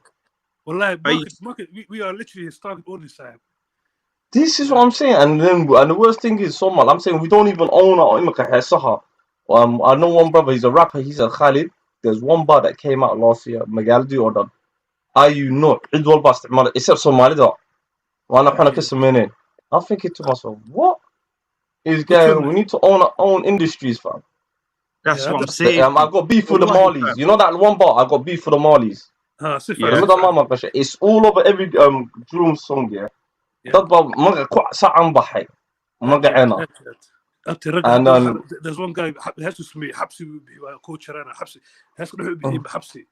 Well, like, market, we are literally his target audience. This is what I'm saying, and the worst thing is, Somal, I'm saying we don't even own our imaka Saha. I know one brother, he's a rapper, he's a Khalid. There's one bar that came out last year, Magaldi or done. Are you not? Except Somali though. I'm thinking to myself, what is going? We need to own our own industries, fam. That's what I'm saying. I got beef for the Marlies. You know that one bar? I got beef for the Marlies. It's all over every June song, yeah. That bar, and there's one guy has to submit Hapsi coach Hapsi has to be Hapsi.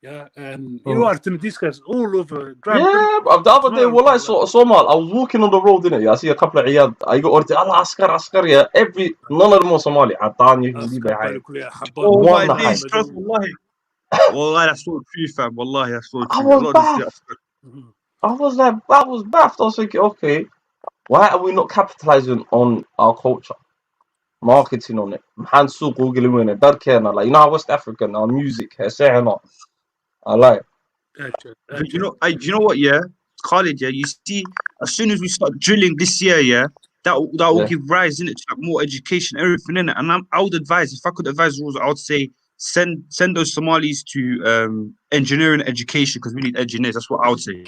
Yeah, and you know what? These guys all over. Yeah, the other day, I was walking on the road, innit? I see a couple of iyad. I go, Allah, askar, yeah. None of them are Somali. Oh my days, trust Wallahi. Wallahi, that's so true, fam. Wallahi, that's so true. I was baffed. I was thinking, okay, why are we not capitalizing on our culture? Marketing on it. Like, you know how West African, our music, I like. Do you know what? Yeah, Khalid. Yeah, you see, as soon as we start drilling this year, yeah, that will give rise in it to like more education, everything in it. And I would advise, if I could advise rules, I would say send those Somalis to engineering education because we need engineers. That's what I would say.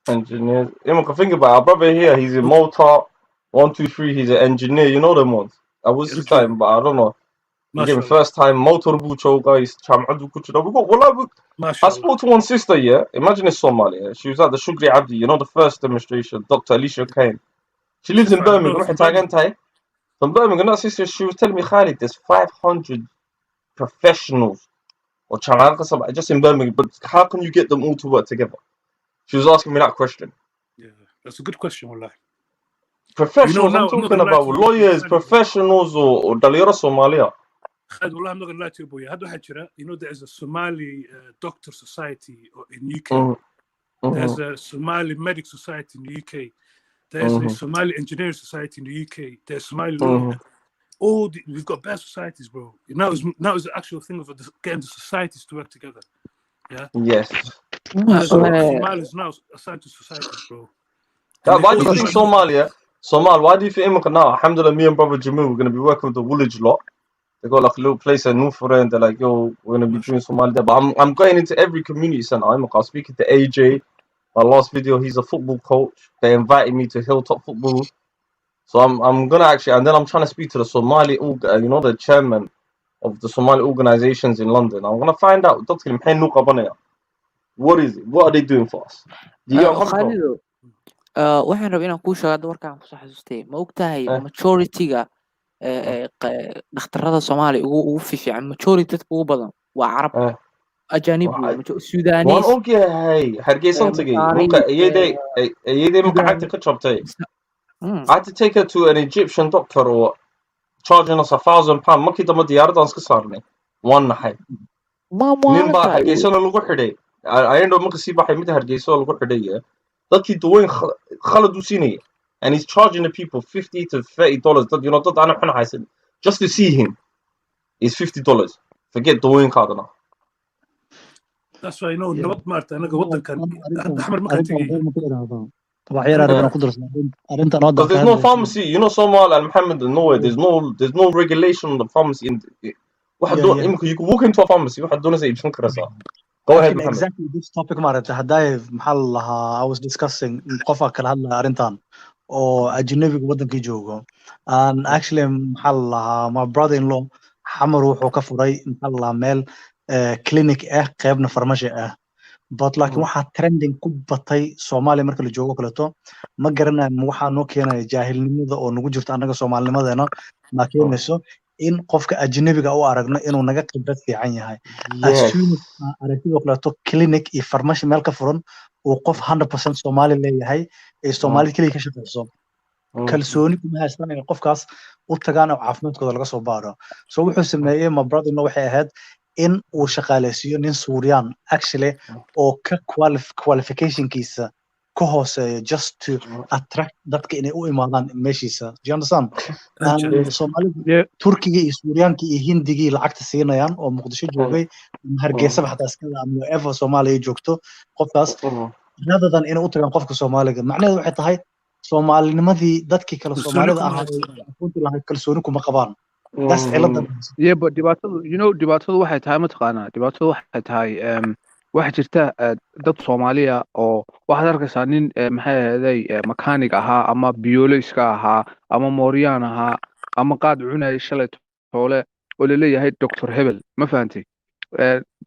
Engineers. I can think about it. Our brother here. He's in Malta. 1, 2, 3. He's an engineer. You know them ones. I was his time, but I don't know. Again, first time motor bucho guys. I spoke to one sister, yeah. Imagine it's Somali. Yeah? She was at the Shugri Abdi, you know, the first demonstration. Dr. Alicia Kane. She lives in Birmingham. From Birmingham, that sister, she was telling me, Khalid, there's 500 professionals or just in Birmingham. But how can you get them all to work together? She was asking me that question. Yeah, that's a good question, Wallah. Professionals, I'm talking about lawyers, professionals, or Daliora Somalia. I'm not going to lie to you, boy. You know, there's a Somali doctor society in UK. There's a Somali medic society in the UK. There's a Somali engineering society in the UK. There's Somali law. We've got bad societies, bro. Now is the actual thing of getting the societies to work together. Yeah. Yes. Somalia is now assigned to societies, bro. Why do you think Somalia? Somal, why do you think now? Alhamdulillah, me and brother Jamil, we're gonna be working with the Woolwich lot. They got like a little place in North Korea, and they're like, yo, we're gonna be doing Somali there. But I'm going into every community center. I'm speaking to AJ. My last video, he's a football coach. They invited me to Hilltop Football. So I'm gonna actually, and then I'm trying to speak to the Somali, the chairman of the Somali organizations in London. I'm gonna find out, Dr. What is it? What are they doing for us? Do you get what I'm coming from? Khalido, waxaan rabaa inaan kuu sheego hadda warkaan kusoo xasuustay ma ogtahay majority-ga dhakhtarada Soomaaliya ugu fiican majority dadka ugu badan waa Carab ajaanib Sudanese waan ogyahay Hargeysan tagay marka iyadey marka cagta ka jabtay I had to take her to an Egyptian doctor or charging us £1,000 markii dambe diyaaradan iska saarnay waan naxay nin baa Hargeysana lagu xidhay ayandoo marka sii baxay mid Hargeysa lagu xidhay dadkii duwayn khalad u siinay and he's charging the people $50 to $30 dad dad aan xun haysan just to see him is $50 forget duwayn kaadana. That's why I know nabad maarta anaga wadankan axmar ma ka tagay because there's no pharmacy, Somal and Mohammed and nowhere. There's no regulation on the pharmacy. You can walk into a pharmacy. Go ahead, Mohammed. Exactly this topic maarata haday maxal lahaa I was discussing qofa kala hadlaya arintan oo ajnabiga wadankii joogo and actually maxal lahaa my brother-in-law xamar wuxuu ka furay maxal lahaa meel clinic qaybna farmashi but laakiin waxa trending ku batay Soomaaliya marka la joogo kaleeto ma garanayo waxa noo keenay jaahilnimada oo nagu jirto anaga Soomaalinimadeena ma keenayso in qofka ajnabiga u aragno inuu naga khibrad fiican yahay as soon as aragtida kaleeto clinic iyo farmashi meel ka furan oo qof 100% Soomaali leeyahay ee Soomaali kaliya ka shaqeyso kalsooni kuma haystaan in qofkaas u tagaan oo caafimaadkooda laga soo baaro so wuxuu sameeyay my brother-in-law waxay ahayd in uu shaqaaleysiyo nin Suuriyan actually oo ka qualification-kiisa ka hooseeyo just to attract dadka inay u imaadaan meeshiisa. Do you understand? Soomaalida Turkiga iyo Suuriyaanka iyo Hindiga lacagta siinayaan oo Muqdisho joogay Hargeysa xataa iskala ama ever Soomaaliya joogto qofkaas rather than inay u tagaan qofka Soomaaliga macnaheedu waxay tahay Soomaalinimadii dadkii kala Soomaalida ahaa aqoonti lahayd kalsooni kuma qabaan. That's cilada. Yeah, but dhibaatadu waxay tahay mataqaanaa dhibaatadu waxay tahay waxa jirta dad Soomaaliya oo waxaad arkaysaa nin maxay ahaday mechanic ahaa ama biologist ahaa ama Mooriyaan ahaa ama qaad cunay shalay toole oo la leeyahay Dr. Hebel ma fahantay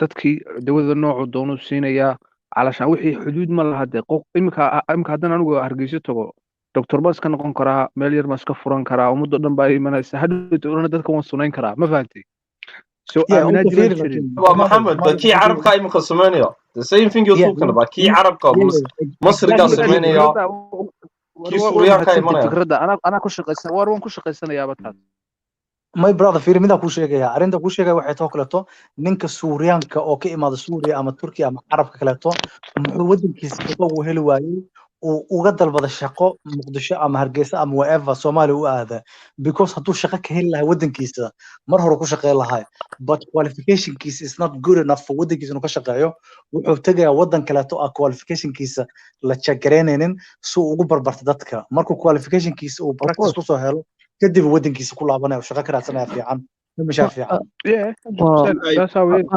dadkii dawada nooc doonu siinaya calashan wixii xuduud ma laha qof imika hadan anigu Hargeysa tago Dr. Bas ka noqon karaa meel yar ma iska furan karaa ummadda dhan baa imanaysa hadhow dadka waan sunayn karaa ma fahantay so Mohammed but kii carabka imika Soomaaliya the same thing you're talking about kii carabka Masriga Soomaaliya kii Suuriyaanka imanaya fikrada ana ku shaqeysan waan ku shaqeysanayaa taas my brother fiirimida ku sheegaya arinta ku sheegay waxay too kaleeto ninka Suuriyaanka oo ka imaada Suuriya ama Turkiya ama carabka kaleeto muxuu wadankiisa ugu heli waayay uga dalbada shaqo Muqdisho ama Hargeysa ama wherever Soomaaliya u aada because haduu shaqo ka heli lahaa wadankiisa mar hore ku shaqeyn lahaa but qualification-kiisa is not good enough for wadankiisa inuu ka shaqeeyo wuxuu tagayaa wadan kaleeto qualification-kiisa la jagareynaynin si uu ugu barbarto dadka markuu qualification-kiisa uu practice ku soo helo kadib wadankiisa ku laabanayo shaqo ka raadsanaya fiican misha fiican that's how it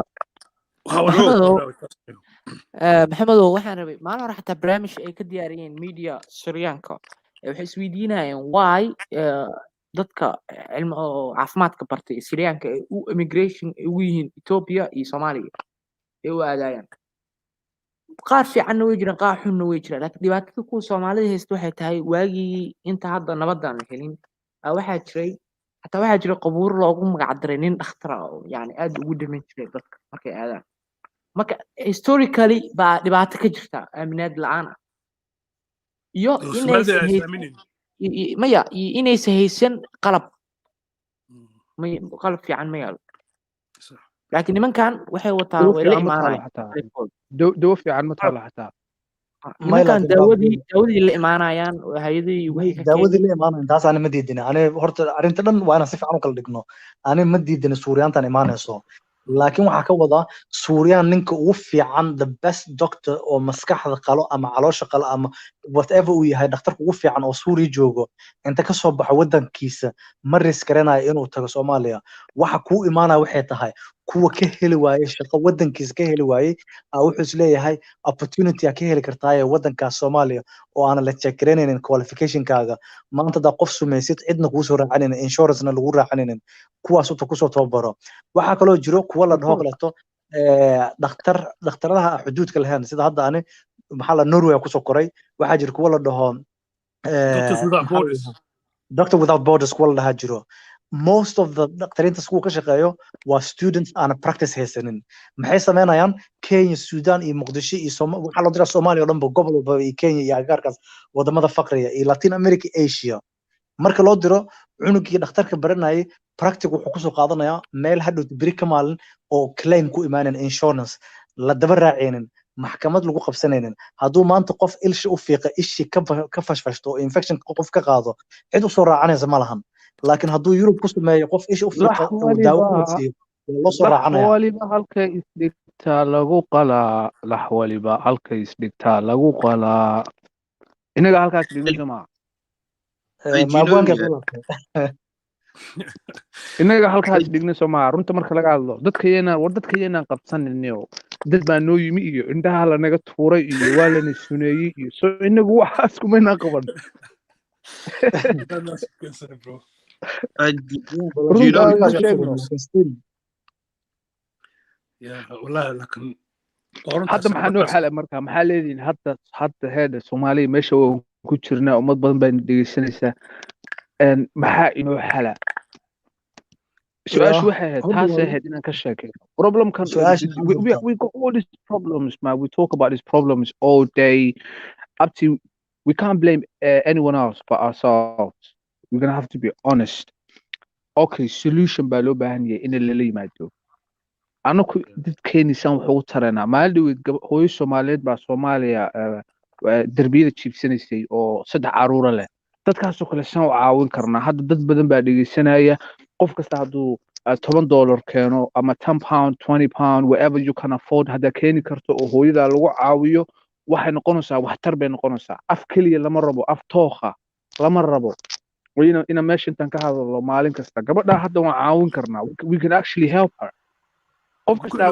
maxamedow waxaan rabay maalin hore xataa barnaamij ay ka diyaariyeen media Suuriyaanka waxay isweydiinayeen why dadka cilmi caafimaadka bartay Suuriyaanka ay u immigration ugu yihiin Ethiopia iyo Soomaaliya ay u aadayaan qaar fiicanna way jiraan qaar xunna way jiraan laakiin dhibaatada ku Soomaalida haysto waxay tahay waagii inta hadda nabadan helin waxaa jiray qabuur loogu magac daray nin dhakhtar ah oo yani aad ugu dhiman jiray dadka markay aadaan marka historically baa dhibaato ka jirta aaminaad la'aan iyo inaysan haysan qalab fiican ma yaalo laakiin nimankan waxay wataan way la imaanayaan dawo fiican ma taala xataa nimankan daawadii la imaanayaan hay'adii waxay daawadii la imaanayaan taas aan ma diidin ani horta arinta dhan waa inaan si fiican u kala dhigno ani ma diidin Suuriyaantan imaanayso laakiin waxaa ka wadaa suuriyaan ninka ugu fiican the best doctor oo maskaxda qalo ama caloosha qalo ama whatever uu yahay dhakhtarka ugu fiican oo suuriya joogo inta ka soo baxo wadankiisa ma riskaranayo inuu tago Soomaaliya waxa ku imaanaya waxay tahay kuwa ka heli waaye shaqo wadankiisa ka heli waaye wuxuu isleeyahay opportunity ka heli kartaa wadanka Soomaaliya oo aan la check garanayn qualification-kaaga maanta da qof sumaysid cidna kugu soo raacanayna insurance-na lagu raacanaynin kuwaas uu ku soo tababaro waxa kaloo jiro kuwa la dhaho kaleeto dhakhtarada xuduudka lahayn sida hadda ani maxaa la Norway ku soo koray waxa jira kuwa la dhaho Doctor Without Borders kuwa la dhaha jiro most of the dhaqtariinta school ka shaqeeyo waa students aan practice haysanin maxay sameynayaan Kenya Sudan iyo Muqdisho iyo waxa la diraa Soomaaliya oo dhan gobol walba iyo Kenya iyo agaarkaas wadamada faqriga iyo Latin America Asia marka loo diro cunugii dhakhtarka baranayay practice wuxuu ku soo qaadanayaa meel hadhow biri ka maalin oo claim ku imaaneen insurance la daba raaceenin maxkamad lagu qabsanaynin hadduu maanta qof ilshi u fiiqa ishi ka fashfashto infection qof ka qaado cid u soo raacanaysa ma lahan laakiin hadduu Yurub ku sameeyo qof ishi u fiiqa oo daawo ku siiyo loo soo raacanaya waliba halka isdhigtaa lagu qalaa lax waliba halka isdhigtaa lagu qalaa inaga halkaas dhigno ma inaga halkaas dhigno Soomaa runta marka laga hadlo dadkayena qabsanayno dad baa noo yimi iyo indhaha la naga tuuray iyo waa la suneeyay iyo soo inagu waxaas kuma qaban hadda maxaa noo xalay marka maxaa leediin hadda heeda Soomaaliya meesha ku jirnaa ummad badan baa dhegeysanaysaa maxaa inoo xala su'aashu waxay ahayd taas ahayd inaan ka sheekay problemkan we got all these problems man we talk about these problems all day up to we can't blame anyone else but ourselves we're gonna have to be honest okay solution baa loo baahan yahay in la yimaado anaku dadkeenisaan wuxuu taranaa maalin hooyo Soomaaliyeed baa Soomaaliya darbiyada jiibsanaysay oo 3 caruur leh dadkaas oo kale shan u caawin karnaa hadda dad badan baa dhegeysanaya qof kasta hadduu $10 keeno ama £10 £20 whatever you can afford hadda keeni karto oo hooyada lagu caawiyo waxay noqonaysaa waxtar bay noqonaysaa af kaliya lama rabo af tooqa lama rabo ina meesha intaan ka hadlo maalin kasta gabadha hadda waan caawin karnaa we can actually help her qof kasta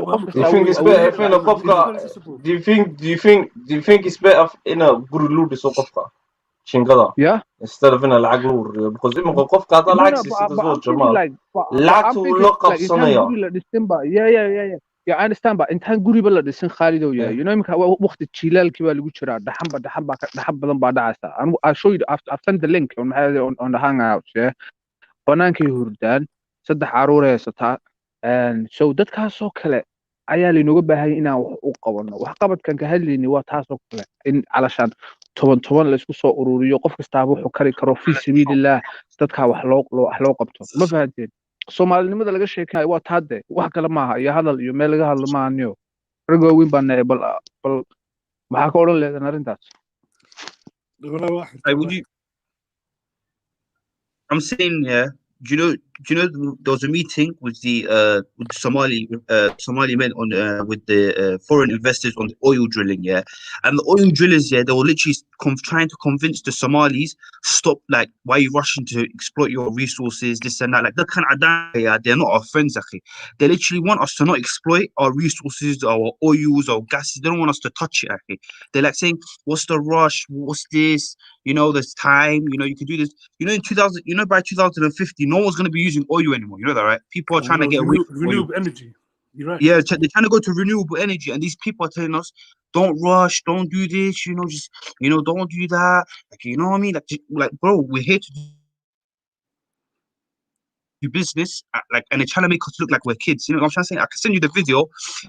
do you think it's better in a guri loo dhiso qofka shingada instead of in a lacag loo riyo because imika qofka hada lacag siisada soo jamaa lacagtu loo qabsanaya I understand but intaan guriba la dhisin Khaalidow you know imika waqti jilaalkii baa lagu jiraa dhaxan badan baa dhacaysa I show you I've sent the link on the hangout banaankii hurdaan 3 caruur haysataa and so dadkaas oo kale ayaa laynooga baahan inaan wax u qabano wax qabadkan ka hadlayni waa taas oo kale in calashaan toban la isku soo ururiyo qof kasta wuxuu kari karo fi sabiilillah dadka wax loo qabto ma fahanteen Soomaalinimada laga sheekayo waa taade wax kale maaha iyo hadal iyo meel laga hadlo maaniyo ragoo weyn baan bal maxaa ka oran leedahay arintaas I'm saying do you know there was a meeting with the Somali men on with the foreign investors on the oil drilling, and the oil drillers, they were literally trying to convince the Somalis stop, like, why are you rushing to exploit your resources, this and that, like that kind of they're not our friends, actually. They literally want us to not exploit our resources, our oils, our gases. They don't want us to touch it, actually. They're like saying, what's the rush, what's this, you know, there's time, you know, you can do this, you know, in 2000, you know, by 2050 no one's going to be using oil anymore, you know that, right? People are trying to get renewable energy. You're right. Yeah, they're trying to go to renewable energy, and these people are telling us, don't rush, don't do this, you know, just, you know, don't do that, like, you know what I mean, like bro, we're here to do business, like, and they're trying to make us look like we're kids, you know what I'm trying to say? I can send you the video.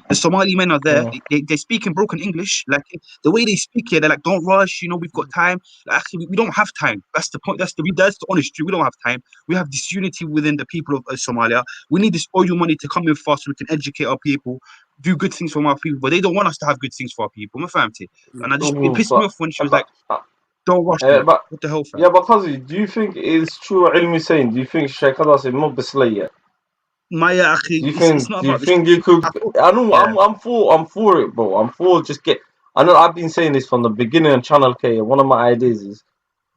The Somali men are there, they speak in broken English, like the way they speak here, they're like, don't rush, you know, we've got time. Like, actually, we don't have time. That's the point. That's the honest truth. We don't have time. We have disunity within the people of Somalia. We need this oil money to come in fast so we can educate our people, do good things for our people, but they don't want us to have good things for our people. My family. And it pissed me off when she was like, don't rush. But what the hell, fam? Yeah, but Qazi, do you think it's true ilmi saying? Do you think sheekadaasi ma bislaya? Maya, akhi, Do you it's think? not Do you about the think you could? I thought, I know. yeah. I'm for it, bro. I'm for just get. I know. I've been saying this from the beginning of Channel K. One of my ideas is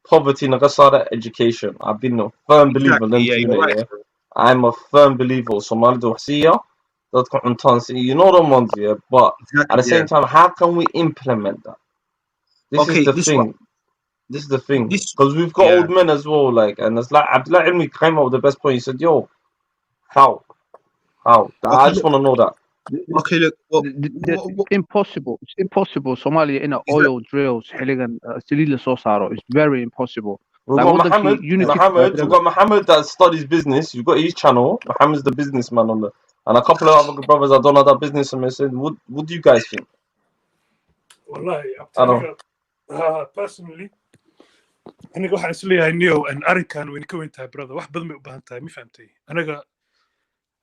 poverty nagasada education. I've been a firm believer Exactly, in yeah, you're tuna. right. Yeah, I'm a firm believer. Somali do xia. That's you know them ones, yeah. But at Exactly, the same yeah. time, how can we implement that? This is Okay, the this what thing. This is the thing. this Because we've got yeah. old men as well. Like, and it's like Abdullah Ilmi came up with the best point. He said, "Yo, how? How? I Okay, just look. want to know that." Okay, look. Well, It's impossible. It's impossible. Somalia in a is that oil drills xiligan saliid la soo saaro. It's very impossible. We've Like got wadankii unity We've got Mohammed that studies business. You've got his channel. Mohammed's the businessman on the, and a couple of other brothers that don't know that business. And they said, what do you guys think? Wallahi, I'm I telling don't. you, personally, aniga waxaan is leeyahay niyow arrinkan wayna ka weyn tahay brother wax badan bay u baahan tahay ma fahamtay anaga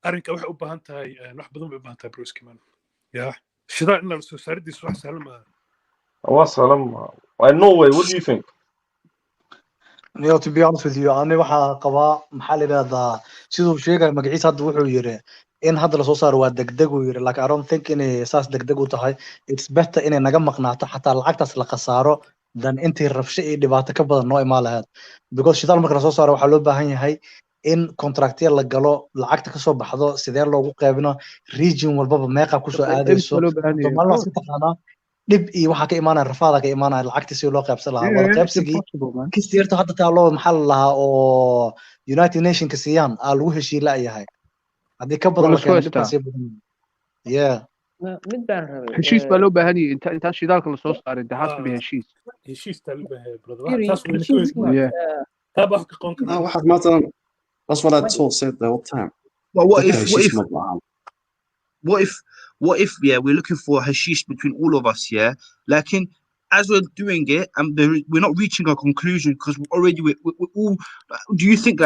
arrinka waxay u baahan tahay wax badan bay u baahan tahay broski man ya shidaa in la soo saaridiis wax sahlan maaha Wassalam. I know way. What do you think? To be honest with you, ani waxaa qabaa maxaa la yidhahdaa siduu sheegay magaciisa hadda wuxuu yiri in hadda lasoo saaro waa degdeg uu yiri like I don't think inay saas degdeg u tahay it's better inay naga maqnaato xataa lacagtaas la khasaaro dan intii rabsho iyo dhibaato ka badan noo imaan lahayd because shidaal marka lasoo saaro waxaa loo baahan yahay in contractiya la galo lacagta kasoo baxdo sidee loogu qaybino region walbaba meeqa kusoo aadayso Soomaalidaas ka taqaanaa dhib iyo waxaa ka imaanaya rafaada ka imaanaya lacagta si loo qaybsan lahaa wada qaybsigii kisteerta hadda taaloo maxaa la lahaa oo United Nations ka siiyaan aa lagu heshiin la'yahay haddii ka badan la keeno dhibkan sii badan yeah mid baan rabay heshiis baa loo baahan yahay intaan shidaalka lasoo saarin there has to be heshiis taa loo baahan yahay brother Yuri, taas wayna ka weyn tahay taaba wax ka qoon No, kara waxaad maanta that's what I told said the whole time. Well, what Dadka if heshiis ma baahan. what if yeah we're looking for hashish between all of us, yeah, like in as we're doing it and we're not reaching a conclusion because we're all do you think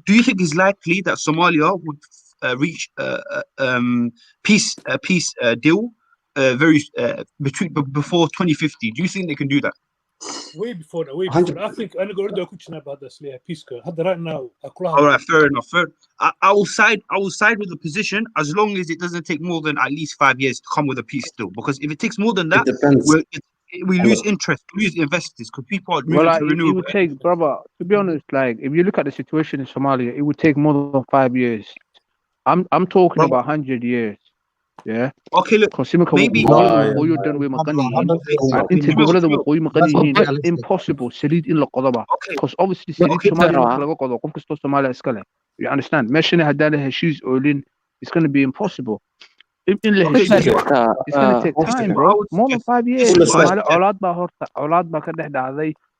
do you think it's likely that Somalia would reach peace deal very before 2050? Do you think they can do that? way before that I think aniga ordo ku jirnaa baa hadda isleeyahay peaceka hadda right now akula All right, fair enough. I will side with the position as long as it doesn't take more than at least 5 years to come with a peace deal. Because if it takes more than that, It depends. we lose interest, we lose investors because people are moving Well, to it renewable. would take, brother, to be honest, like if you look at the situation in Somalia, it would take more than 5 years. I'm talking about 100 years. Yeah. Okay, look, maybe it's impossible. Salid in Lokodoba. Because obviously Salid Somalia Somalia. You understand? Meshina Hadana Heshiz Olin, it's gonna be impossible. It's gonna take time, bro. More than 5 years.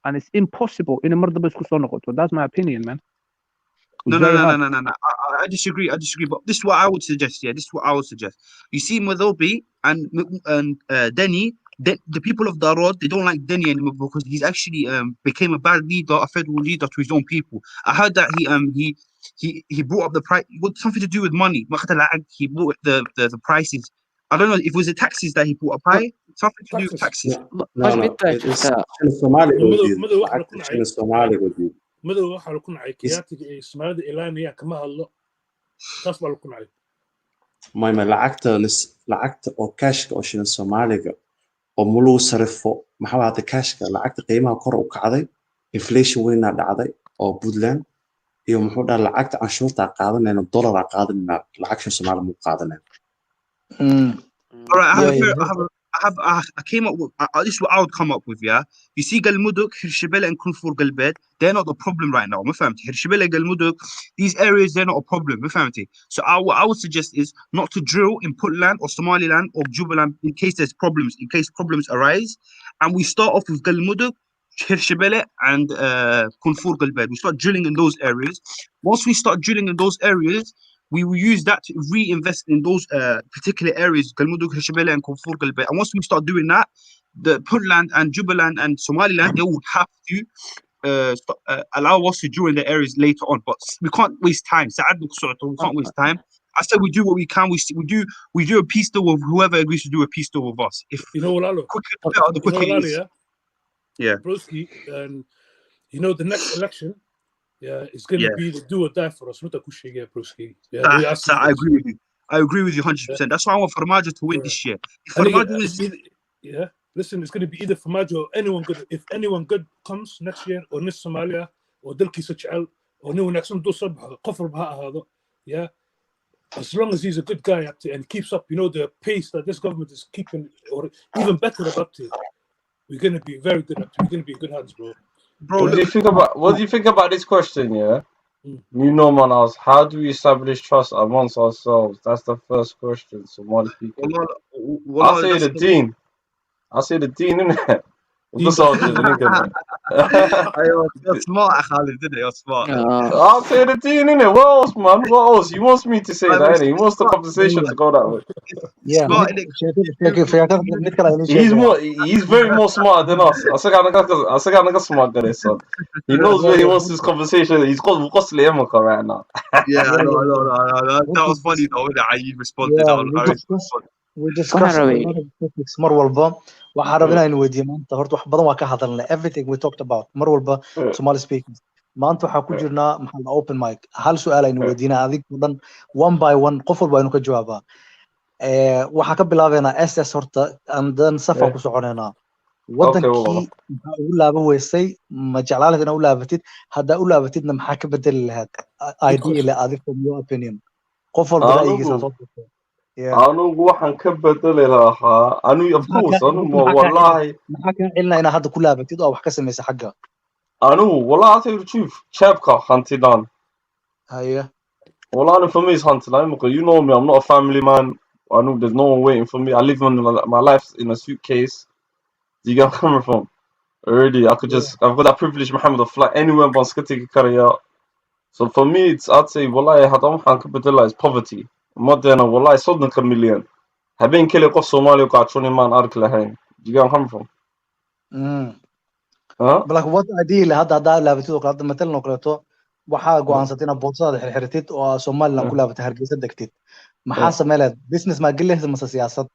And it's impossible in a murder. So that's my opinion, man. No. I disagree. But this is what I would suggest. Yeah, this is what I would suggest. You see, Madobi and Denny, the people of Darod, they don't like Denny anymore because he's actually became a bad leader, a federal leader to his own people. I heard that he brought up the price. Something to do with money. He brought the prices. I don't know if it was the taxes that he brought up high. Something to do with taxes. No. It's Somali with you. madow waxa la ku nacay kiyaatiga ee Soomaalida ilaaniya kama hadlo taas baa la ku nacay ما lacagta oo kaashka oo shilin Soomaaliga oo mulu sarifo maxaa hada kaashka lacagta qiimaha kor u kacday inflation weyn dhacday oo Puntland iyo muxuu dhahay lacagta canshuurta qaadanayna dollar qaadanayna lacagta Soomaaliya mu qaadanayna All right, I came up with this is what I would come up with, yeah. You see Galmudug, Hirshibele and Kunfur Galbed, they're not the problem right now. Hirshibele, Galmudug, these areas, they're not a problem. So what I would suggest is not to drill in Puntland or Somaliland or Jubaland in case there's problems, in case problems arise. And we start off with Galmudug, Hirshibele and Kunfur Galbed. We start drilling in those areas. Once we start drilling in those areas, we will use that to reinvest in those particular areas, Galmudug, Hirshibele, and Kunfur Galbed. And once we start doing that, the Puntland and Jubaland and Somaliland, they would have to allow us to drill in the areas later on. But we can't waste time. We can't waste time. I said we do what we can. We do a peace deal with whoever agrees to do a peace deal with us. If you know what, the quicker it is. Yeah. Broski, you know the next election Yeah, it's gonna Yeah. be the do or die for us. Not a Kushige, broski. Yeah, Sah, they ask sah, I agree with you. I agree with you 100%. That's why I want Farmajo to win this year. If And again, Farmajo wins, yeah, listen, it's going to be either Farmajo or anyone good. If anyone good comes next year, or Nis Somalia, or Dilki Sachal, or no next one, yeah, as long as he's a good guy and keeps up, the pace that this government is keeping, or even better up to, we're going to be very good up to. We're going to be in good hands, bro. What do you think about this question? Yeah, you know, man, how do we establish trust amongst ourselves? That's the first question. Somali people. I'll say the Dean. I'll say the Dean, innit? You're smart, Khalid, didn't it? You're smart. I'll say the Dean, innit? What else, man? What else? He wants me to say that, innit? He wants the conversation to go that way. Yeah, He's very more smarter than us. Asaga naga smart than his son. He knows where he wants this conversation. He's got Emeka right now. Yeah, I know. That was funny though, when Ayib responded. we discuss a lot of topics mar walba waxaan rabaa inaan weydiiyo maanta horta wax badan waa ka hadalnay everything we talked about mar walba Somali speaking maanta waxaa ku jirnaa maxaa open mic hal su'aal aynu weydiinaa adigu dhan one by one qof walba aynu ka jawaabaa waxaa ka bilaabeynaa SS horta and then safa ku soconeynaa wadankii maxaa ugu laaban weysay ma jeclaan lahayd inaad u laabatid haddaa u laabatidna maxaa ka bedeli lahayd ideally adiga from your opinion qof walba ra'yigiisa soo qabto anigu waxaan ka bedeli lahaa anigu of course anigu wallahi maxaa ka cilna inaad hadda ku laabatid oo wax ka samaysa xagga anigu wallahi I tell you the truth chapka hantidan haya wallahi for me is hantidan because you know me I'm not a family man I know there's no one waiting for me I live my life in a suitcase do you get where I'm coming from already I could just I've got that privilege Muhammad of fly anywhere but I take a career so for me it's I'd say wallahi hadda waxaan ka bedeli is poverty مدينا والله صدق كمليون هبين كل قف صومالي وقاعدشوني ما نعرف لهين جيجان هم فهم بلاك وات ideally هذا لابتيدو قاعد مثلا نقولته waxaa go'aansatina boosada xirxirtid oo Soomaaliland ku laabatay Hargeysa degtid maxaa sameeyay business ma galleeyay mase siyaasad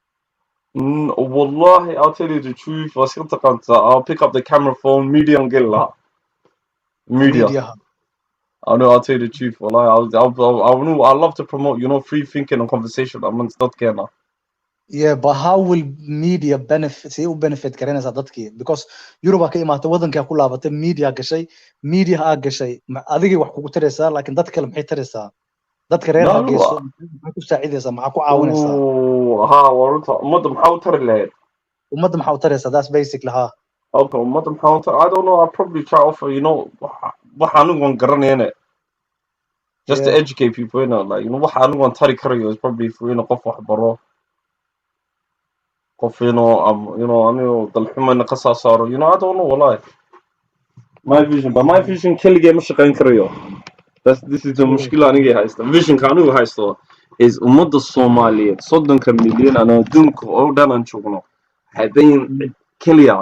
wallahi I'll tell you the truth wasirta qanta I'll pick up the camera phone media ngilla media I know I'll tell you the truth wallahi I love to promote free thinking and conversation amongst dadkeena yeah but how will media benefit kareynaysa dadkii because Europe ka imaatay wadanka ku laabatay media gashay adigii wax kugu taraysaa laakiin dad kale maxay taraysaa dadka reer Hargeysa maxay ku saacidaysaa maxaa ku caawinaysaa warta ummadda maxaa u tari lahayd ummadda maxaa u taraysaa that's basically okay ummadda maxaa u tari I don't know I'll probably try offer waxa anigu garanayna just to educate people like waxa anigu tari karayo is probably for qof wax baro qof anigu dalxumana ka soo saaro I don't know wallahi my vision kaliya ma shaqeyn karayo this is the mushkila aniga haysta vision ka anigu haysto is ummadda Soomaaliyeed 30 milyan aan adduunka oo dhan aan joogno habeen kaliya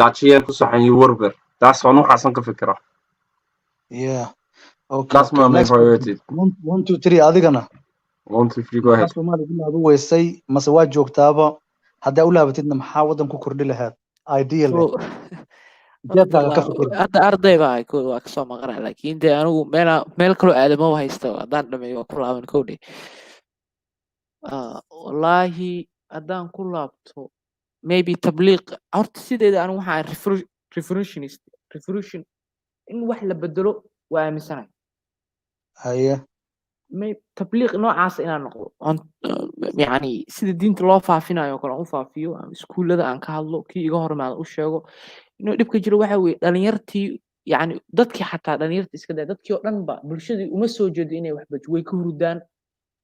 gaajiyeen ku saxan warber taas waan waxaan ka fikiraa yeah okay that's my main priority 1 2 3 adigana 1 2 3 go ahead Soomaaliland lagu weysay mase waa joogtaaba hadda u laabatidna maxaa wadan ku kordhi lahayd ideally hadda arday baa waa ka soo maqanaa laakiin dee anigu meel kaloo aadamo haysta haddaan dhameeyo waa ku laaban kowdhe wallaahi haddaan ku laabto maybe tabliiq horta sideeda anigu waxaan revolution in wax la bedelo waa aaminsanahay haya tabliiq noocaas inaan noqdo yani sida diinta loo faafinayo kale u faafiyo ama iskuullada aan ka hadlo kii iga hormaada u sheego inuu dhibka jiro waxa weeye dhalinyartii yani dadkii xataa dhalinyarta iska daa dadkii oo dhan ba bulshadii uma soo jeedo inay wax way ka hurdaan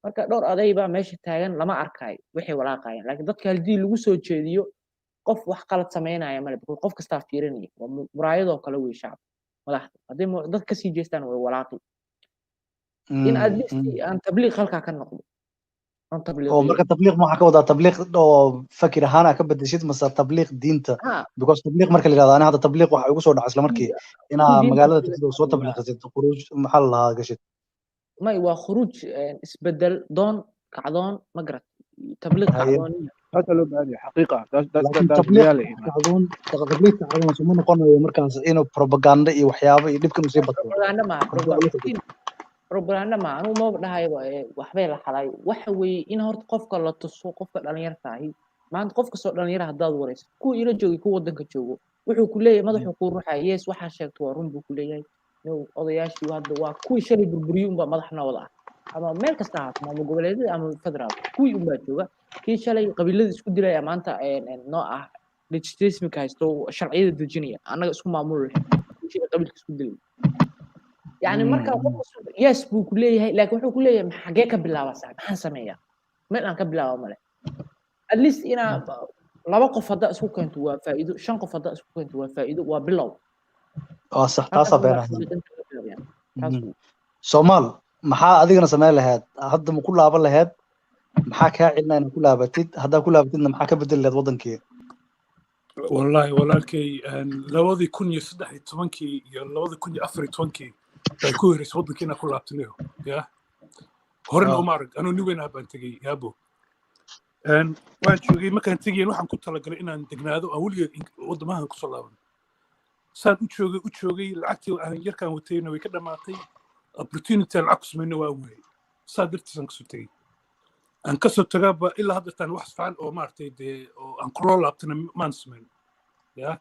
marka dhowr aday baa meesha taagan lama arkayo waxay walaaqayaan laakiin dadka haddii lagu soo jeediyo qof wax qalad sameynaya male qof kastaa fiirinaya waa muraayadoo kale wey shacab madaxda haddii dad kasii jeestaan way walaaqi in at least aan tabliiq halkaa ka noqdo oo marka tabliiq ma waxa ka wadaa tabliiq oo fakir ahaan ka bedeshid mase tabliiq diinta because tabliiq marka la yiraahdo hada tabliiq waxa ugu soo dhacay isla markii ina magaalada tigida soo tabliiqasid khuruuj maxal la gashid may waa khuruuj isbedel doon kacdoon ma garat tabliiq kacdoon هذا لو بعد حقيقة laakiin that's tabliiq reality man kacdoon tabliiq kacdoon suma noqonayo markaas inuu propaganda iyo waxyaabo iyo dhibkan usii bato propaganda ma propaganda ma anu ma dhahayo waxbay la xalay waxa weeye in horta qofka la tuso qofka dhalinyarta ahi maanta qofka soo dhalinyar hadaad warayso kuwa ila joogi kuwa wadanka joogo wuxuu ku leeyahay madaxu ku ruuxay yes waxa sheegto waa run buu ku leeyahay no odayaashii hadda waa kuwii shalay burburiyay unba madaxna wada ah ama meel kasta ha ahaato maamul goboleedyada ama federaal kuwii unbaa jooga kii shalay qabiilada isku dilaya maanta noo ah legislative haysto sharciyada dejinaya annaga isku maamul lahayn kii qabiilka isku dilay يعني marka qofka yes buu ku leeyahay laakiin wuxuu ku leeyahay xagee ka bilaabaa sax maxaan sameeyaa meel aan ka bilaabo male at least ina laba qof hada isku keento waa faa'iido shan qof hada isku keento waa faa'iido waa bilow sax taas beenahay Soomaal maxaa adigana sameey lahayd hadda ma ku laaban lahayd maxaa ka cilna inaad ku laabatid hadda ku laabatidna maxaa ka bedeli lahayd wadankeeda والله walaalkay labadii 2013 iyo 2014 ay ku horeysay wadankeena ku laabtanayo ya horena uma arag anuu nin weyn baan tagay yaabo waan joogay markaan tagay waxaan ku talagalay inaan degnaado aan weligeed wadamahan ku soo laaban saan u joogay lacagtii aan yarkaan watayna way ka dhamaatay opportunity lacag ku sameeyna waa waayay saa dartiisan ka soo tagay aan ka soo tagaba ilaa hadda taan wax fiican oo maartay oo aan ku laabtana maan sameyn ya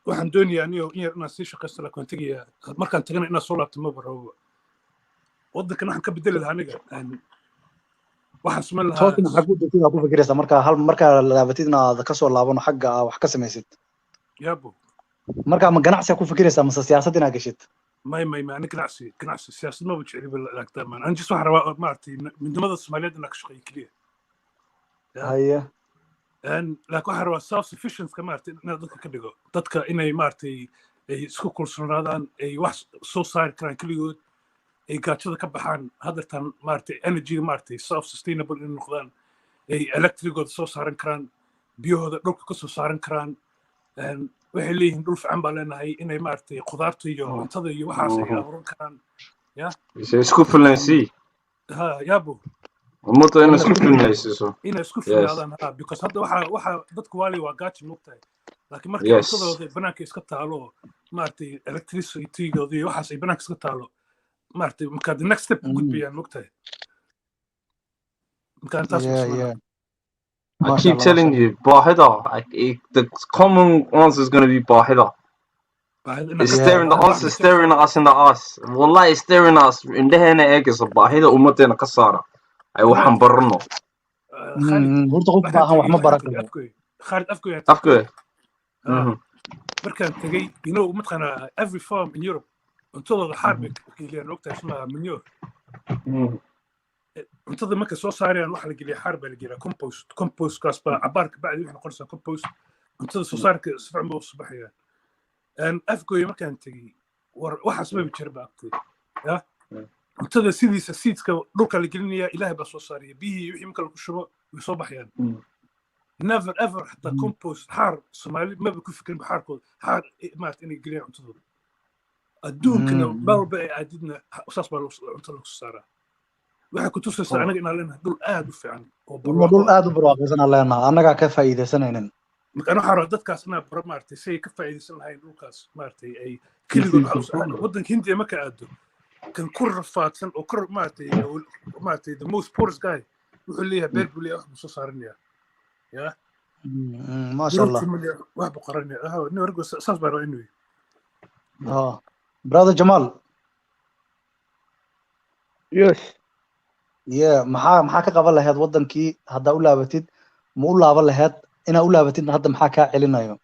waxaan doonayaa aniga in yar inaan sii shaqaysto laakiin tagaya markaan tagana inaan soo laabto ma barabo wadankan waxaan ka bedeli lahaa aniga waxaan sameyn lahaa toosna xaq u dadka ku fikiraysa marka laabatidna aad ka soo laabano xagga wax ka samaysid yaabo marka ma ganacsi ku fikiraysa mise siyaasad inaad gashid ما أنا كنعسي سياسة ما بتشعري بالأكتر من أنا جس واحد مارتي من دماغ الصومالية إنك شقي كليه هيا أن لكن واحد self sufficient كمارتي نضدك كده ضدك إني مارتي سكو كل سنة هذا أي واحد صار كان كليود أي قاتشة كبحان هذا كان مارتي energy مارتي self sustainable إنه خدان أي electric قد صار كران بيو هذا روك كسر صار كران waxay leeyihiin dhul fiican baa leenahay inay maartay qudaarta iyo cuntada iyo waxaas ay abuuran karaan ya isku filansi ha yaabo ummadda inay isku filnaysiiso inay isku filnaadaan ha because hadda waxa dadku wali waa gaaji moogtahay laakiin markay cuntadooda banaanka iska taalo maartay electricity-gooda iyo waxaas ay banaanka iska taalo maartay marka the next step gudbayaan moogtahay marka intaas I keep telling you, Bahida. The common answer is going to be Bahida. It's staring. The answer is staring at us in the ass. Wallahi, it's staring at us. In the hand, egg is a Bahida. Ummatena kasara. I will hamburno. horta qof baahan wax ma baran karo Khalid afku Afku. markaan tagay mataqaana every farm in Europe untooda xarbig kiliyan ogtahay isma minyo untada marka soo saarayaan waxa la geliyaa xarb la geliyaa compost kaas baa cabaarka bacdi waxa noqonaysaa compost untada soo saarka sifcan buu subaxayaan afgoy markaan tagay waxa sabab jir baa agtay ya untada sidiisa seedska dhulka la gelinayaa ilaahay baa soo saaraya biyihii wixii marka lagu shubo way soo baxayaan never ever hatta compost xaar Soomaali ma ku fikirin xaarkooda xaar maartay inay geliyaan untadooda adduunkana balba ay aadidna saas baa unta lagu saaraa waxa ku tusaysaa anaga inaan leenahay dhul aad u fiican oo dhul aad u barwaaqaysan aan leenahay anaga ka faa'iideysanaynin marka ana xaro dadkaas inaa bar maartay say ka faa'iideysan lahayn dhulkaas maartay ay kaligood wadanka Hindiya marka aado kan ku rafaadsan oo kor maartay the most poorest guy wuxuu leeyahay beer buu leeyahay wax soo saaranaya ya ما شاء الله واحد بقرني نورجو اساس بارو انوي brother Jamal yes maxaa ka qaban lahayd wadankii hadda u laabatid ma u laaban lahayd ina u laabatid hadda maxaa ka celinayo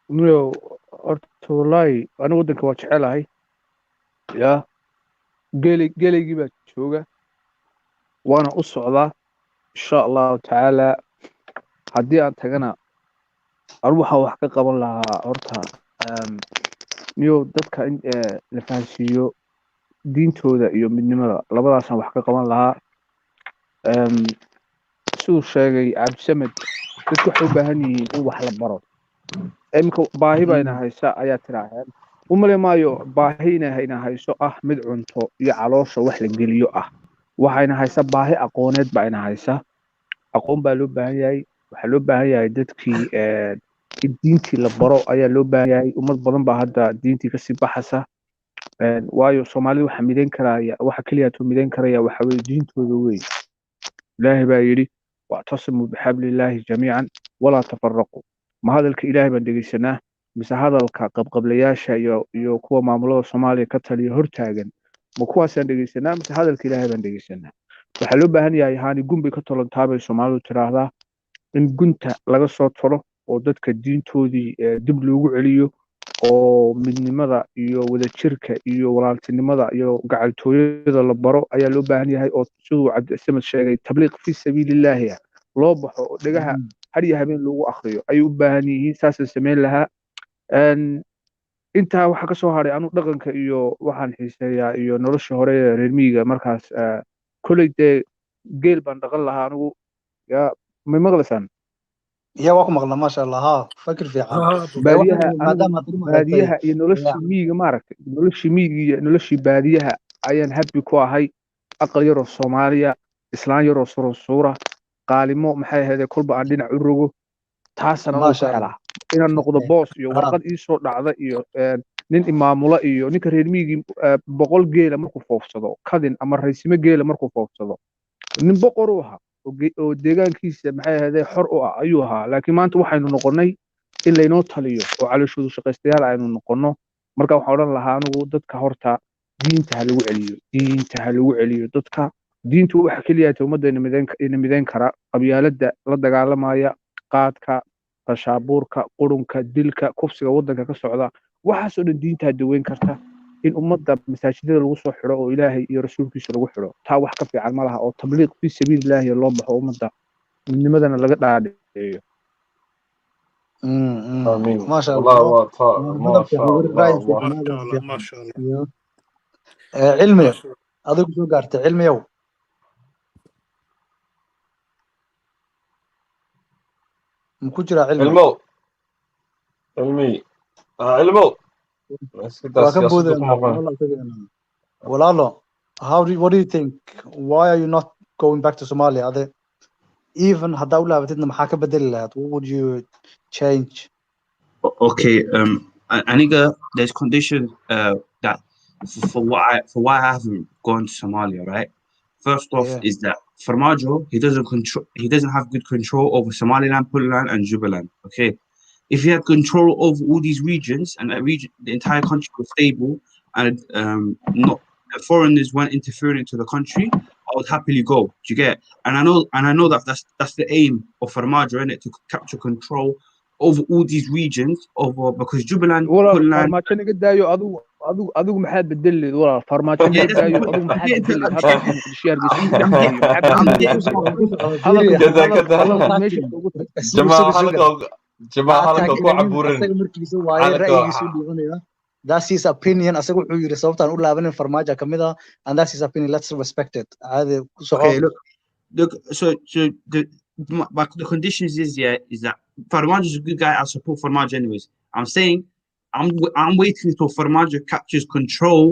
niyo horta wallahi anigu wadanka waa jecelahay ya geligii baa jooga waana u socdaa insha allahu tacaala haddii aan tagana waxaan wax ka qaban lahaa horta niyo dadka in la fahansiiyo diintooda iyo midnimada labadaasaan wax ka qaban lahaa siduu sheegay cabdisamed dadku waxay u baahan yihiin in wax la baro iminka baahi bayna haysa ayaa tiraaheen umale maayo baahi inay hayso ah mid cunto iyo caloosha wax la geliyo ah waxayna haysaa baahi aqooneed baa ina haysaa aqoon baa loo baahan yahay waxaa loo baahan yahay dadkii in diintii la baro ayaa loo baahan yahay ummad badan baa hadda diintii kasii baxaysa waayo soomaalida waxa midayn karaya waxa keliya to midayn karaya waxa weeye diintooda weeye ilaahay baa yidhi wactasimuu bixabliillaahi jamiican walaa tafaraquu ma hadalka ilaahay baan dhegeysanaa mise hadalka qabqablayaasha iyo kuwa maamulada soomaaliya ka taliya hortaagan ma kuwaasaan dhegeysanaa mise hadalka ilaahay baan dhegeysanaa waxaa loo baahan yahay haani gun bay ka tolantaa bay soomaalidu tiraahdaa in gunta laga soo tolo oo dadka diintoodii dib loogu celiyo oo midnimada iyo wadajirka iyo walaaltinimada iyo gacaltooyada la baro ayaa loo baahan yahay oo siduu cabdisamed sheegay tabliiq fi sabiilillaahi loo baxo oo dhegaha har iyo habeen loogu akriyo ayay u baahan yihiin saasaan samayn lahaa intaa waxaa kasoo haray anu dhaqanka iyo waxaan xiiseeyaa iyo nolosha hore ee reer miyiga markaas kolley dee geel baan dhaqan lahaa anigu yaa may maqlaysaan يا واكم مغلا ما شاء الله ها فكر في حال baadiyaha iyo noloshii miyiga maaragtay noloshii miyiga iyo noloshii baadiyaha ayaan happy ku ahay aqal yaroo soomaaliya islaan yaroo surusuura qaalimo maxay ahaydee kolba aan dhinac u rogo taasana ما u شاء jeclaa الله inaan noqdo boos iyo warqad ii soo dhacda iyo nin imaamula iyo ninka reer miyigii 100 geela markuu foofsado kadin ama raysimo geela markuu foofsado nin boqor u ahaa oo deegaankiisa maxay ahaydee xor u ah ayuu ahaa laakiin maanta waxaynu noqonnay in laynoo taliyo oo calooshoodu shaqaystayaal aynu noqonno marka waxaan odhan lahaa anigu dadka horta diinta ha lagu celiyo dadka diintu waxa keliya tahay ummadda ina midayn kara qabyaaladda la dagaalamaya qaadka qashaabuurka qurunka dilka kufsiga waddanka ka socda waxaasoo dhan diintaa daweyn karta in ummadda masaajidada lagu soo xidho oo ilaahay iyo rasuulkiisa lagu xidho taa wax ka fiican ma laha oo tabliiq fi sabiilillaahi loo baxo ummadda midnimadana laga dhaadhiceeyo آمين ما شاء والله الله ما شاء الله ما شاء الله علمي ما شاء الله adigu soo gaartay cilmiyow ma ku jiraa cilmi علمي علمو اسكت waa ka سياسة boodayna كما قلنا walaal tagayna walaalo what do you think why are you not going back to Somalia ade even haddaa u laabatidna maxaa ka bedeli lahayd what would you change Okay, Aniga, there's conditions that for why I haven't gone to Somalia, right? First off yeah is that Farmajo, he doesn't have good control over Somaliland, Puntland, and Jubaland. Okay. If he had control over all these regions and the entire country was stable and not foreigners weren't interfering into the country, I would happily go. Do you get? And I know that that's the aim of Farmajo, isn't it, to capture control over all these regions because Jubaland, walaal Puntland. farmaajo naga daayo adigu maxaad bedeli walaal farmaajo Yeah, naga that's daayo what adigu I'm maxaad getting bedeli to. hadda muqdisho hargeysa ku dhex geeyo maxaad I'm bedeli getting to. كذا meesha ugu tag جماعة حلقة جماعة حلقة كو asaga عبورين markiisa waaye حلقة ra'yigiisu dhibanaya that's his opinion asaga wuxuu yiri sababtaan u laabanin farmaajo kamid ah and that's his opinion let's respect it caadi ku soco Okay, look. So the conditions is that Farmajo is a good guy. I support Farmajo anyways. I'm saying I'm waiting until Farmajo captures control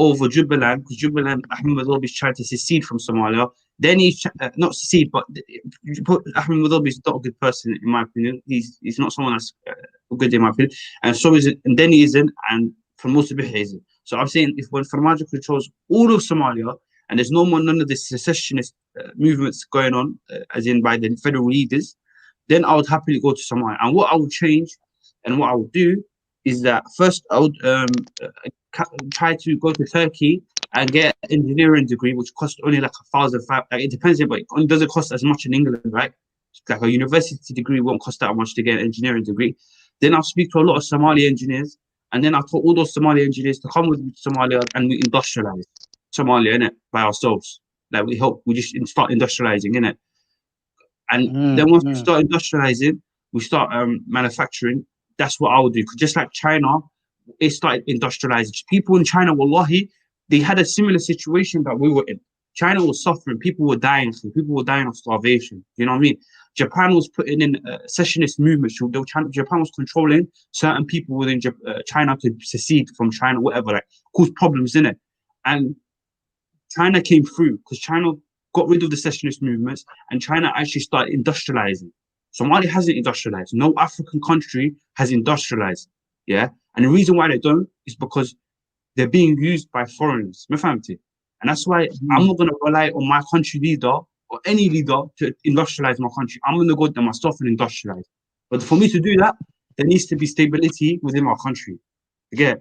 over Jubaland because Jubaland Ahmed Madoubi is trying to secede from Somalia. Then he's not secede, but Ahmed Madoubi is not a good person in my opinion. He's not someone that's good in my opinion, and so is it. And then he isn't, and for most of it he isn't. So I'm saying if when Farmajo controls all of Somalia and there's none of the secessionist movements going on, as in by the federal leaders, then I would happily go to Somalia. And what I would change and what I would do is that first I would try to go to Turkey and get an engineering degree, which costs only like 1,500. Like, it depends, but it doesn't cost as much in England, right? Like a university degree won't cost that much to get an engineering degree. Then I'll speak to a lot of Somali engineers, and then I'll tell all those Somali engineers to come with me to Somalia and we industrialize Somalia, innit, by ourselves. Like we just start industrializing, innit? And then once we start industrializing, we start manufacturing. That's what I would do. 'Cause just like China, it started industrializing. People in China, wallahi, they had a similar situation that we were in. China was suffering. People were dying. People were dying of starvation. You know what I mean? Japan was putting in secessionist movements. Japan was controlling certain people within China to secede from China, whatever, like cause problems in it. And China came through because China got rid of the secessionist movements and China actually started industrializing. Somalia hasn't industrialized. No African country has industrialized. Yeah. And the reason why they don't is because they're being used by foreigners. And that's why I'm not going to rely on my country leader or any leader to industrialize my country. I'm going to go there myself and industrialize. But for me to do that, there needs to be stability within my country. Again,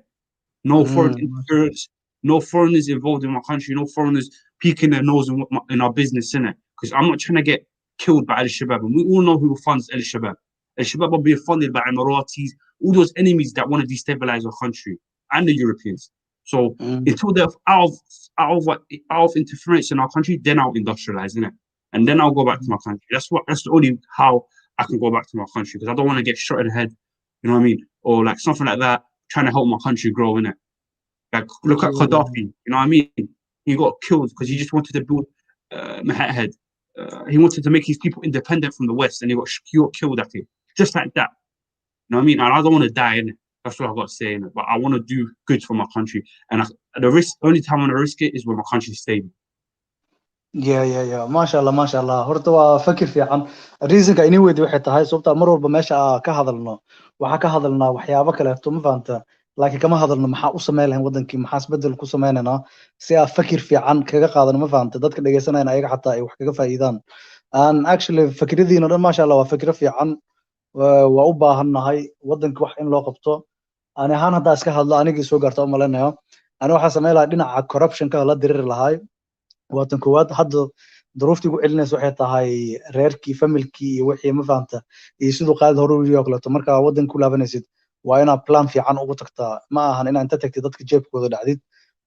no foreign interference, no foreigners involved in my country, no foreigners peeking their nose in our business, innit? Because I'm not trying to get killed by Al-Shabaab. And we all know who funds Al-Shabaab. Al-Shabaab are being funded by Emiratis, all those enemies that want to destabilize our country and the Europeans. So until they're out of interference in our country, then I'll industrialize, innit? And then I'll go back to my country. That's the only how I can go back to my country, because I don't want to get shot in the head, you know what I mean? Or like something like that, trying to help my country grow, innit? Like, look at Gaddafi, you know what I mean? He got killed because he just wanted to build Manhattan. He wanted to make his people independent from the West, and he got killed at it. Just like that. You know what I mean? And I don't want to die, innit? That's what I've got to say, innit? But I want to do good for my country. And only time I'm going to risk it is when my country's stable. Yeah. MashaAllah. Horta waa fakir fiican. Reasonka inii weydi waxay tahay sababta mar walba meesha ka hadalno. Waxa ka hadalnaa waxyaabo kale ma fahamta. Laakiin kama hadalno maxaa u sameyn lahayn wadankii, maxaa isbedel ku sameynayna si aan fakir fiican kaga qaadano, ma fahamta. Dadka dhageysanayna ayaga xataa ay wax kaga faa'iidaan. And actually fikradiina dhan MashaAllah waa fikra fiican. Waa u baahannahay wadanka wax in loo qabto. Ani ahaan hadda iska hadlo anigii soo gaarta u maleynayo. Ani waxa sameyn lahaa dhinaca corruption-ka la diriri lahay. Waatan koowaad hadda duruuftii ugu celinaysa waxay tahay reerkii, familkii iyo wixii, ma fahamta, iyo sidoo qaad hore u yiri oo kaleeto. Marka wadanka ku laabanaysid waa inaad plan fiican ugu tagtaa, ma ahan inaad inta tagtid dadka jeebkooda dhacdid.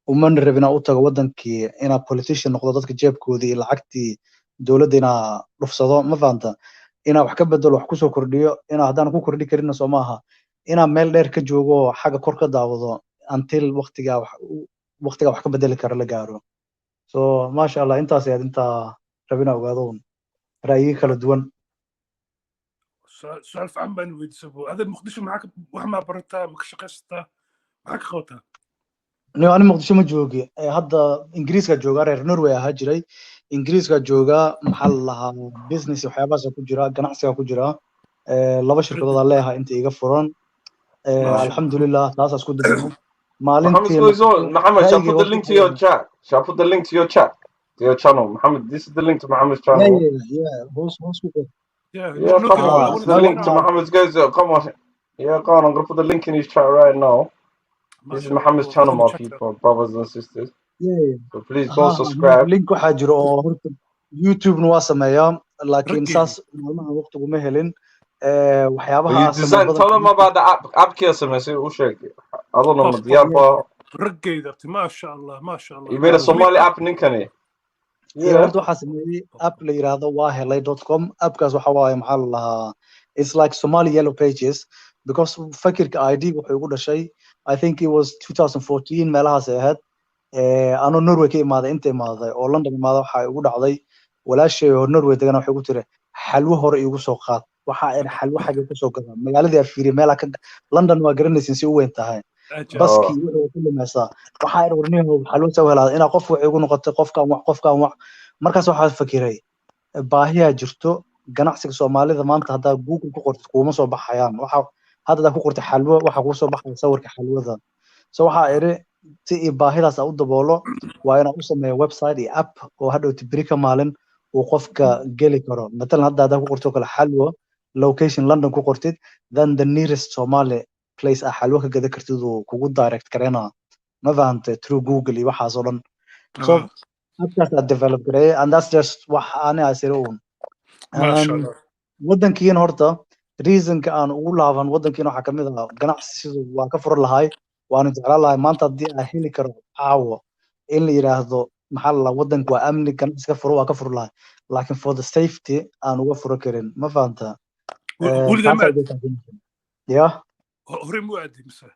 Umana rabin inaad u tago wadankii inaad politician noqdo, dadka jeebkooda iyo lacagtii dowladda inaad dhufsado, ma fahamta. Inaad wax ka bedelo, wax kusoo kordhiyo, inaad haddaan ku kordhi karinna soo maaha inaad meel dheer ka joogo xagga kor ka daawado until waqtiga wax ka bedeli kara la gaaro. So MashaAllah intaas ayaad intaa rabina ogaado ra'yi kala duwan. سؤال فعم بان ويدسبو هذا مقدشو معك وحما برتا مكشقستا معك خوتا أنا مقدشو ما جوجي هذا إنجليز كجوجا رير نروي هاجري إنجليز كجوجا محل لها بيزنس وحياباس كجرا جناحسي كجرا لبا شركة الله أنت يقفرون الحمد لله ناس أسكت دبنا Mohammed goes on. Mohammed, shall I put the link to your chat? Shall I put the link to your chat? To your channel? Mohammed, this is the link to Mohammed's channel. Yeah. Who's Come on. This is the link to Mohammed's guys. Come on. Yeah, go on. I'm going to put the link in his chat right now. This is Mohammed's channel, my people, brothers and sisters. Yeah. So please go subscribe. Link waxaa jiro oo horta YouTube-na waa sameeyaa, laakiin saas maalmaha waqtigu ma helin. waxyaabaha tell them about the app kii sameysay u sheeg aduna ma diyaar ba raggeeda MashaAllah you made a Somali app ninkani horta waxaa sameeyay app la yiraahdo wahelay.com. appkaas waxa waaye maxaa la lahaa it's like Somali yellow pages because fakirka ID wuxuu ugu dhashay I think it was 2014 meelahaas ay ahayd anoo Norway ka imaaday inta imaaday oo London imaaday waxa ugu dhacday walaashay oo Norway degan waxay ugu tiri xalwo hore igu soo qaad waxa ay xalwo xagga ka soo gadaa magaaladii Afiri meel ka London waa garanaysin si u weyn tahay baski wuxuu ku limaysaa waxa ay warniyo xalwo soo helaa ina qof wuxuu ugu noqotay qofkan wax markaas waxa fakiray baahiya jirto ganacsiga Soomaalida maanta hadda Google ku qortid kuma soo baxayaan waxa hadda ku qortay xalwo waxa ku soo baxay sawirka xalwada so waxa ay si baahidaas u daboolo waa inaan u sameeyo website iyo app oo hadhow tibrika maalin uu qofka geli karo مثلا hadda ku qorto kala xalwo location London ku qortid then the nearest Somali place ah xalwo ka gada kartid oo kugu direct karena ma fahamtay through Google iyo waxa soo dhan so appkaas aad develop garay and that's just wax aan asiroon wadankiina horta reason-ka aan ugu laaban wadankiina waxa kamid ah ganacsi sidoo waa ka fur lahay waan jeclaan lahay maanta hadii aan heli karo caawo in la yiraahdo maxaa la wadanku waa amni kan iska furo waa ka fur lahay laakiin for the safety aan uga furo karin ma fahamta ya hore mu aadi mise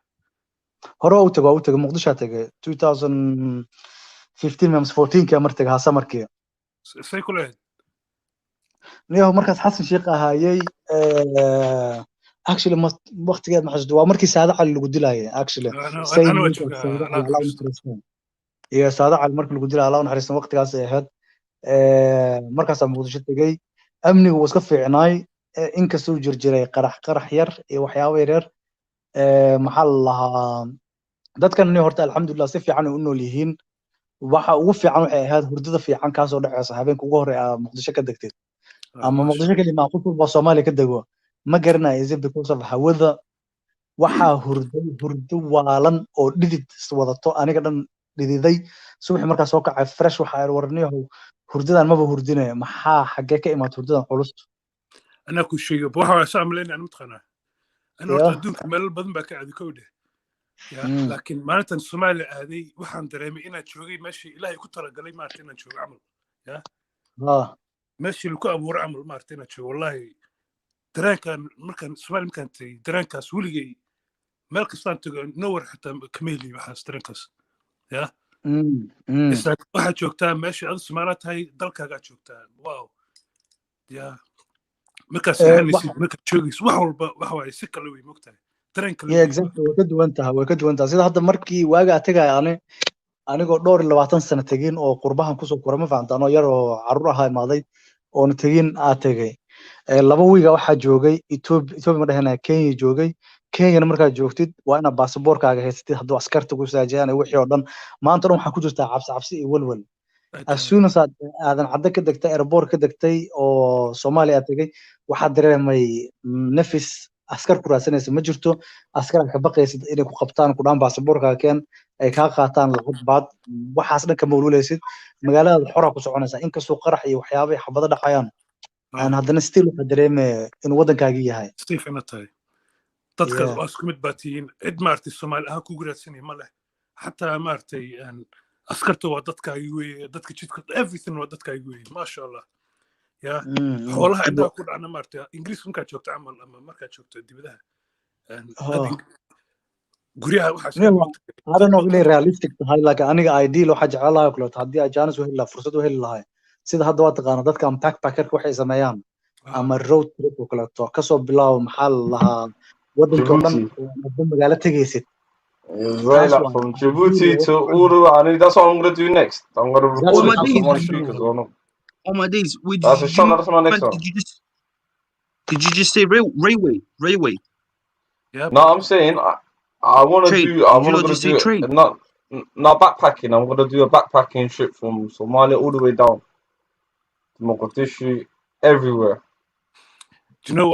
hore u tago Muqdisho tagay 2015 mams 14 ka martay ha samarkii say kule niyo markaas Xasan Sheekh ahaayay actually waqtigeed ma xasuusto waa markii Saada Cali lagu dilaayay actually iyo saada cali markii lagu dilay Allah u naxariisto waqtigaas ay ahayd markaasaa muqdisho tegey amnigu wuu iska fiicnaay inkastuu jirjiray qarax yar iyo waxyaabo yaryar maxaa la lahaa dadkan ni horta alxamdulilah si fiican ay u nool yihiin waxa ugu fiican waxay ahayd hurdada fiican kaasoo dhexeysa habeenka ugu horey aa muqdisho ka degtid ama muqdisho kelima qof walba soomaaliya ka dego ma garanayo is it because of hawada waxaa hurdo waalan oo dhidid wadato aniga dhan dhididay subaxi markaa soo kacay fresh waxaa warniyahow hurdadan maba hurdinaya maxaa xaggee ka imaad hurdadan culus أنا كل شيء بروح أسامة لين أنا متقنع أنا يا أرتدون كمال بدن بكعد كوده يا لكن معناته الصومال هذه وحن درامي إنا تشوفي ماشي إلهي كنت رجلي ما أرتينا تشوف عمل يا ماشي لو كأبور عمل ما أرتينا تشوف والله دران كان مكان الصومال مكان تي دران كاس ولقي مالك صار نور حتى كميلي بحاس دران كاس يا إذا واحد شوكتان ماشي هذا الصومالات هاي ضلك قاعد شوكتان واو يا markaas marka joogis wax walba waxa way si kala weyn mogtahay tareenka yeah exactly way ka duwan tahay sida hadda markii waaga tagay anigoo dhowr 20 sano tagin oo qurbahan kusoo koray ma fahantaan oo yar oo caruur ahaa imaaday oo tagin tagay laba wiiga waxa joogay Ethiopia ma dhahanaa Kenya joogay Kenya markaa joogtid waa ina baasaboorkaaga haysatid hadduu askarta ku saajiyaan wixii oo dhan maanta dhan waxa ku jirta cabsi iyo walwal as soon as aadan cadda ka degtay airport ka degtay oo Soomaaliya tagay waxa dareemay nafis askar ku raadsanaysa ma jirto askar ka baqaysid inay ku qabtaan ku dhan baasaboorkaaga keen ay ka qaataan lacag baad waxaas dhan ka mawluulaysid magaalada xora ku soconaysa inkastoo qarax iyo waxyaabo xabada dhacayaan aan haddana still waxa dareemay in wadankaaga yahay Stephen tahay dadka isku mid baatiin cid maartay Soomaali ah ku guraadsanay ma leh xataa maartay askarta waa dadkaaga weeye dadka jidka everything waa dadkaaga weeye ma sha Allah ya xoolaha inta ku dhacna maartay Ingiriis markaa joogto amal ama markaa joogto dibadaha guryaha waxa I don't know really realistic tahay laakiin aniga ideal waxa jecelahay kula hadii ay jaanis u heli lahaa fursad u heli lahaa sida hadda waa taqaana dadka backpacker waxay sameeyaan ama road trip oo kale ka soo bilaabo maxaa lahaa wadanka dhan oo magaalo tagaysid Israel from Djibouti to Uru, and that's what I'm going to do next. I'm going to record it to someone's speakers or not. Oh my days! That's a shot. That's my next one. Did you just say railway? Railway. Yeah. No, I'm saying I want to do. I'm going to do it. Not backpacking. I'm going to do a backpacking trip from Somalia all the way down to Mogadishu, everywhere. Do you know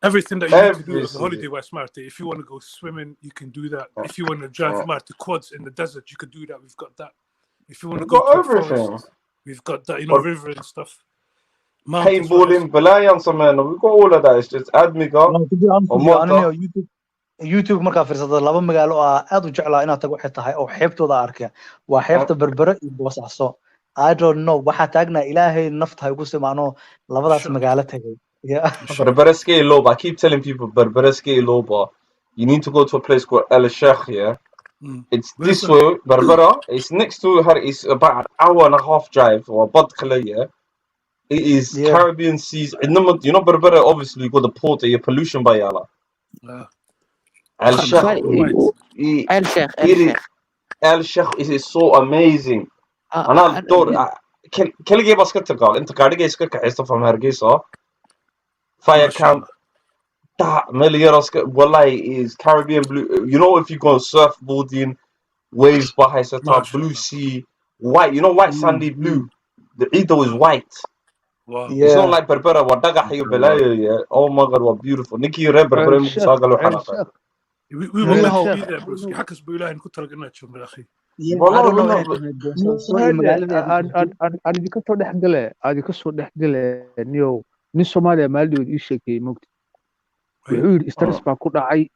everything that you need to do as a holiday was smart. If you want to go swimming, you can do that. If you want to drive smart the quads in the desert, you can do that. We've got that. If you want to go to everything, forest, we've got that. You know, river and stuff. Paintballing, Balayan, some man. We've got all of that. It's just YouTube markaa fiirsado laba magaalo aad u jeclaa inaad tago waxay tahay oo xeebtooda arkay waa xeebta berbera iyo boosaaso I don't know waxa taagna ilaahay nafta ugu simaano labadaas magaalo tagay Berbera Skate Loba. I keep telling people Berbera Skate Loba. You need to go to a place called El Sheikh. Yeah, it's this way. Berbera. It's next to her. It's about an hour and a half drive or Badkhala. Yeah, it is Caribbean seas. You know Berbera. Obviously, you got the port. Your pollution by Yala. El Sheikh. El Sheikh is so amazing. And I thought, can give us a call? Into Cardigan, it's from Hargeisa. Fire camp. That Meliaros Wallahi is Caribbean blue. You know, if you go surfboarding, waves behind the top, blue sea, white. You know, white sandy blue. The Edo is white. Wow. It's not like Berbera. Yeah. Oh my God, what beautiful. Nikki, you read Berbera? We will let you be there, bro. حكس بيلاقي إن كنت رجعنا تشوف يا أخي. أنا كنت soo dhex galay niyo nin Soomaaliya maaldood ii sheekay mogti wuxuu yiri stress baa ku dhacay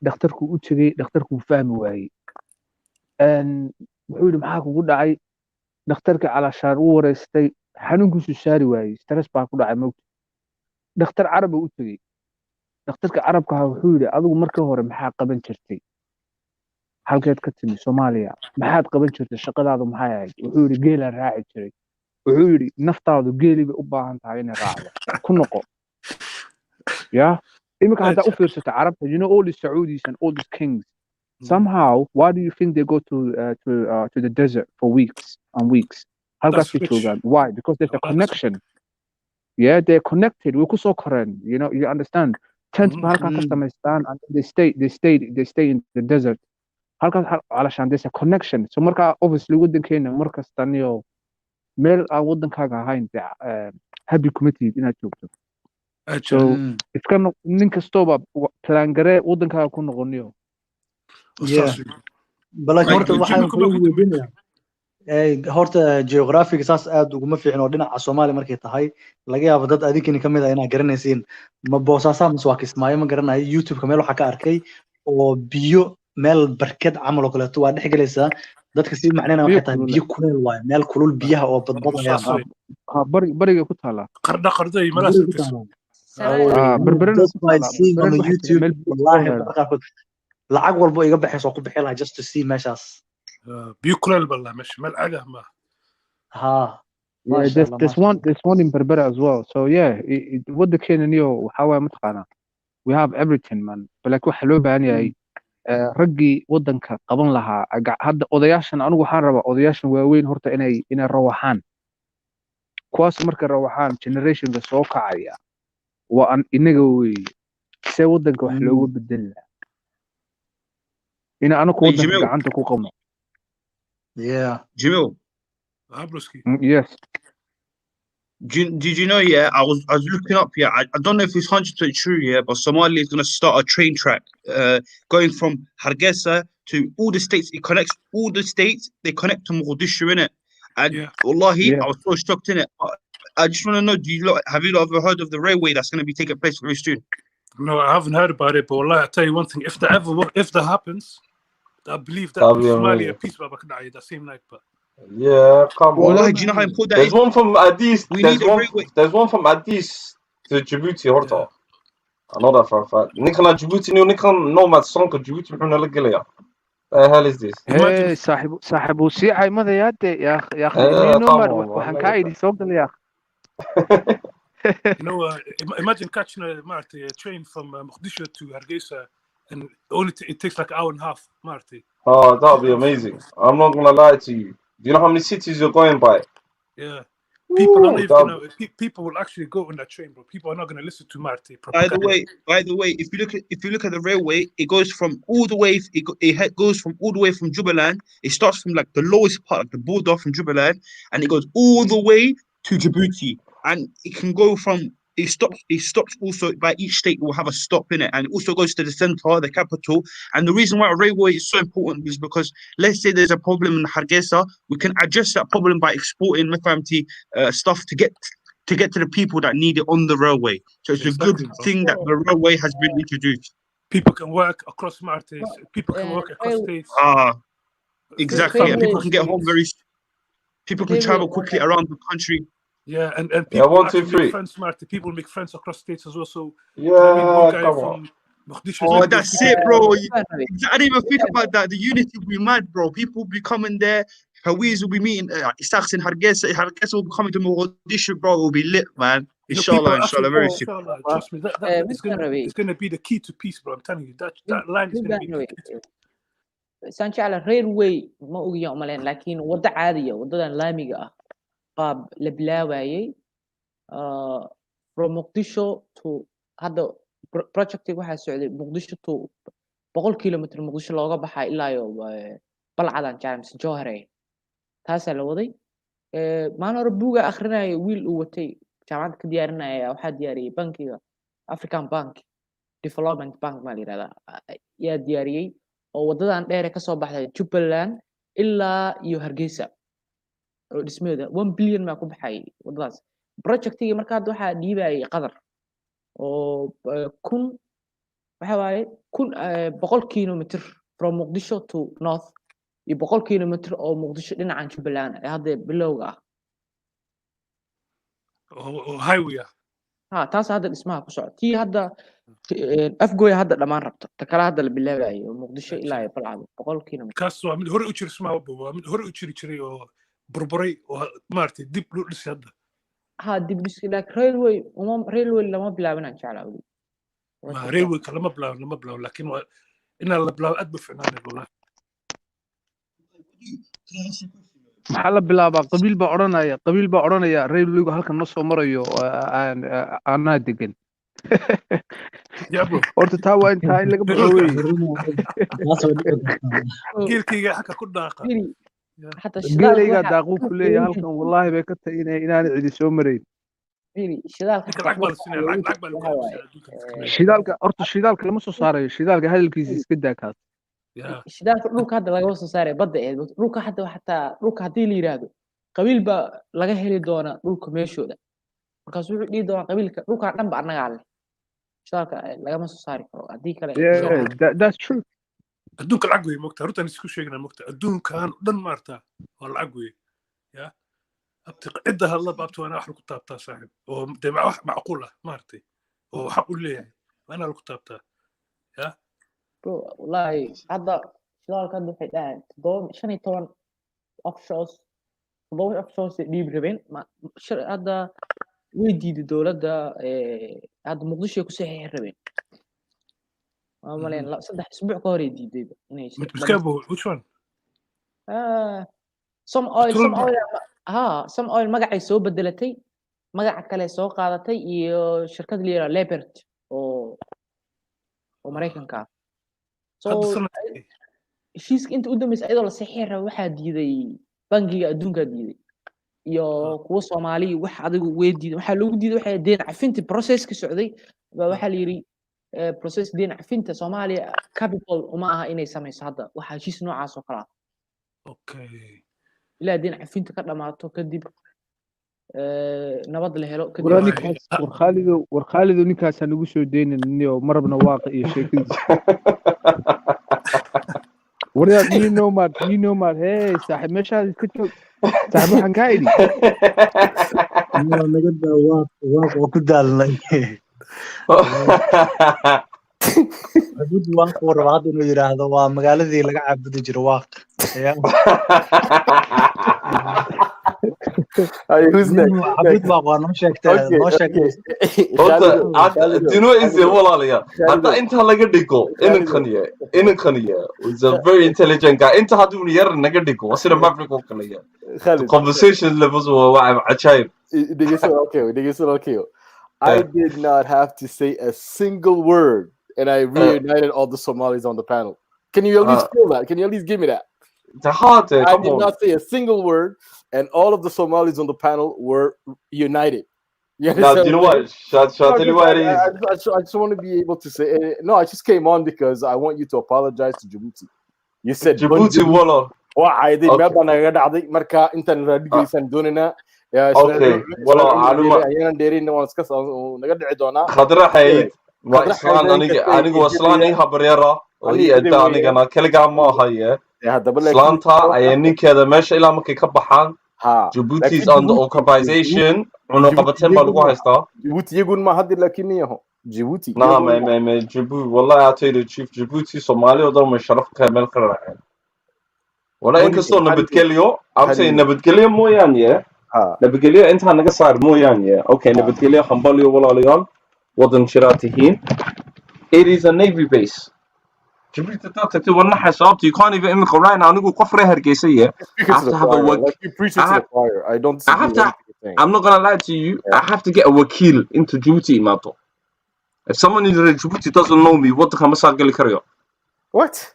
dhakhtarku u tagay dhakhtarku fahmi waayay wuxuu yiri maxaa kugu dhacay dhakhtarka calaashaan uu wareystay xanuunkiisu saari waayay stress baa ku dhacay mogti dhakhtar carab u tagay dhakhtarka carabka wuxuu yiri adigu markii hore maxaa qaban jirtay halkeed ka timi Soomaaliya maxaad qaban jirtay shaqadaadu maxay ahayd wuxuu yiri geela raaci jiray wuxuu yiri naftaadu geeliba u baahan tahay inay raacdo ku noqo ya imika hadda u fiirsata carabta you know all the Saudis and all the kings Somehow, why do you think they go to the desert for weeks and weeks? That's Halkaas ay rich. joogaan. Why? Because there's a That's connection. Yeah, they're connected. Way ku soo koreen. You know, you understand. Tent ba halkaa ka samaystaan, and they stay in the desert. Halkaas alashaan there's a connection. So marka obviously wadankeena markastaniyo meel aan wadankaaga ahayn happy committee inaad joogto. So iska nin kastooba plan garee wadankaaga ku noqoniyo. Yeah. But horta waxaan ku weydiinaya horta geographic saas aad uguma fiicno dhinaca Soomaaliya markay tahay laga yaabo dad adinkina kamid ah inaa garanaysiin ma boosaasaa mise waa Kismaayo ma garanayo YouTube-ka meel waxa ka arkay oo biyo meel barkad camal oo kaleeto waa dhex galaysaa dadka si macnaheena waxay tahay biyo kuleel waaye meel kulul biyaha oo badbadayaan bariga ku taala qarday malaasirkiisa berberena just by seeing on the YouTube wallahi lacag walbo iga baxayso ku bixi lahaa just to see meeshaas biyo kuleel balla meesha meel caga ma ha yeah, there's one in Berbera as well. So yeah, what the Kenyan how I matqana. We have everything, man. But like waxa loo baahan yahay raggi wadanka qaban lahaa hadda odayaashan anigu waxaan rabaa odayaashan waaweyn horta inay rawaxaan kuwaas marka rawaxaan generationka soo kacaya waa inaga weey see wadanka wax loogu bedel lahaa ina anagu wadanka gacanta ku qabno. Yeah. Jamil. Yes. Did you know, yeah, I was looking up, yeah, I don't know if it's 100% true, yeah, but Somalia is going to start a train track going from Hargeisa to all the states. It connects all the states. They connect to Mogadishu, innit? And wallahi, I was so shocked, innit? I just want to know, have you ever heard of the railway that's going to be taking place very soon? No, I haven't heard about it, but wallahi, I'll tell you one thing. If that happens, I believe that Somalia peace that same night, but yeah, come on. Wallahi, do you know how important that there's is? One from Addis. There's one from Addis to Djibouti, horta. I know that for a fact. Nikan Djibouti, Nikan nomad song to Djibouti. The hell is this? Hey, صاحب وسيعة ماذا يادي يا أخي nomad وحنكايد يسوق لي يا أخي. You know, imagine catching a train from Mogadishu to Hargeisa, and it takes like an hour and a half, Marty. Oh, that would be amazing. I'm not gonna lie to you. Do you know how many cities you're going by? Yeah. People will actually go on that train, bro. People are not going to listen to Marty. By the way, if you look at the railway, it goes from all the way. It goes from all the way from Jubaland. It starts from like the lowest part, like the border from Jubaland, and it goes all the way to Djibouti. And it can go from. It stops also by each state will have a stop in it, and it also goes to the center, the capital. And the reason why a railway is so important is because let's say there's a problem in Hargeisa, we can address that problem by exporting stuff to get to the people that need it on the railway. So it's a good thing that the railway has been introduced. People can work across Martes. People can work across states. Exactly. And people can get home people can travel quickly around the country. Yeah, and people make friends, Marty. People make friends across states as well. So come on. Oh, that's it, bro. I didn't even think about that. The unity will be mad, bro. People will be coming there. Hawiz will be meeting. Isaacs in Hargeisa. Hargeisa will be coming to Mogadishu, bro. It will be lit, man. Inshallah, very soon. Trust me, it's going to be the key to peace, bro. I'm telling you, that line is going to be the key to سانشالا railway ما أوجي عملين لكن وضع عادية وضع لامية قاب لبلاوي from Mogadishu to هذا project واحد سعودي Mogadishu to 100 كيلومتر Mogadishu لوجا بحا إلا يو بلعدان جامس جوهري تاسع الوضي ما أنا ربوجا آخرنا ويل وتي جامعة كديارنا يا واحد دياري بنكي African Bank Development Bank مالي هذا يا دياري oo wadadan dheer ka soo baxday Jubaland ilaa iyo Hargeysa oo dhismeeda 1 billion ma ku baxay wadadaas projectiga marka waxa dhiibay qadar oo waxa waaye 100 kilometer from Mogadishu to north iyo 100 kilometer oo Mogadishu dhinacan Jubaland ee hadda bilowga oo highway taas hadda dhismaha ku socotay hadda afgooy hadda dhamaan rabto ta kala hadda la bilaabayo Mogadishu ilaa ay balcado 100 kilometer kaas waa mid hore u jiri ismaa waa mid hore u jiri jiray oo burburay oo maartay dib loo dhisay hadda dib dhisay railway lama bilaabin aan jeclaa railway lama bilaabin laakiin inaan la bilaabo aad ba ficnaanay wallahi maxaa la bilaabaa qabiil baa odhanaya reer lugu halkan ma soo marayo anaa degan ya bro horta taa waa intaa in laga baxo weeye geelkayga xagga ku dhaaqa حتى الشدال geelaygaa waxa daaquu ku leeyahay halkan wallaahi bay ka tahay inaanay cidi soo marayn shidaalka ninka lacag baa la siinaya lacag baa lagu qabsaya adduunka iska leeyahay shidaalka lama soo saarayo shidaalka hadalkiisa iska daa kaas ya shidaalka dhulka hadda lagama soo saaray badda ee dhulka hadda xataa dhulka haddii la yiraahdo qabiil baa laga heli doona dhulka meeshooda markaas wuxuu dhihi doonaa qabiilka dhulka dhan ba annagaa leh shidaalka lagama soo saari karo haddii kale that's true adduunka lacag weeye mogta runtaan isku sheegnaa mogta adduunkan dhan maarta waa lacag weeye ya abti cidda hadla baabta waa inaa wax lagu taabtaa saaxib oo dee wax macquul ah maartay oo xaq u leeyahay waa inaa lagu taabtaa ya bro wallahi hadda shidaalka hadda waxay dhahaan 15 offshores 7 offshores dhiib rabeen hadda way diiday dowladda hadda muqdisho ku saxiix rabeen مالين لا صدق اسبوع كوري دي which one some oil magacay soo bedelatay magaca kale soo qaadatay iyo shirkad leeyahay Lebert oo Mareykanka so heshiiska inta u dambeysay ayadoo la saxiixay waxaa diiday bangiga adduunka diiday iyo kuwa Soomaali wax adigu weydiiday waxa lagu diiday waxa deen cafinta process ka socday waxa la yiri process deen cafinta Soomaaliya capital uma aha inay samayso hadda waxa heshiis noocaas oo kala okay ilaa deen cafinta ka dhamaato kadib nabad la helo kadib war Khaalido ninkaas aan ugu soo deynayno marabna waaqa iyo sheekadiisa waryaad you know mad hey saaxib meeshaad iska joog saaxib waxaan ka idhi naga daa waa ku daalnay عبود واق وربعض إنه يراهدوا ومقالة ذي لقى عبود يجري واق who's next عبود واق وانا مش هكتير do you know is والله ليا حتى أنت هلا قديكو إنك خنية is a very intelligent guy أنت هادون ير نقديكو وصير ما فيكو كليا conversation levels وواعي عجيب okay I did not have to say a single word and I reunited all the Somalis on the panel. Can you at least feel that? Can you at least give me that? I did not say a single word, and all of the Somalis on the panel were united. Now, do you know what? Shall I tell you what it is? I just want to be able to say, no, I just came on because I want you to apologize to Djibouti. You said Djibouti, Walla. I did Marka intan radigaysan doonina. Okay, Walla, ayaan dheerina waan iska naga dhici doonaa. Khadra Hayd. وإسلام أنا وإسلامي خبريرة وهي أنت أنا كل جام ما هي إسلام تا يعني كذا ماشي إلى مكة كبحان Djibouti is under occupation ونقبتين بالقوة هستا Djibouti يقول ما هذي لكني هو Djibouti نعم ما Djibouti والله أعطيه تشيف Djibouti Somali وده مش شرف كامل كرهين ولا إنك صور نبتكليو أمسي نبتكليو مو يعني نبتكليو أنت هنقص صار مو يعني أوكي نبتكليو خنباليو ولا ليان وطن شراتيين. It is a navy base. جبريت تاتي ورنا حسابتي كان يبقى إمك right now نقول قفرة هرجيسية. I have to have a I'm not gonna lie to you. I have to get a wakil into Djibouti mato. If someone in Djibouti doesn't know me, what the hell am I going What?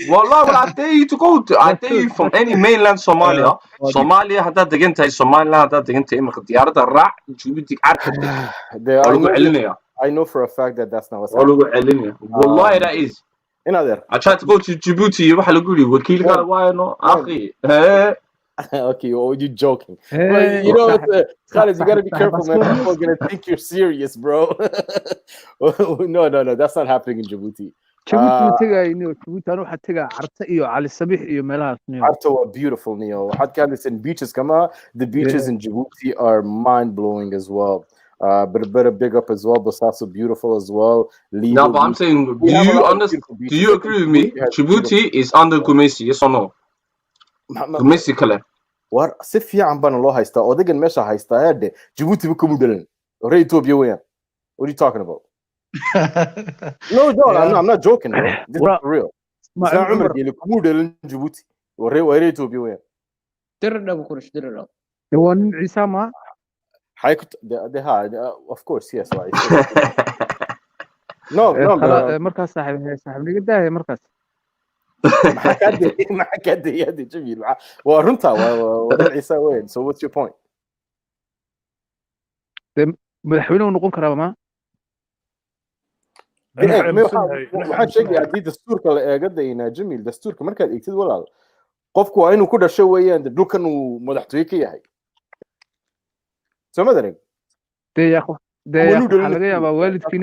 Well, I dare you to go to. I dare you from any mainland Somalia. Somalia هذا دقنت هاي Somalia هذا دقنت إمك ديارة الرع Djibouti عارف. I know for a fact that that's not what's happening. Wallahi that is. I tried to go to Djibouti. You waxa lagu yiri wakiil kale waayno akhi. Okay, oh, you joking. But, you know, Khalid, you gotta be careful, man. People are gonna think you're serious, bro. No, that's not happening in Djibouti. Arta were beautiful, Neo. And beaches, the beaches in Djibouti are mind-blowing as well. But a big up as well, but also beautiful as well. No, but I'm saying, do you understand? Do you agree with me? Djibouti is under Gumesi, yes or no? Gumesi kale. What? Sifia ambana lo haista. Odegan mesha haista. Djibouti buku mudalan. Ore Ethiopia weyan. What are you talking about? No, I'm not joking, bro. This is for real. Ismaaciil Ismaaciil Cumar Cumar Geele kumuu dhalin Djibouti. Waa reer Ethiopia weeyaan. dirdhaba kurish dirdhaba dee waa nin ciise ma Maxay ku of course, yes, right. No, markaas saaxiibniga daahay markaas maxaa kaa deeyaade Jamiil. Waa runta, waa reer Ciise weeyaan. So what's your point? dee madaxweyne uu noqon karaa ma waxaan sheegaya haddii dastuurka la eega dayna Jamiil, dastuurka markaad eegtid walaal, qofku waa inuu ku dhasho weeyaan dhulkan uu madaxtooye ka yahay. Soo ma dareen?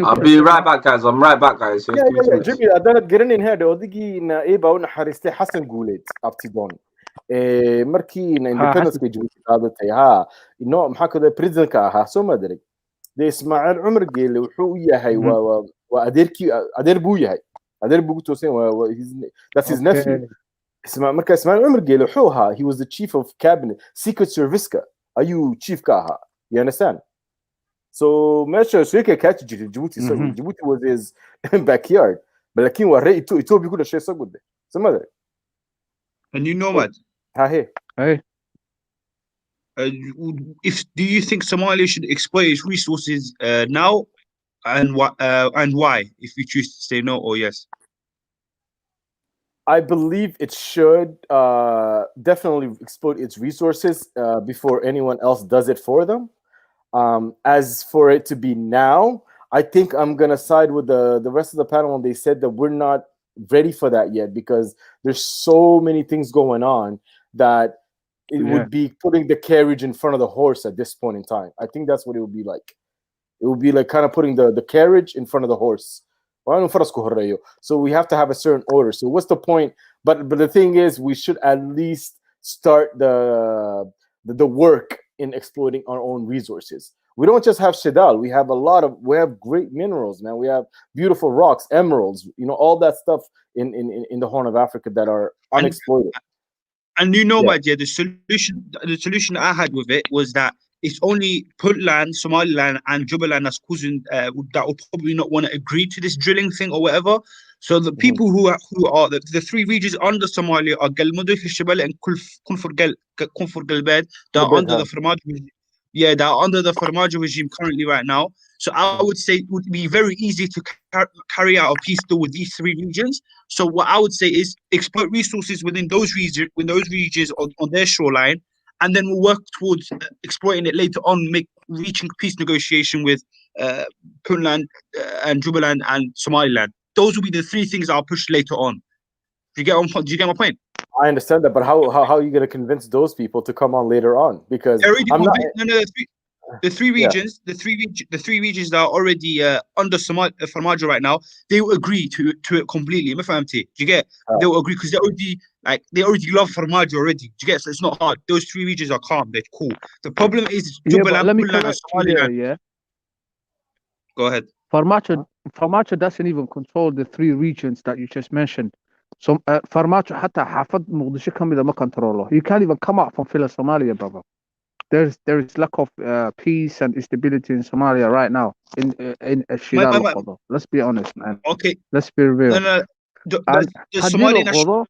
I'll be right back, guys. I'm right back, guys. Jimmy, haddaanad garanayn haadhe odigiina eebaa u naxariistay Xasan Guuleed Abtidoon markiina independence-ka Djibouti qaadatay maxaa kada presidentka ahaa. Soo ma dareen? dee Ismaaciil Cumar Geele wuxuu u yahay waa adeer buu yahay, adeer buu toosan that's his nephew. marka Ismaaciil Cumar Geele wuxuu ahaa, he was the chief of cabinet, secret service-ka ayuu chief ka ahaa. You understand? So meesha sheeka ka jiray Djibouti, so Djibouti was his backyard, laakiin waa reer Ethiopia ku dhashay isagu de. Soo ma dareen? And you know what? Hey. Do you think Somalia should exploit its resources now, and why? If you choose to say no or yes, I believe it should definitely exploit its resources before anyone else does it for them. As for it to be now, I think I'm gonna side with the rest of the panel when they said that we're not ready for that yet, because there's so many things going on that it would be putting the carriage in front of the horse at this point in time. I think that's what it would be like. It would be like kind of putting the carriage in front of the horse. So we have to have a certain order. So what's the point? But the thing is, we should at least start the work in exploiting our own resources. We don't just have Shadal. We have great minerals, man. We have beautiful rocks, emeralds, all that stuff in the Horn of Africa that are unexploited. And you know, my dear, the solution I had with it was that it's only Puntland, Somaliland, and Jubaland that's causing that will probably not want to agree to this drilling thing or whatever. So the people who are the three regions under Somalia are Galmudug, Shabelle, and Kunfur Galbed. They're under the Farmajo. Yeah, they're under the Farmajo regime currently right now. So I would say it would be very easy to carry out a peace deal with these three regions. So what I would say is exploit resources within those regions on their shoreline, and then we'll work towards exploiting it later on, reaching peace negotiation with Puntland and Jubaland and Somaliland. Those will be the three things I'll push later on. Do you get my point? I understand that, but how are you going to convince those people to come on later on? Because the three regions that are already under Farmajo right now, they will agree to it completely. Do you get? They will agree because they already love Farmajo already. Do you get? So it's not hard. Those three regions are calm. They're cool. The problem is Jubaland, Puntland, and Somaliland. Go ahead. Farmajo doesn't even control the three regions that you just mentioned. So Farmajo حتى حافظ مقدشة كاملة ما control. You can't even come out from Somalia, brother. There is lack of peace and stability in Somalia right now. In Shidal, let's be honest, man. Okay. Let's be real. The Somali national. All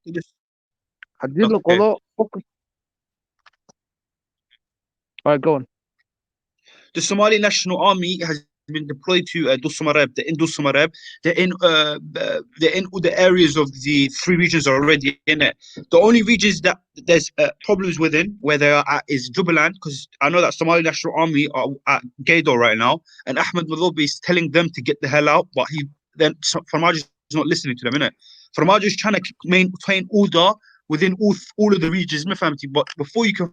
right, go on. The Somali National Army has been deployed to Dulsumareb. They're in Dulsumareb. They're in all the areas of the three regions are already in it. The only regions that there's problems within where they are at is Jubaland, because I know that Somali National Army are at Gaido right now, and Ahmed Madoubi is telling them to get the hell out, but Farmajo is not listening to them, innit? Farmajo is trying to maintain order within all of the regions, but before you can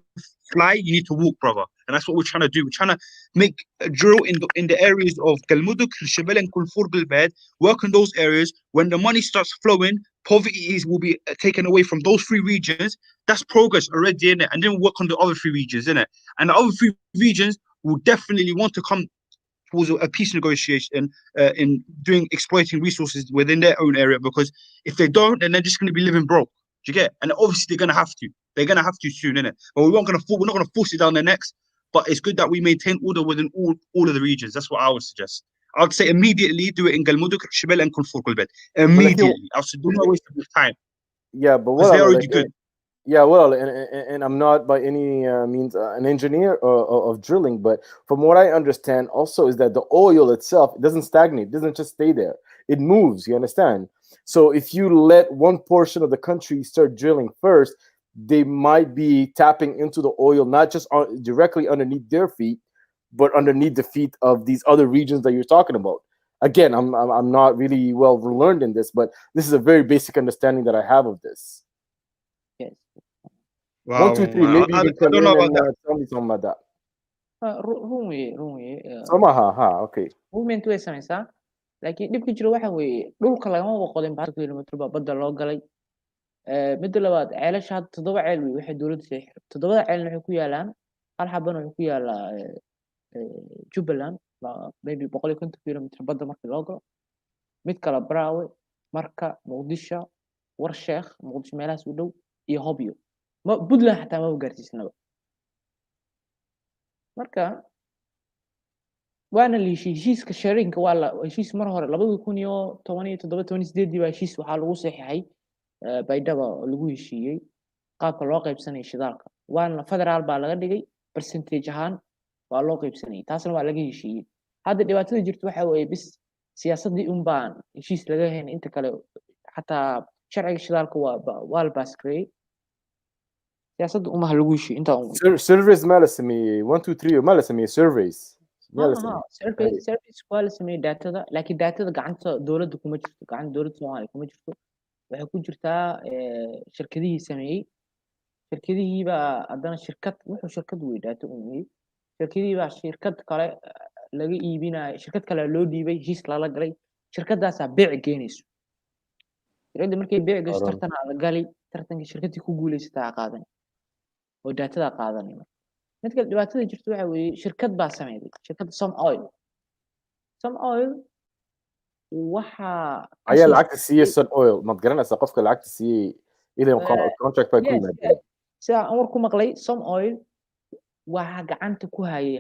fly, you need to walk, brother. And that's what we're trying to do. We're trying to make a drill in the areas of Galmudug, Shabelle, and Kunfur Galbed, work in those areas. When the money starts flowing, poverty will be taken away from those three regions. That's progress already, in it. And then work on the other three regions, in it. And the other three regions will definitely want to come towards a peace negotiation in exploiting resources within their own area, because if they don't, then they're just going to be living broke. Do you get? And obviously they're gonna have to. They're gonna have to soon, innit? But we're not gonna force it down their necks. But it's good that we maintain order within all of the regions. That's what I would suggest. I'd say immediately do it in Galmudug, Shibel, and Kunfur Kulbet. But like, Immediately. I said, do not waste your time. yeah, but Because what they're are already like, good. yeah, well, and I'm not by any means an engineer of drilling, but from what I understand, also is that the oil itself doesn't stagnate, doesn't just stay there. It moves. You understand? So if you let one portion of the country start drilling first, they might be tapping into the oil not just directly underneath their feet, but underneath the feet of these other regions that you're talking about. Again, I'm not really well learned in this, but this is a very basic understanding that I have of this. Yes. 1, 2, 3. Wow. Maybe you I can come don't know in about and that. tell me something about that. Run way. Okay. Movement way samaysaa. Laakiin dhibka jiro waxa weeye dhulka lagama waqodin 1 kilomitir baa badda loo galay. Midda labaad ceelasha hadda 7 ceel wey waxay dowladda soo xirtay. 7 ceelna waxay ku yaalaan hal xabana wuxuu ku yaalaa Jubbaland maybe 150 kilomitir badda markii loo galo. Mid kale Braawe, Marka, Muqdisho, Warsheekh, Muqdisho meelahaas u dhow iyo Hobyo. Puntland xataa ma gaarsiisnaba. Marka waana heshiiska sharinka waa la heshiis mar hore 2017 baa heshiis waxaa lagu saxiixay baydhaba oo lagu heshiiyey qaabka loo qaybsanayo shidaalka waana federaal baa laga dhigay percentage ahaan waa loo qaybsanayay taasna waa laga heshiiyey hadda dhibaatada jirta waxa weeye bis siyaasadii un baan heshiis laga hayn inta kale xataa sharciga shidaalka waa la baasgareeyey siyaasadda umaha lagu heshiiyey inta surveys ma la sameeyey 1 2 3 ma la sameeyey surveys service waa la sameeyey daatada laakiin daatada gacanta dowladda kuma jirto gacanta dowladda Soomaaliya kuma jirto waxay ku jirtaa shirkadihii sameeyey shirkadihii baa haddana wuxuu shirkad wey daato u yimid shirkadihii baa shirkad kale laga iibinayo shirkad kale loo dhiibay heshiis lala galay shirkadaasaa beec geenayso shirkadda markay beec geyso tartanaa la galay tartankii shirkadii ku guulaysataa qaadan oo daatada qaadanay mid kale dhibaatada jirta waxa weeye shirkad baa sameeyay shirkadda Some Oil waxa ayaa lacagta siiyay Some Oil ma garanaysaa qofka lacagta siiyay ilaa contract baa ku yimaadeen sida aan war ku maqlay Some Oil waxa gacanta ku hayay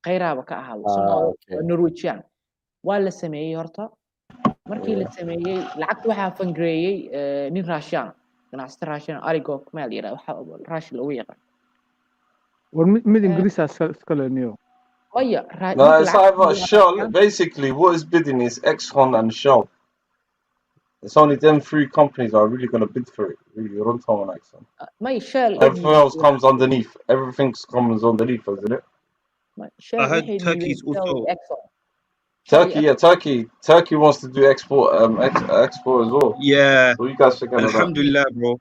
kheyraaba ka ahaa Some Oil Norwegian waa la sameeyay horta markii la sameeyay lacagta waxa fangareeyay nin Russian ganacsato Russian Oligop meel yara waxa Russian lagu yaqaan mid Ingiriis iska leeniyo No, it's either Shell. Basically, what is bidding is Exxon and Shell. It's only them 3 companies are really going to bid for it. Really, Runtom and Exxon. Everything else comes underneath. Everything comes underneath, isn't it? I heard Turkey's also. Turkey wants to do export as well. Yeah. So you guys forget about that. Alhamdulillah, bro.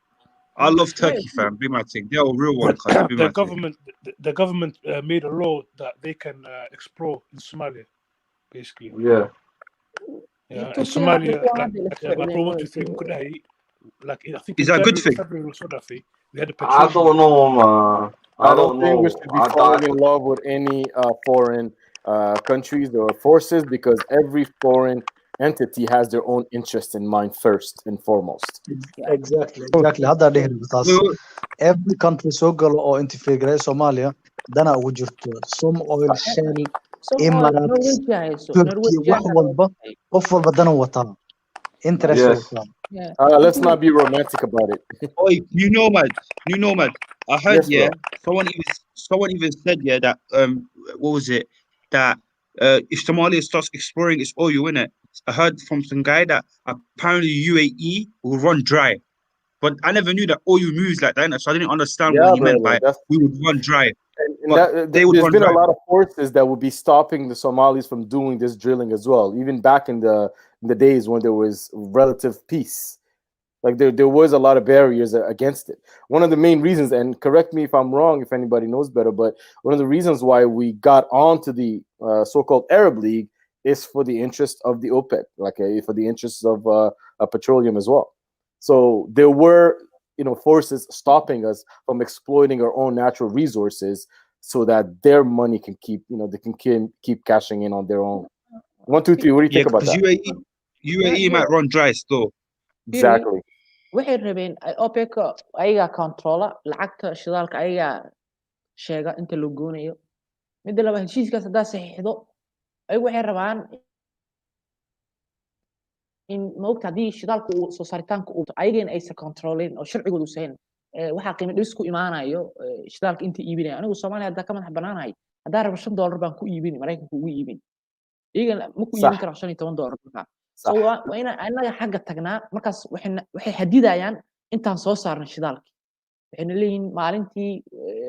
I love Turkey, fam. Be my thing. They're a real one. The government made a law that they can explore in Somalia, basically. Yeah. In Somalia, like I think is that a good thing? I don't know, man. I don't think we should be falling in love with any foreign countries or forces because every foreign entity has their own interest in mind first and foremost. Exactly. هذا اللي بتاعس. Every country so galo oo intifigray Somalia dana ugu jirto Some Oil Shell Emirates Turkey wax walba qof walba dana wataa interest wataa. Let's not be romantic about it. Oi, you know, man. I heard, yes, someone even said, that what was it? That if Somalia starts exploring its oil, innit? I heard from some guy that apparently UAE will run dry. But I never knew that oil moves like that, so I didn't understand what he meant by we would run dry. There's been a lot of forces that would be stopping the Somalis from doing this drilling as well, even back in the days when there was relative peace. Like there was a lot of barriers against it. One of the main reasons, and correct me if I'm wrong, if anybody knows better, but one of the reasons why we got onto the so-called Arab League is for the interest of the OPEC, for the interests of petroleum as well. So there were, forces stopping us from exploiting our own natural resources, so that their money can keep, they can keep cashing in on their own. 1, 2, 3. What do you think about that? UAE might run dry still. Exactly. waxay rabeen OPEC ayaga controla lacagta shidaalka ayaga sheega inta loo goonayo midda laba heshiiskaas hadaa saxiixdo ayagu waxay rabaan in maogta haddii shidaalka uu soo saaritaanka uu ayagana aysan controlin oo sharcigooda usahayn waxaa qiimo dhis ku imaanayo shidaalka inta iibinaya anigu Soomaaliya hadda ka madax banaanahay haddaan rabo $5 baan ku iibin Mareykanka ugu iibin iyagana ma ku iibin karo $15 markaa so waa inaan anaga xagga tagnaa markaas waxay xadidayaan intaan soo saarno shidaalka waxayna leeyihiin maalintii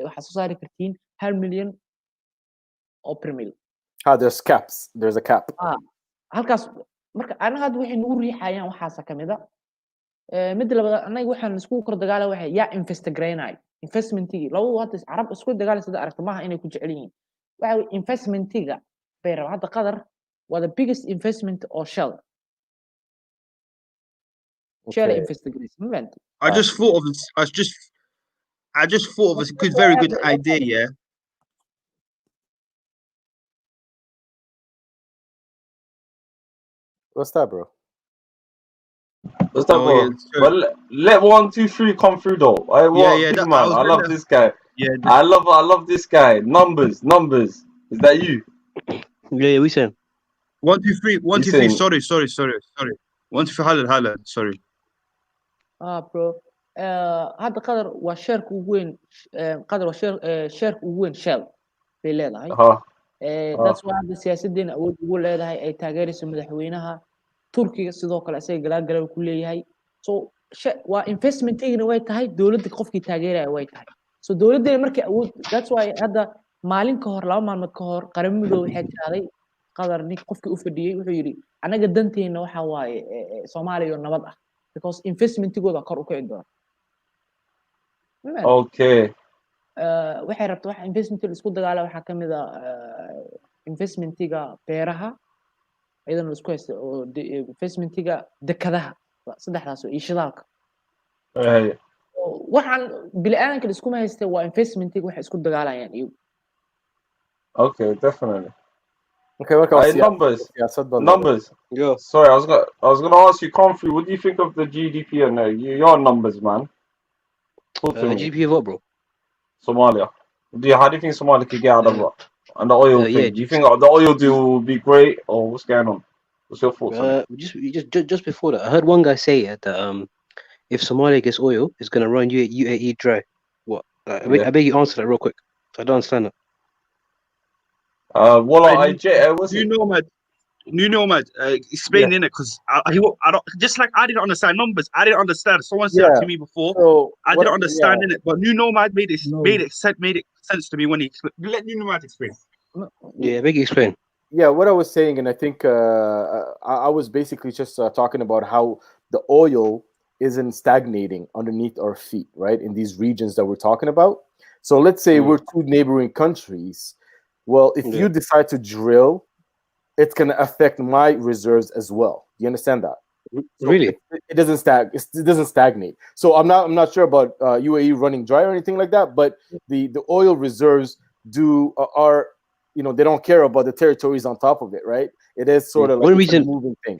waxaa soo saari kartiin 1 milyan oo per mil there's caps there's a cap halkaas marka anaga hadda waxay nagu riixayaan waxaas kamid ah mid labaad anaga waxaan isku kor dagaalay waxay yaa investigareynay investmentiga lagu hadda Arab isku dagaalay sida aragto maaha inay ku jecel yihiin waxa investmentiga bay rabaan hadda Qatar waa the biggest investment or Shell Shell investigation event I just thought of a good, very good idea, yeah. What's that, bro? What's that, bro? Well, let 1, 2, 3 come through though. I love this guy. Yeah, I love this guy. Numbers. Is that you? Yeah, we saying 1, 2, 3. 1, 2, 3. Sorry. 1, 2, 3. Halal. Sorry. Bro. هذا قدر وشرك وين قدر شرك وين Shell bay leedahay that's why the siyaasadeen awood ugu leedahay ay taageerayso madaxweynaha Turkiga sidoo kale asay galagal ku leeyahay so waa investment-ina way tahay dawladda qofkii taageeraya way tahay so dawladda markay awood that's why hadda maalin ka hor 2 maalmood ka hor qaramadu waxay tiraaday qadar nin qofkii u fadhiyay wuxuu yiri anaga danteena waxa waaye Soomaaliya nabad ah because investment-igooda kor u kici doona okay waxay rabtaa wax investment isku dagaala waxa kamid ah investmentiga beeraha ayadana isku haysta oo investmentiga dekadaha saddexdaas oo shidaalka waxaan bilaadanka isku ma haystay waa investmentiga wax isku dagaalayaan iyo okay definitely okay numbers yeah sorry I was going to ask you Comfrey what do you think of the GDP and your numbers man GDP of what, bro? Somalia. How do you think Somalia could get out of it? And the oil thing. Do you think the oil deal will be great, or what's going on? What's your thoughts on it? Just before that, I heard one guy say that if Somalia gets oil, it's gonna run UAE dry. What? I beg you answer that real quick. I don't understand that. You know, man. Explaining it because I don't just like I didn't understand numbers. I didn't understand. Someone said that to me before. So, I didn't understand it, but New Nomad made it sense to me when he let New Nomad explain. Yeah, make it explain. Yeah, what I was saying, and I think I was basically just talking about how the oil isn't stagnating underneath our feet, right? In these regions that we're talking about. So let's say we're 2 neighboring countries. Well, if you decide to drill, it's going to affect my reserves as well. You understand that? So really? It doesn't stagnate. So I'm not sure about UAE running dry or anything like that, but the oil reserves are they don't care about the territories on top of it, right? It is sort of like a moving thing.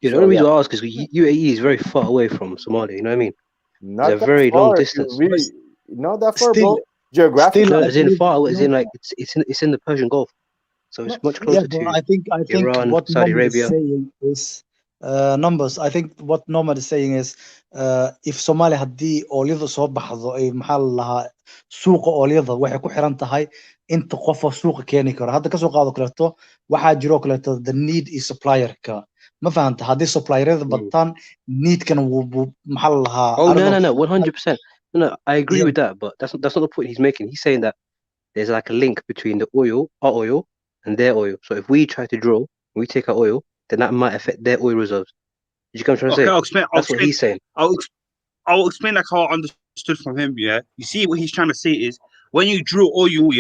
The only reason I ask is UAE is very far away from Somalia, you know what I mean? It's a very long distance. Really, not that far, bro. Geographically, no, as in far away, as in like it's in the Persian Gulf. So it's much closer to I think Iran, what Saudi Nomad Arabia. is saying is numbers. I think what Nomad is saying is if Somalia haddii oolyada soo baxdo ay maxaa la lahaa suuqa oolyada waxay ku xiran tahay inta qof oo suuqa keeni karo hadda ka soo qaado kaleeto waxaa jiro kaleeto the need is supplier-ka ma fahanta haddii supplier-yada bataan need-kana wuu maxaa la lahaa Oh no 100%. No, I agree with that, but that's not the point he's making. He's saying that there's like a link between the oil, our oil, and their oil. So if we try to drill, we take our oil, then that might affect their oil reserves. Did you come trying to say? That's what he's saying. I'll explain like how I understood from him. Yeah, you see what he's trying to say is when you drill oil,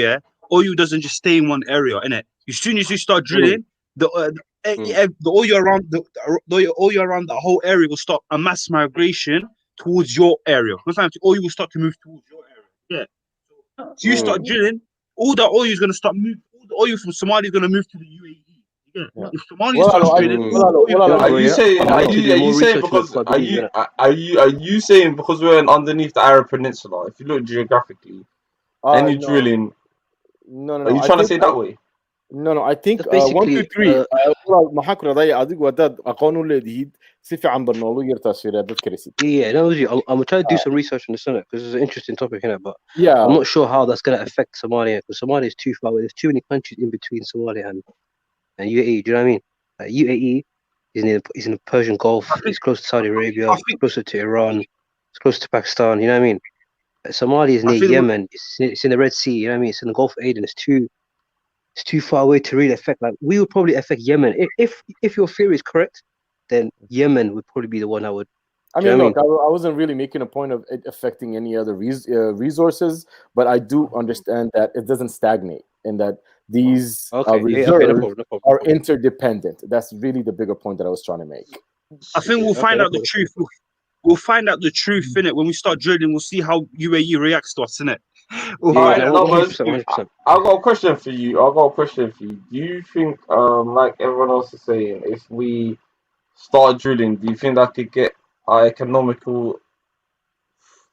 oil doesn't just stay in one area, innit? As soon as you start drilling, the oil around the oil around the whole area will stop a mass migration towards your area. Sometimes the oil will start to move towards your area. Yeah. So you start drilling, all the oil is going to start moving. All the oil from Somalia is going to move to the UAE. Yeah. If Somalia starts drilling, are you saying because we're underneath the Arab Peninsula? If you look geographically, any drilling, no. Are you trying to say that way? No, I think That's 1, 2, basically 3 maxaa ku raday adigu hadaad aqoon u leedihiid si fiican ba noogu yartaa fiiraa dadka rasiid. yeah. No, I'm trying to do some research on the Senate because it's an interesting topic, you know. But Yeah. I'm not sure how that's going to affect Somalia because Somalia is too far away. There's too many countries in between Somalia and UAE. Do you know what I mean? Like UAE is in the Persian Gulf. It's close to Saudi Arabia. It's closer to Iran. It's close to Pakistan. You know what I mean? Somalia is near Yemen. It's in the Red Sea. You know what I mean? It's in the Gulf of Aden. It's too far away to really affect. Like we would probably affect Yemen if your theory is correct. Then Yemen would probably be the one that would. I mean, look, I wasn't really making a point of it affecting any other resources, but I do understand that it doesn't stagnate and that these reserves are interdependent. That's really the bigger point that I was trying to make. I think we'll find out the truth. We'll find out the truth in it when we start drilling. We'll see how UAE reacts to us in it. I've got a question for you. Do you think, like everyone else is saying, if we start drilling, do you think that could get our economical?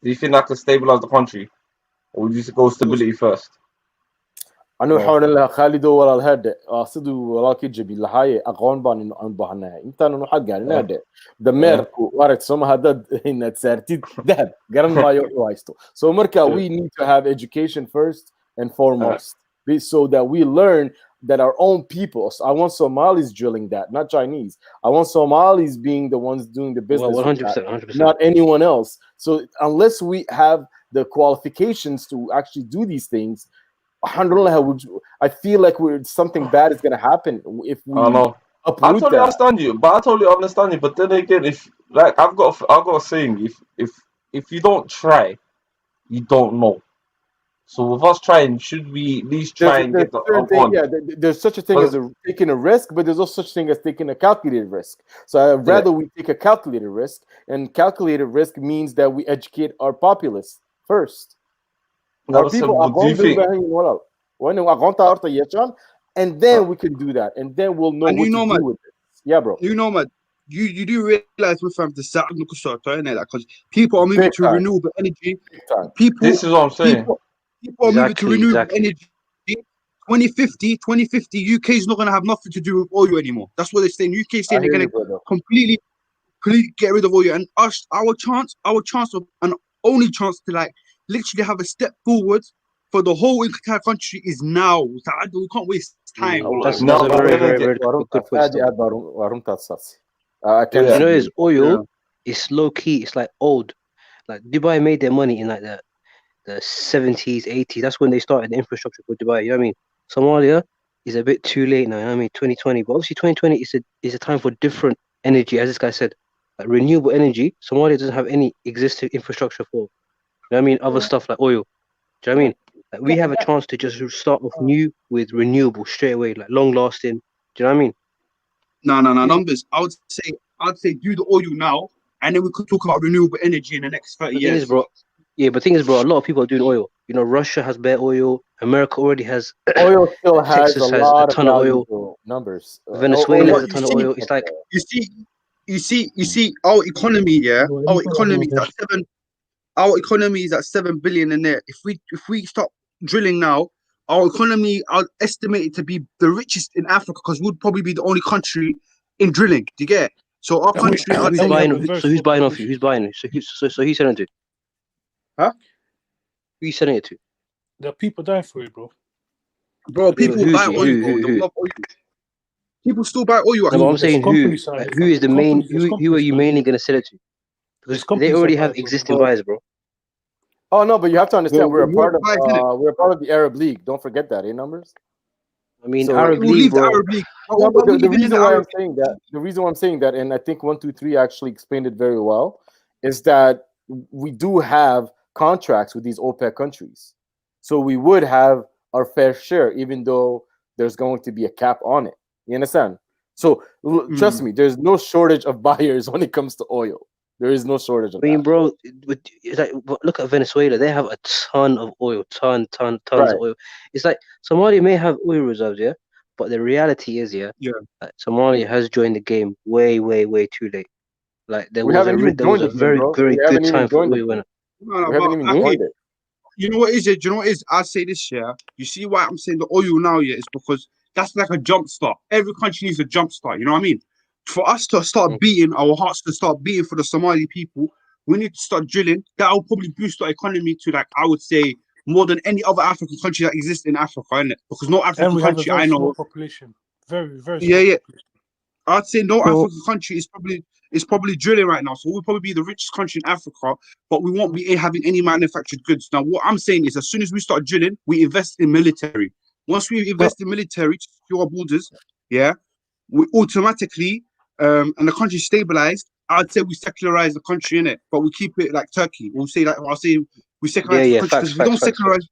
Do you think that could stabilize the country, or would you go stability first? أنا حاول لها خالد ولا الهدى أصدق ولكن جبي لهاي أقوان بان عن بحنا أنت أنا حق يعني نادى دمر وارد سما هذا هنا تسارتيد ذهب قرن ما يوحيستو so مركا we need to have education first and foremost so that we learn that our own people. So I want Somalis drilling that, not Chinese. I want Somalis being the ones doing the business. 100%, not anyone else. So unless we have the qualifications to actually do these things, I feel like something bad is going to happen if we uproot I totally understand you, but then again, if like I've got a saying, if you don't try, you don't know. So with us trying, should we at least try and get the thing, there's such a thing as taking a risk, but there's also such thing as taking a calculated risk. So I'd rather we take a calculated risk, and calculated risk means that we educate our populace first. Our people are going to and then we can do that, and then we'll know what to do with it. Yeah, bro. You know, man. You do realize with the South because people are moving to renewable energy. This is what I'm saying. People are moving to renewable energy. 2050, UK is not going to have nothing to do with oil anymore. That's what they're saying. UK is saying they're going to completely get rid of oil. And our chance of an only chance to like literally have a step forward for the whole entire country is now. We can't waste time. That's a very, very, very good point. You know, is oil is low key. It's like old. Like Dubai made their money in like the 70s, 80s. That's when they started the infrastructure for Dubai. You know what I mean? Somalia is a bit too late now. You know what I mean? 2020, but obviously 2020 is a time for different energy, as this guy said, like renewable energy. Somalia doesn't have any existing infrastructure for. You know what I mean? Other stuff like oil. Do you know what I mean? Like we have a chance to just start off new with renewable straight away, like long lasting. Do you know what I mean? No, numbers. I'd say do the oil now, and then we could talk about renewable energy in the next 30 years. But the thing is, bro, a lot of people are doing oil. You know, Russia has bare oil. America already has. Oil still has Texas a has lot a ton of oil. Numbers. Venezuela has a ton of oil. It's like you see, our economy, our economy is at 7 billion in there. If we stop drilling now, our economy, I'll estimate it to be the richest in Africa because we'd probably be the only country in drilling. Do you get it? So our country. Who's buying off you? Who's buying it? So who's selling it to? Huh? Who are you selling it to? There are people dying for it, bro. Bro, people buy oil. People still buy oil. No, I'm saying who is the main? Who are you mainly going to sell it to? Because they already have existing buyers, bro. Oh no, but you have to understand we're a part of the Arab League. Don't forget that, numbers. I mean, Arab League, bro. No, but the reason why I'm saying that, and I think 123 actually explained it very well, is that we do have contracts with these OPEC countries, so we would have our fair share, even though there's going to be a cap on it. You understand? So trust me, there's no shortage of buyers when it comes to oil. There is no shortage of that. Bro, look at Venezuela. They have a ton of oil, tons of oil. It's like Somalia may have oil reserves, but the reality is, Somalia has joined the game way, way, way too late. Like there was a very, very good time for oil. You know what is it? I'll say this, You see why I'm saying the oil now, is because that's like a jump start. Every country needs a jump start. You know what I mean? For us to start beating, our hearts to start beating for the Somali people, we need to start drilling. That will probably boost our economy to, like, I would say, more than any other African country that exists in Africa, innit? Because no And African we have a country very I small know. population. Very, very Yeah, small yeah. population. I'd say no So African country is probably drilling right now. So we'll probably be the richest country in Africa, but we won't be having any manufactured goods. Now, what I'm saying is, as soon as we start drilling, we invest in military. Once we no, invest in military to secure our borders, yeah, we automatically and the country stabilized. I'd say we secularize the country in it, but we keep it like Turkey. We'll say like I'll say we secularize the country, because if we don't secularize,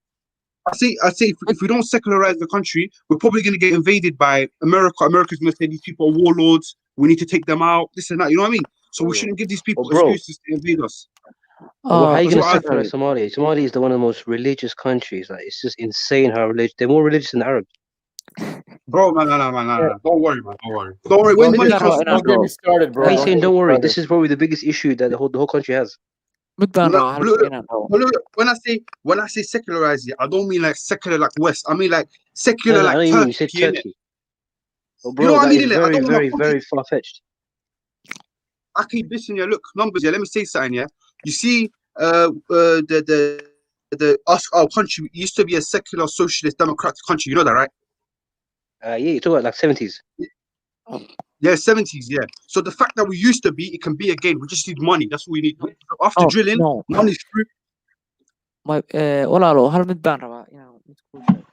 I say if we don't secularize the country, we're probably going to get invaded by America. America's going to say these people are warlords. We need to take them out. This and that. You know what I mean? So we shouldn't give these people Well, bro, excuses to invade us. well, how are you That's gonna what I separate think. Somalia? Somalia is one of the most religious countries. Like, it's just insane how religious. They're more religious than the Arabs. Bro, man. Don't worry, man. Don't worry. When Bro, money comes, Don't get me started, bro. why are you Don't saying get me don't worry? started. This is probably the biggest issue that the whole country has. mid baan rabaa hal Look, shay inaan dhaho look, when I say secularize it, I don't mean like secular like West. I mean like No, secular no, I like know you mean. You Turkey, said innit? Turkey. But You know bro, what I that mean, is innit? I very, don't want very, to very far fetched. I keep dissing, yeah. Look, numbers, yeah. Let me say something, yeah. You see, our country used to be a secular, socialist, democratic country. You know that, right? Yeah, you're talking about like 70s. Yeah, 70s, yeah. So the fact that we used to be, it can be again. We just need money. That's what we need. After oh drilling, no money's free. walaalo hal mid baan rabaa inaan mid kuu sheego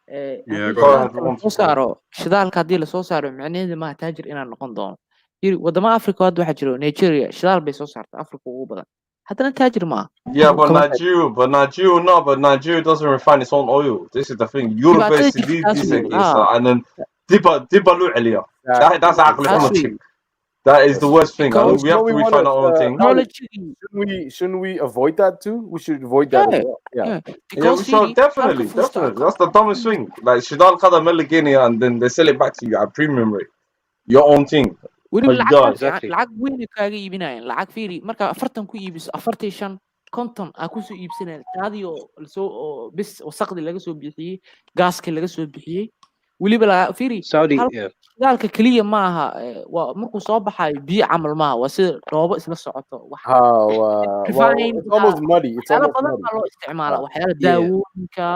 Yeah, haddii go ahead. shidaalka lasoo saaro shidaalka haddii lasoo saaro micnaheedu maaha taajir inaan noqon doono yiri wadamada africa hadda waxaa jiro nigeria shidaal bay soo saarta africa ugu badan haddana taajir maaha Yeah, but Nigeria doesn't refine its own oil. This is the thing. Europe dhibaatada is jirta taas wey and then Diba Lu'elia. That's actually taas from wey a That is the worst thing. Don't We have to we want refine our own to? thing. Shouldn't we avoid that too? We should avoid that as well. Yeah. Yeah, because we should definitely. That's the dumbest thing. Like Shidal Kada Meligania, and then they sell it back to you at premium rate. Your own thing. weliba My lacag God. fiican lacag weyn ay kaaga iibinayaan lacag fiiri markaa 40 ku iibiso 45 konton aa kusoo iibsanaya taadii oo lasoo oo bis wasaqdi laga soo bixiyey gaaska laga soo bixiyey weliba fiiri Saudi, hal yeah. shidaalka keliya maaha waa markuu soo baxayo biyo camal maaha waa sida dhoobo isla socoto wax Well, refined it's almost muddy. It's waxyaalo almost badan muddy. baa loo isticmaalaa waxyaalo Yeah. daawooyinka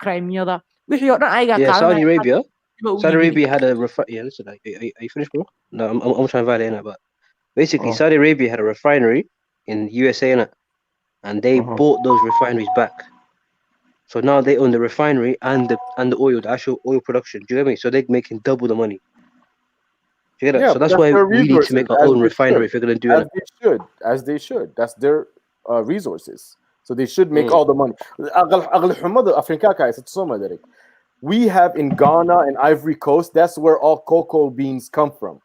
crimeyada wixii oo dhan ayagaa Yeah, Saudi qaadanaya Arabia. diba u Saudi iibinaya Arabia had a yeah. Listen, are you finished, bro? No, I'm trying to validate it, but basically, Saudi Arabia had a refinery in USA, innit? And they bought those refineries back. So now they own the refinery and the oil, the actual oil production. Do you get me? So they're making double the money. Do you get it? Yeah, So but that's that's why their we need to resources, make our as own they refinery should, if we're gonna do as it. they should, as they should. That's their resources. So they should make all the money. We have in Ghana and Ivory Coast, that's where all cocoa beans come from.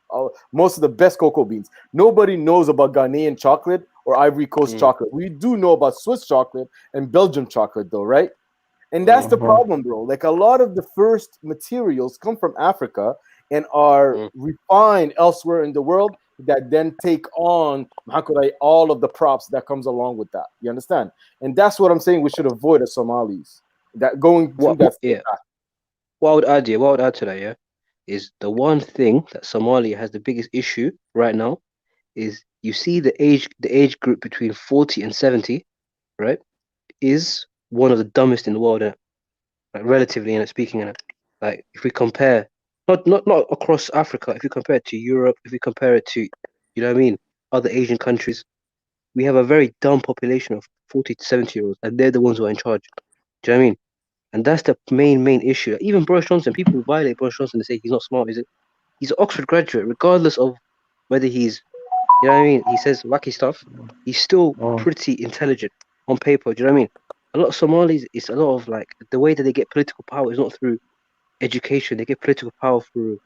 Most of the best cocoa beans. Nobody knows about Ghanaian chocolate or Ivory Coast chocolate. We do know about Swiss chocolate and Belgium chocolate, though, right? And that's the problem, bro. Like a lot of the first materials come from Africa and are refined elsewhere in the world that then take on all of the props that comes along with that. You understand? And that's what I'm saying we should avoid as Somalis. That going through that. Yeah. What I would add to that, yeah, is the one thing that Somalia has the biggest issue right now is you see the age group between 40 and 70, right, is one of the dumbest in the world, like relatively, and speaking, in it. Like if we compare, not across Africa, if you compare it to Europe, if we compare it to, you know what I mean, other Asian countries, we have a very dumb population of 40 to 70-year-olds, and they're the ones who are in charge. Do you know what I mean? And that's the main issue. Even Boris Johnson, people who violate Boris Johnson, they say he's not smart, is it? He's an Oxford graduate, regardless of whether he's, you know what I mean, he says wacky stuff, he's still pretty intelligent on paper, do you know what I mean? A lot of Somalis, it's a lot of like, the way that they get political power is not through education, they get political power through,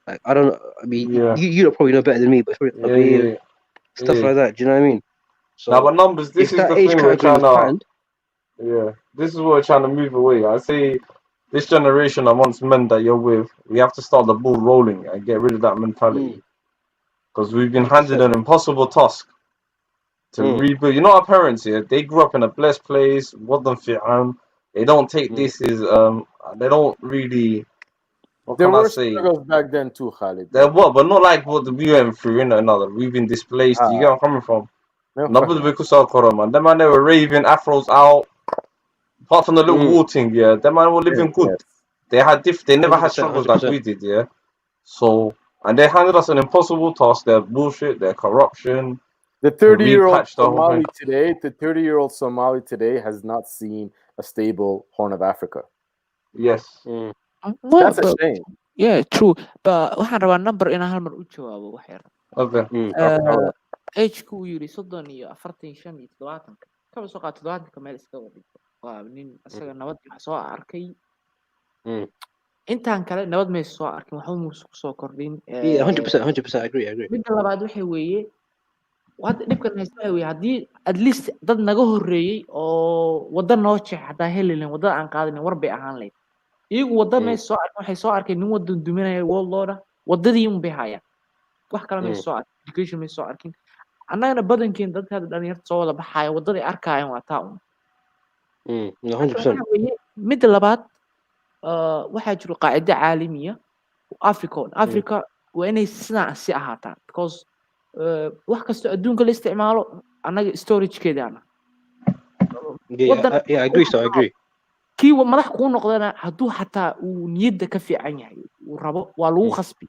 like, I don't know, I mean, you don't probably know better than me, but stuff like that, do you know what I mean? So, now, but numbers, this if is that the age thing we're category trying was to. planned, Yeah, this is what we're trying to move away. I say this generation amongst men that you're with, we have to start the ball rolling and get rid of that mentality. Because we've been handed an impossible task to rebuild. You know, our parents here, they grew up in a blessed place. They don't take this as they don't really what There can I were say? struggles back then too, Khalid. There were, but not like what we went through, another. We've been displaced. You get where I'm coming from? Nobody because of Corona, man. Them man, they were raving, afros out. Apart from the little war thing, yeah. Them man were living good. They had they never had 100%, struggles like we 100%. did, yeah. So, and they handed us an impossible task. Their bullshit, their corruption. The to 30-year-old repatch the whole thing. Somali today has not seen a stable Horn of Africa. Yes. Well, That's a but shame. yeah, true. But waxaan rabaa number inaan hal mar u jawaabo wax yar. Okay. Age-ku uu yiri 30 iyo 45 iyo 70 kaba soo qaad 70 meel iska wadhigo. Waa nin asaga nabad wax soo arkay. Intaan kale nabad may soo arkin waxba muus ku soo kordhin. Yeah, 100%, I agree. Midda labaad waxay weeye wada dhibkan haysta waxay weeye haddii at least dad naga horreeyay oo wada noo jeex hadaa heli lahayn wadada aan qaadanin war bay ahaan lahayd. Iyagu wada may soo arkin waxay soo arkeen nin wada duminaya world wadadii un bay hayaan. wax kale may soo arkin education may soo arkin. Annagana badankeen dadka dhalinyarta soo wada baxaya wadaday arkayaan waa taa un. 100%. Midda labaad waxaa jiro qaacida caalamiya Africa waa inay sidaan si ahaataan because wax kasta adduunka la isticmaalo annaga storage-keedaana. Yeah, I agree. Kii madax kuu noqdana hadduu xataa uu niyadda ka fiican yahay uu rabo waa lagu khasbi.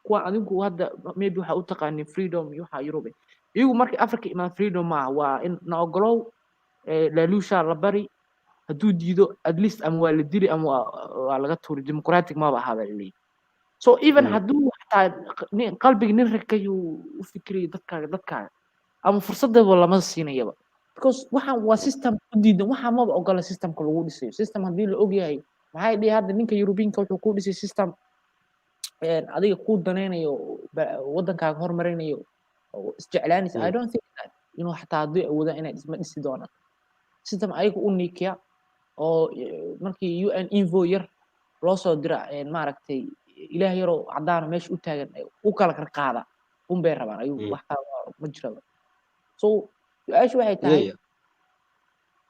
Kuwa adinku hadda maybe waxa u taqaanin freedom iyo waxa Europe. Iyagu markii Africa imaan freedom ma waa in na ogolow laaluusha la bari hadduu diido at least ama waa la dili ama waa laga tuuri democratic ma baha bali. So even hadduu xataa qalbiga nin rakayo u fikriyo dadkaaga ama fursadaba lama siinayaba. Because waxaan waa system u diidan waxaan ma ogola systemka lagu dhisayo. System haddii la og yahay maxay dhihi hadda ninka European-ka wuxuu ku dhisay system adiga ku daneynayo wadankaaga horumarinayo isjeclaanaysa. I don't think that inuu xataa haddii awooda inay dhisi doonaan system ayaga u niikiya oo markii UN info yar loo soo dira maaragtay ilaah yaroo cadaan meesha u taagan u kala qaada un bay rabaan ayuu wax ma jiro. So su'aashu waxay tahay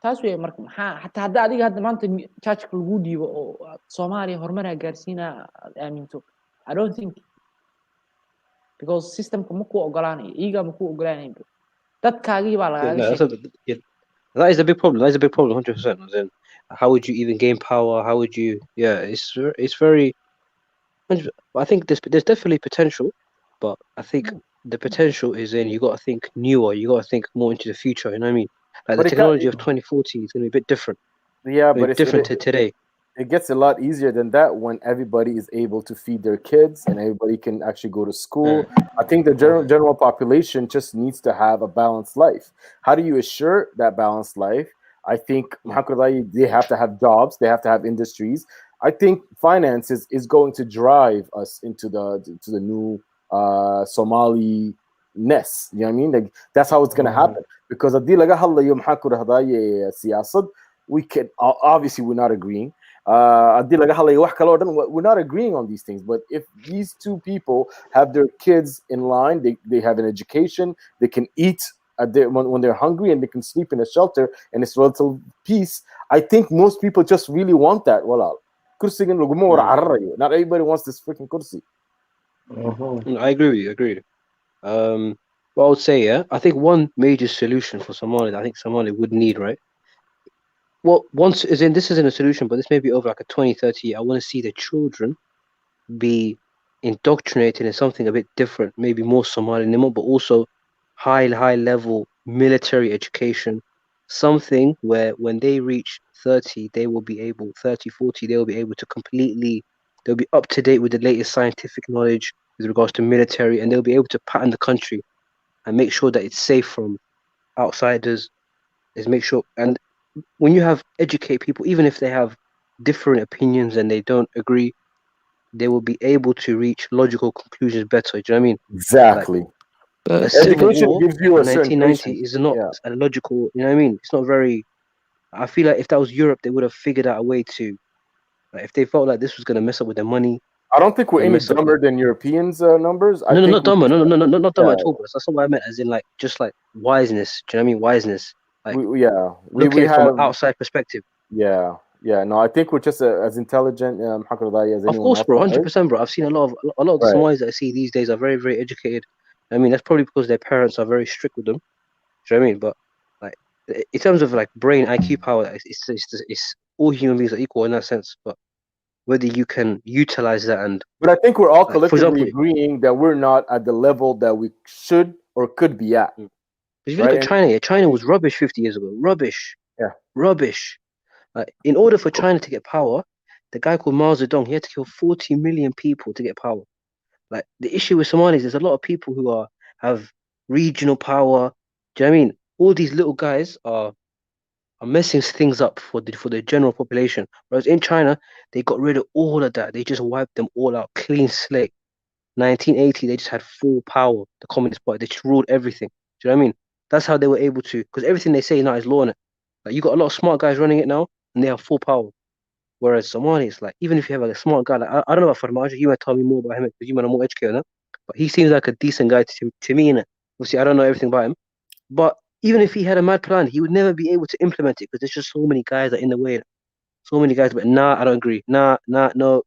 taas way marka maxaa xataa hadda adiga hadda maanta charge-ka lagu dhiibo oo Soomaaliya horumar gaarsiina aaminto. I don't think because system-ka ma ku ogolaanayo iyaga ma ku ogolaanayo dadkaagii baa laga sheegay. That is a big problem. 100%. And then, how would you even gain power? How would you? Yeah, it's very. I think there's definitely potential, but I think the potential is in you got to think newer. You got to think more into the future. You know what I mean? Like the technology of 2040 is going to be a bit different. Yeah, but it's different to today. It gets a lot easier than that when everybody is able to feed their kids and everybody can actually go to school. I think the general population just needs to have a balanced life. How do you assure that balanced life? I think they have to have jobs, they have to have industries. I think finances is going to drive us into the new Somali ness. You know what I mean? Like that's how it's gonna happen. Because we can obviously we're not agreeing. We're not agreeing on these things, but if these two people have their kids in line, they have an education, they can eat when they're hungry, and they can sleep in a shelter and it's relative peace. I think most people just really want that. Not everybody wants this freaking kursi. I agree with you. What I would say, I think one major solution for Somalia, I think Somalia would need, right? Well, this isn't a solution, but this may be over like a 20, 30 year. I want to see the children be indoctrinated in something a bit different, maybe more Somali, but also high level military education, something where when they reach 30, 40, they will be able to they'll be up to date with the latest scientific knowledge with regards to military, and they'll be able to pattern the country and make sure that it's safe from outsiders. And when you have educate people, even if they have different opinions and they don't agree, they will be able to reach logical conclusions better. Do you know what I mean? Exactly. Like, a civil war gives you a in 1990 is not a logical. You know what I mean? It's not very. I feel like if that was Europe, they would have figured out a way to. Like, if they felt like this was going to mess up with their money. I don't think we're any dumber than Europeans' numbers. No, not dumber. No, not dumber at all. That's not what I meant. As in, like, just like wiseness. Do you know what I mean? Wiseness. Like, we have from an outside perspective. Yeah, Yeah, no, I think we're just as intelligent as Of anyone course, else. bro, on earth. 100%, bro. I've seen a lot of the Right. Somalis that I see these days are very, very educated. I mean, that's probably because their parents are very strict with them. Do you know what I mean? But like, in terms of like brain IQ power, it's all human beings are equal in that sense. But whether you can utilize that and, But I think we're all like, for collectively example, agreeing that we're not at the level that we should or could be at. if you look Right? at China, China was rubbish 50 years ago. Rubbish. Yeah. Rubbish. In order for China to get power, the guy called Mao Zedong, he had to kill 40 million people to get power. Like, the issue with Somalis, there's a lot of people who have regional power. Do you know what I mean? All these little guys are messing things up for the general population. Whereas in China, they got rid of all of that. They just wiped them all out, clean slate. 1980, they just had full power. The Communist Party, they just ruled everything. Do you know what I mean? That's how they were able to, because everything they say now is law in it. Like, you got a lot of smart guys running it now, and they have full power. Whereas Somalis, like, even if you have like a smart guy, like I don't know about Farmajo, you might tell me more about him because you might know more educated on that. But he seems like a decent guy to me, innit? Obviously, I don't know everything about him. But even if he had a mad plan, he would never be able to implement it because there's just so many guys that are in the way. So many guys, but I don't agree. No. Do you know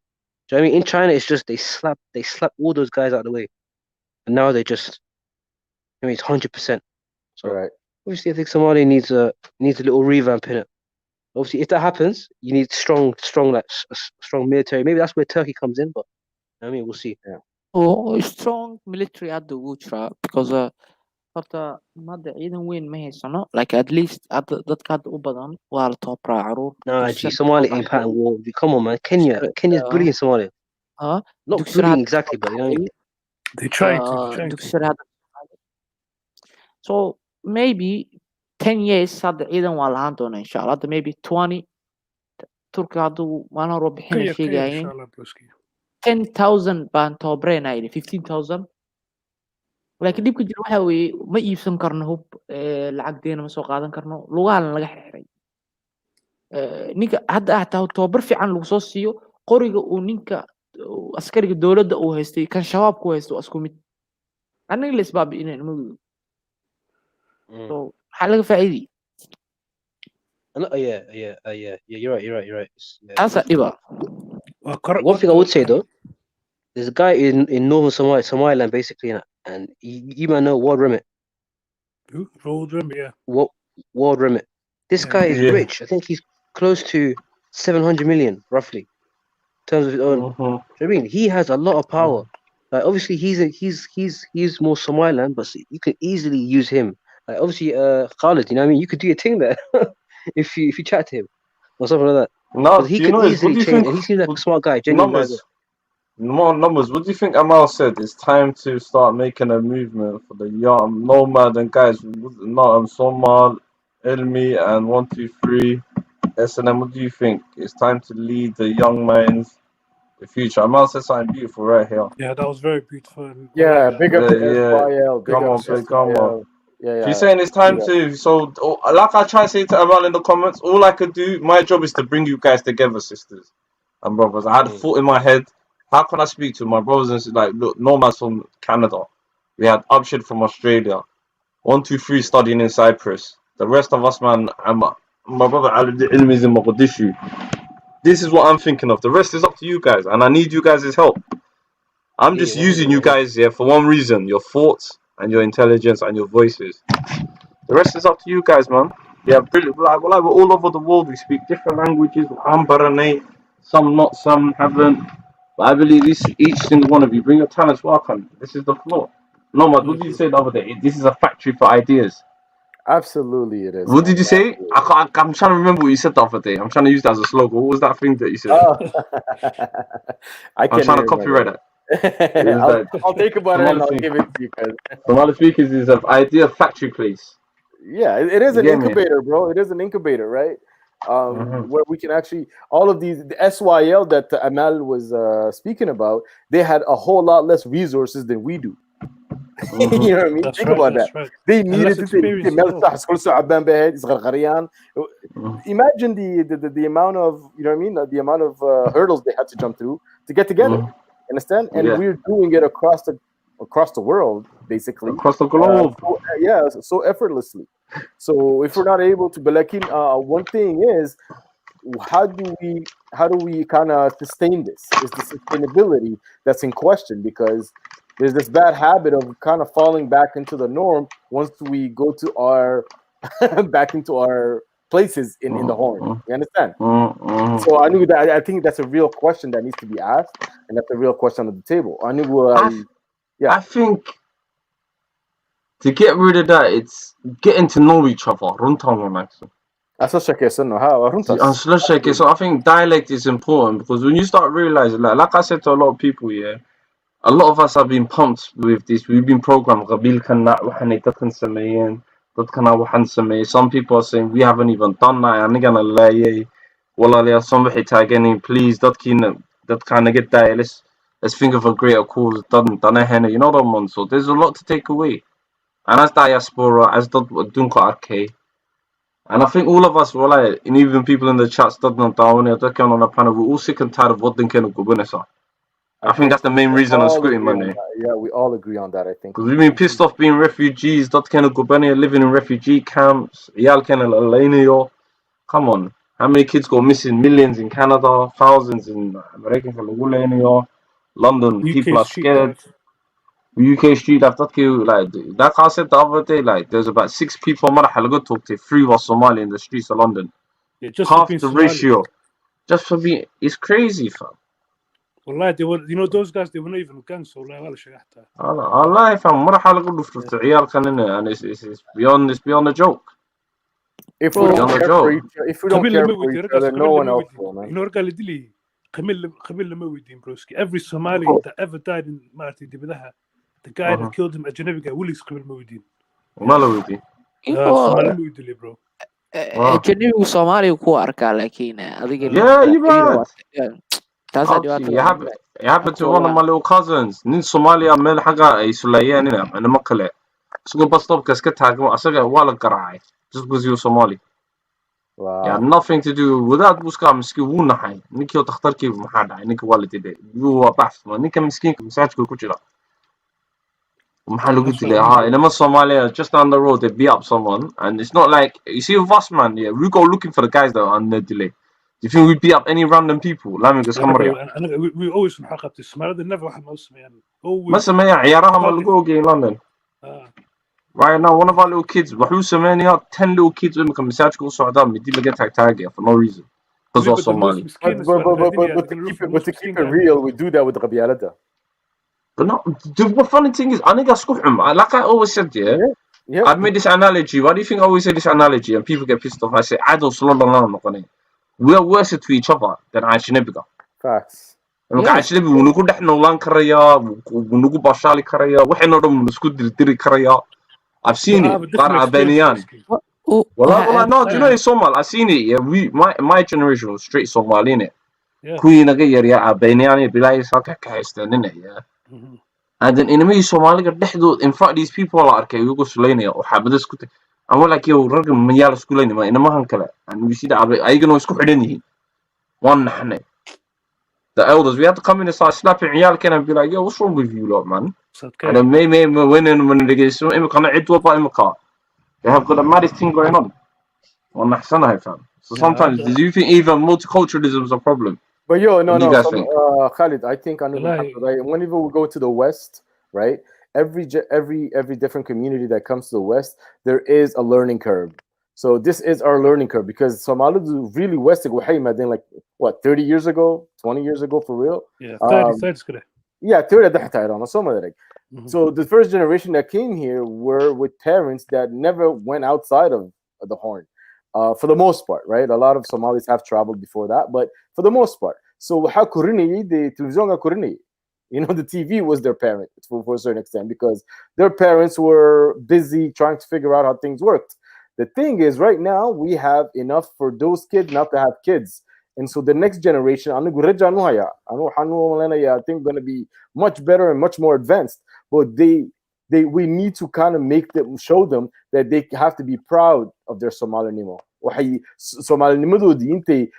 what I mean? In China, it's just they slap all those guys out of the way. And now they just, it's 100%. So right. Obviously, I think Somalia needs a little revamp in it. Obviously, if that happens, you need strong military. Maybe that's where Turkey comes in, but I mean, we'll see. Yeah. Oh, strong military hadda wuu jiraa because horta hadda ciidan weyn ma haysano like at least hadda dadka hadda u badan waa la tababaraa caruur Nah, gee, Somalia ain't pattern war. Come on, man. Kenya's bullying Somalia. Not bullying exactly, but you know what I mean? They're trying to. So maybe 10 years hadda ciidan waa lahaan doona insha Allah hadda maybe 20 Turki hadda maalin hore bixina sheegayeen 10,000 baan tababareynaa 15,000 laakiin dhibka jira waxa weeye ma iibsan karno hub lacagdeena ma soo qaadan karno lugahan laga xirxiray ninka hadda taa tababar fiican lagu soo siiyo qoriga uu ninka askariga dowladda uu haystay kan shabaabku haysto isku mid aniga la isbaabi'inayna madow so maxaa laga faa'iidiyey Yeah, you're right. That's a diva. One thing I would say though, there's a guy in northern Somaliland basically, and you might know Ward Remit. Who? Ward Remit, yeah. Ward Remit. This guy is rich. I think he's close to 700 million roughly in terms of his own. You know what I mean, he has a lot of power. Like obviously he's more Somaliland, but you could easily use him. Like obviously Khalid, you know what I mean, you could do your thing there. if you chat to him or something like that. No, he could easily change. And he seems like a smart guy. More numbers. What do you think Amal said? It's time to start making a movement for the young nomad and guys. Somal, Elmi, and 123 SNM. What do you think? It's time to lead the young minds, the future. Amal said something beautiful right here. Yeah, that was very beautiful. Yeah, big up to SYL. Come on. She's saying it's time to. So, like I try to say to Amal in the comments, all I could do, my job is to bring you guys together, sisters and brothers. I had a thought in my head. How can I speak to my brothers and sisters? Like, look, Nomad's from Canada. We had Abshid from Australia. 123 studying in Cyprus. The rest of us, man, my brother Ilmi is in Mogadishu. This is what I'm thinking of. The rest is up to you guys, and I need you guys' help. I'm just using you guys here for one reason: your thoughts and your intelligence and your voices. The rest is up to you guys, man. Yeah, brilliant. Like, we're all over the world. We speak different languages. Some not, some haven't. But I believe each single one of you bring your talents. Welcome. This is the floor. Nomad, what did you say the other day? This is a factory for ideas. Absolutely, it is. What did you say? I'm trying to remember what you said the other day. I'm trying to use that as a slogan. What was that thing that you said? I'm trying to copyright it. I'll think about it and I'll give it to you guys. Somali Speakers is an idea factory place. Yeah, it is an incubator, bro. It is an incubator, right? Where we can actually, all of these, the SYL that Amal was speaking about, they had a whole lot less resources than we do. You know what I mean? Think about that. Right. They needed to imagine the amount of, you know what I mean, the amount of hurdles they had to jump through to get together. Understand? And we're doing it across the world, basically. Across the globe. So effortlessly. So if we're not able to, but like one thing is, how do we kind of sustain this? Is the sustainability that's in question, because there's this bad habit of kind of falling back into the norm once we go to our back into our places in the Horn. You understand? So I think that's a real question that needs to be asked, and that's a real question on the table. I think to get rid of that, it's getting to know each other. So I think dialect is important, because when you start realizing, like I said to a lot of people, yeah, a lot of us have been pumped with this. We've been programmed. Some people are saying we haven't even done that. Somebody tagging, please, that kind of get that. Let's think of a greater cause. You know that one. So there's a lot to take away. And as diaspora, as okay. And I think all of us, and even people in the chats, on the panel, we're all sick and tired of what they can go. I think that's the main reason I'm squitting, man. Yeah, we all agree on that, I think. Because we've been pissed off being refugees, living in refugee camps. Come on. How many kids go missing? Millions in Canada, thousands in America, London. People are scared. UK street life, like I said the other day, like there's about 6 people talk to 3 were Somali in the streets of London. Yeah, just half the ratio. Just for being, it's crazy, fam. Wallahi, they were, those guys, they were not even gangs, so Allah, fam, and it's beyond a joke. If we don't care for each other, no one else will, man. Every Somali that ever died in Marti Dibidaha, the guy that killed him, Ajnabi guy, Willis Kabil Mawidin. Somali Mawidili, bro. Ajnabi Somali ku arka laakiin adiga yeah, you right. It happened to one of my little cousins. Nin Somalia meel xaga ay sulayeen ina ma kale. Isku bus stop ka iska taagan asaga waa la garaacay just because you're Somali. Wow. Yeah, nothing to do with that. Buska miski wuu naxay. Ninkii oo dhakhtarkii maxaa dhacay? Ninkii waa la dilay. Waa baxs. Ninka miskiinka masaajidka ku jira. Maxaa lagu dilay? In Somalia, just down the road, they beat up someone, and it's not like you see with us, man. Yeah, we go looking for the guys that are on the delay. Do you think we beat up any random people? We always نحقق تسمع. They never have most man. Always. In London. Right now, one of our little kids, 10 little kids in the message go so we didn't get tag for no reason. Because we're Somali. But to keep it real, we do that with Rabialada. But no, the funny thing is, like I always said, yeah. I've made this analogy. Why do you think I always say this analogy and people get pissed off? I say, I don't slow down. We are worse to each other than Ashnebiga. Facts. Actually, we nuku dahno lan karaya, nuku bashali karaya, we no dum nusku diri karaya. I've seen it. Albanian. Well, no, do you know it's Somali? I've seen it. Yeah, my generation was straight Somali in it. Queen again, Albanian, be like Pakistan in it, yeah. And then in me Somali in front of these people are okay, we go Slovenia or have this. And we're like, yo, ragam Mayala school anyway, in a mahankala. And we see that I can always school any one. The elders, we have to come in and start slapping Yalkin and be like, yo, what's wrong with you, lot, man? And then maybe when they get so they have got the maddest thing going on. So sometimes, do you think even multiculturalism is a problem? But Khalid, I think whenever we go to the West, right? Every different community that comes to the West, there is a learning curve. So this is our learning curve, because Somalis really West like what 30 years ago, 20 years ago for real. Yeah, 30 yeah, 30. So the first generation that came here were with parents that never went outside of the Horn, for the most part, right? A lot of Somalis have traveled before that, but for the most part. So how the TV was their parent for a certain extent, because their parents were busy trying to figure out how things worked. The thing is, right now, we have enough for those kids not to have kids. And so the next generation, I think, going to be much better and much more advanced. But we need to kind of show them that they have to be proud of their Somali nimo. Why Somali? In the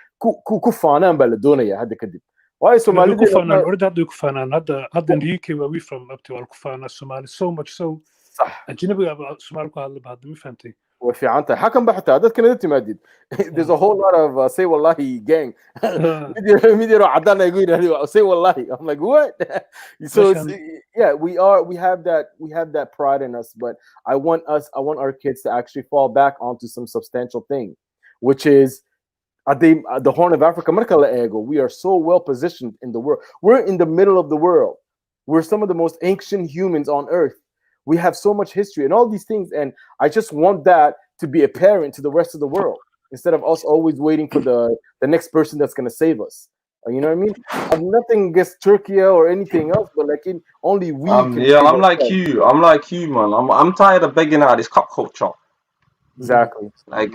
UK where we from up to Al-Kufana, Somali, so much so. And you know about Somali. وفي عنتها حكم بحتى هذا كنا تمادد. There's a whole lot of say wallahi gang. Media عدنا يقول say wallahi. I'm like what? So yeah, we have that pride in us, but I want our kids to actually fall back onto some substantial thing, which is the Horn of Africa. We are so well positioned in the world. We're in the middle of the world. We're some of the most ancient humans on earth. We have so much history and all these things, and I just want that to be apparent to the rest of the world instead of us always waiting for the next person that's going to save us. You know what I mean? I've nothing against Turkey or anything else, but like only we can yeah, I'm like you. I'm like you, man. I'm tired of begging out this cup culture. Exactly. Like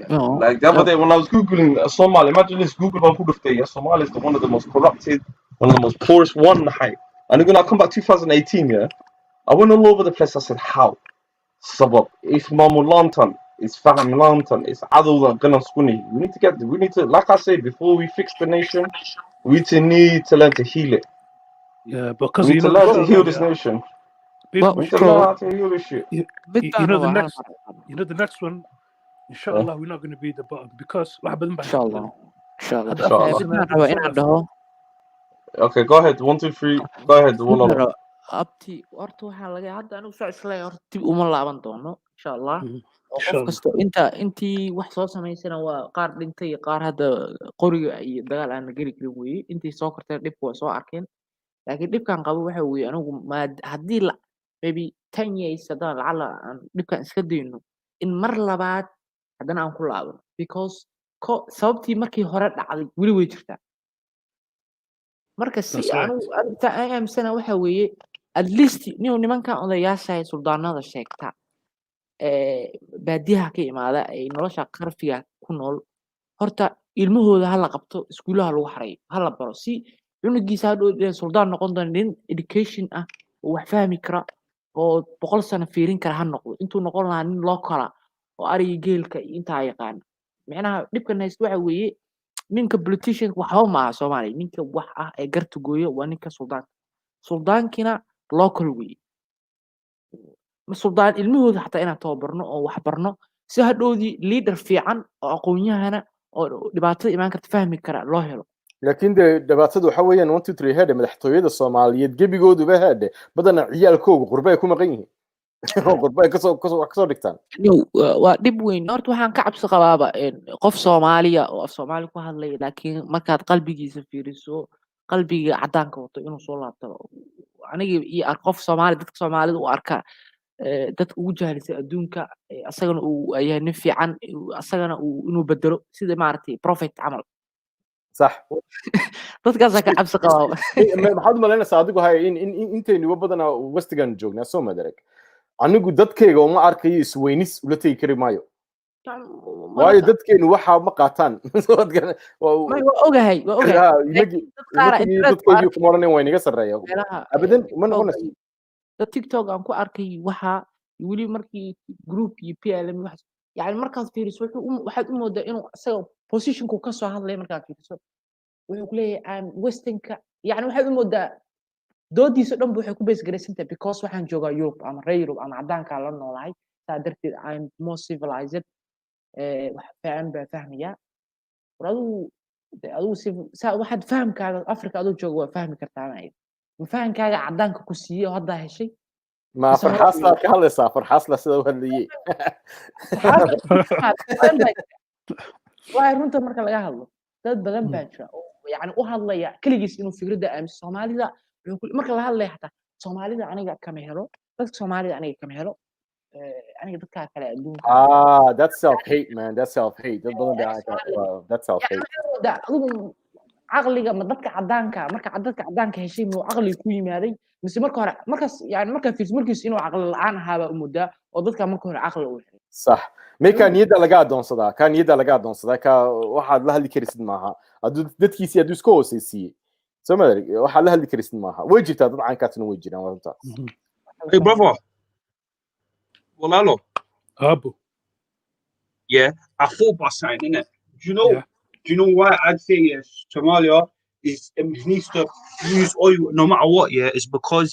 the other day when I was googling Somalia, imagine this Google one who yeah, Somalia is one of the most corrupted, one of the most poorest one height. And when I come back 2018, yeah, I went all over the place. I said, how? Sabab, it's Mamu Lantan, it's Faham Lantan, it's Adul Ganaskuni. We need to, like I say, before we fix the nation, we need to learn to heal it. Yeah, because we need to learn to heal this nation. We need to learn how to heal this shit. You know the next one. Inshallah, we're not going to be the bottom because Inshallah. Okay, go ahead. 1, 2, 3. Go ahead. abti horta waxaa laga hadda anigu saa isleeyahay horta dib uma laaban doono insha allah oo qof kasto intii wax soo samaysana waa qaar dhintay qaar hadda qoriga iyo dagaal aan geli karin weeye intii soo kortay dhibku waa soo arkeen laakiin dhibkan qabo waxa weeye anigu haddii maybe 10 years haddaan lacala aan dhibkan iska dayno in mar labaad haddana aan ku laabano because sababtii markii hore dhacday weli way jirtaa marka si anigu aaminsanaa waxa weeye at least nimankan odayaasha suldaanada sheegta baadiyaha ka imaada ay nolosha qarfiga ku nool horta ilmahooda hala qabto iskuulaha lagu xareeyo hala baro si cunugiisa hadhow suldaan noqon doona nin education ah oo wax fahmi kara oo 100 sano fiirin kara ha noqdo intuu noqon lahaa nin loo kala oo ariga geelka intaa yaqaan macnaha dhibkan haysto waxa weeye ninka politician waxba ma aha Soomaaliya ninka wax ah ee garta gooyo waa ninka suldaankina local way suldaan ilmahooda xataa inaan tababarno oo wax barno si hadhoodii leader fiican oo aqoon-yahana oo dhibaatada imaan karta fahmi kara loo helo laakiin dhibaatada waxa weeyaan 1 2 3 head madaxtooyada Soomaaliyeed gebigooduba head badana ciyaalkooda qurbay ku maqan yihiin qurbay kasoo dhigtaan waa dhib weyn horta waxaan ka cabsi qabaaba qof Soomaaliya oo af Soomaali ku hadlay laakiin markaad qalbigiisa fiiriso qalbiga cadaanka wato inuu soo laabto aniga iyo qof Soomaali dadka Soomaalida u arka dadka ugu jahlisay adduunka asagana uu yahay nin fiican asagana inuu bedelo sida maartay prophet camal صح dadkaas ka cabsi qabaaba maxaad malaynaysaa adigu hay intaynu badana westigan joognaa soo madarag anigu dadkayga uma arkayo isweynis ula tegi kari maayo waayo dadkeenu waxa ma qaataan ogahay dadkeenu kuma oraneen way naga sareeya abadan ma noqonayso dad TikTok aan ku arkay waxa wali markii group iyo PLM wax yani markaas fiiriso waxaad u moodaa inuu asaga positionku ka soo hadlay markaad fiiriso wuxuu ku leeyahay westernka yani waxaad u moodaa doodiisa dhan waxay ku base garaysantahay because waxaan joogaa Europe ama Europe ama cadaanka la noolahay saa darteed I'm more civilized wax fiican baa fahmaya waxaad fahamkaaga Afrika adoo jooga waa fahmi kartaa ma fahamkaaga cadaanka ku siiyay oo hadda heshay ما فرحاس لا كهلسا فرحاس لا سيده ودليه waa runta marka laga hadlo dad badan baa jira yani u hadlaya kaligiis inuu fikradda aaminsan Soomaalida marka la hadlay xataa Soomaalida aniga kama helo dadka Soomaalida aniga kama helo aniga dadka kale adduunka that's self hate man that's self hate dad badan baa that's self hate aqliga ma dadka cadaanka marka dadka cadaanka heshay inuu aqli ku yimaaday mise marka hore markaas yani marka fiirs markiis inuu aqli la'aan ahaaba u muddaa oo dadka marka hore aqli u helay صح meeka niyada laga adoonsadaa ka waxaad la hadli karisid maaha aduu dadkiisi aduu iska hooseysiiyay Soomaalida waxaad la hadli karisid maaha way jirtaa dad caankaasna way jiraan wanta hey brother walaalo abo yeah I thought about something innit do you know why I'd say yes Somalia needs to use oil no matter what it's because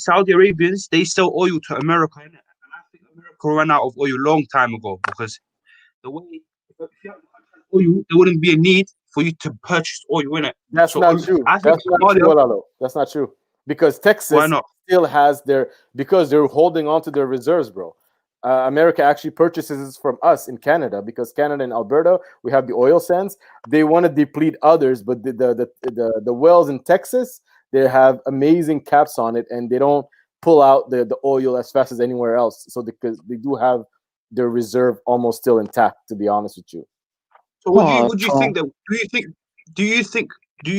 Saudi Arabians they sell oil to America innit? And I think America ran out of oil long time ago because the way if you had oil, there wouldn't be a need for you to purchase oil in it. That's not true. I think That's not true, Olalo. That's not true. Because Texas not? still has because they're holding on to their reserves, bro. America actually purchases from us in Canada because Canada and Alberta, we have the oil sands. They want to deplete others, but the wells in Texas, they have amazing caps on it, and they don't pull out the oil as fast as anywhere else. So because they do have their reserve almost still intact, to be honest with you. So would you think that? Do you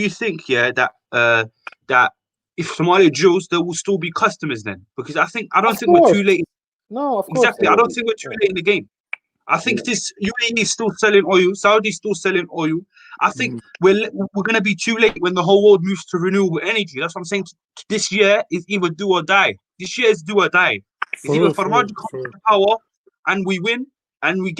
think yeah that if Somalia drills, there will still be customers then? Because I don't think we're too late. No, of course. Exactly. I don't think we're too late in the game. I think this UAE is still selling oil. Saudi is still selling oil. I think we're going to be too late when the whole world moves to renewable energy. That's what I'm saying. This year is either do or die. This year is do or die. It's either Farmaajo comes to power and we win and we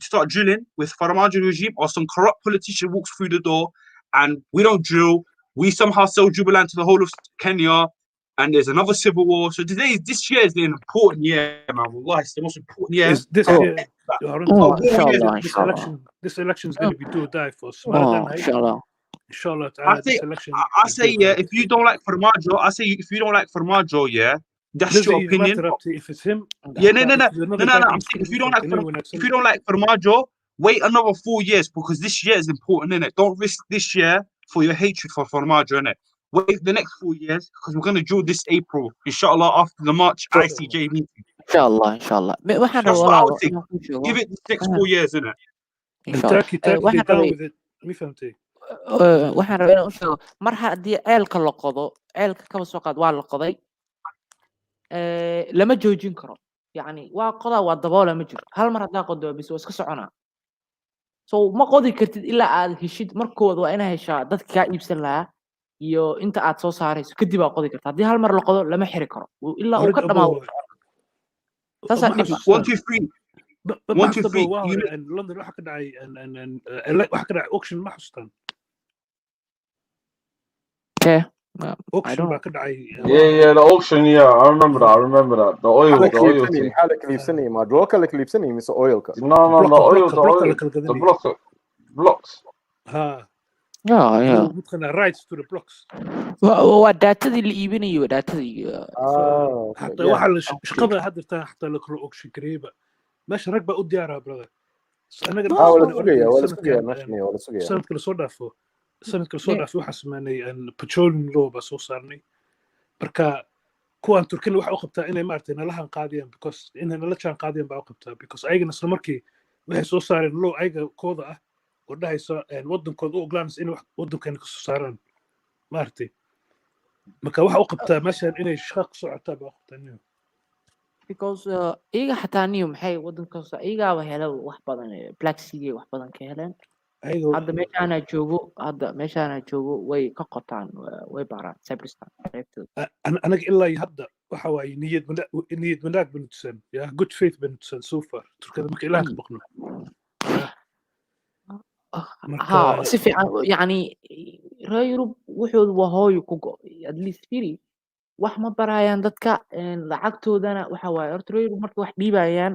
start drilling with Farmaajo regime, or some corrupt politician walks through the door and we don't drill. We somehow sell Jubaland to the whole of Kenya. And there's another civil war. So this year is the important year, man. Wallahi, it's the most important year. This year, this election is going to be do or die for us. Inshallah. Inshallah. I say, yeah, if you don't like Farmaajo, yeah, that's your opinion. If it's him, yeah, no. I'm saying if you don't like Farmaajo, wait another 4 years because this year is important, innit? Don't risk this year for your hatred for Farmaajo, innit? Wait the next 4 years because we're going to drill this April, inshallah, after the March ICJ meeting. Inshallah. That's what I would think. Give it the next 4 years, innit? Turkey down with it. waxaan rabaa inaan u sheego mar haddii ceelka la qodo ceelka kaba soo qaad waa la qoday lama joojin karo yani waa qodaa waa daboola ma jiro hal mar haddaa qodo bis waa iska soconaa so ma qodi kartid ilaa aad heshid markooda waa inaa heshaa dadka kaa iibsan lahaa iyo inta aad soo saarayso kadib aad qodi karta haddii hal mar la qodo lama xiri karo ilaa uu ka dhamaado taasaa dhib 1 2 3 London waxa ka dhacay auction ma xustaan auction baa ka dhacay yeah the auction I remember that the oil thing حالك كليبسني ما جوكا اللي كليبسني مس oil no the blocks ها مدخلنا rights to the blocks waa daatadii la iibinayo daatadii حتى waxa shaqada hadda حتى la karo auction gareeba meesha rag baa u diyaara brother sanadka lasoo dhaafo waxaa sameynay petroleum law baa soo saarnay marka kuwan turkina waxa u qabtaa inay maaragtay nalahan qaadiyaan because inay nala jaan qaadiyaan baa u qabtaa because ayagana isla markii waxay soo saareen law ayaga kooda ah oo dhahaysa wadankooda u oglaanaysa inay wadankeena ka soo saaraan maaragtay marka waxa u qabtaa meeshan inay shaqo ka socotaa baa u qabtaa because iyaga xataa niyo maxay wadankaas iyagaaba helo wax badan black sea wax badan ka heleen hadda meeshaana joogo way ka qotaan way baaraan Cyprustan anaga ilaa hadda waxa waaye niyad wanaag banu tusan ya good faith banu tusan so far turkada marka ilaaha ka baqno ها si fiican yani reer Yurub wuxuu waa hooyo ku go at least firi wax ma barayaan dadka lacagtoodana waxa waaye horta reer Yurub markay wax dhiibayaan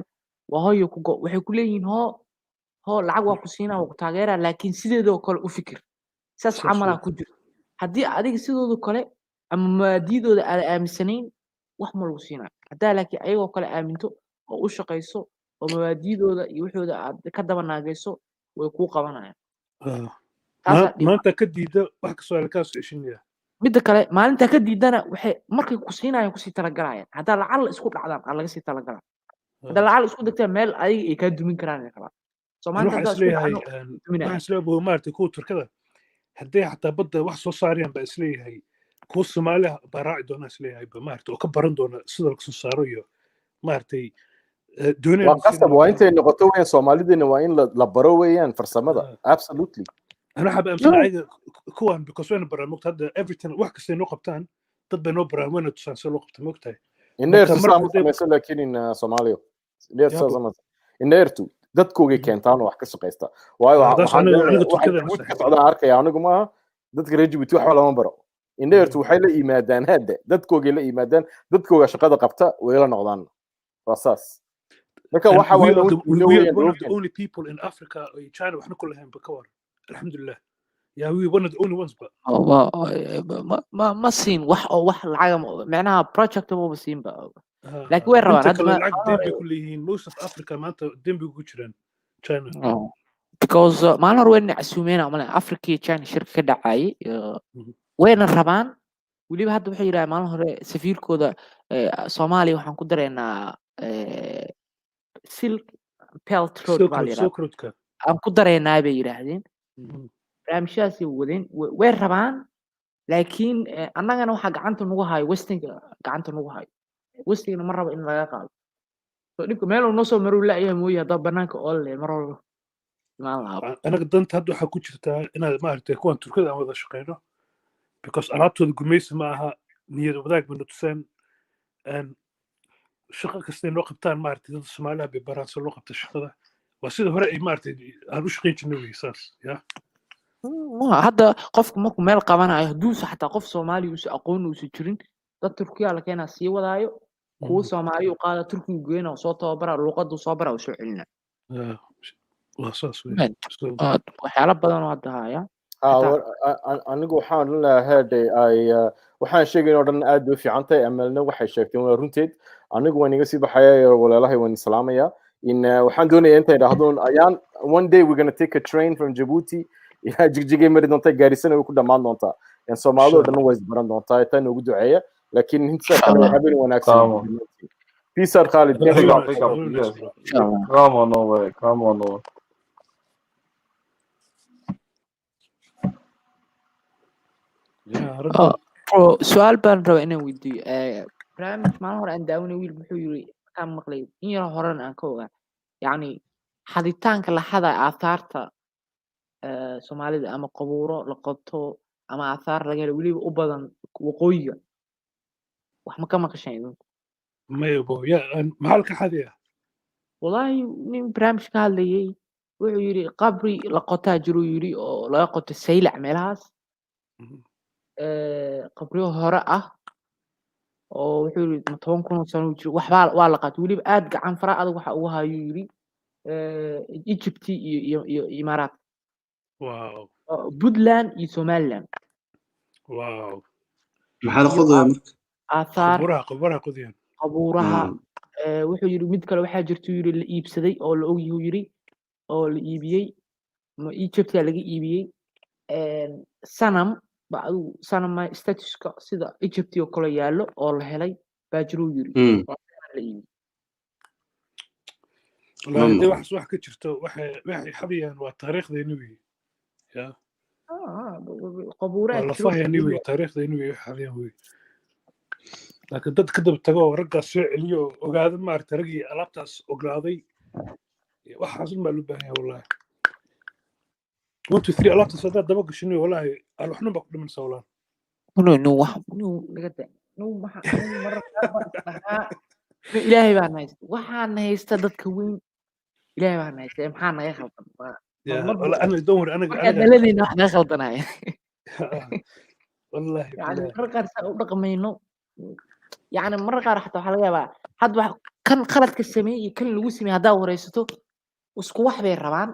waa hooyo ku go waxay ku leeyihiin hoo lacag waa ku siinaa waa ku taageeraa laakiin sideedoo kale u fikir saas camal ku jiro haddii adiga sidooda kale ama maadiidooda aad aaminsanayn wax ma lagu siinaa haddaa laakiin ayagoo kale aaminto oo u shaqayso oo mabaadiidooda iyo waxooda aad ka daba naagayso way kuu qabanayaan maanta ka diida wax ka soo ka soo ishinaya midda kale maalinta ka diidana waxay markay ku siinayaan ku sii talagalayaan hadda lacag la isku dhacdaan aan laga sii talagalaa hadda lacag isku degtaa meel adiga ay ka dumin karaan kala Soomaaliya hadda waxaan isleeyahay maartay kuwa Turkada hadday xataa badda wax soo saarayaan baa isleeyahay kuwa Soomaaliya baa raaci doona isleeyahay ba maartay oo ka baran doona sida la soo saaro iyo maartay waa qasab waa intay noqoto weyn Soomaalidina waa in la baro weeyaan farsamada absolutely أنا حاب أمثل كوان because وين برامج هذا everything واحد كسر نقطتان ضد بنوبرا وين تسانسل نقطة مقطع إنير تسامح مثلا لكن إن سوماليا إنير تسامح إنير تو ضد كوجي كنتان واحد كسر قيستا وايد أنا قلت كذا عارك يا أنا جماعة ضد كريجي بتوح ولا ما برا إنير تو حيل إيمادان هذا ضد كوجي لا إيمادان ضد كوجي شقادة قبتة ويلا نقضان واساس marka And waxa we waa are inuu one of the only people in Africa in China waxna ku lahayn bakawar alhamdulillah yeah we one of the only ones but ما siin wax oo wax lacag macnaha project ma siin ba laakiin way rabaan hadda lacag dembi ku leeyihiin most of Africa maanta dembi ku jiraan China because maalin hore wayna casuumeen ama Africa iyo China shirka ka dhacay wayna rabaan waliba hadda waxay yiraahdeen maalin hore safiirkooda Soomaaliya waxaan ku dareynaa silk pelt road aan ku dareynaa bay yiraahdeen barnaamijyaasi wadeen way rabaan laakiin annagana waxa gacanta nagu hayo westinga gacanta nagu hayo westingna ma rabo in laga qaado so dhibka meel uu noo soo maru laayahay mooyee hadda banaanka oo le mar walba anaga danta hadda waxaa ku jirtaa inaad maaragtay kuwan turkada aan wada shaqeyno because alaabtooda gumaysi ma aha niyad wadaag bayna tuseen shaqo kastay noo qabtaan maaragtay dad Soomaaliya bay baraansa loo qabta shaqada waa sida hore ay maaragtay aan u shaqeyn jirnay weysaas ya hadda qofku markuu meel qabanayo hadduu xataa qof Soomaali uu aqoon uu jirin dad Turkiya la keenaa sii wadaayo kuwa Soomaali u qaada Turkiga geena soo tababara luqadda soo bara soo celina waxyaalo badan oo hadda haya anigu waxaan leeyahay waxaan sheegay oo dhan aad u fiican tahay amalna waxay sheegteen waa runteed anigu waan iga sii baxaya walaalahay waan salaamaya in waxaan doonayaa inta idhaahdon ayaan one day we're going to take a train from Djibouti ila jigjigay mari doonta gaarisan ay ku dhamaan doonta in Soomaalidu dhan way isbaran doontaa tan ugu duceeya laakiin inta kale habeen wanaagsan peace out Khalid come on over come on over su'aal baan rabaa inaan weydiiyo barnaamij maalin hore aan daawanay wiil muxuu yiri kaan maqlay in yar horena aan ka ogaa yacni xaditaanka la xada aahaarta Soomaalida ama qabuuro la qabto ama aahaar laga helo weliba u badan waqooyiga wax ma ka maqasheen maybo ya maxal ka xadiya wallahi nin barnaamij ka hadlayay wuxuu yiri qabri la qotaa jiru yiri oo laga qoto saylac meelahaas qabriyo hore ah oo wuxuu yiri 10,000 sano jiro waxba waa la qaatay waliba aad gacan fara adag waxa uu hayo yiri Egypt iyo Imaaraat wow Puntland iyo Somaliland wow maxaa la qodayaa marka aahaar qabuuraha wuxuu yiri mid kale waxa jirto yiri la iibsaday oo la og yiri oo la iibiyay ma Egypt laga iibiyay sanam bacdu sanama statuska sida Egypt oo kale yaalo oo la helay baajiro yiri والله wax ka jirto waxay xabiyaan waa taariikhdeenu weey ya qabuuraha la fahayni weey taariikhdeenu weey xabiyaan weey laakiin dad ka dab tago ragga soo celiyo ogaado maartay ragii alaabtaas ogaaday waxaas ma loo baahan yahay wallahi 1 2 3 alaabtaas dad daba gashin wallahi alwaxna ba ku dhiman sawlaan no wax laga daa no waxa ilaahay baan haysta waxaan haysta dadka weyn ilaahay baan haysta maxaa naga khaldan والله انا ادور انا دلني واحد خلطناي والله يعني مرقر u dhaqmayno يعني marka qaar xataa waxa laga yaabaa had wax kan qaladka sameeyay kan lagu sameeyay hadaa wareysato isku wax bay rabaan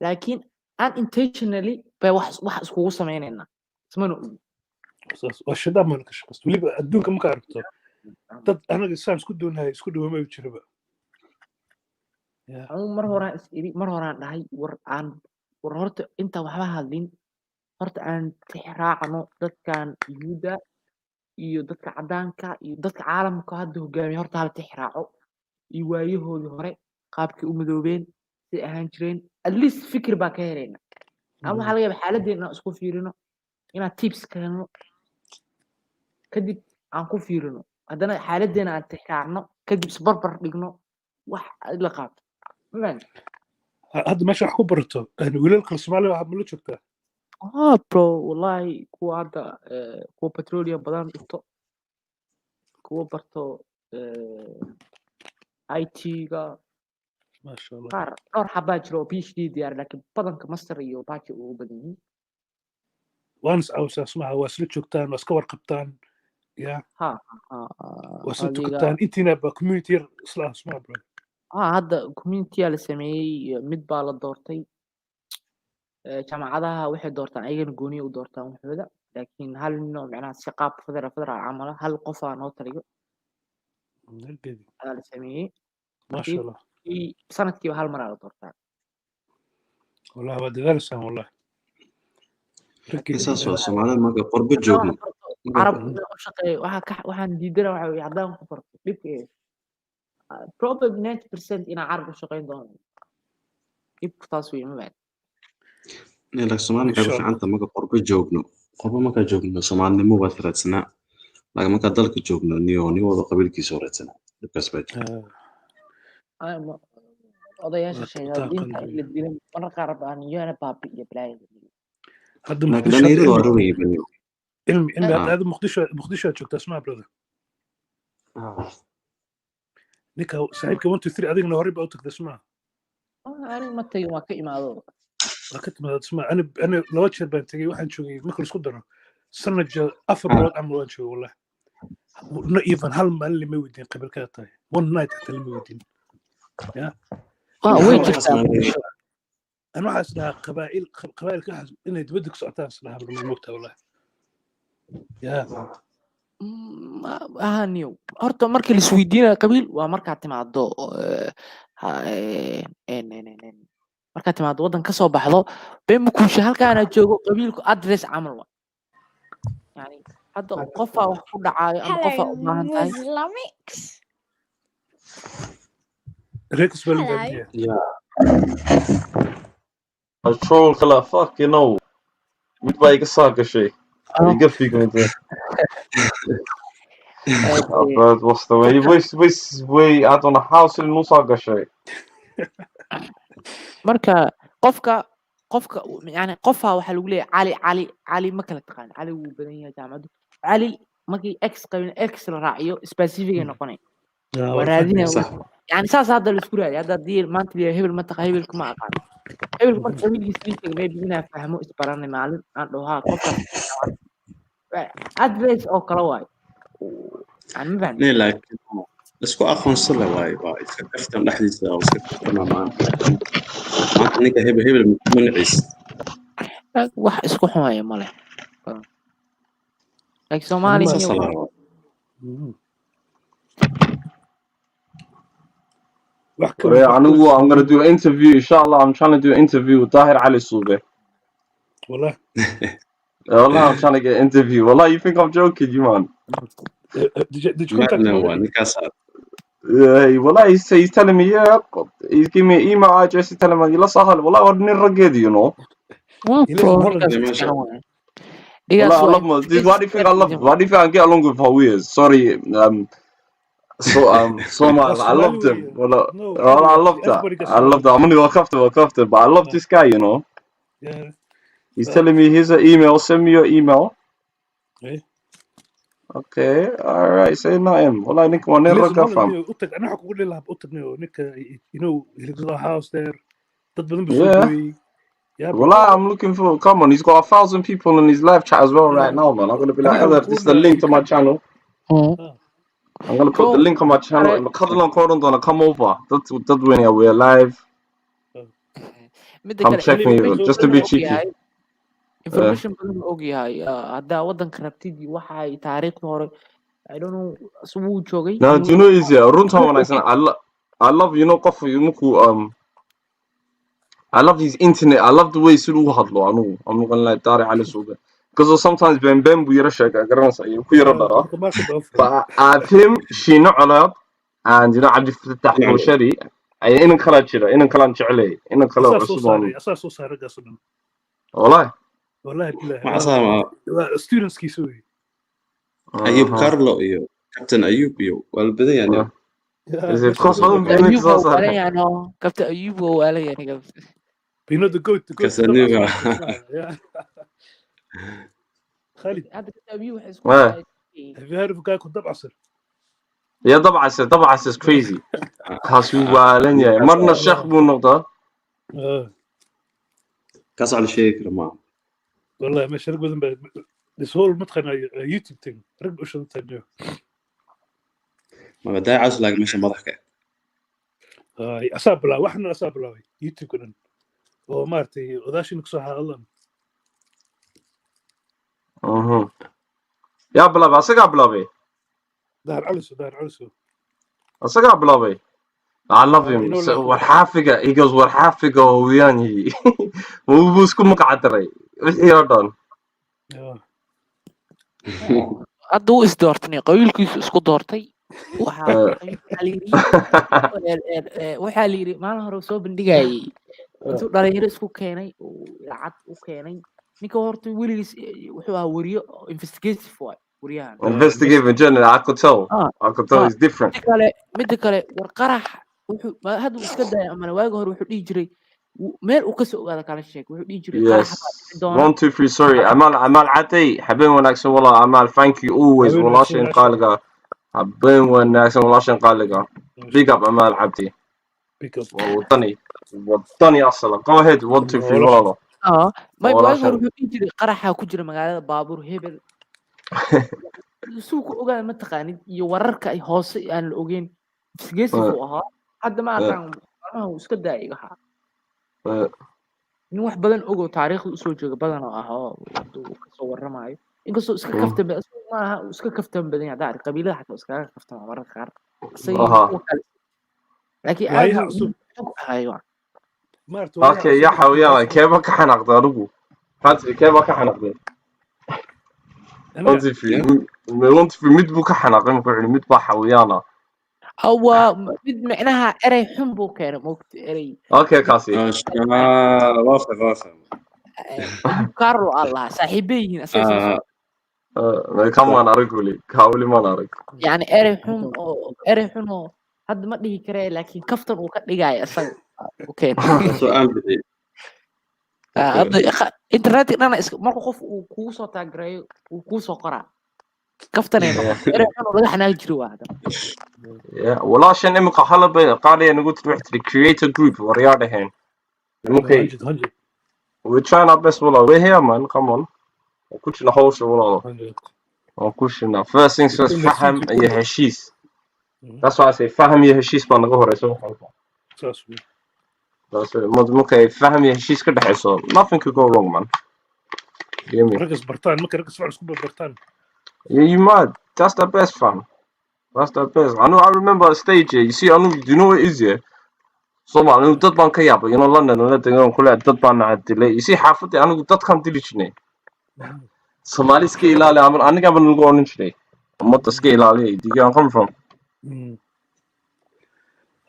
laakiin unintentionally bay wax iskugu sameeynayna ismana washada ma ka shaqeeyo waliba adduunka ma ka aragto dad anaga saan isku doonahay isku dhawaamay jiraba mar horaan dhahay war horta inta waxba hadlin horta aan tixraacno dadkan yuhuuda iyo dadka cadaanka iyo dadka caalamka hadda hogaamiya horta hal tixraaco iyo waayahoodii hore qaabkii u midoobeen si ahaan jireen at least fikir baa ka helayna ama waxaa laga yaabaa xaaladdeena isku fiirino inaan tips ka helno kadib aan ku fiirino haddana xaaladdeena aan tixraacno kadib isbarbar dhigno wax la qaato هذا ماشي أحكي برتو أنا ولا الكرسمالي واحد ملوش كده برو والله كو هذا كو بتروليوم بدن إنتو كو برتو اي تي جا ما شاء الله دور حباج رو بي اتش دي ديار لكن بدن كماستر يو باجي وبدني وانس او اسمها واسلت شوكتان واسكور قبطان يا ها وصلت adiga كنت انتنا بكوميونتي اصلا اسمع برو hadda community la sameeyey mid baa la doortay jaamacadaha waxay doortaan ayagana gooni u doortaan waxooda laakiin hal nin oo macnaha si qaab federal camal hal qof aa noo taliyo ayaa la sameeyey ما شاء الله sanadkiiba hal mar aa la doortaa والله هو دارس والله saas waa soomaalida marka qorbo joogno carab u shaqeeyo waxaan diidana waxa weeye haddaan ku barto dhibka probably 90% inaa carab u shaqeyn doono dhibku taas wey ma bacd like Soomaali waxay ku fiicanta marka qorbo joogno qorbo marka joogno Soomaalinimo waa raadsanaa laakiin marka dalka joogno niyo wada qabiilkiisa oo raadsanaa dhibkaas baa jira odayaasha sheegay diinta la dilay marka qaar baan yana baabi iyo balaayada هذا laakiin dhalinyaradu waa rabay baniyo علمي هذا مقدشة شوكت اسمع برادر نيكا صاحبك 1 2 3 adiga hore baa u tagtay اسمع aniga ma tagi waa ka imaado لكن ما اسمع انا لو جير بان تagay waxaan joogay marka isku daro sanad afar bilood ama waan joogay wallahi no even hal maalin ma weydiin qabilka tahay one night حتى lama weydiin ya way jirtaa أنا واحد اسمها قبائل كحز إنه تبدك ساعتين اسمها بالموت والله يا ahaniyo horta markii la isweydiinayo qabiil waa markaad timaado markaad timaado waddan ka soo baxdo been mukuusha halkaana joogo qabiilku address camal waa yani hadda qofaa wax ku dhacaayo ama qofaa u baahan tahay Rex Yeah. A troll kala fuck you know. Mid baa iga soo gashay. Iga figmenta. Abad wasta way aad on house in soo gashay. marka qofka yani qofaa waxaa lagu leeyahay cali ma kala taqaan cali wuu badan yahay jaamacaddu cali markii x qabin x la raaciyo specific ay noqonay waraadina يعني ساس هذا الاسبوع هذا دير ما انت هبل ما تقى هبل ما اقال هبل ما تقول لي سليك ما بينا فهموا اسبراني معلم عنده ها قفه ادريس او كلاواي يعني ما فهم لكن اسكو اخون صله واي باي كفتم دحديسا او كفتم ما انك هبل من عيس wax isku xumaaya male like Somali I'm gonna do an interview. Inshallah, I'm trying to do an interview with Tahir Ali Soube. والله I'm trying to get an interview. Wallah, you think I'm joking, you man? Did you contact him? Yeah, wallah, he's telling me, yeah, he's giving me an email address. He's telling me, "Yalla sahal." Wallah, ordinary rugged, you know. Wallah, I love my. Why do you think I love? Why do you think I get along with Hawiz? Sorry, so much. I loved him. Well, I loved that. I loved that. I'm only walked but I love this guy, you know. Yeah. He's telling me here's an email. Send me your email. Hey. Okay. All right. Say nothing. Well, I think one never got from. أنا حقول لها بقطك نيك you know he lives in a house there. Yeah. Well, I'm looking for. Come on, he's got 1,000 people in his live chat as well right now, man. I'm gonna be like, Ella, this is the link to my channel. I'm gonna put the link on my channel. Come over. That's when we're live. Come check me just to be cheeky. information badan og yahay hadda wadanka rabtidii waxa ay taariikhda hore I don't know suu joogay No, do you know is yeah runta wanaagsan I love you know qof marku I love his internet. I love the way siduu hadlo anu qan la Tahir Ali Soube because sometimes ben bu yara sheega garanaysa iyo ku yara dara but him shino colaad and you know Abdi Fattah Bushari ay in kala jira in kala jeclay in kala cusubon أساس صار قصدنا والله بالله مع سلامة students كيسوي أيوب كارلو إيو كابتن أيوب إيو والبداية يعني is it custom أيوب ولا يعني كابتن أيوب ولا يعني you know the goat كابتن أيوب خالد هذا كابتن أيوب have you heard of a guy called دب عصر يا طبعا is crazy كاسوالن يا مرنا الشيخ بو النقطة كاس على شيء كرمان والله ما شرق بدن this whole mataqaana YouTube thing rag u shaqeeyo ما بدي عايز لاقي مش مضحك أسابلا وإحنا أسابلا يوتيوب كنا ومارتي وذاش إنك صح الله يا بلا أسقى بلابي دار علسو أسقى بلابي I love him والحافقة he goes والحافقة وياني وبوسكو مقعدري وحيردان hadduu isdoortay qabiilkiisu isku doortay waxaa la yiri maalin hore soo bandhigayay intuu dhalinyaro isku keenay oo lacag u keenay ninka horta weligiis wuxuu ahaa wariyo investigative waay wariyahan investigative journal I could tell it's different mid kale war qarax wuxuu hadda iska daayay ama waagi hore wuxuu dhihi jiray meel uu ka soo ogaada kala sheeg wuxuu dhihi jiray yes 1 2 3 sorry amal عتي حبين wanaagsan والله amal thank you always walaashin qaaliga حبين wanaagsan walaashin qaaliga big up amal عبدي وطني اصلا go ahead 1 2 3 والله ما waagi hore wuxuu dhihi jiray qaraxa ku jira magaalada baabuur hebel suuq ogaada ma taqaanid iyo wararka ay hoose aan la ogeyn investigative uu ahaa hadda ma aqaan uu iska daayay waxa nin wax badan ogo taariikhda usoo jooga badan oo ah oo kasoo waramayo inkastoo iska kaftan maaha iska kaftan badan yahay daar qabiilada xataa iskaga kaftan mararka qaar laakiin aad okay يا حويان كيف ka xanaaqday adigu fatri كيف ka xanaaqday انت في mid buu ka xanaaqay markuu mid baa xawiyaana هو مد معناها اري حنبو كان موقت اري اوكي كاسي وافق كارلو الله صاحبين اساسا كمان ارجولي كاولي ما نارك يعني اري حن هاد ما دغي كره لكن كفتن uu ka dhigay asaga okay su'aal bidi internet dana markuu qof uu ku soo taagreeyo uu ku soo qoraa kaftanayno اري حن laga xanaaq jiro waada والله عشان امك حلبة قاعدة أنا قلت رحت create a group ورياضة هين ممكن we're trying our best والله we're here man come on وكلش نحوش والله وكلش نا first things first فهم يهشيس that's why I say فهم يهشيس ما نقول رئيسه بس ممكن فهم يهشيس كده حسوا nothing could go wrong man رقص برتان ممكن رقص فعل سكوب برتان you mad that's the best fam That's the best. I remember a stage here. You see, do you know what it is here? So man, dad baan ka yaabay in London la degan kula dad baan cadilay. You see, xaafadii anigu dad kan dili jirnay. Somali iska ilaali aniga baan ugu oran jiray. Ummadda iska ilaali. Do you get come from?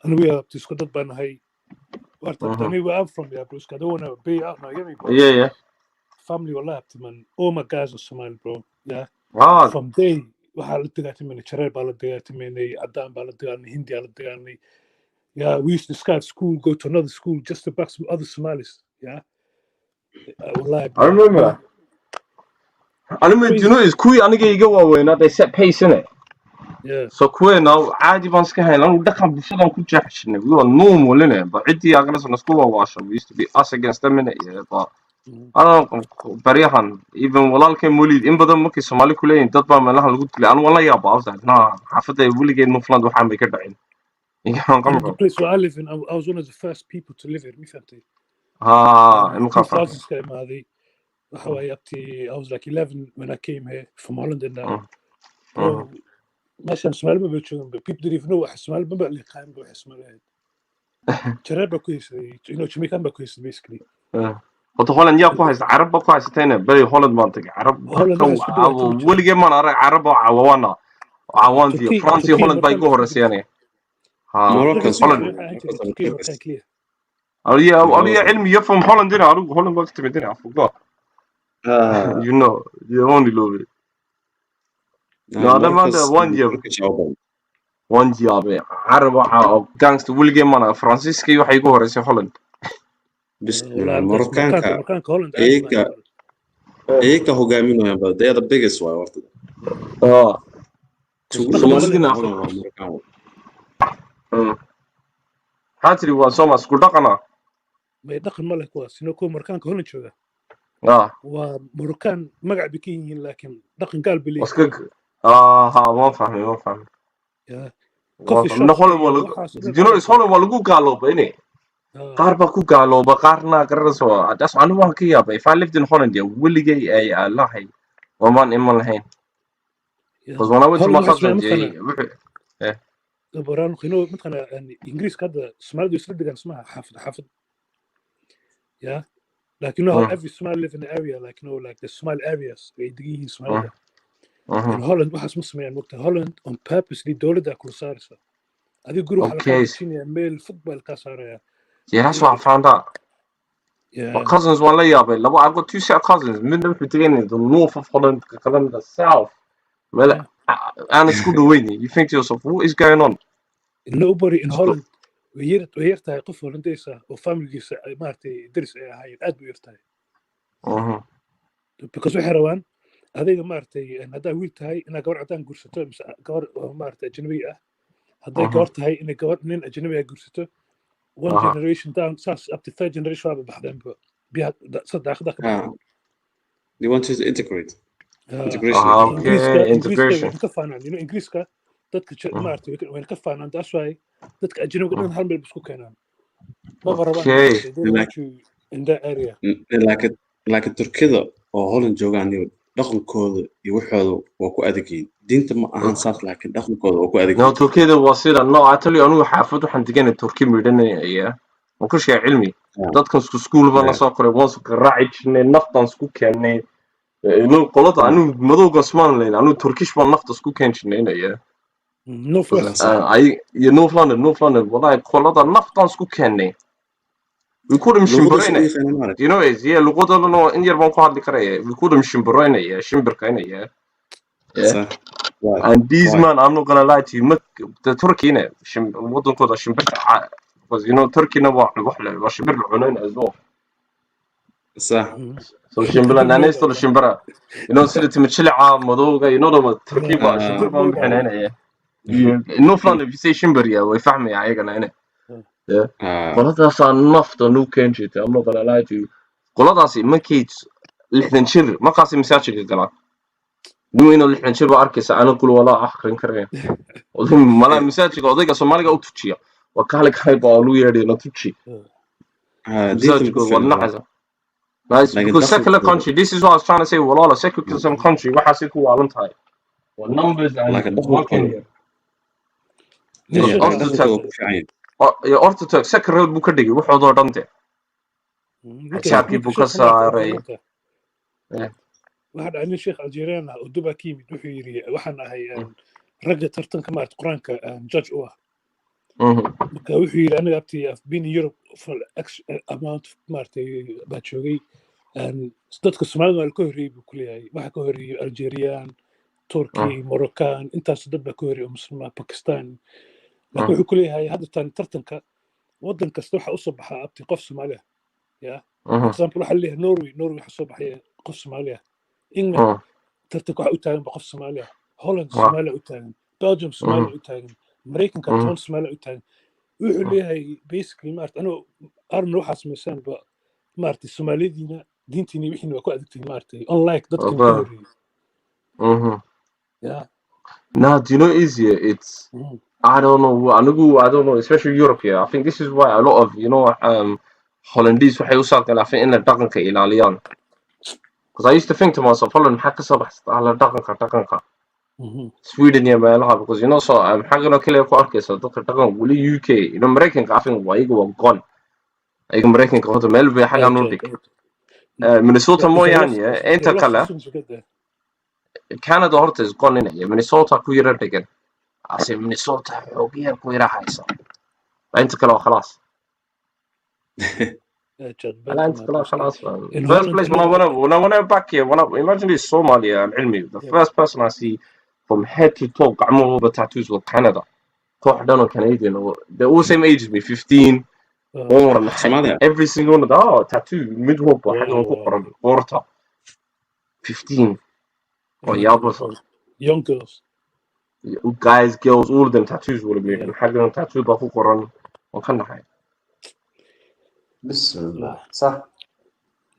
Anigu yaa isku dad baan ahay. Anigu I'm from there, bro. I don't want to be out Miami, bro. Yeah. Family wala man. All my guys are Somali, bro. Yeah. From day waxaa la dagaatamay jareer baa la dagaatamay cadaan baa la dagaalamay hindi baa la dagaalamay yeah we used to scout school go to another school just to back some other Somalis yeah I remember do you know is kuwii aniga iga waaweynaa they set pace in it yeah so kuweena caadi baan iska hayn anigu dhaqan bulshadan ku jeexshinay we were normal in it but cidii agana isku waawasho we used to be us against them in it yeah but baryahan even walaalkay mulid in badan markay Soomaali ku leeyihiin dad baa meelaha lagu dilay aan wala yaab afsana xaafada wiligeed Mufland waxaan bay ka dhaceen the place where I live in I was one of the first people to live here mi fahantay I was like 11 when I came here from Holland and meeshan Soomaali ma joogan but people didn't even know what Soomaali ma baa liqaan baa Soomaali jareer baa ku yeesay Jamaican baa ku yeesay basically Hoto Holland yaa ku haysta Arab ku haysatayna bari Holland ma tag Arab waligeed ma arag Arab oo cawaantii France Holland bay ku horeeyeen Morocco Holland aliya cilmi yafham Holland dina arug Holland baa ka timidina afugdo you know you only love it no that man one year Arab oo gangster waligeed ma Francisco waxay ku horeeyeen Holland بس مروكانكا ايكا هوغامينو but they are the biggest one waqtiga hatri waa Soomaali isku dhaqana may dhaqan ma leh kuwaas inuu ku markaanka Holland jooga ومروكان مقع بكين لكن دقن قال بلي واسكك ها ما فاهم يا ما كوفي فاهم شوب نقول ولا جنو اسمه ولا جو قالوا بيني qaar baa ku gaalooba qaarna garanayso that's anigu waan ka yaabay if I lived in Holland weligay ay lahay wamaan iman lahayn because when I went to my cousin's بران خنو مثلا يعني انجليز كذا سمال يسرد كان اسمها حافظ yeah like you know how every Somali live in the area like you know like the Somali areas يدقيه Somali in Holland waxa اسمه يعني وقت Holland on purposely دولة كل صارسة هذه يقولوا حلقات تشيني ميل فوتبول كاسارة yeah that's what I found out my cousins one lay yaabay labo I've got 2 set of cousins midna في تغني the north of Holland kadan the south well and it's good doing you think to yourself what is going on nobody in Holland ويرتاي قف هولنديسا وفاميليسا مارتي درس هاي aad ويرتاي because waxay rabaan adiga maartay hadaa wiil tahay ina gabar cadaan gursato mise gabar maartay ajnabi ah haday gabar tahay ina gabar nin ajnabi ah gursato one generation down saas up to third generation waa baxdeen biya sadaqada ka baxdeen they want to integrate integration ka faanaan you know Ingiriiska dadka maartay way ka faanaan that's why dadka ajnabiga dhan hal meel isku keenaan ma rabaan in that area like Turkida oo Holland joogaan dhaqankooda iyo waxooda waa ku adeegay diinta ma ahan saas laakiin dhaqankooda waa ku adeegay no Turkida waa sida no atali anu xaafad waxaan deganay Turki midhanaya oo ku shay cilmi dadkan isku school ba la soo qoray waas ka raacay naftan isku keenay inuu qolada anu madowga Soomaaliland anu Turkish baan nafta isku keenay North North London wallahi qolada naftan isku keenay we couldn't shimbrayna you know is yeah luqadana no in yar baan ku hadli karaya we couldn't shimbrayna shimbirkaynaya and these man I'm not gonna lie to you the Turkey wadankooda shimbirka because you know Turkey na waa shimbir la cunayn as well so shimbira naanaysto shimbira you know sida timchilica madowga you know the Turkey waa shimbir baan bixinayna North London if you say shimbir ya way fahmaya ayagana inay qoladaas nafta nu keenjita I'm not gonna lie to you qoladaas markay 60 jir markaas masaajidka galaan inuu 60 jir waa arkaysa ana kul wala akhrin kareen oo mala masaajidka odayga Soomaaliga u tujiya waa kale kale baa lu yeedhay la tuji masaajidka waa naxasa nice because secular country this is what I was trying to say wala secular country waxa si ku waalan tahay waa numbers and working here Orthodox secular buu ka dhigay wuxuu dhantay achaabkii buu ka saaray waxa dhacay sheekh Algeerian oo Dubai ka yimid wuxuu yiri waxaan ahay ragga tartanka maarta Quraanka judge u ah marka wuxuu yiri aniga abtii I've been in Europe for amount of maarta baa joogay dadka Soomaalida waa ka horreeyay buu ku leeyahay waxa ka horreeyay Algeerian Turkey Moroccan intaas dad baa ka horreeyay Muslimiin Pakistan لكن wuxuu ku leeyahay hadda tartanka wadan kasta waxa u soo baxaa abti qof Soomaali ah ya example waxa leeyahay Norway waxa soo baxay qof Soomaali ah England tartanka waxa u taagan qof Soomaali ah Holland Soomaali u taagan Belgium Soomaali u taagan Mareykanka toon Soomaali u taagan wuxuu leeyahay basically maarta anu arno waxa sameeysan ba maarta Soomaalidiina diintiina wixii waa ku adeegtay maarta unlike dadka ka horreeyay yeah no do you know easier it's I don't know especially Europe here I think this is why a lot of you know Hollandese waxay u soo galaan in la dhaqanka ilaaliyaan because I used to think to myself Holland maxaa ka soo baxsata la dhaqanka Sweden iyo meelaha because you know so maxaa kale ku arkaysa dadka dhaqan wali UK you know Mareykanka I think waa gone ayaga Mareykanka hada meel bay xaga noo dhig Minnesota mooyaan inta kale Canada horta is gone in Minnesota ku yara degan عشان مينيسوتا حوقية كويرة حايسة أنت كلا خلاص أنت كلا خلاص first place when I went back here imagine this Somalia العلمي the first person I see from head to toe عملوا tattoos with Canada كوح دانو Canadian they're all same age as me 15 every single one tattoo mid-hope حاجة مقرن قرطة 15 young girls guys girls all of them tattoos would have been حاجة tattoo بقى قرن وكنا حاجة بسم الله صح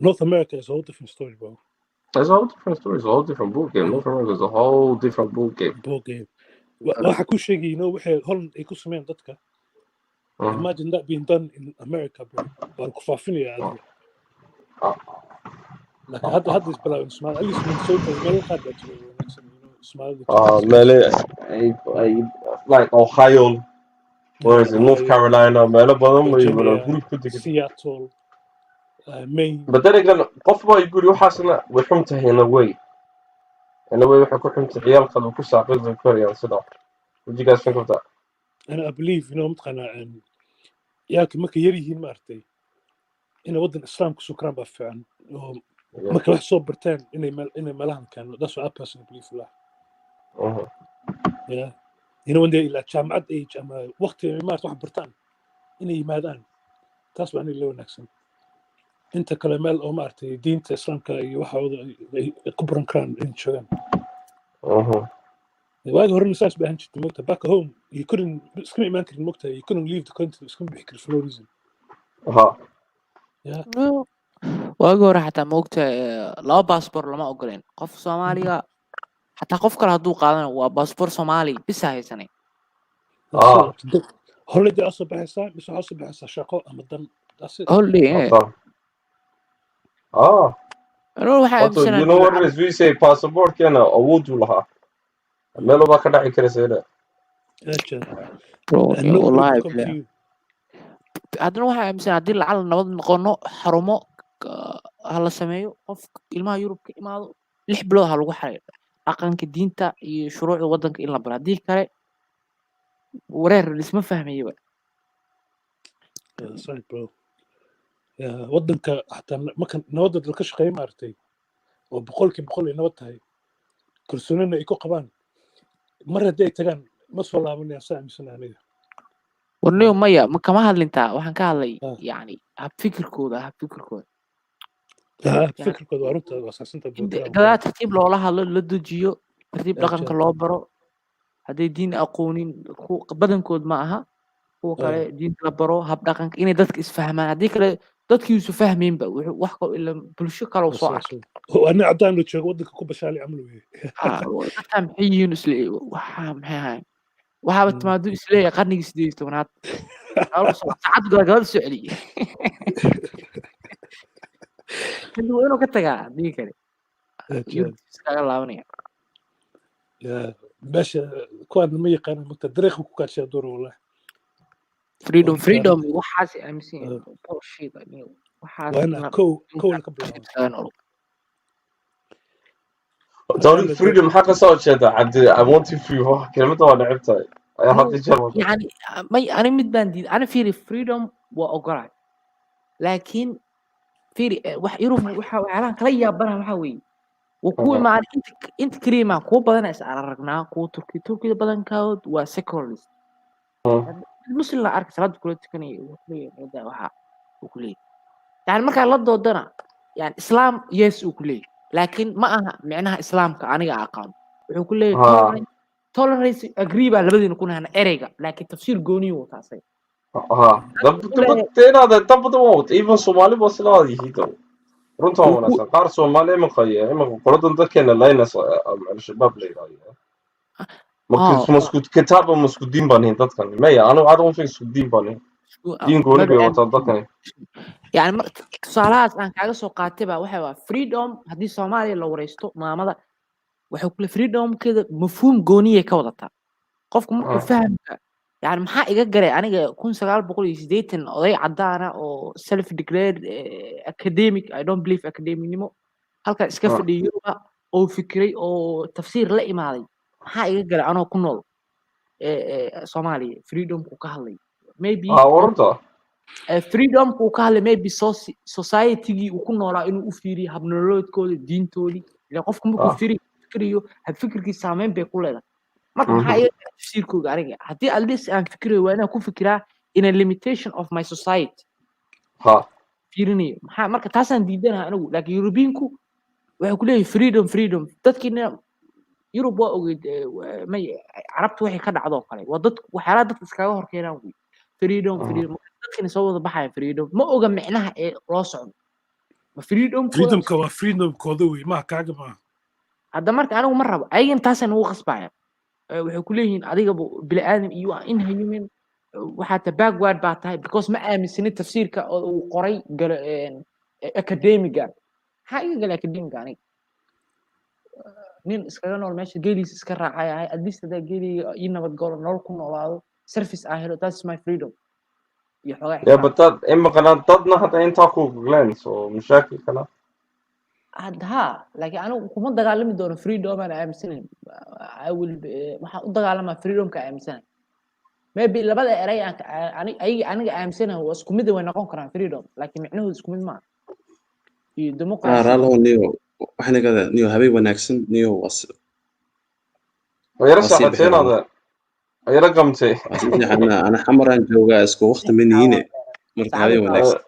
North America is a whole different story, bro. It's a whole different story. It's a whole different ball game. North America is a whole different ball game. Ball game. Waxa ku sheegay, you know, waxay Holland ay ku sameeyaan dadka. Imagine that being done in America, bro. Waan ku faafinaya adiga. Like hadda is bilaabin Soomaali. At least Minnesota meel qaad baa jira wanaagsan, you know, Soomaalidu. Mele, like Ohio, whereas in North Carolina, mele badan way wada guri ku degan. Seattle, Maine. But then again, qof baa guri waxaasna way xun tahay in a way. In a way waxa ku xun tahay ciyaalka ku saaqaysan karayaan sida. What do you guys think of that? And I believe, you know, matqana yaalka marka yar yihiin ma artay in wadan Islaamka sukran baa fiican oo marka wax soo bartaan inay meelahan kan. That's what I personally believe lah. Yeah. You know, when they like jaamacad age ama waqti ma wax bartaan inay yimaadaan. Taas waa inay loo wanaagsan. Inta kale meel oo ma artay diinta Islaamka iyo waxa ku baran karaan in joogaan. Waagi hore saas baa hanjirtay moogta back home you couldn't iskama imaan karin moogta you couldn't leave the country iskama bixi karin for no reason. Yeah. waagi hore xataa moogta laba baasboor lama ogoleen qof Soomaaliga xataa qof kale hadduu qaadana waa baasboor Soomaali bis haysanay. Holiday asoo baxaysaa bis waxaa soo baxaysaa shaqo ama dan. Holiday. You know what it is? We say passport kana awood u lahaa. Melo baa ka dhaci kara sayda. Wallahi haddana waxaa aaminsan haddii lacal nabad noqono xarumo hala sameeyo qof ilmaha Yurub ka imaado 6 bilood ha lagu xareeyo dhaqanka diinta iyo shuruucda wadanka in la baro haddii kale wareer isma fahmayo. Sorry bro. wadanka xataa marka nabadda dalka shaqeeyo ma artay oo boqolkiiba ay nabad tahay kalsoonina ay ku qabaan mar haddii ay tagaan ma soo laabanayaan saa aaminsan aniga. warniyo maya ma kama hadlintaa waxaan ka hadlay yani fikirkooda waa runta waa saasanta gadaa tartiib loola hadlo la dejiyo tartiib dhaqanka loo baro hadday diin aqoonin badankood ma aha kuwa kale diinta la baro hab dhaqanka inay dadka isfahmaan haddii kale dadkii isu fahmaynba wax ila bulsho kale oo soo arkay ana cadaan la joogo wadanka ku bashaali camal weeye dadka maxay yihiin isla waxa maxay ahayn waxaaba timaado isleeyahay qarnigii 18aad saacad gabadh soo celiyay kadib inuu ka tagaa haddii kale iskaga laabanaya. meesha kuwaan ma yaqaana mugta dariiqa ku kaashaa door wallahi freedom waxaas aaminsan bullshit waxaas waana kow ka bilaabo. Don't freedom حق صوت عاد I want to free كلمته وانا عبتها يا حظي جرب يعني ما انا متباندي انا في freedom واقرا لكن في يروح وحالان كلا يابنا waxa weey وكو ما انت كريمه كو بدن اس aragna كو تركي badankood waa secularist المسلم لا ark salaad kula tukanay wada waxa uu kulay yani marka la doodana yani islaam yes uu kulay laakiin ma aha macnaha islaamka aniga aqaan wuxuu ku leeyahay tolerance agree baa labadiina ku nahana ereyga laakiin tafsiir gooni uu taasay dabada wood even Somali was la yihido runta wanaagsan qaar Somali ma qaya ima qoladan dadkeena laynas al-shabaab leeyahay masku kitaaba masku diin baan dadkan maya anu I don't think isku diin baan diin gooni bay wata dadkan يعني tusaalahaas aan kaaga soo qaatay baa waxa waa freedom haddii Soomaaliya la wareysto maamada waxa ku freedom keeda mafhuum gooniye ka wadata qofku markuu fahamka yani maxaa iga garay aniga 1980 oday cadaana oo self declared academic I don't believe academic nimo halka iska fadhiyo oo fikiray oo tafsiir la imaaday maxaa iga garay anoo ku nool Soomaaliya freedom ku ka hadlay maybe freedom ku ka hadlay maybe society uu ku noolaa inuu u fiiriyo habnoloodkooda diintoodii ila qofku markuu fiiriyo hab fikirkiisa saameyn bay ku leedahay marka maxaa iga tafsiirkooda aniga haddii at least aan fikirayo waa inaan ku fikiraa in a limitation of my society fiirinayo maxaa marka taasaan diidanahay anigu laakiin Europeanku waxay ku leeyihiin freedom dadkiina Europe waa ogeyd carabtu waxay ka dhacdo kale waa dad waxyaalaha dadka iskaga horkeenaan freedom dadkina soo wada baxaya freedom ma oga micnaha ee loo socdo freedomka waa freedomkooda wey maha kaaga maaha hadda marka anigu ma rabo ayaga intaasaan ugu qasbaya waxay ku leeyihiin adiga bini aadam iyo inhuman waxaa ta backward baa tahay because ma aaminsanin tafsiirka oo uu qoray academiga maxaa iga gala academiga aniga nin iskaga nool meesha geeliis iska raacay at least hadaa geeliga ii nabad galo nolol ku noolaado service aan helo that's my freedom iyo xogaa Yeah, but that إما كانت ضدنا حتى أنت أكو glance ومشاكل كلا. ها laakiin anigu kuma dagaalami doono freedom aan aaminsanayn waxaan u dagaalamaa freedomka aaminsanayn maybe labada eray aniga aaminsanahay waa isku mid way noqon karaan freedom laakiin micnahoodu isku mid maaha iyo democracy raalo niyo waxna kada niyo habay wanaagsan niyo was ويرى ساعتين هذا ويرى قمتي أنا حمران جوجا اسكو وقت مني هنا مرت habay wanaagsan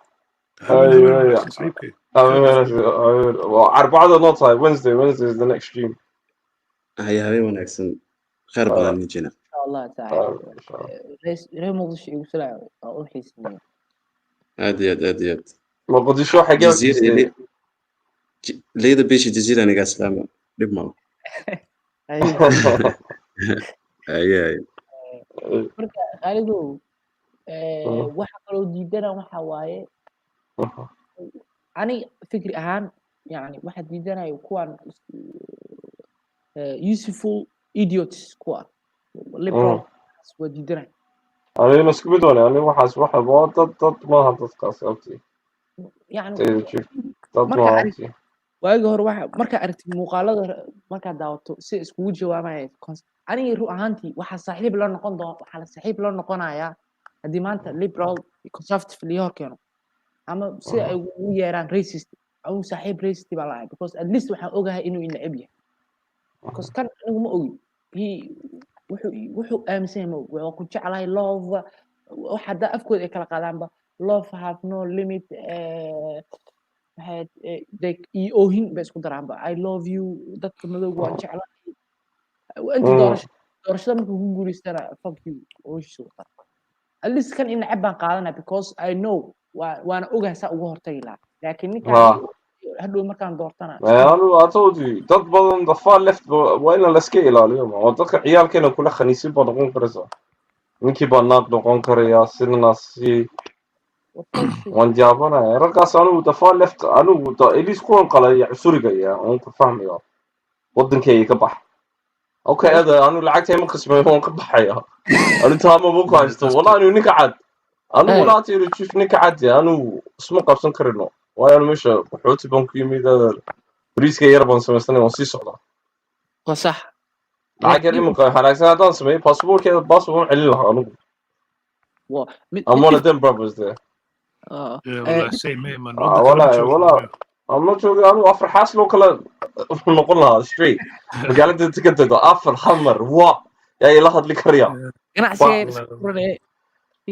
أربعة نقطة Wednesday is the next stream. هي habay wanaagsan خير badan nijina إن شاء الله تعالى رئيس مقدش يقول سلام أو حيسمي هادي مقدشو حاجة جزيرة ليه ده بيش جزيرة أنا قاعد سلامة لبما أي marka qaaligu waxa kaloo diidana waxa waaye ani fikri ahaan yani waxa diidanayo kuwan useful idiots kuwa liberal waa diidanayo أنا مسكوب دوني أنا واحد ضد ما هذا قصتي يعني ضد ما هذا waagi hore waxa marka aragtid muuqaalada marka daawato si iskugu jawaabay aniga ruux ahaantii waxa saaxiib la noqon doona waxa la saaxiib la noqonayaa hadii maanta liberal conservative li hor keeno ama si ay ugu yeeraan racist au saaxiib racist baa la because at least waxa ogahay inuu in necab yahay because kan anigu ma ogi wuxuu aaminsan yahay wuxuu ku jeclahay love waxa da afkooda ay kala qaadaanba love have no limit oohin bay isku daraanba I love you dadka madowga waan jeclahay inta doorashada markuu ku guuleystana fuck you oohisho at least kan in necab baan qaadanaa because I know waana ogahay saa ugu hortagi lahaa laakiin ninkaan hadhow markaan doortana أنا أتوجي ضد بدن ضفار left وإلا لسكي إلى اليوم وضدك عيال كنا كل خنيسين بنقون كرزة منكي بناق نقون كريا سنناسي وانجابنا رقص أنا ضفار left أنا إليس كون قلا يعسوري جاية أنا كفهم يا ودن كي كبح أوكي هذا أنا لعقت هي من قسمه هون كبح يا أنا تام أبوك عشتو والله أنا نكعد أنا ولا تيجي تشوف نكعد يا أنا اسمه قبسن كرنو وأنا مش حوتي بنك يمي ده بريسك يربون سمستني وصي صعدا صح لكن يمكن حركة هذا اسمه باسبور كده باسبور عليها أنا I'm one of them brothers there والله same man ولا I'm not sure أنا أفر حاسلو كلا نقولها straight قالت تكتد أفر حمر وا يا لاحظ لي كريا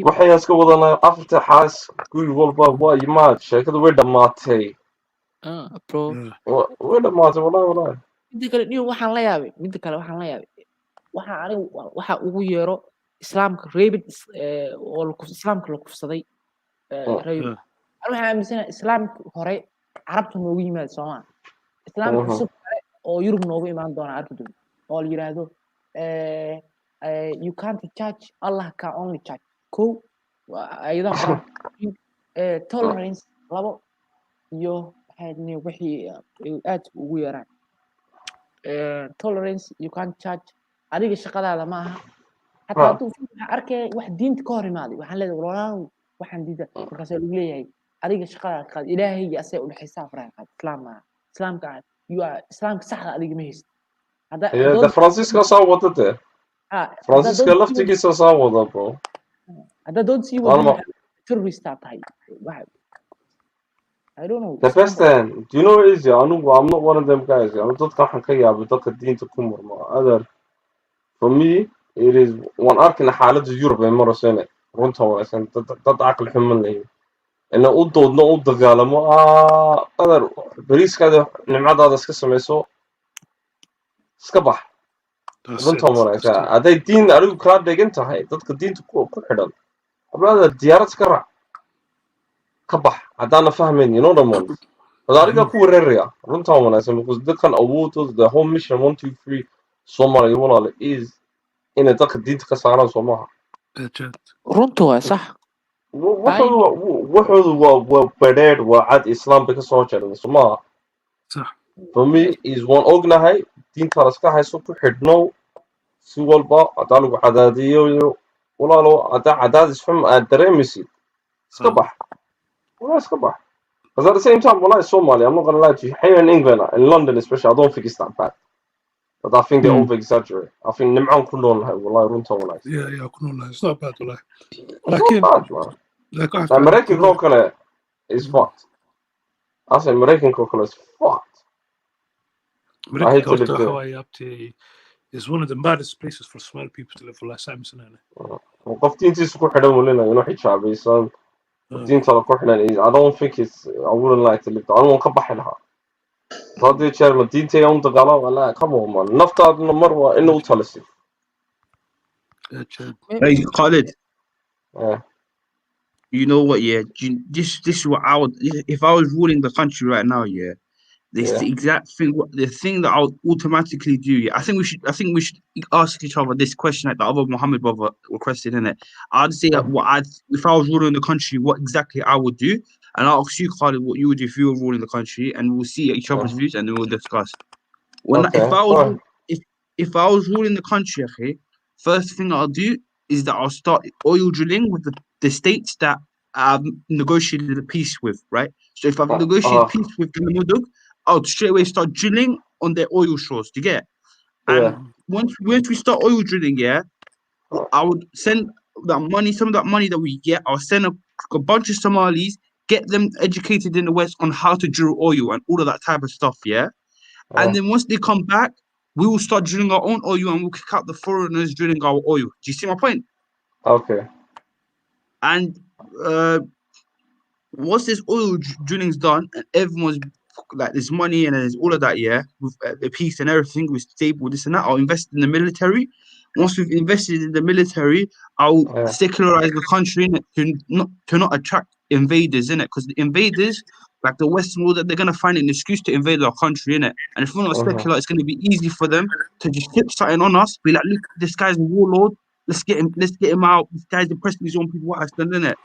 waxay iska wadana afta xaas guul walba waa yimaad sheekadu way dhamaatay bro way dhamaatay wallahi mid kale niyo waxaan la yaabay waxa anigu waxa ugu yeero islaamka reebid oo islaamka la kufsaday reebid waxaan aaminsanahay islaamka hore carabtu noogu yimaad Soomaaliya islaamka cusub oo Yurub noogu imaan doona arkidu oo la yiraahdo you can't judge Allah can only judge ko aydan tolerance labo iyo waxay wixii aad ugu yaraan tolerance you can't judge adiga shaqadaada ma aha hatta hadduu arkay wax diinta ka hor imaaday waxaan leeyahay walaalow waxaan diida markaas lagu leeyahay adiga shaqadaada qaad ilaahay iyo asay u dhaxaysaa faraaqad islaamka islaamka saxda adiga ma haysto hada Francisco soo wadada Francisco laftigiisa soo wada bro هذا don't see what terrorist tahay I don't know the best thing do you know what is I'm not one of them guys I'm dadka waxaan ka yaabay dadka diinta ku murmo other for me it is one arkina xaaladda Europe ay marayso runta wanaagsan dad aqal xuman leeyahay in uu doodno u dagaalamo other bariiskada nimcadaada iska sameeyso iska bax runta wanaagsan aday diin adigu ka degan tahay dadka diinta ku xidhan abada diyaarad ka raac ka bax hadaan fahmin you know the ones فذلك كو ريريا runta wanaagsan because dadkan awoodooda the whole mission 1 2 3 Soomaaliya walaal is inay dadka diinta ka saaraan Soomaha runtu waa sax wuxuu waa badeed waa cad islaamka ka soo jeeda Soomaha for me is one ognahay diinta la iska hayso ku xidhno si walba hadaa lagu cadaadiyo walaalo hadaa cadaadis xum aad dareemisid iska bax walaal iska bax. Because at the same time, when I Somalia, I'm not gonna lie to you. Here in England, in London especially, I don't think it's that bad. But I think they over exaggerate. I think Nim'an Kulon, Wallah, Runta, Wallah. Yeah, Kulon, it's not bad, Wallah. It's not bad, man. The American coconut is fucked. I say American coconut is fucked. I hate to live there. Hawaii up to is one of the maddest places for Somali people to live for last time. وقفتين تسكو حدا ولنا ينوحي شعبي so diinta la ku xidhan I don't think it's I wouldn't like to live there. I don't ka baxi lahaa hadii jeer ma diinta ay u dagaalo wala come on man naftaadna mar waa inuu talisid. Hey Khalid, you know what, yeah, this is what I would, if I was ruling the country right now, yeah, this the exact thing, the thing that I would automatically do. Yeah, I think we should ask each other this question like the other Muhammad brother requested in it. I'd say that if I was ruling the country, what exactly I would do, and I'll ask you, Khalid, what you would do if you were ruling the country, and we'll see each other's views and then we'll discuss. If I was ruling the country, okay, first thing I'll do is that I'll start oil drilling with the states that I've negotiated a peace with, right? So if I've negotiated peace with the Mudug, I would straight away start drilling on their oil shores. Do you get? And once we start oil drilling, yeah, I would send that money, some of that money that we get, I'll send a bunch of Somalis, get them educated in the West on how to drill oil and all of that type of stuff, yeah? And then once they come back, we will start drilling our own oil and we'll kick out the foreigners drilling our oil. Do you see my point? Okay. And once this oil drilling's done and everyone's like there's money and there's all of that, yeah, with the peace and everything, we're stable, this and that, I'll invest in the military. Once we've invested in the military, I'll secularize the country to not attract invaders in it, because the invaders, like the Western world, they're gonna find an excuse to invade our country in it. And if we're not secular, it's gonna be easy for them to just flip something on us, be like, look, this guy's a warlord, let's get him out. This guy's oppressing his own people. What has done in it?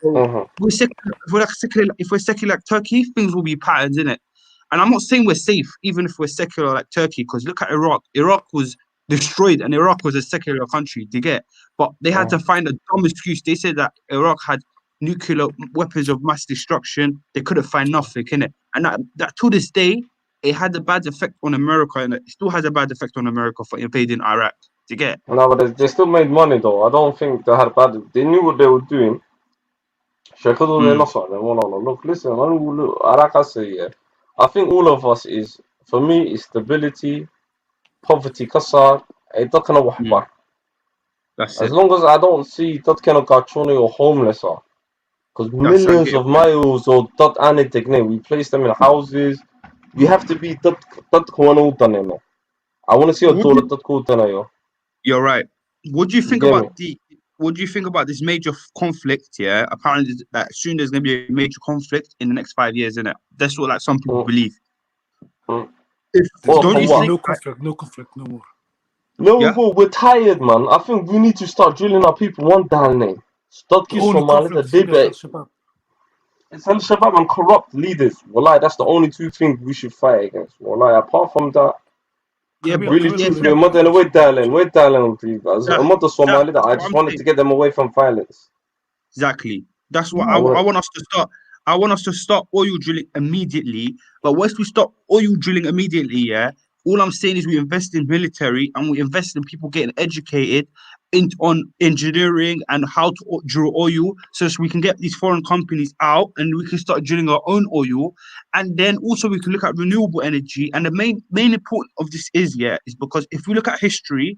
So if we're secular like Turkey, things will be patterns in it. And I'm not saying we're safe, even if we're secular like Turkey, because look at Iraq. Iraq was destroyed, and Iraq was a secular country. Do you get? But they had to find a dumb excuse. They said that Iraq had nuclear weapons of mass destruction. They couldn't find nothing in it, and that to this day, it had a bad effect on America, and it still has a bad effect on America for invading Iraq. Do you get? No, but they still made money though. I don't think they had bad. They knew what they were doing. Look, listen, I think all of us is, for me, is stability, poverty, kasar, as long as I don't see that kind of gachoni or homeless, because millions of miles or that anything, we place them in houses. We have to be that I want to see a dollar that. You're right. What do you think about what do you think about this major conflict? Yeah, apparently that soon there's gonna be a major conflict in the next 5 years, isn't it? That's what like some people believe. No conflict, no more. No, we're tired, man. I think we need to start drilling our people one down. Start giving Somali the debate. It's Al-Shabaab and corrupt leaders. Wallahi, that's the only two things we should fight against. Wallahi, apart from that, really truthfully, we're dialing, please. As a mother Somali, I just wanted to get them away from violence. Exactly. That's what I want us to start. I want us to start oil drilling immediately. But once we stop oil drilling immediately, yeah, all I'm saying is we invest in military and we invest in people getting educated on engineering and how to drill oil, so we can get these foreign companies out and we can start drilling our own oil. And then also we can look at renewable energy. And the main important of this is because if we look at history,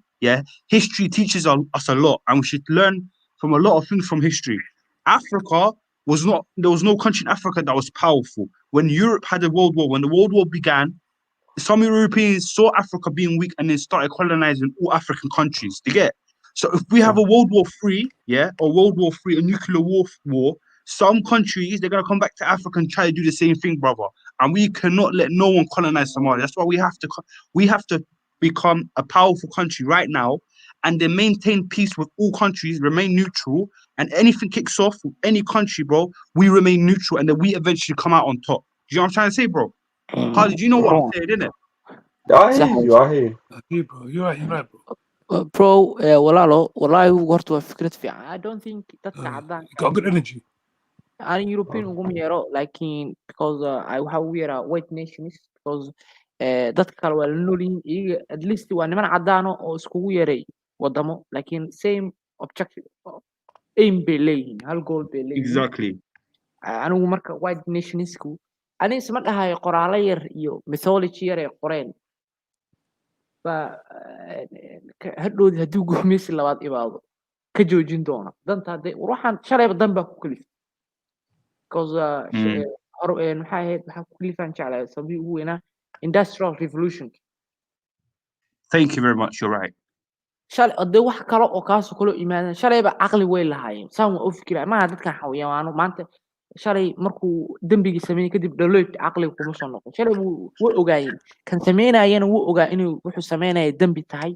history teaches us a lot, and we should learn from a lot of things from history. Africa there was no country in Africa that was powerful. When Europe had a world war, when the world war began, some Europeans saw Africa being weak and then started colonizing all African countries. Do you get? So if we have a World War III, or World War III, a nuclear war, some countries, they're going to come back to Africa and try to do the same thing, brother. and we cannot let no one colonize Somalia. That's why we have to become a powerful country right now, and then maintain peace with all countries, remain neutral, and anything kicks off with any country, bro, we remain neutral, and then we eventually come out on top. Do you know what I'm trying to say, bro? Harley, do you know what I'm saying, innit? I hear you. I hear you. bro. You're right, bro. Bro, walaalo wallahi horta waa fikrad fiican. I don't think dadka cadaan Got good energy. aan European ugu yeero laakiin because waxa ugu yeeraa white nations because dadka kale waa la noolyihiin iyaga at least waa niman cadaano oo iskugu yeeray wadamo laakiin same objective aim bay leeyihiin hal goal bay leeyihiin Exactly. anigu marka white nationsku ani isma dhahayo qoraalo yar iyo mythology yar ee qoreen ba hadhoodii hadduu guumeysi labaad imaado ka joojin doona danta hadday waxaan shalayba dan baa ku kalifay because maxaa ahayd waxaa ku kalifaan jeclahay sababii ugu weynaa industrial revolution Thank you very much. You're right. shalay hadee wax kale oo kaasoo kaloo imaadeen shalayba caqli way lahaayeen saan waa u fikiraya maaha dadkan xawayaano maanta shalay markuu dembigii sameeyey kadib dhaloyd caqliga kuma soo noqon shalay wuu ogaayeen kan sameynayana wuu ogaa inuu wuxuu sameynaya dembi tahay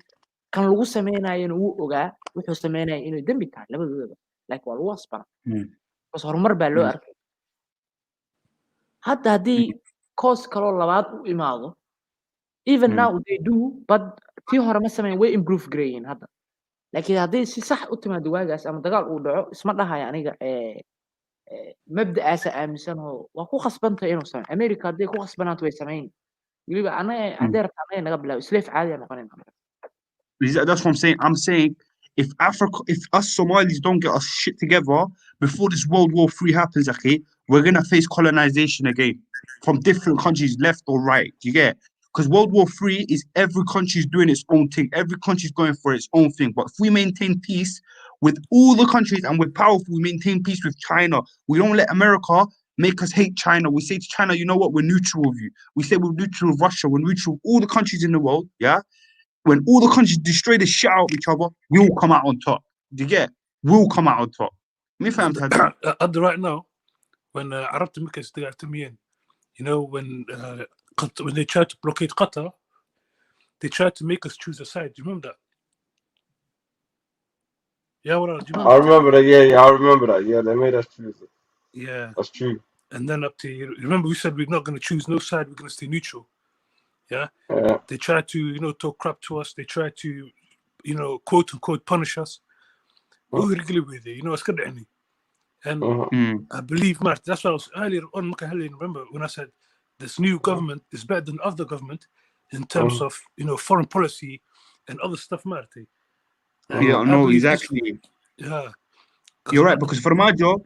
kan lagu sameynayana wuu ogaa wuxuu sameynaya inuu dembi tahay labadoodaba laakiin waa lagu asbara bas horumar baa loo arkay hadda haddii course kaloo labaad u imaado even now they do but tii hore ma sameyn way improve gareeyeen hadda laakiin haddii si sax u timaado waagaas ama dagaal uu dhaco isma dhahaya aniga مبدأ آمسن هو وأخو خصبنته إنه سمع أمريكا دي أخو خصبنات ويسمعين يقول بقى أنا عدير أنا قبل سليف عادي أنا قرين That's what I'm saying. I'm saying if us Somalis don't get our shit together before this World War III happens, okay, we're gonna face colonization again from different countries, left or right. Do you get? Because World War III is every country's doing its own thing. Every country's going for its own thing. But if we maintain peace with all the countries and we're powerful, we maintain peace with China. We don't let America make us hate China. We say to China, you know what? We're neutral with you. We say we're neutral with Russia. We're neutral with all the countries in the world. Yeah. When all the countries destroy the shit out of each other, we'll come out on top. Do you get? We'll come out on top. Me fam right now, when Arab Americans start to me in, you know, when they tried to blockade Qatar, they tried to make us choose a side. Do you remember that? Yeah, well, do you remember I remember that. Yeah, I remember that. Yeah, they made us choose it. Yeah, that's true. And then up to remember, we said we're not going to choose no side. We're going to stay neutral. Yeah. They tried to, you know, talk crap to us. They tried to, you know, quote unquote punish us. We're regular with it. You know, it's good any. And I believe, Matt, that's why I was earlier on. Remember when I said this new government is better than other government in terms of, you know, foreign policy and other stuff, Matt. Yeah, no, exactly. Yeah. You're right, because Farmajo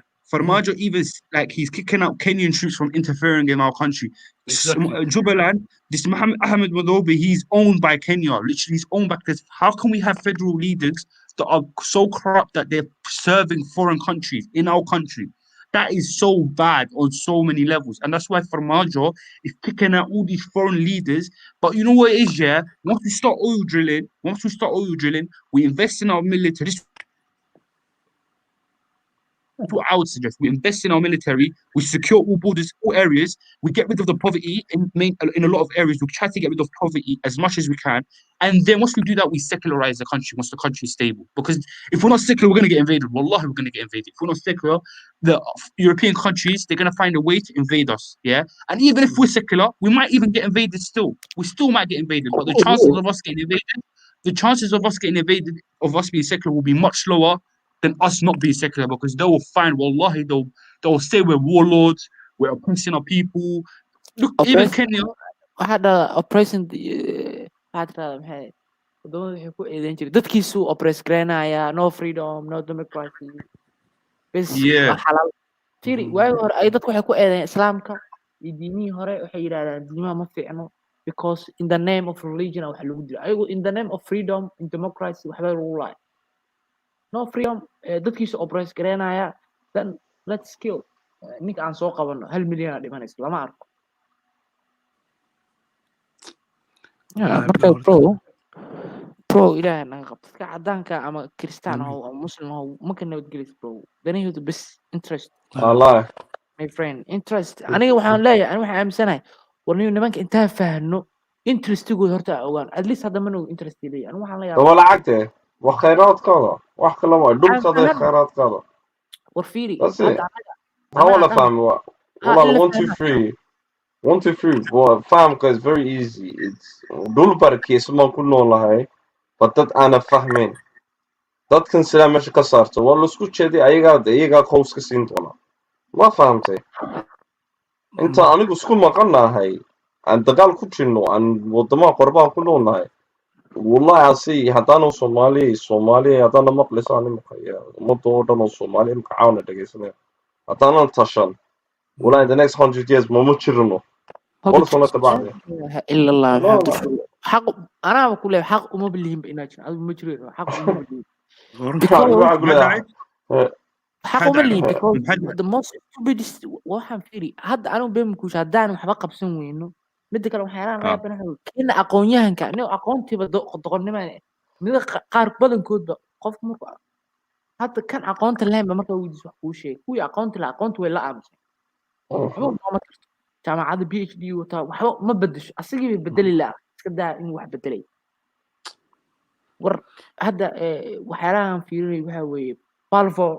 even like he's kicking out Kenyan troops from interfering in our country. Exactly. Jubaland, this Mohammed Ahmed Madobe, he's owned by Kenya. Literally, he's owned by this. How can we have federal leaders that are so corrupt that they're serving foreign countries in our country? That is so bad on so many levels. And that's why Farmajo is kicking out all these foreign leaders. But you know what it is, yeah? Once we start oil drilling, we invest in our military. What I would suggest, we invest in our military, we secure all borders, all areas, we get rid of the poverty in a lot of areas, we try to get rid of poverty as much as we can, and then once we do that, we secularize the country once the country is stable. Because if we're not secular, we're going to get invaded. Wallahi, we're going to get invaded. If we're not secular, the European countries, they're going to find a way to invade us, yeah? And even if we're secular, we might even get invaded still. We still might get invaded, but the chances of us getting invaded, of us being secular will be much lower than us not being secular, because they will find, wallahi, they'll say we're warlords, we're oppressing our people. Look, even Kenya. Had oppressing dadkiisu oppress garanaya, no freedom, no democracy. Yeah. Tiri waagi hore ay dadku waxay ku eedeeyeen islaamka iyo diimihii hore waxay yiraahdaan diimaha ma fiicno because in the name of religion wax lagu dilo ayagu in the name of freedom and democracy waxba lagu laay no freedom dadkiisu oppress garanaya then let's kill ninka aan soo qabano 1 milyan dhimanaysa lama arko marka bro ilaahay naga qabto dadka cadaanka ama kristaan ama muslim ma ka nabadgelis bro danahoodu bas interest Allah my friend interest aniga waxaan leeyahay aniga waxaan aaminsanahay warniyo nimanka intaa faahno interestigood horta ogaan at least hadda mana interest leeyahay aniga waxaan leeyahay طب lacagte wax khayraadkooda wax kale ma dhulkooda khayraadkooda war fiiri that's it hadda ha wala anaga fahmi wa ha wala ila 1 2 fahmaa 3 1 2 3 well, fahamka is very easy it's dhul barkiis ma ku noolahay dad aan fahmin dadkan sida meesha ka saarto waa la isku jeeday ayaga qows ka siin doona ma fahamtay inta anigu isku maqanahay aan dagaal ku jirno aan wadamaha qorbaan ku noolnahay wallahi asi hadaan Soomaali hadaan maqlisaan imkaya ummadoo dhan oo Soomaali imka caawna dhageysanay hadaan tashan wallahi in the next 100 years ma jirno wala soo tabacay illa Allah xaq ana ku leeyahay xaq uma bilihim inaa jiro adigu ma jiro xaq uma bilihim حق ملي because the most stupidest waxaan fiiri hadda anigu been ku shaadaan waxba qabsan weyno mid kale waxaan la yaabanahay in aqoonyahanka inuu aqoontiba doqonnimo mid qaar badankoodba qof markuu hadda kan aqoonta lahayn marka uu wax ku sheegay kuwi aqoonta la aqoonta way la aamusay waxba ma karto jaamacada PhD wata waxba ma bedesho asigii bedeli la iska daa in wax bedelay war hadda waxyaalahan fiirinay waxa weeye Balfour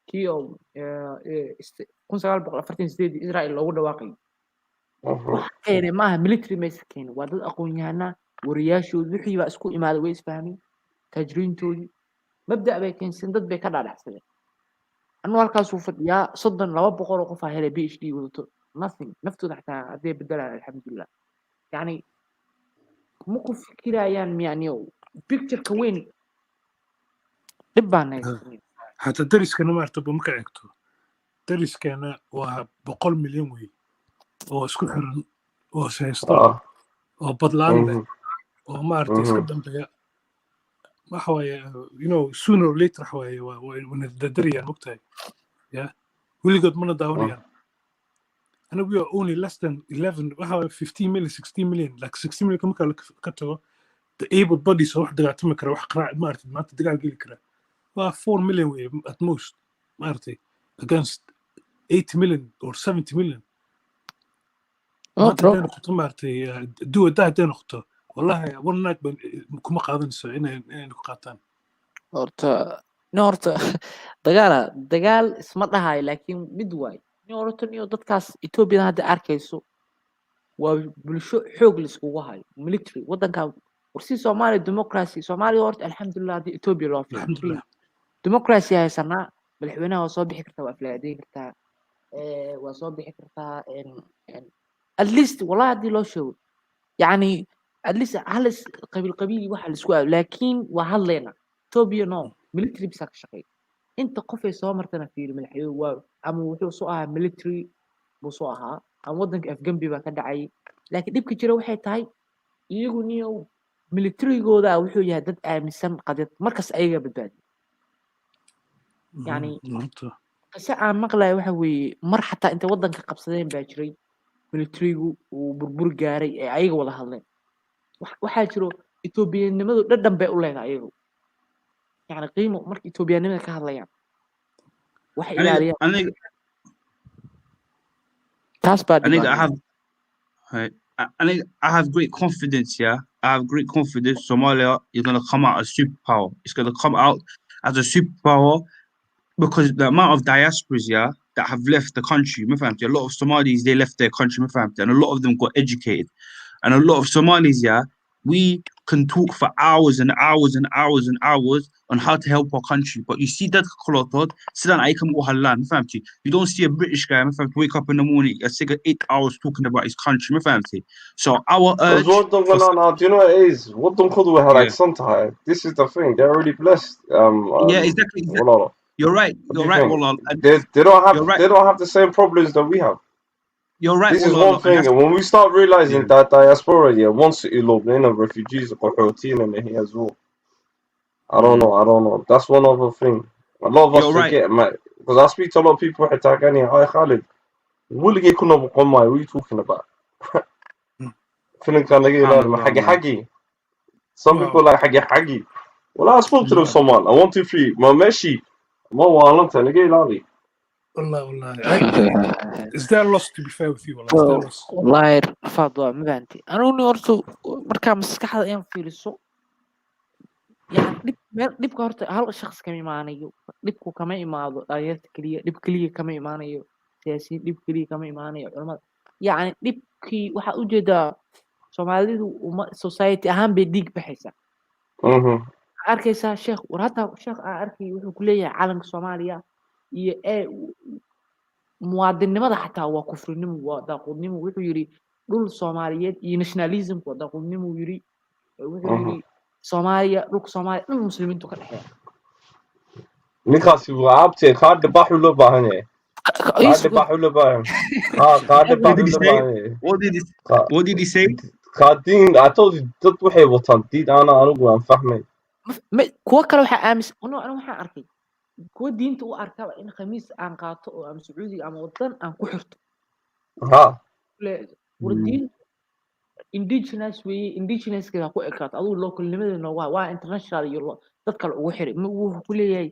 كيو 1948 إسرائيل لو دواقي وحكينا معها ميليتري مسكين وادد أقويانا ورياشو ذحي بأسكو إمادة ويس فهمي تجرين تولي مبدأ بيكين سندد بيكاد على حسابه أنو هالكاسو يا صدن لو بقول وقفها هلا PhD ودكتور nothing نفتو تحت عدي بالدلال الحمد لله يعني مو فكرة يعني بيكتشر كوين لبانا حتى درس كان ما ارتبوا مكعكتو درس كان وبقول مليون وي واسكو حرن وسيستار وبطلان وما ارتيس قدام بيا ما حوايا you know sooner or later حوايا وندري وقتها يا واللي قد من داونيا أنا we are only less than 11 حوايا 15 million 16 million like 16 million كم كان كتو the able bodies واحد دقات مكره واحد قراء ما ارتد ما تدقال قيل كره 4 million at most مارتي against 8 million or 70 million مارتي دو ده نقطة والله ورناك كم قاعدين سوينا نقاطان نورتا دجال اسمه هاي لكن بدواي نورتا نيو دتكاس إثيوبيا هذا أركيسو وبالشو حوق لسقوا هاي ميليتري وده كان ورسي سومالي ديمقراطي سومالي ورد الحمد لله دي إثيوبيا لو الحمد لله ديمقراطية هاي سنة بالحوينها وصوبي حكرتها وأفلادين كرتها وصوبي حكرتها at least والله هذه لو شو يعني at least هل قبيل واحد السؤال لكن وهلنا توبيا نو ميلتري بساك شقي أنت قفي صامرتنا في الملحيو أم وحيو سوءها ميلتري بسوءها أم ودنك أفجنبي بكدعي لكن ديك كتير واحد هاي يجونيو ميلتري جودا وحيو يهدد أمسن قد مركز أيجا بالبادي يعني ساعة مقلة وحوي مر حتى أنت ودنك قبصدين باجري ميلتريجو وبربر جاري أيجا ولا هالين وحاجرو إثيوبيا نمدو دردن بيقولين أيجو يعني قيمة مرك إثيوبيا نمدو كهالين وحي إلى I have great confidence, yeah. I have great confidence. Somalia is going to come out as a superpower. It's going to come out as a superpower because the amount of diasporas, yeah, that have left the country, a lot of Somalis, they left their country, and a lot of them got educated. And a lot of Somalis, yeah, we can talk for hours and hours and hours and hours on how to help our country. But you see that you don't see a British guy wake up in the morning and take 8 hours talking about his country. So our urge... do you know what it is? What don't call like sometimes. This is the thing. They're already blessed. Yeah, exactly. You're right. You're right, Wallah. They don't have the same problems that we have. You're right. This is one thing, and when we start realizing that diaspora, once you look in refugees or in here as well. I don't know. That's one other thing. A lot of us forget, man. Because I speak to a lot of people who attack any hi Khalid. What are you talking about? Some people like hagi. Well, I spoke to them someone. I want to free. My meshi. ما والله أنت نجي لالي Is there a loss to be fair with you? Is there a loss? والله فاضوا ما فهمتي أنا وني أرتو مركا مسكحة أيام فيرسو يعني dhibka horta hal shakhs kama imaanayo dhibku kama imaado dhalinyarta keliya dhib keliya kama imaanayo siyaasiyiin dhib keliya kama imaanayo culimada yacni dhibkii waxaa ujeedaa soomaalidu society ahaan bay dhiig baxaysaa arkaysaa sheekh war hadda sheekh aan arkay wuxuu ku leeyahay calanka soomaaliya iyo muwaadinnimada xataa waa kufrinimo waa daaqudnimo wuxuu yidhi dhul soomaaliyeed iyo nationalism waa daaqudnimo yidhi wuxuu yidhi soomaaliya dhulka soomaaliya dhan muslimiintu ka dhexeeya ninkaasi waa abtee qaadda baaxu loo baahan yahay qaadda baaxu loo baahan qaadda baaxu loo baahan yahay What did he say? qaadiin I told you dad waxay wataan diid anigu aan fahmay kuwa kale waxaa aaminsan anigu waxaan arkay kuwa diinta u arkaba in khamiis aan qaato oo ama sacuudiga ama wadan aan ku xirto war diin indigenous way indigenous ka ku ekaato adigu localnimadana waa international iyo dad kale ugu xiray wuxuu ku leeyahay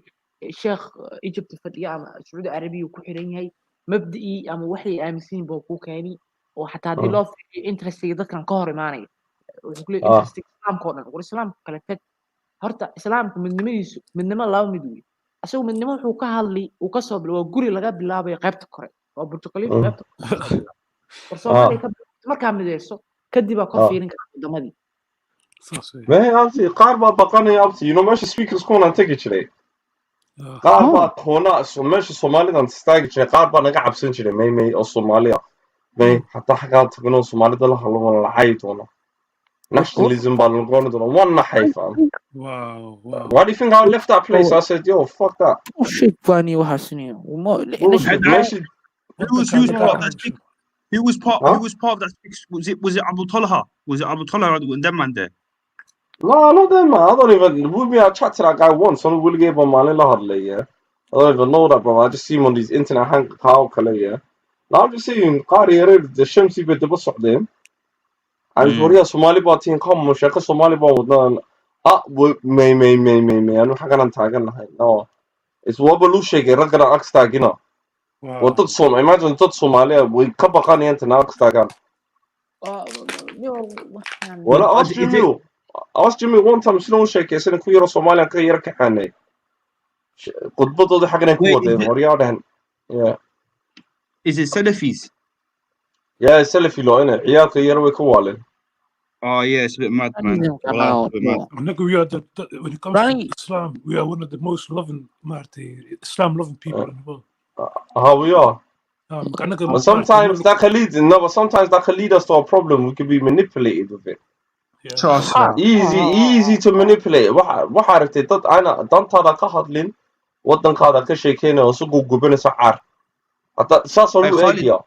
sheekh Egypt fadhiya ama Saudi Arabia ku xiran yahay mabdii ama waxay aaminsan buu ku keenay oo xataa hadii loo fiiriyo interestiga dadkan ka hor imaanaya wuxuu ku leeyahay interestiga islaamka oo dhan war islaamka kale tag horta islaamka midnimadiisu midnimo laba mid weey asagu midnimo wuxuu ka hadlay uu ka soo bilaabo guri laga bilaabay qaybta kore oo Portugal qaybta war Soomaaliya ka markaa mideyso kadib ka fiirin kara wadamadii ما أبتي قاربة بقاني أبتي you know ماشي speakers كون أنت كذي قاربة هنا ماشي الصومالي أنت تستاجي كذي قاربة نجا عبسين كذي مي الصومالية مي حتى حاجات تكونوا الصومالي ده لحالهم ولا حيط ولا nationalism بالنقول ده وانا حيفا why do you think I left that place I said yo fuck that shit funny وحسني وما ماشي He was part of that. Was it Abu Talha? Was it Abu Talha and them man there? No, not them, man. I don't even. I chat to that guy once. On Will Gable, man. I don't even know that, bro. I just see him on these internet hang how yeah. Now I'm just seeing Qari Red, the Shamsi bit the bus of them. And it's what Somali bot team come, Mushaka Somali bot with none. May. I know how can tag no. It's Wabalushe, Ragara Akstag, you know. وطد صوم imagine طد صوماليا ويكبر قاني أنت ناقص تاجان ولا أص جميل one time شلون شيء كيسن كويرو صوماليا كير كحني قد بطل حقنا كوده ورياضهن yeah is it Salafis yeah Salafi لو أنا عيال كيرو كوالين oh yeah it's a bit mad man when it comes to Islam we are one of the most loving Islam loving people in the world. How we are. But sometimes that can lead. No, but sometimes that can lead us to a problem. We can be manipulated with it. Easy to manipulate. What عرفت ضد أنا ضد هذا كهادلين وضد هذا كشيء كنا وسوق جبنا سعر. صاروا إيديا.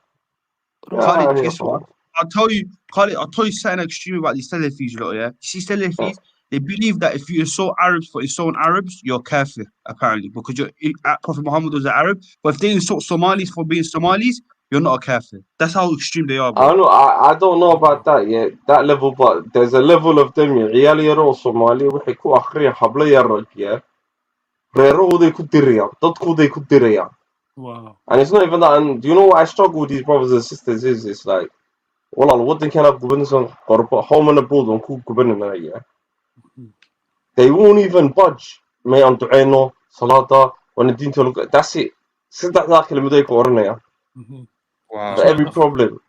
I'll tell you something extreme about these Salafis, yeah. You see Salafis. They believe that if you insult Arabs for insulting Arabs, you're kafir, apparently, because Prophet Muhammad was an Arab. But if they insult Somalis for being Somalis, you're not a kafir. That's how extreme they are, bro. I don't know about that yet, that level, but there's a level of them. عيال يرو Somali وحكوا آخرين حبلا يرك يا. ريرو they could dirya, ضدكوا they could dirya. Wow. And it's not even that. And do you know what I struggle with these brothers and sisters is? It's like, well, what they can have governing some or home and a bull on cool governing yeah. They won't even budge. May on du'eno, salata, when the deen to look at that's it. Since that كلمة ذيك ورنا wow. For every problem.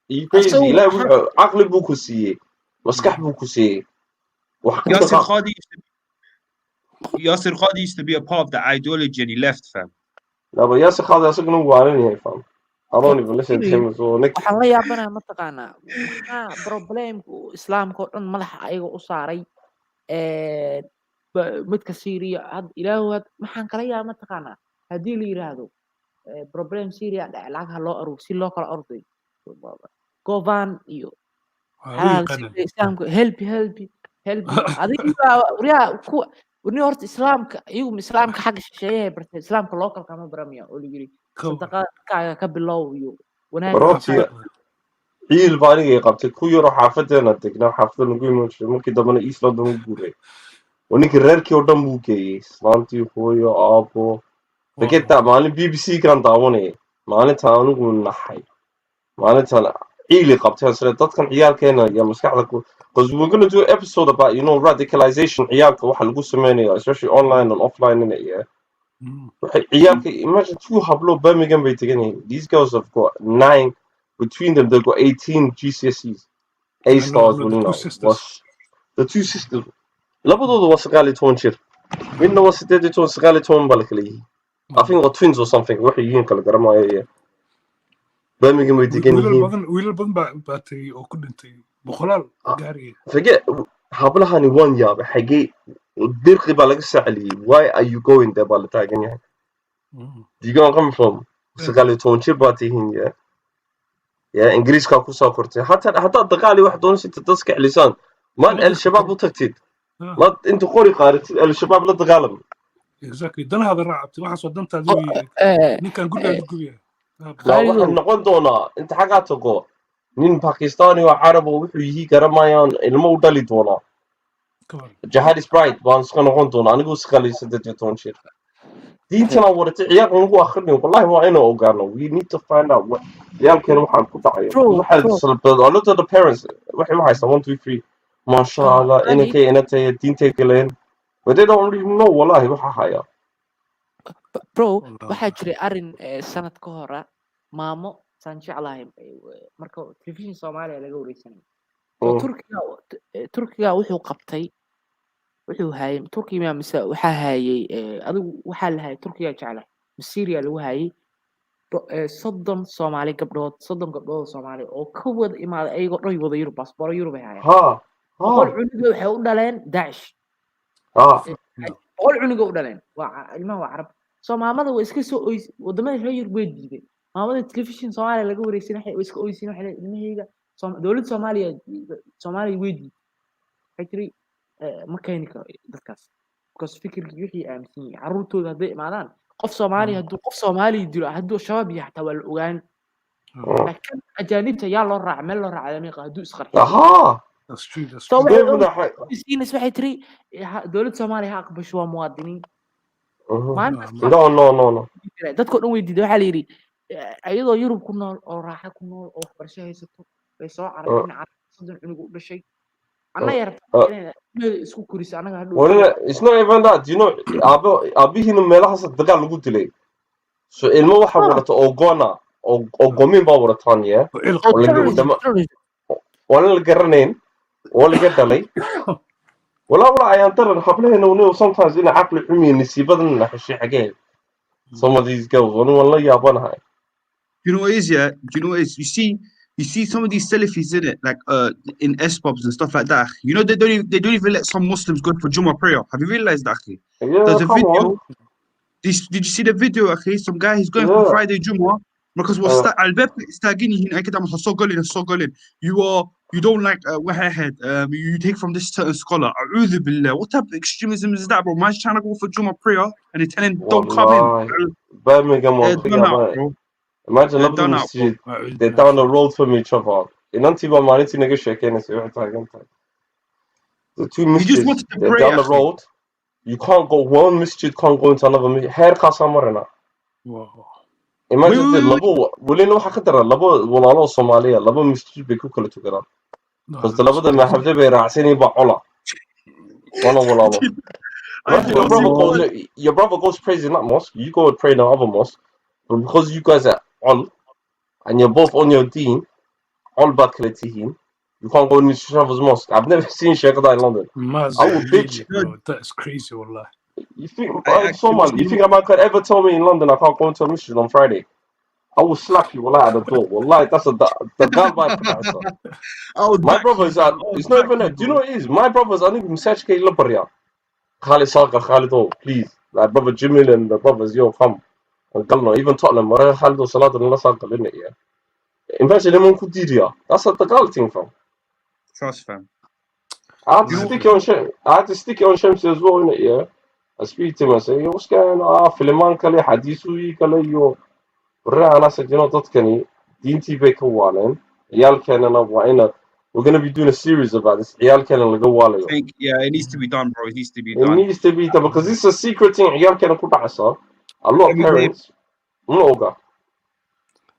You crazy. لا عقل بوكسي مسكح بوكسي. Yasir Khadi used to be a part of the ideology and he left, fam. لا but Yasir Khadi أصلاً كانوا قارين هاي fam. I don't even listen to him so Nick. waxaan la yaabanahay ma taqaanaa maxaa problemku islaamka oo dhan madaxa ayaga u saaray midka Syria had ilaahu maxaan kala yaabaa ma taqaanaa hadii la yiraahdo problem Syria lacag loo aruur si loo kala orday govan iyo islaamku help adiga wariyaa ku wani horta islaamka xaq shisheeyay bartay islaamka local kama baramiya oo la yiri sadaqada ka bilow iyo wanaag ciil baaniga qabtay ku yaro xaafadeena degnaa xaafadda lagu imaanay markii dambana Iceland uu guuray waninkii reerkii oo dhan buu geeyay islaantii hooyo aabo Forget that maalin BBC kan daawanayay maalinta anigu naxay maalintan ciili qabteen sida dadkan ciyaalkeena iyo maskaxda ku because we're going to do an episode about radicalization ciyaalka waxa lagu sameeyo especially online and offline in it ciyaalka imagine two hablo Birmingham bay tagan yihiin these girls have got 9 between them they've got 18 GCSEs A stars was the two sisters labadooda waa 19 jir midna waa 18 bal kale I think they're twins or something waxay yihiin kala garamayo Birmingham way tagan yihiin wiilal badan baa tagay oo ku dhintay boqolaal gaariga forget hablahani one yaab xagee dirqi baa laga sacaliyay why are you going there baa la taagan yahay do you come from 19 jir baa tihiin ya ingiriiska ku soo kortay hatta daqaali wax doonaysid dadka celisan man al-shabaab u tagtid ma inta qori qaadatid al-shabaab la dagaalam exactly dan hada raacabtay waxa soo dantaadu ninkan guriga gubiya waxaan noqon doonaa inta xagaa tago nin Pakistani oo Arab oo wuxuu yihi garamayaan ilmo u dhali doona Jihad is bright baan iska noqon doona anigu iskaliisa 18 jir diintana warta ciyaar ugu akhrinay wallahi waa inuu ogaano we need to find out what ciyaalkeena waxaan ku dhacay waxa salbad a lot of the parents waxay haysan 1 2 3 masha Allah inay inay diintay galeen but they don't really know wallahi waxa haya bro waxaa jiray arin sanad ka hor maamo saan jeclahay marka television Soomaaliya laga wareysanay oo Turkiga wuxuu qabtay wuxuu hayay Turkiga mise waxa hayay adigu waxa la hayay Turkiga jeclahay Syria lagu hayay 30 Soomaali gabdhood 30 gabdhood Soomaali oo ka wada imaada ayagoo dhan wada Yurub passport Yurub ay hayaan oo cunuga waxay u dhaleen Daesh oo cunuga u dhaleen waa ilmaha waa Arab Soomaalida way iska soo wadamada reer Yurub way diiday maamada television Soomaaliya laga wareysan waxay iska oysiin waxay ilmahayga dawladda Soomaaliya way diiday fikri ma keeni karo dadkaas because fikirkii wixii aaminsan yahay carruurtooda hadday imaadaan qof Soomaali dilo hadduu shabaab yahay taa waa la ogaan laakiin ajaanibta yaa loo raac meel loo raacay meeqa hadduu isqarxiyo that's true waxay tiri dawladda Soomaaliya ha aqbasho waa muwaadiniin no dadka dhan way diiday waxa la yiri ayadoo Yurub ku nool oo raaxa ku nool oo waxbarasho haysato way soo carareen caruur cunug u dhashay isku kurisa anaga hadhow wala it's not even that you know abihiina meelahaas dagaal lagu dilay so ilmo waxa wadato oo goona oo gomin baa wadataan ya wala la garanayn wala ga dalay wala ayaan taran hableena uu sometimes in aqli xumi nasiibadan la xishay xagee some of these girls wala yaabanahay you know what is yeah you know is you see some of these Salafis in it, like in S-pubs and stuff like that. You know they don't even let some Muslims go for Jummah prayer. Have you realized that? Yeah, there's a video. Did you see the video? Okay, some guy he's going for Friday Jummah because what's that? You don't like you take from this certain scholar. What type of extremism is that, bro? Man's trying to go for Jummah prayer and they're telling don't come in. Birmingham, imagine they're down the road from each other. The two masjids, they're down the road. You can't go one masjid, can't go into another masjid. Imagine the labo. Wali no hakadara labo walalo Somalia labo masjid be ku kala tugan. Because the labada ma habde be raacini ba cola. Wala walalo. Your brother goes praising that mosque. You go and pray in the other mosque. But because you guys are all and you're both on your deen, all bad quality, you can't go in each other's mosque. I've never seen Sheikh in London. I would bitch. That's crazy, wallah. You think you think I could ever tell me in London I can't go into a masjid on Friday? I will slap you wallah at the door. Wallah, that's the gun by my brothers are it's not even do you know what it is? My brothers I think Msachke Labaria. Khalid Salka, Khalid, please. Like brother Jimmy and the brothers, yo, come. Even Tottenham, Khalid Salat and Salka, didn't it? Yeah. Imagine them on Kudiria. That's what the girl thing from. Trust fam. I had to stick it on Shamsi as well, innit, yeah? I speak to him and say, yo, what's going on? Filiman Kale, Hadisui Kale, yo. I said, you know, Totkani, Dinti Baker Wallen, Yal Canon of Waina. We're going to be doing a series about this. Yal Canon go Wale. Yeah, it needs to be done, bro. It needs to be done. It needs to be done because this is a secret thing. Yal Canon Kutasa. A lot of parents. Do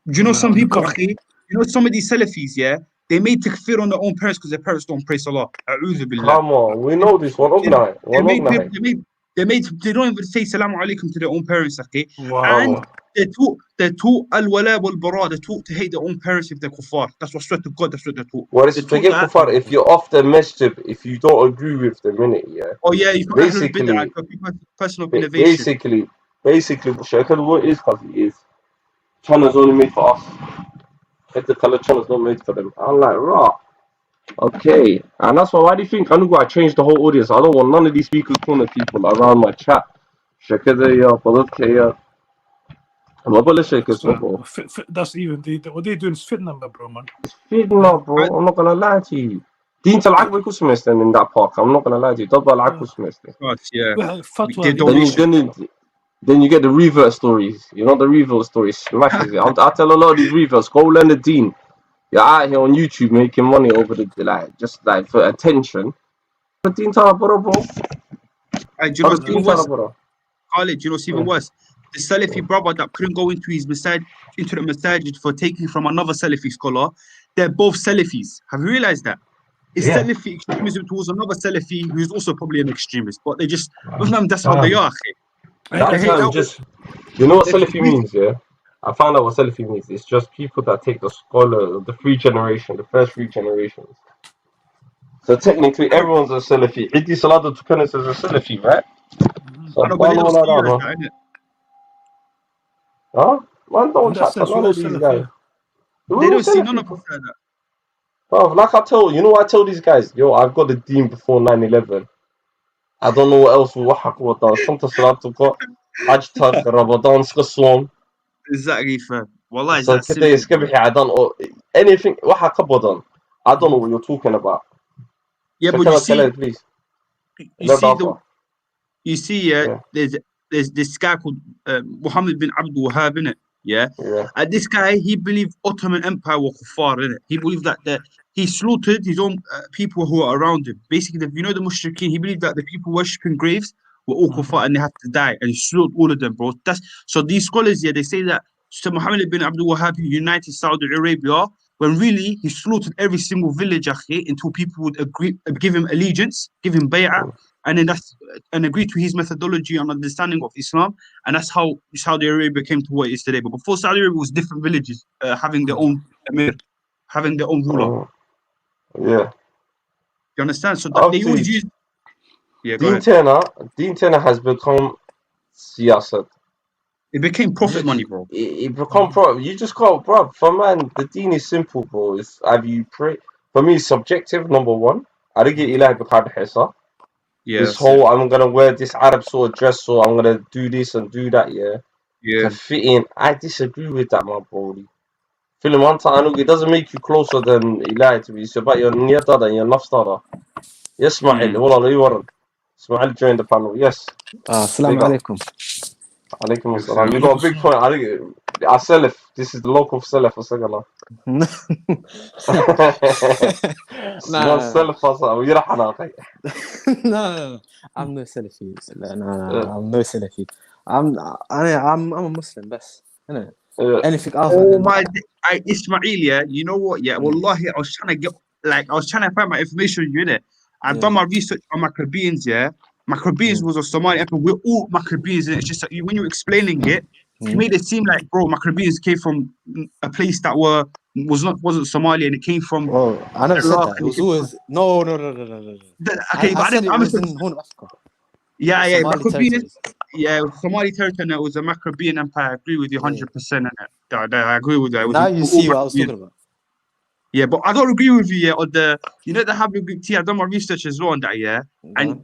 you know some people, you know, some of these Salafis, yeah, they made takfir on their own parents because their parents don't pray Salah. A'udhu billah. Come on, we know this one. They don't even say Salamu Alaikum to their own parents, okay? Wow. And they're taught al-wala wal-bara. They're taught to hate their own parents if they're kuffar. That's what, swear to God, that's what they're taught. Well, it's forget kuffar. If you're off the masjid, if you don't agree with them, innit, yeah? Oh, yeah, you've got basically, personal innovation. Basically, what it is, because it is. China's only made for us. If the color channel's not made for them. I'm like, rah. Okay. And that's why do you think I changed the whole audience? I don't want none of these speaker corner people around my chat. That's even what they're doing is fitna, bro, man. It's fitna, bro. I'm not gonna lie to you. Deen talak way kusmest in that park. I'm not gonna lie to you. Double like kusmest. Then you get the revert stories. You know the revert stories smashes it. I'll tell a lot of these reverts. Go learn the Deen. You're out here on YouTube making money over the just for attention. But Deen Talabura, bro. And you know what's even worse? College, you know what's even worse? The Salafi brother that couldn't go into the masajid for taking from another Salafi scholar. They're both Salafis. Have you realized that? It's Salafi extremism towards another Salafi who's also probably an extremist, but they just that's how they are. You know what Salafi means, yeah? I found out what Salafi means. It's just people that take the scholar, the first three generations. So technically, everyone's a Salafi. Iddi Salada Tukanis is a Salafi, right? So huh? Man, don't chat to none of these guys. They don't see none of us like that. Bro, like I tell these guys, yo, I've got the Deen before 9/11. I don't know what else will happen. Sometimes Salatu Hajj Ramadan Skaswam. Exactly, fam. Wallah, So today is I don't know anything. I don't know what you're talking about. Yeah, So but can you I tell see, it, please? there's this guy called Muhammad bin Abdul Wahhab, innit? Yeah. And this guy, he believed Ottoman Empire were kuffar, innit? He believed that he slaughtered his own people who were around him. Basically, the mushrikeen, he believed that the people worshipping graves were all kuffar and they had to die, and he slaughtered all of them, bro. So these scholars, they say that so Muhammad bin Abdul Wahhab united Saudi Arabia when really he slaughtered every single village until people would give him allegiance, give him bay'ah, and then agree to his methodology and understanding of Islam, and that's how Saudi Arabia came to what it is today. But before, Saudi Arabia was different villages having their own emir, having their own ruler. Yeah. You understand? So they always use. Yeah, go ahead. Deen Tenor has become siyasat. It became profit money, bro. It become profit. You just can't, bro. For man, the Deen is simple, bro. It's have you pray. For me, it's subjective. Number one, I don't get ilahi b'qad hisa. This whole I'm gonna wear this Arab sort of dress, so I'm gonna do this and do that, to fit in. I disagree with that, my bro. Feeling one time, it doesn't make you closer than ilahi to me. It's about your niyata and your nafsara. Yes, Ismail. Wallah, you weren't. Ismail joined the panel. Yes. Assalamu alaikum. Alaikum assalam. You got a big point. I Salaf. This is the local Salaf for Sagala. No. I'm no Salafi. I'm no Salafi. I'm a Muslim, bas. Anything else? Oh my, Ismail, you know what? Yeah, wallahi, I was trying to find my information, you know. I've done my research on Maccabees, Maccabees was a Somali empire. We're all Maccabees, and it's just like when you're explaining it, you made it seem like, bro, Maccabees came from a place that wasn't Somalia, and it came from. Oh, I never said that. It was always no. Okay, I said it was in Horn of Africa. Yeah, Maccabees. Yeah, Somali territory, and it was a Maccabean empire. I agree with you 100%. I agree with that. Now you see what I was talking about. Yeah, but I don't agree with you on the, the Habib Group T. I've done my research as well on that, and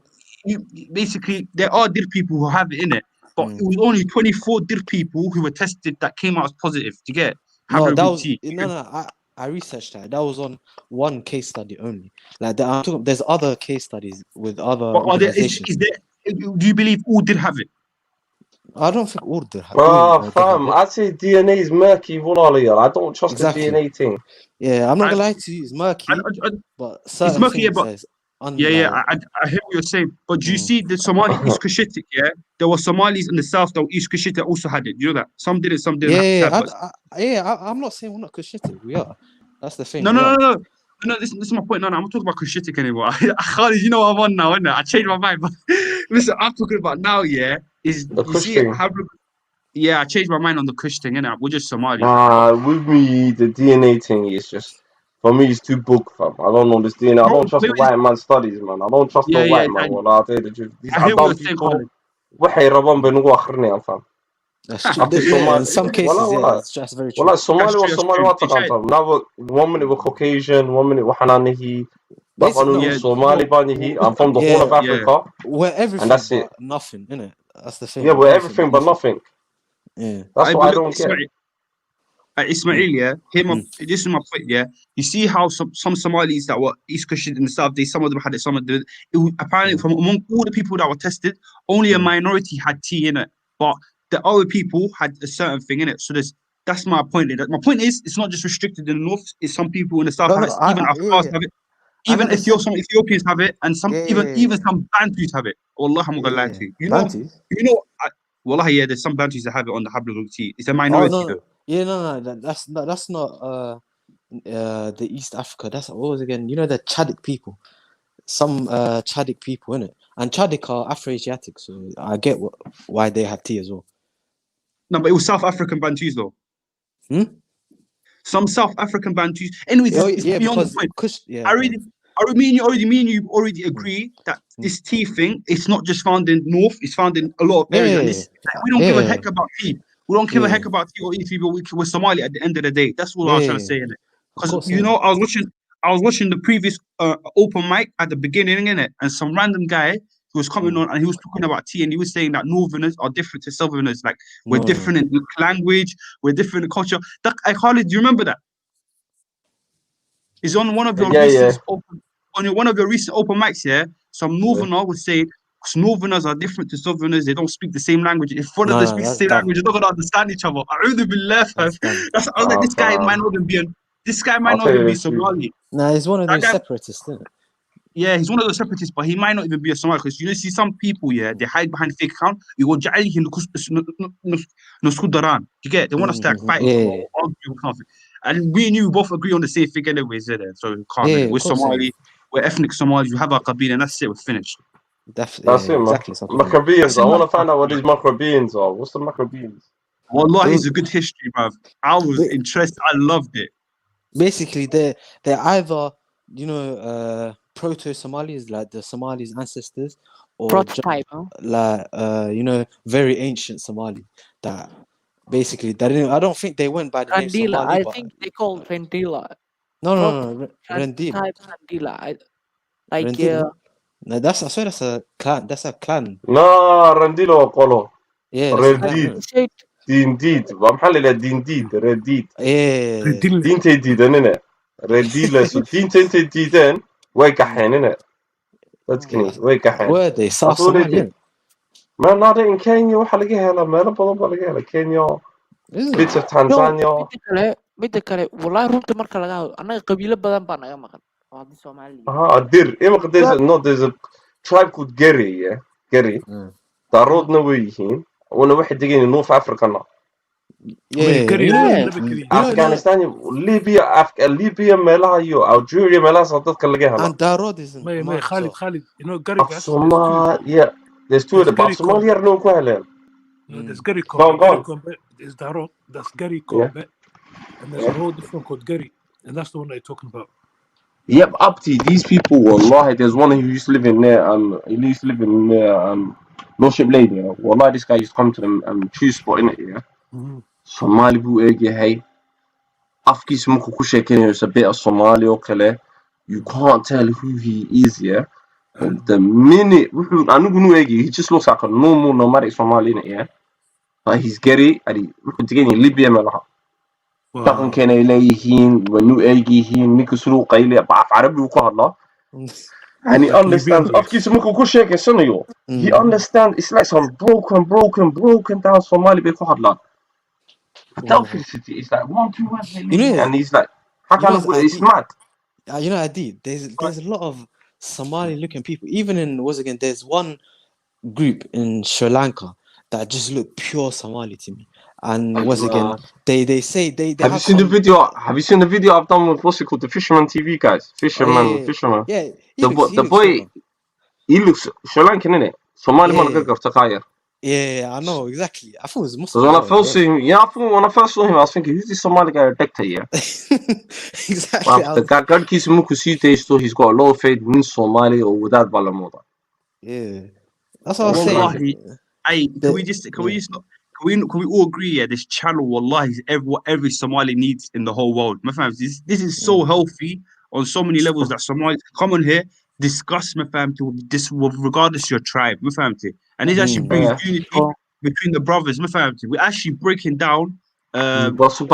basically there are Dir people who have it in it, but it was only 24 Dir people who were tested that came out as positive to get Habib Group T. I researched that. That was on one case study only. Like there's other case studies with other organizations. Do you believe all did have it? I don't think all did have it. Fam, I say DNA is murky. I don't trust the DNA thing. Yeah, I'm not gonna lie to you. It's murky, but it's murky. But I hear what you're saying. But do you see the Somali East Cushitic? Yeah, there were Somalis in the south that were East Cushitic that also had it. You know that some did it, some didn't. I'm not saying we're not Cushitic. We are. That's the thing. No, this is my point. No, I'm not talking about Cushitic anymore. You know what I'm on now, innit? I changed my mind. But listen, I'm talking about now, is the you Kush see thing. I changed my mind on the Kush thing, innit? We're just Somali. With me, the DNA thing is just, for me, it's too book, fam. I don't know this DNA. I don't trust the white man studies, man. I don't trust the white man. Well, I'll tell you the truth. These Adam people, waxay rabaan bay nagu akrinayaan, fam. That's true. In some cases, it's just very true. Well, Somali was Somali what fam. Now, 1 minute we're Caucasian, 1 minute we're Hananihi. Somali Banihi. I'm from the whole of Africa. We're everything, and that's it. Nothing, innit? That's the thing. Yeah, we're everything but nothing. Yeah. That's what I don't get. Ismail, this is my point, You see how some Somalis that were East Christian in the south, some of them had it, some of them didn't. Apparently, from among all the people that were tested, only a minority had tea in it. But the other people had a certain thing in it. So that's my point. My point is, it's not just restricted in the north. It's some people in the south have it. Even Afghans have it. Even some Ethiopians have it, and some even some Bantus have it. Wallah, I'm not gonna lie to you. You know, Wallah, there's some Bantus that have it on the Hablul tea. It's a minority though. Yeah, no, that's not the East Africa. That's what was again. You know the Chadic people, some Chadic people, innit? And Chadic are Afro-Asiatic, so I get why they have tea as well. No, but it was South African Bantus though. Some South African Bantus. Anyway, it's beyond the point. Me and you already agree that this tea thing, it's not just found in North, it's found in a lot of areas. We don't give a heck about tea. We don't give a heck about tea or Ethiopia. We're Somali at the end of the day. That's all I was trying to say, innit? Because I was watching the previous open mic at the beginning, innit? And some random guy who was coming on and he was talking about tea and he was saying that Northerners are different to Southerners. Like we're different in language, we're different in culture. Khalid, do you remember that? It's on one of your recent open mics, Some Northerner would say, because Northerners are different to Southerners, they don't speak the same language. If one of them speaks the same language, they're not gonna understand each other. I was like, this guy might not even be Somali. Nah, he's one of those separatists, isn't it? Yeah, he's one of those separatists, but he might not even be a Somali because you see some people, they hide behind fake account. You go, you get? They want us to fight or argue. And we and you both agree on the same thing anyways, so we can't. We're Somali, we're ethnic Somalis, we have our Qabila, and that's it, we're finished. That's it, man. Maccabeans. I want to find out what these Maccabeans are. What's the Maccabeans? Wallah, it's a good history, bruv. I was interested. I loved it. Basically, they're either, proto-Somalis, like the Somalis' ancestors, or prototype, very ancient Somali that basically I don't think they went by the name Somali. I think they call Rendila. No, Rendila. Rendila. No, I swear that's a clan. That's a clan. No, Rendilo Polo. Yeah. Redid. Dindid. ومحلل دينديد رديد. Yeah. دين تديدن رديد so دين تديدن ويكحين هنا. تذكرني ويكحين. Were they South Somalian? ما نادي إن كينيا وحلاقيها لا ما نبغى حلاقيها كينيا. bits of Tanzania. Midda kale wallahi runta marka laga hadlo anaga qabiilo badan baa naga maqan waa di Soomaaliya Dir there's a tribe called Geri Geri daaroodna way yihiin wana waxay degan in North Africa Afghanistan Libya meelaha iyo Algeria meelaha dadka laga helo and daarood is Khalid Gari Somalia there's two of the Somalia no ku heleen there's Gary Combe is Darod, that's Gary Combe, and there's a whole different called Gary, and that's the one I'm talking about. Yep, up to these people, wallahi, there's one who used to live in there, No Ship Lane, wallahi, this guy used to come to them choose spot in it, Somali boo egg, hey. Afki smoke kushe is a bit of Somali or Kale. You can't tell who he is, And the minute I know he just looks like a normal nomadic Somali in it, but he's Gary and he Libya malaha. Takan kena ilayhin wanu egihin nikusru qayli ba Arabi ku hadla. And he understands afki smuku ku sheekaynayo. He understands it's like some broken down Somali be ku hadla. City is like 1 2 1 and he's like how can it's mad. Adi, there's a lot of Somali-looking people. Even in there's one group in Sri Lanka that just look pure Somali to me. And they say they have you seen the video? Have you seen the video I've done with what's it called? The Fisherman TV guys. Fisherman. Yeah, the boy, he looks Sri Lankan, innit? Somali man. Yeah, I know exactly. I thought it was Because Muslim. when I first saw him, I was thinking, who's this Somali guy addicted here? Exactly. The guy God kee's so he's got a low fade, means Somali or without Balamoda. Yeah, that's what I was saying. Can we all agree? Yeah, this channel, wallahi, is what every Somali needs in the whole world. My fam, this is so healthy on so many levels that Somalis come on here, discuss, my fam, regardless of your tribe, my fam, and it actually brings unity between the brothers, my fam. We're actually breaking down. That's why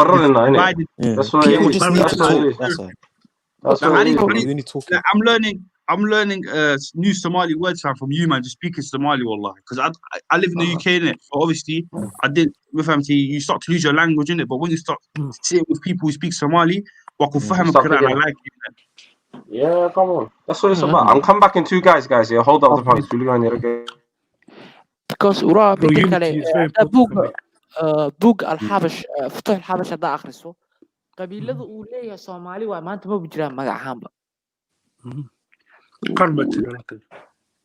people just need to talk. That's why. I'm learning new Somali words from you, man. Just speaking Somali, wallah. Because I live in the UK, innit? So obviously, you start to lose your language, innit? But when you start sitting with people who speak Somali, I like it. Yeah, come on. That's what it's about. I'm coming back in 2 guys. Yeah, hold up the price. Because book الحبش فتح الحبش هذا أخرسه قبيلة أولية صومالي وما أنت ما بجرا مجاهم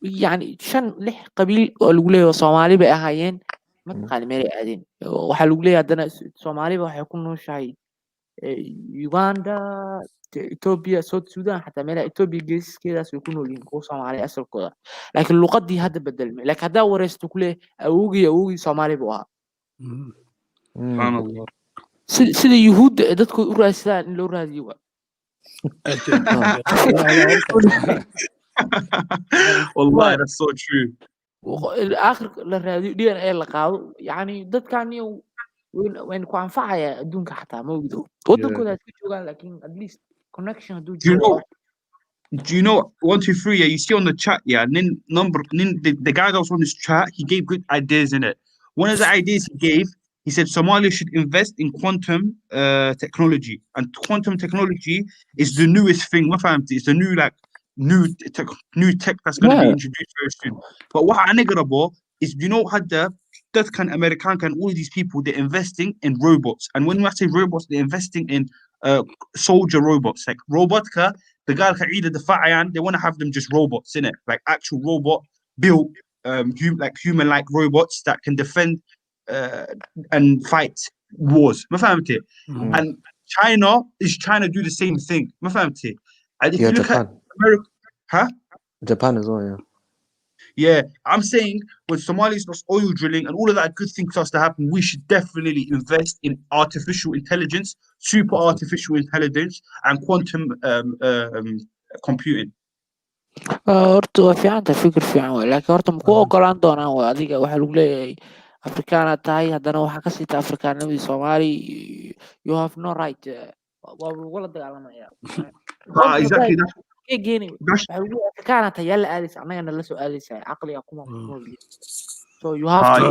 يعني شن لح قبيل الأولية صومالي بأهايين ما تقال ميري أدين وحلولية عندنا صومالي وحيكونوا شيء يوغندا إثيوبيا سود السودان حتى ميري إثيوبيا جيس كذا سيكونوا ينقوا صومالي أصل كذا لكن اللغة دي هذا بدل لكن هذا ورثته كله أوجي صومالي بوها سبحان الله sida yuhuudda ee dadku u raadsadaan in loo raadiyo wallahi that's so true aakhir la raadiyo DNA la qaado yani dadkani wayn ku anfacaya adduunka xataa ma ogdo wadankooda iska joogaan laakiin at least connection haduu jiro Do you know 1, 2, 3? Yeah, you see on the chat, yeah. The guy that was on this chat, he gave good ideas in it. One of the ideas he gave, he said Somalia should invest in quantum technology, and quantum technology is the newest thing. It's the new tech that's going to be introduced very soon. But what I nigger about is, you know, that can American can all these people they're investing in robots, and when we say robots, they're investing in soldier robots, like robotka. The guy they want to have them just robots in it, like actual robot built, human-like robots that can defend and fight wars. And China is trying to do the same thing. And if you look Japan. at America, Japan as well, yeah, I'm saying when Somalia's lost oil drilling and all of that good things starts to happen, we should definitely invest in artificial intelligence, super artificial intelligence, and quantum computing. horta waa fiicanta fikir fiican wey laakiin horta maku ogolaan doonaan way adiga waxaa lagu leeyahay afrikaana tahay haddana waxaa ka siita afrikaanimadii soomaali you have no right waa lagula dagaalamaya Exactly. afrikaana tahay yaa la aadaysa annagana la soo aadaysa caqliga kuma so you have to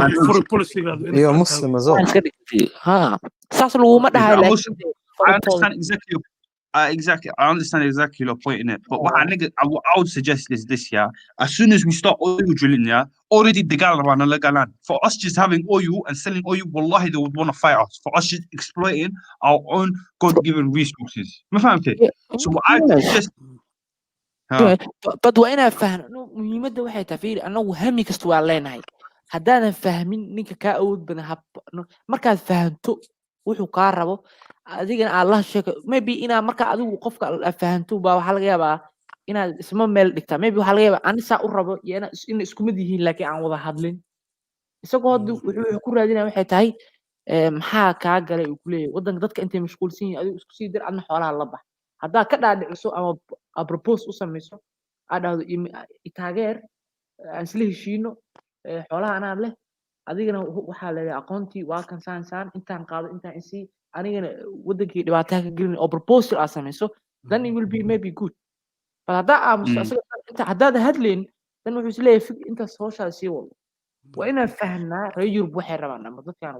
you're Muslim as well. saas laguma dhahay laakiin I understand exactly. I understand exactly your point in it. But what I would suggest is this, yeah. As soon as we start oil drilling, yeah, already the Galan. For us just having oil and selling oil, wallahi, they would want to fight us. For us just exploiting our own God-given resources. So what I suggest. But waa inaan fahno muhiimadda waxay tahay fiiri anagu hami kasta waa leenahay haddaanan fahmin ninka kaa awood badan markaad fahanto wuxuu kaa rabo adigana aad la sheeko maybe inaad marka adigu qofka fahanto baa waxaa laga yaabaa inaad isma meel dhigtaa maybe waxaa laga yaabaa ani saa u rabo iyo in isku mid yihiin laakiin aan wada hadlin isagoo hadda wuxuu ku raadinaya waxay tahay maxaa kaa galay uu ku leeyahay waddanka dadka intay mashquulsan yihiin adigu isku sii dir adna xoolaha la bax haddaad ka dhaadhiciso ama propose u samayso aad dhahdo taageer aan isla heshiino xoolaha anaa leh adigana waxaa leedahay aqoontii waa kan saan intaan qaado intaan isii anigana wadankii dhibaataa ka gelin oo proposal aad samayso then it will be maybe good but haddaa aamusto asaga haddaad hadlayn then wuxuu isleeyahay intaas hawshaada sii wado waa inaan fahnaa reer Yurub waxay rabaan ama dadkan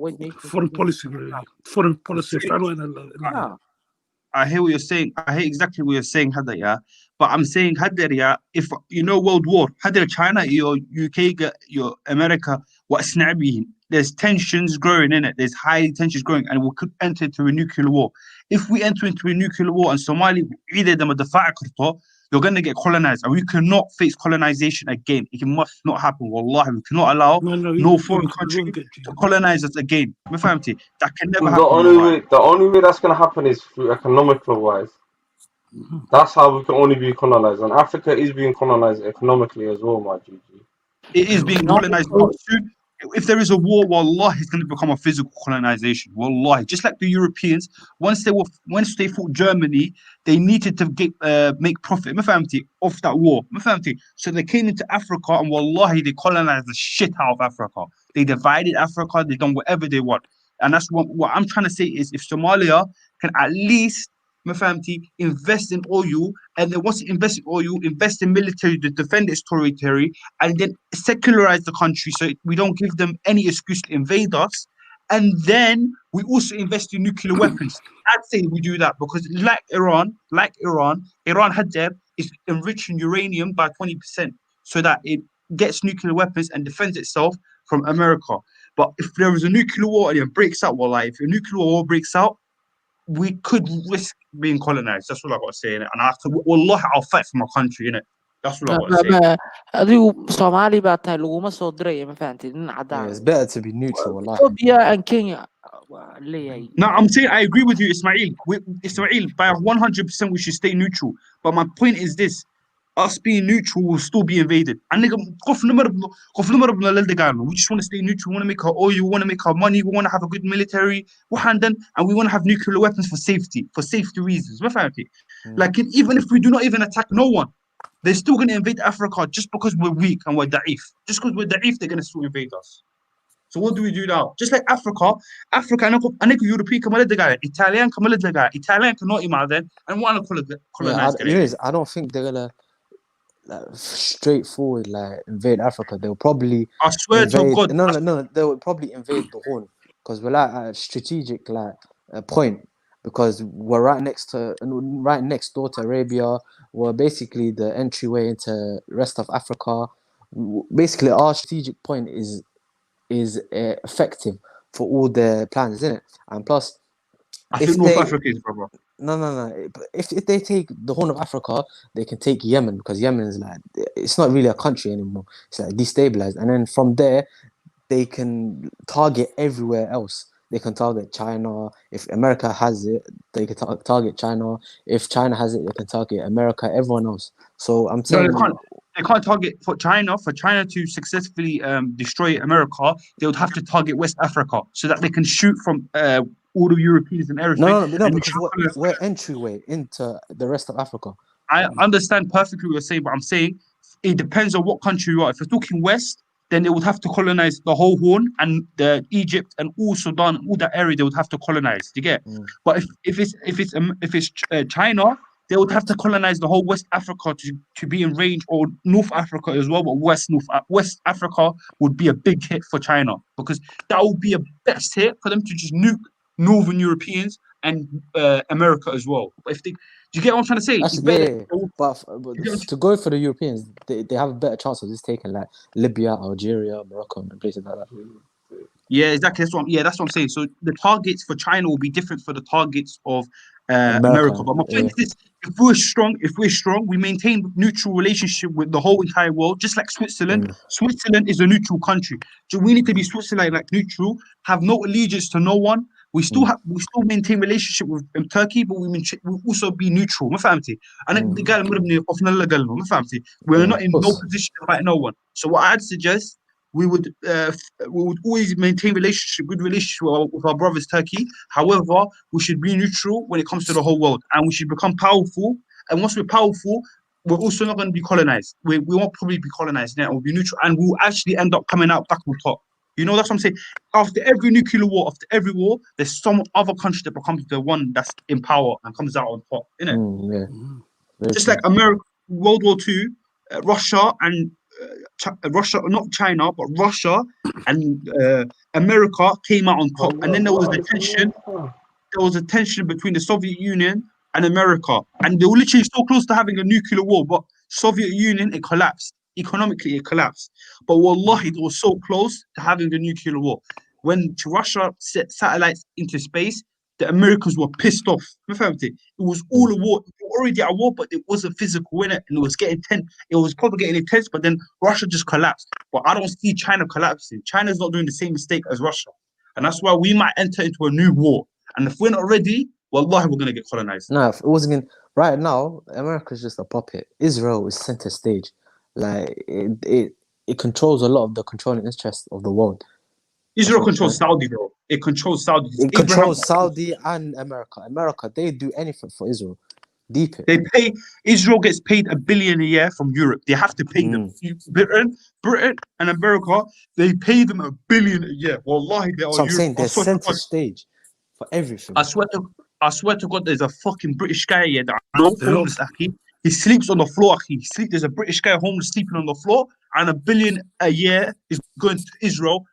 foreign policy I hear what you're saying. I hear exactly what you're saying, Hadda, yeah. But I'm saying, Hadda, yeah, if you know World War, Hadda, China, your UK, your America, what's snappy? There's tensions growing in it. There's high tensions growing, and we could enter into a nuclear war. If we enter into a nuclear war and Somali, either them you're going to get colonized, and we cannot face colonization again. It must not happen. Wallahi, we cannot allow no foreign country to colonize us again. That can never happen. The only way that's going to happen is through economical wise. That's how we can only be colonized, and Africa is being colonized economically as well, my GG. It is being colonized. If there is a war, wallahi, it's going to become a physical colonization. Wallahi, just like the Europeans, once they fought Germany, they needed to make profit off that war. So they came into Africa, and wallahi, they colonized the shit out of Africa. They divided Africa. They done whatever they want, and that's what I'm trying to say is if Somalia can at least invest in oil, and then once it invests in oil, invest in military to defend its territory, and then secularize the country so we don't give them any excuse to invade us. And then we also invest in nuclear weapons. I'd say we do that because like Iran had there is enriching uranium by 20% so that it gets nuclear weapons and defends itself from America. But if there is a nuclear war and it breaks out, if a nuclear war breaks out, we could risk being colonized. That's what I got to say, innit? And Wallah, I'll fight for my country, innit? That's what I got to say. adigu Somali baa tahay laguma soo diraya ma fahantid nin cadaan It's better to be neutral, wallahi. Ethiopia and Kenya leeyahay No, I'm saying I agree with you, Ismail. Ismail, by 100% we should stay neutral. But my point is this: us being neutral will still be invaded. And we just want to stay neutral. We want to make our oil, we want to make our money, we want to have a good military, and we want to have nuclear weapons for safety reasons. Like even if we do not even attack no one, they're still going to invade Africa just because we're weak and we're da'if. Just because we're da'if, they're going to still invade us. So what do we do now? Just like Africa, European Italian cannot imagine and want to colonize. I don't think they're gonna straightforward invade Africa. They'll probably I swear to God. No, they will probably invade the Horn because we're at a strategic point because we're right next door to Arabia. We're basically the entryway into the rest of Africa. Basically, our strategic point is effective for all their plans, isn't it? And plus, I think North Africa is, brother. No. If they take the Horn of Africa, they can take Yemen because Yemen is it's not really a country anymore. It's destabilized, and then from there, they can target everywhere else. They can target China. If America has it, they can target China. If China has it, they can target America. Everyone else. So I'm saying they can't target for China. For China to successfully destroy America, they would have to target West Africa so that they can shoot from all the Europeans and everything. No, because we're entryway into the rest of Africa. I understand perfectly what you're saying, but I'm saying it depends on what country you are. If you're talking West, then they would have to colonize the whole Horn and Egypt and all Sudan, all that area. They would have to colonize. Do you get? But if it's China, they would have to colonize the whole West Africa to be in range, or North Africa as well. But West Africa would be a big hit for China because that would be a best hit for them to just nuke Northern Europeans and America as well. But do you get what I'm trying to say? But to go for the Europeans, they have a better chance of just taking Libya, Algeria, Morocco, and places like that. Yeah, exactly. That's what I'm saying. So the targets for China will be different for the targets of America. But my point is this: if we're strong, we maintain neutral relationship with the whole entire world, just like Switzerland. Switzerland is a neutral country. So we need to be Switzerland neutral, have no allegiance to no one. We still maintain relationship with Turkey, but we also be neutral. And we're not in no position to fight no one. So what I'd suggest, we would always maintain good relationship with our brothers Turkey. However, we should be neutral when it comes to the whole world, and we should become powerful. And once we're powerful, we're also not going to be colonized. We won't probably be colonized now. We'll be neutral, and we'll actually end up coming out back on top. You know, that's what I'm saying. After every nuclear war, after every war, there's some other country that becomes the one that's in power and comes out on top, innit? Just like America, World War II, Russia and Russia, not China, but Russia and America came out on top. And then there was a tension. There was a tension between the Soviet Union and America, and they were literally so close to having a nuclear war. But Soviet Union, it collapsed. Economically, it collapsed. But wallahi, it was so close to having the nuclear war. When Russia set satellites into space, the Americans were pissed off. It was all a war. They were already at war, but it wasn't physical in it, and it was getting tense. It was probably getting intense, but then Russia just collapsed. But I don't see China collapsing. China's not doing the same mistake as Russia, and that's why we might enter into a new war. And if we're not ready, wallahi, we're gonna get colonized. No, if it wasn't right now, America's just a puppet. Israel is center stage. Like it controls a lot of the controlling interests of the world. Israel controls Saudi, bro. It controls Saudi. It controls Saudi and America. America, they do anything for Israel. Deep it. They pay. Israel gets paid $1 billion a year from Europe. They have to pay them. Britain and America, they pay them $1 billion a year. Wallahi, they are. So I'm saying they're center stage for everything. I swear to God, there's a fucking British guy here that I know homeless, Aki. He sleeps on the floor, Aki. There's a British guy homeless sleeping on the floor, and $1 billion a year is going to Israel.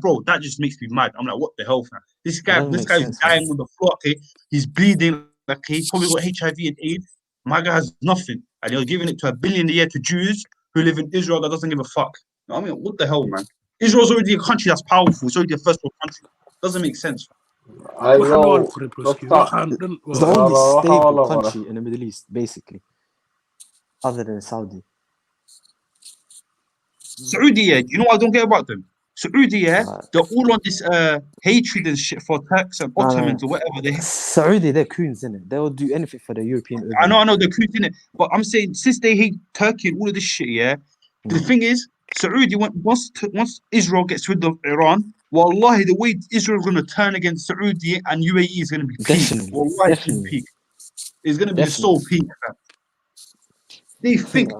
Bro, that just makes me mad. I'm like, what the hell, fam? This guy is dying on the floor. Okay, he's bleeding. Okay, he's probably got HIV and AIDS. My guy has nothing, and you're giving it to $1 billion a year to Jews who live in Israel that doesn't give a fuck. I mean, what the hell, man? Israel's already a country that's powerful. It's already a first world country. Doesn't make sense. I know. It's the only stable country in the Middle East, basically, other than Saudi. Saudi, yeah. You know what I don't get about them? Saudi, yeah, they're all on this hatred and shit for Turks and Ottomans or whatever. Saudi, they're coons, innit? They'll do anything for the European. I know, they're coons, innit? But I'm saying, since they hate Turkey and all of this shit, yeah, the thing is, Saudi, once Israel gets rid of Iran, wallahi, the way Israel is going to turn against Saudi and UAE is going to be peak. Wallahi, peak. It's going to be so peak. They think.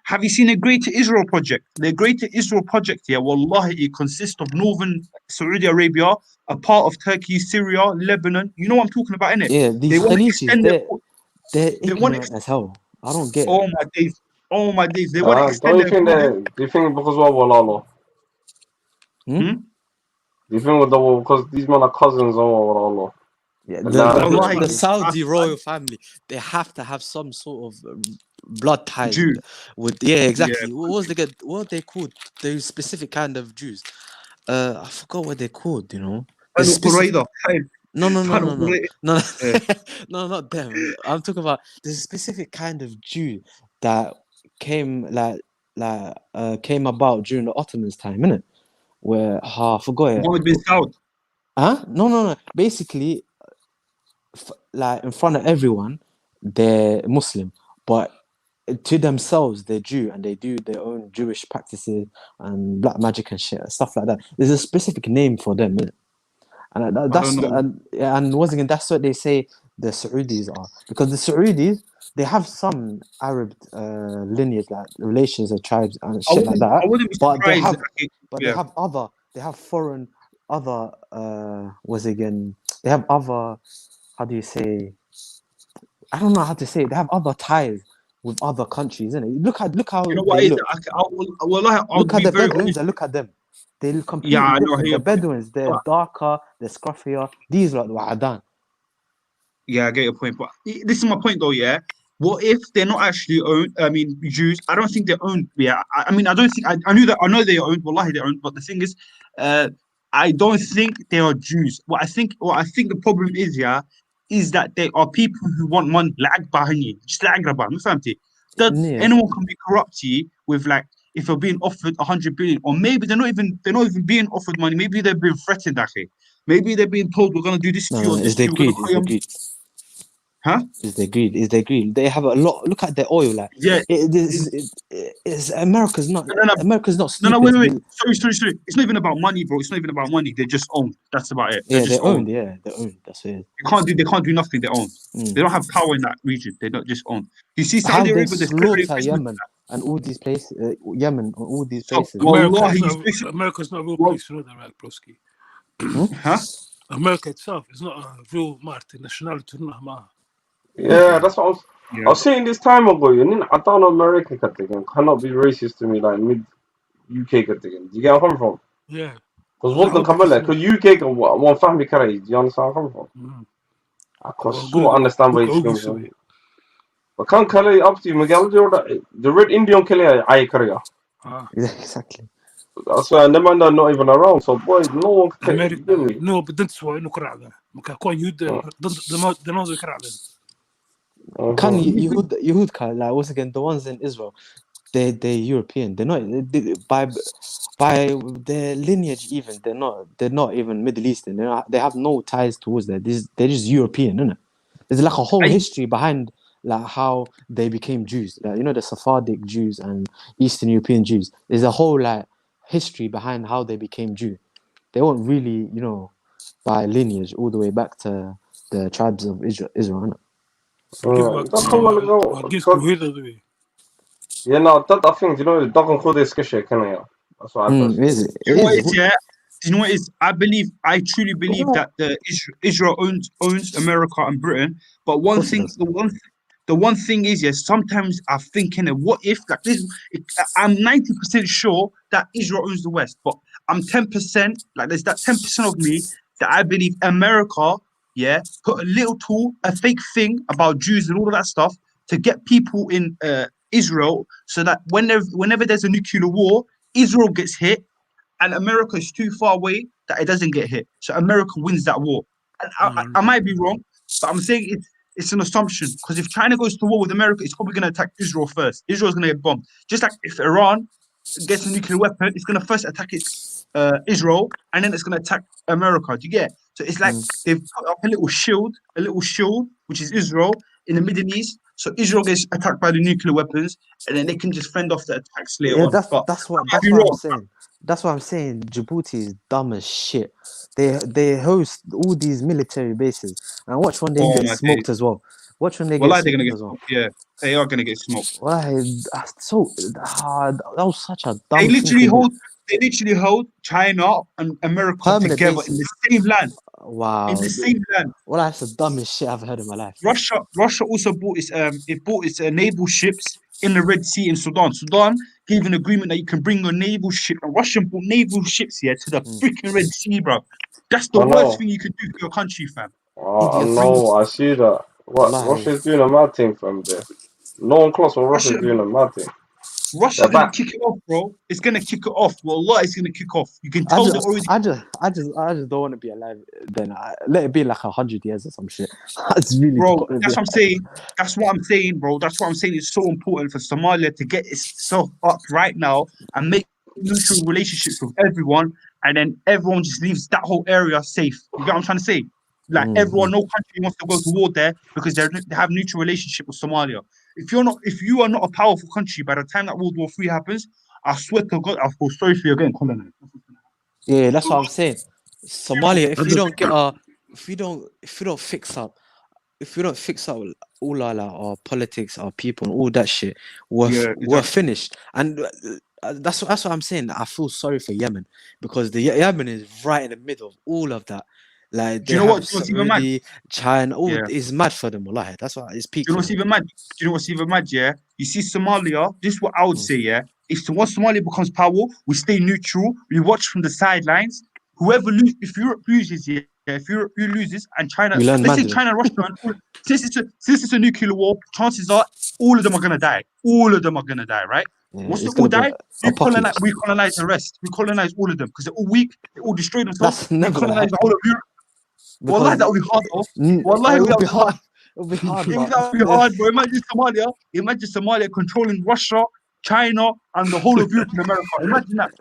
Have you seen a Greater Israel project? The Greater Israel project here, wallahi, it consists of northern Saudi Arabia, a part of Turkey, Syria, Lebanon. You know what I'm talking about, innit? Yeah, these Khalifis, they're ignorant as hell. I don't get it. Oh my days. They want to extend do you think because of Walalo? Do you think because these men are cousins or Walalo? Yeah, the Saudi royal family, they have to have some sort of blood ties with. Yeah, exactly. Yeah. What are they called? Those specific kind of Jews. I forgot what they're called. You know. No, not them. I'm talking about there's a specific kind of Jew that came came about during the Ottomans' time, innit? Where I forgot it. Mohammed bin Saud. Huh? No. Basically, like in front of everyone, they're Muslim, but to themselves they're Jew, and they do their own Jewish practices and black magic and shit, stuff like that. There's a specific name for them, innit? And once again, that's what they say the Saudis are, because the Saudis, they have some Arab lineage, like relations and tribes and shit like that. But they have foreign other they have other, how do you say? I don't know how to say it. They have other ties with other countries, innit? Look how you know what they look. Look at the Bedouins and look at them. They look completely different. The Bedouins, they're darker, they're scruffier. These are like the Wa'adan. Yeah, I get your point. But this is my point though, yeah? What if they're not actually owned? I mean, Jews, I don't think they're owned. Yeah, I mean, I don't think, I know they are owned, wallahi they're owned, but the thing is, I don't think they are Jews. What I think the problem is, yeah, is that they are people who want money, just that anyone can be corrupt with, like, if you're being offered 100 billion, or maybe they're not even being offered money. Maybe they're being threatened, actually. Maybe they're being told we're gonna do this to you. Is their greed? Huh? Is their greed? They have a lot. Look at their oil, like it's America's not. America's not stupid. No, wait. Sorry. It's not even about money, bro. It's not even about money. They're just owned. That's about it. They're owned. Yeah, they're owned. That's it. They can't do nothing. They're owned. They don't have power in that region. They're not just owned. You see, Saudi Arabia, slaughter Yemen and all these places. Yemen and all these places. America's not a real place, you know that, right, broski? Huh? America itself is not a real nationality. Yeah, that's what I was saying this time ago. I thought America cannot be racist to me, like mid UK. Do you get where I'm coming from? Yeah. Because UK can one family carry. Do you understand where I'm coming from? I can so understand where he's coming from. But can't call it up to Miguel Jordan. The red Indian killer, I Korea. Exactly. That's why the man are not even around. So boy, no one can give me. No, but that's why no كرعدنا. مكان يهود دماغ كرعدنا. Can Yehud like once again the ones in Israel, they're European. They're not by their lineage even. They're not even Middle Eastern. They have no ties towards that. They're just European, isn't it? There's like a whole history behind like how they became Jews. Like, you know, the Sephardic Jews and Eastern European Jews. There's a whole like history behind how they became Jew. They weren't really, you know, by lineage all the way back to the tribes of Israel, isn't it? Yeah, no, that I think, you know, the dog and code is sketchy, can I? That's what I thought. Is it? You know what it is, yeah? You know what it is? I truly believe that Israel owns America and Britain. But the one thing is, yes, sometimes I'm thinking, what if like this? I'm 90% sure that Israel owns the West, but I'm 10%. Like there's that 10% of me that I believe America, yeah, put a little tool, a fake thing about Jews and all of that stuff to get people in Israel, so that whenever there's a nuclear war, Israel gets hit, and America is too far away that it doesn't get hit. So America wins that war. And I might be wrong, but I'm saying it's an assumption, because if China goes to war with America, it's probably going to attack Israel first. Israel's going to get bombed. Just like if Iran gets a nuclear weapon, it's going to first attack Israel, and then it's going to attack America. Do you get? So it's like they've put up a little shield, which is Israel in the Middle East. So Israel gets attacked by the nuclear weapons, and then they can just fend off the attacks later on. That's what I'm saying. That's what I'm saying. Djibouti is dumb as shit. They host all these military bases, and watch when they get smoked as well. Watch when they get smoked as well. Yeah, they are going to get smoked. That was such a dumb. They literally hold China and America together in the same land. Wow. In the same land. Well, that's the dumbest shit I've heard in my life. Russia also bought its naval ships in the Red Sea in Sudan. Sudan gave an agreement that you can bring your naval ship. And Russia bought naval ships here to the freaking Red Sea, bro. That's the worst thing you could do for your country, fam. Oh, no, I see that. Russia's doing a mad thing from there. No one close, but Russia's doing a mad thing. Russia's gonna kick it off, bro. It's gonna kick it off. Wallah, it's gonna kick off. You can tell they're already. I just don't want to be alive. Then let it be like 100 years or some shit. That's really, bro. That's what I'm saying. That's what I'm saying, bro. That's what I'm saying. It's so important for Somalia to get itself up right now and make neutral relationships with everyone, and then everyone just leaves that whole area safe. You get what I'm trying to say? Like everyone, no country wants to go to war there because they have neutral relationship with Somalia. If you are not a powerful country by the time that World War III happens, I swear to God, I feel sorry for you getting colonized. Yeah, that's what I'm saying. Somalia, if you don't fix up all our politics, our people, and all that shit, we're finished. And that's what I'm saying. I feel sorry for Yemen, because the Yemen is right in the middle of all of that. Like, do you know what's even mad? China, is mad for them. Wallahi. That's why it's peak. Do you know what's even mad? Yeah, you see Somalia. This is what I would say. Yeah, if once Somalia becomes powerful, we stay neutral. We watch from the sidelines. Whoever loses, if Europe loses, if Europe loses and China, let's say China and Russia, since it's a nuclear war, chances are all of them are gonna die. All of them are gonna die, right? Once they all die, we colonize the rest. We colonize all of them because they're all weak. They all destroy themselves. We colonize the whole of Europe. Wallahi, that would be hard, though. Wallahi, it would be hard. It would be hard. That would be hard, bro. Imagine Somalia controlling Russia, China, and the whole of Europe and America. Imagine that.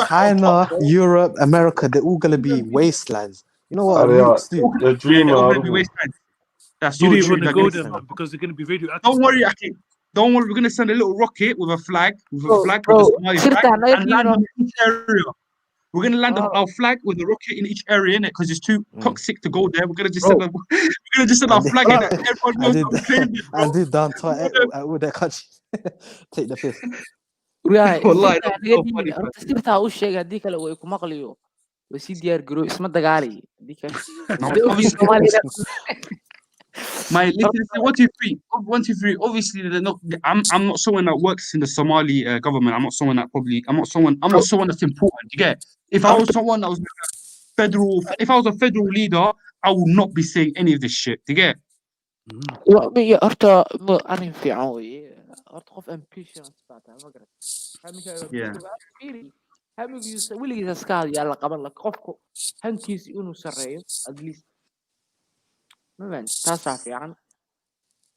China, Europe, America, they're all gonna be wastelands. You know what? The dream are gonna be wastelands. That's so you true. don't want to go there because they're gonna be radioactive. Don't worry, Aki. Don't worry. We're gonna send a little rocket with a flag, with the Somali flag, and land on each area. We're gonna land our flag with a rocket in each area, innit? Because it's too toxic to go there. We're gonna just send our flag in it. Everyone knows that we claimed it, bro. I did down to with that country. Take the piss. Wallahi, sirtaa u sheeg haddii kale way ku maqliyo. Way si diyaar garow isma dagaali. My listen, 1, 2, 3. 1, 2, 3. Obviously, I'm not someone that works in the Somali government. I'm not someone that's important. You get? If I was someone that was if I was a federal leader, I will not be saying any of this shit. Do you get? يا horta arrin fiican weeye horta qof ambition baa tahay ma garat Yeah. hamigiisa weligiisa iska hadyaa la qaban lak qofku hankiisa inuu sareeyo at least ma baan taasaa fiican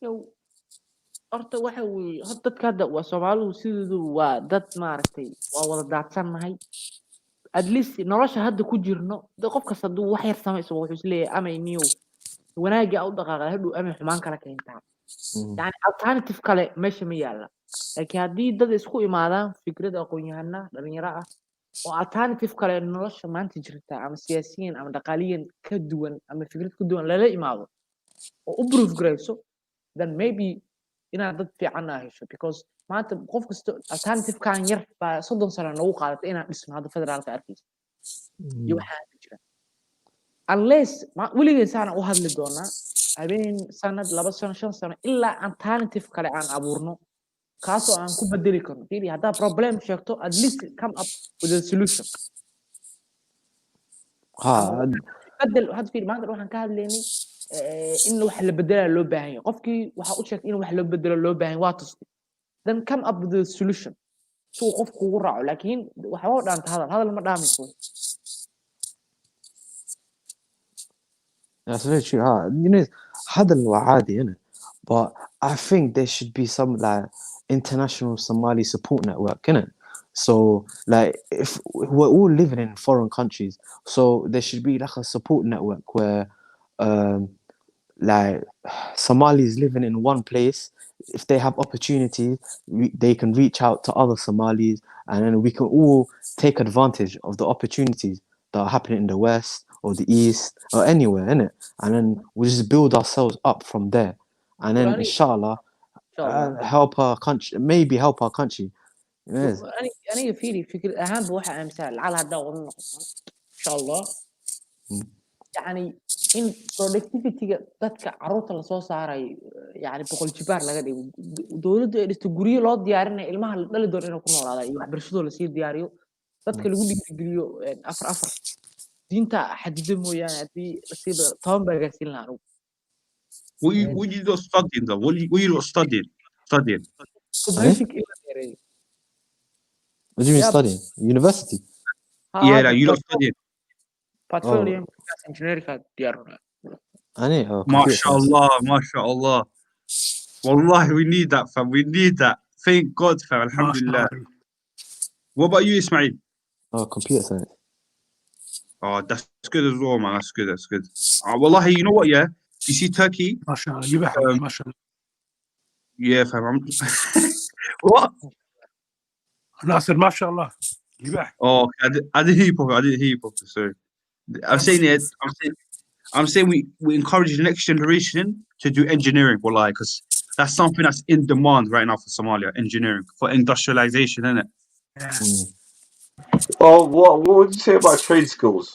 yow horta waxa weeye dadka hadda waa Soomaalidu sidoodu waa dad maaragtay waa wada daadsannahay at least nolosha hadda ku jirno qof kasta hadduu wax yar samayso wuxuu isleeyahay ama iniyow wanaagga u dhaqaaqay hadhow ama xumaan kala keentaa yani alternative kale meesha ma yaala laakiin haddii dad isku imaadaan fikrad aqoon-yahana dhalinyaro ah oo alternative kale nolosha maanta jirta ama siyaasiyiin ama dhaqaaliyan ka duwan ama fikrad ka duwan lala imaado oo u proof garayso then maybe inaad dad fiican ah hesho because maanta qof kasta alternative kan yar baa 30 sano nagu qaadatay inaan dhisno hadda federaalka arkaysa iyo waxaa jira unless weligeed saana u hadli doonaa habeen sanad 2 sano 5 sano ilaa alternative kale aan abuurno kaasoo aan ku bedeli karno fiiri haddaa problem sheegto at least come up with a solution بدل هذا في maanta waxaan ka hadlaynay in wax la bedela loo baahan yahay qofkii waxa uu sheegay in wax loo bedelo loo baahan waa tusay then come up with a solution so qofku ugu raaco laakiin waxa uu dhaanta hadal ma dhaamayso That's very true. You know, hadal waa caadi, innit? But I think there should be some like international Somali support network, innit? So like if we're all living in foreign countries, so there should be like a support network where like Somalis living in one place, if they have opportunities, they can reach out to other Somalis, and then we can all take advantage of the opportunities that are happening in the West or the East or anywhere, innit? And then we just build ourselves up from there, and then inshallah help our country, maybe help our country. Yes. أنا فكرة أهم بواحد أمثال على هذا إن شاء الله يعني إن productivity dadka carruurta la soo saaray يعني boqol jibaar laga dhigo dawladda ay dhisto guryo loo diyaarinay ilmaha la dhali doono inuu ku noolaado iyo waxbarashadoo la sii diyaariyo dadka lagu dhiirigeliyo afar diinta xadida mooyaane haddii la sii toban baa gaarsiin lahaa anugu What you not studying though? What you not studying? So basic area. What do you mean studying? University? Yeah, like you not studying. Petroleum gas engineering ديارنا. أنا MashaAllah. Wallahi, we need that, fam. We need that. Thank God, fam. Alhamdulillah. What about you, Ismail? Oh, computer science. Oh, that's good as well, man. That's good. Wallahi, you know what, yeah? You see Turkey? MashaAllah. Yeah, fam. What? Nasser, MashaAllah. Oh, I didn't hear you properly. Sorry. I'm saying we encourage the next generation to do engineering, wallahi, because that's something that's in demand right now for Somalia, engineering, for industrialization, isn't it? Oh, what would you say about trade schools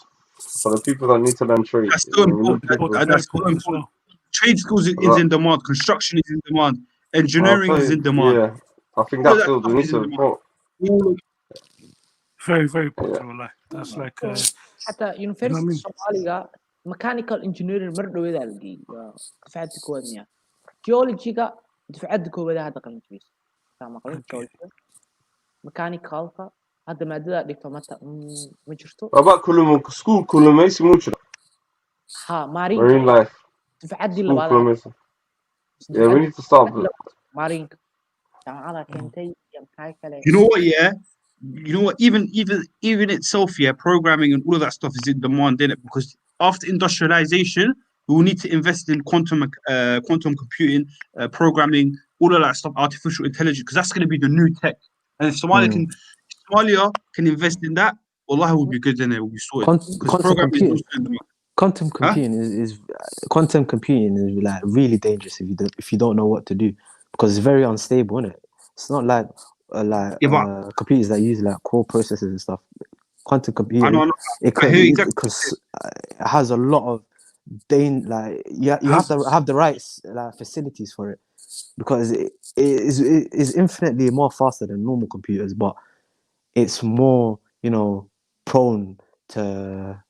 for the people that need to learn trade? That's so important. Trade schools is in demand. Construction is in demand. Engineering is in demand. Yeah, I think that's good. We need to support. Very, very important. That's like. حتى university Somalia mechanical engineering mar dhaweeda la geeyay dafcadda koowaad miya geology-ga dafcadda koowaad hadda qalin jabis maqlin geology mechanicalka hadda maadada dhigto ma jirto About school kulumaysi mu jiro ha marine life dafcaddii labaad yeah, we need to stop marine jaamacada keentay iyo maxay kale You know what, yeah? You know what? Even itself, yeah, programming and all of that stuff is in demand, innit? Because after industrialization, we will need to invest in quantum computing, programming, all of that stuff, artificial intelligence, because that's going to be the new tech. And if Somalia can invest in that, wallahi, will be good, and it will be sorted. Quantum computing is like really dangerous if you don't know what to do, because it's very unstable, isn't it? It's not like computers that use like core processors and stuff. Quantum computing, it has a lot of you have to have the right facilities for it, because it is infinitely more faster than normal computers, but it's more prone to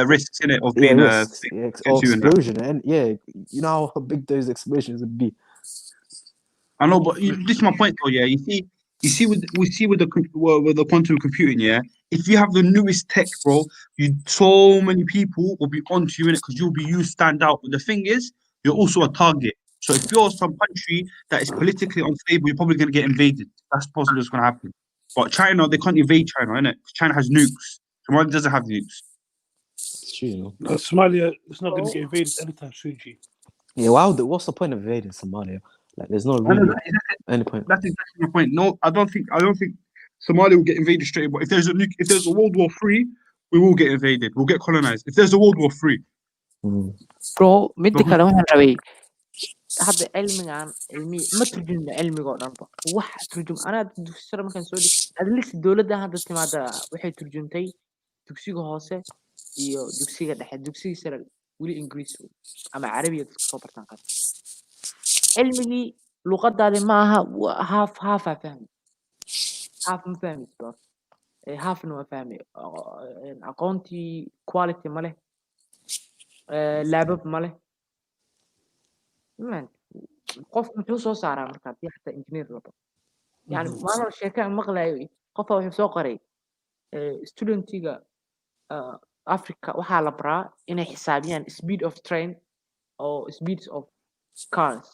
risks in it of Yeah, being risks, yeah, or into and that. explosion, and yeah, you know how big those explosions would be. I know, but this is my point, though. Yeah, you see with the quantum computing. Yeah, if you have the newest tech, bro, so many people will be onto you in it because you stand out. But the thing is, you're also a target. So if you're some country that is politically unstable, you're probably going to get invaded. That's possibly what's going to happen. But China, they can't invade China, innit? China has nukes. Somalia doesn't have nukes. It's true, you know. No, Somalia is not going to get invaded anytime soon, G. Yeah, what's the point of invading Somalia? Like, there's no I know really any point. That's exactly my point. No, I don't think Somalia will get invaded straight away. If there's a World War III, we will get invaded. We'll get colonized. If there's a World War III. bro midda kale waxaan rabay hadda cilmi ma turjumna cilmiga oo dhanba wax turjum anaa dugsiga markaan soo dhig adlis dowladda hadda timaada waxay turjumtay dugsiga hoose iyo dugsiga dhexe dugsiga sare weli Ingiriis ama Carabiga dadka soo bartaan qaar cilmigii luqadaadi ma aha half fahmi half ma fahmi bro half no fahmi aqoontii quality ma leh laabab ma leh man qof muxuu soo saaraa marka hadii xataa engineer labo yani maana sheekaan maqlayo qofa wuxuu soo qoray studentiga Africa waxaa la baraa inay xisaabiyaan speed of train or speeds of cars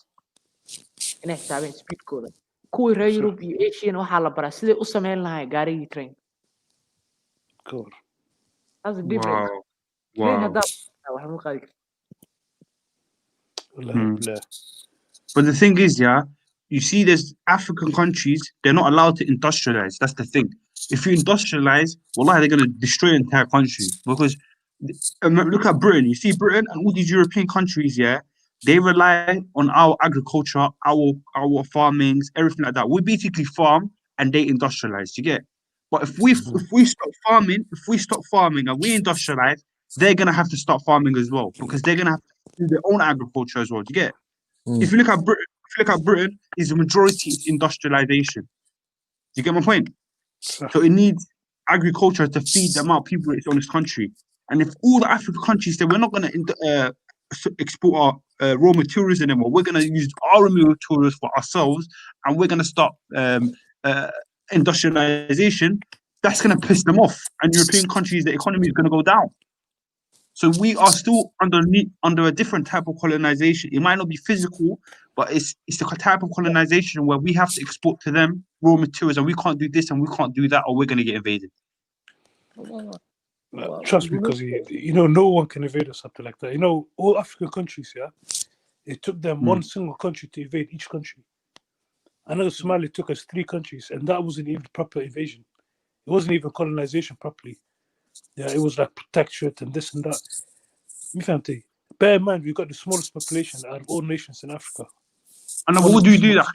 inay xisaabiyaan speedkooda kuwii reer Europe iyo Asian waxaa la baraa sidee u sameyn lahaay gaarigii train cool that's the difference train hadda wax ma qaadi But the thing is, yeah, you see, there's African countries, they're not allowed to industrialize. That's the thing. If you industrialize, wallahi, they're going to destroy an entire country. Because look at Britain. You see, Britain and all these European countries, yeah, they rely on our agriculture, our farmings, everything like that. We basically farm and they industrialize. You get? But if we stop farming and we industrialize, they're going to have to start farming as well because they're going to have to do their own agriculture as well. Do you get? If you look at Britain, is the majority is industrialization. Do you get my point? So it needs agriculture to feed the amount of people that's on this country. And if all the African countries say we're not going to export our raw materials anymore, we're going to use our raw materials for ourselves, and we're going to start industrialization, that's going to piss them off. And European countries, the economy is going to go down. So we are still under a different type of colonization. It might not be physical, but it's the type of colonization where we have to export to them raw materials, and we can't do this and we can't do that, or we're going to get invaded. Trust me, because no one can invade or something like that. You know, all African countries, yeah, it took them one single country to invade each country. I know Somalia took us 3 countries, and that wasn't even proper invasion. It wasn't even colonization properly. Yeah, it was like protectorate and this and that. Bear in mind, we've got the smallest population out of all nations in Africa. And what do you do that?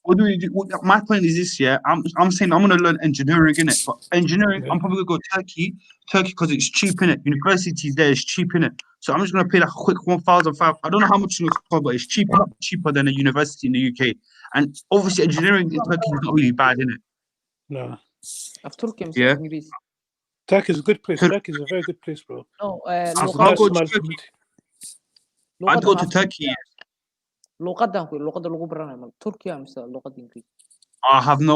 What do we do? My point is this, yeah. I'm saying I'm going to learn engineering in it, but engineering, I'm probably going to go Turkey because it's cheap in it. Universities there is cheap in it, so I'm just going to pay like a quick 1,500. I don't know how much it's cost, but it's cheaper than a university in the UK. And obviously, engineering in Turkey is not really bad in it. No. Yeah. Turkey is a good place. Turkey is a very good place, bro. No, I'd go to Turkey. luqadan lagu baranayo Turkey amse luqad Ingiriis I don't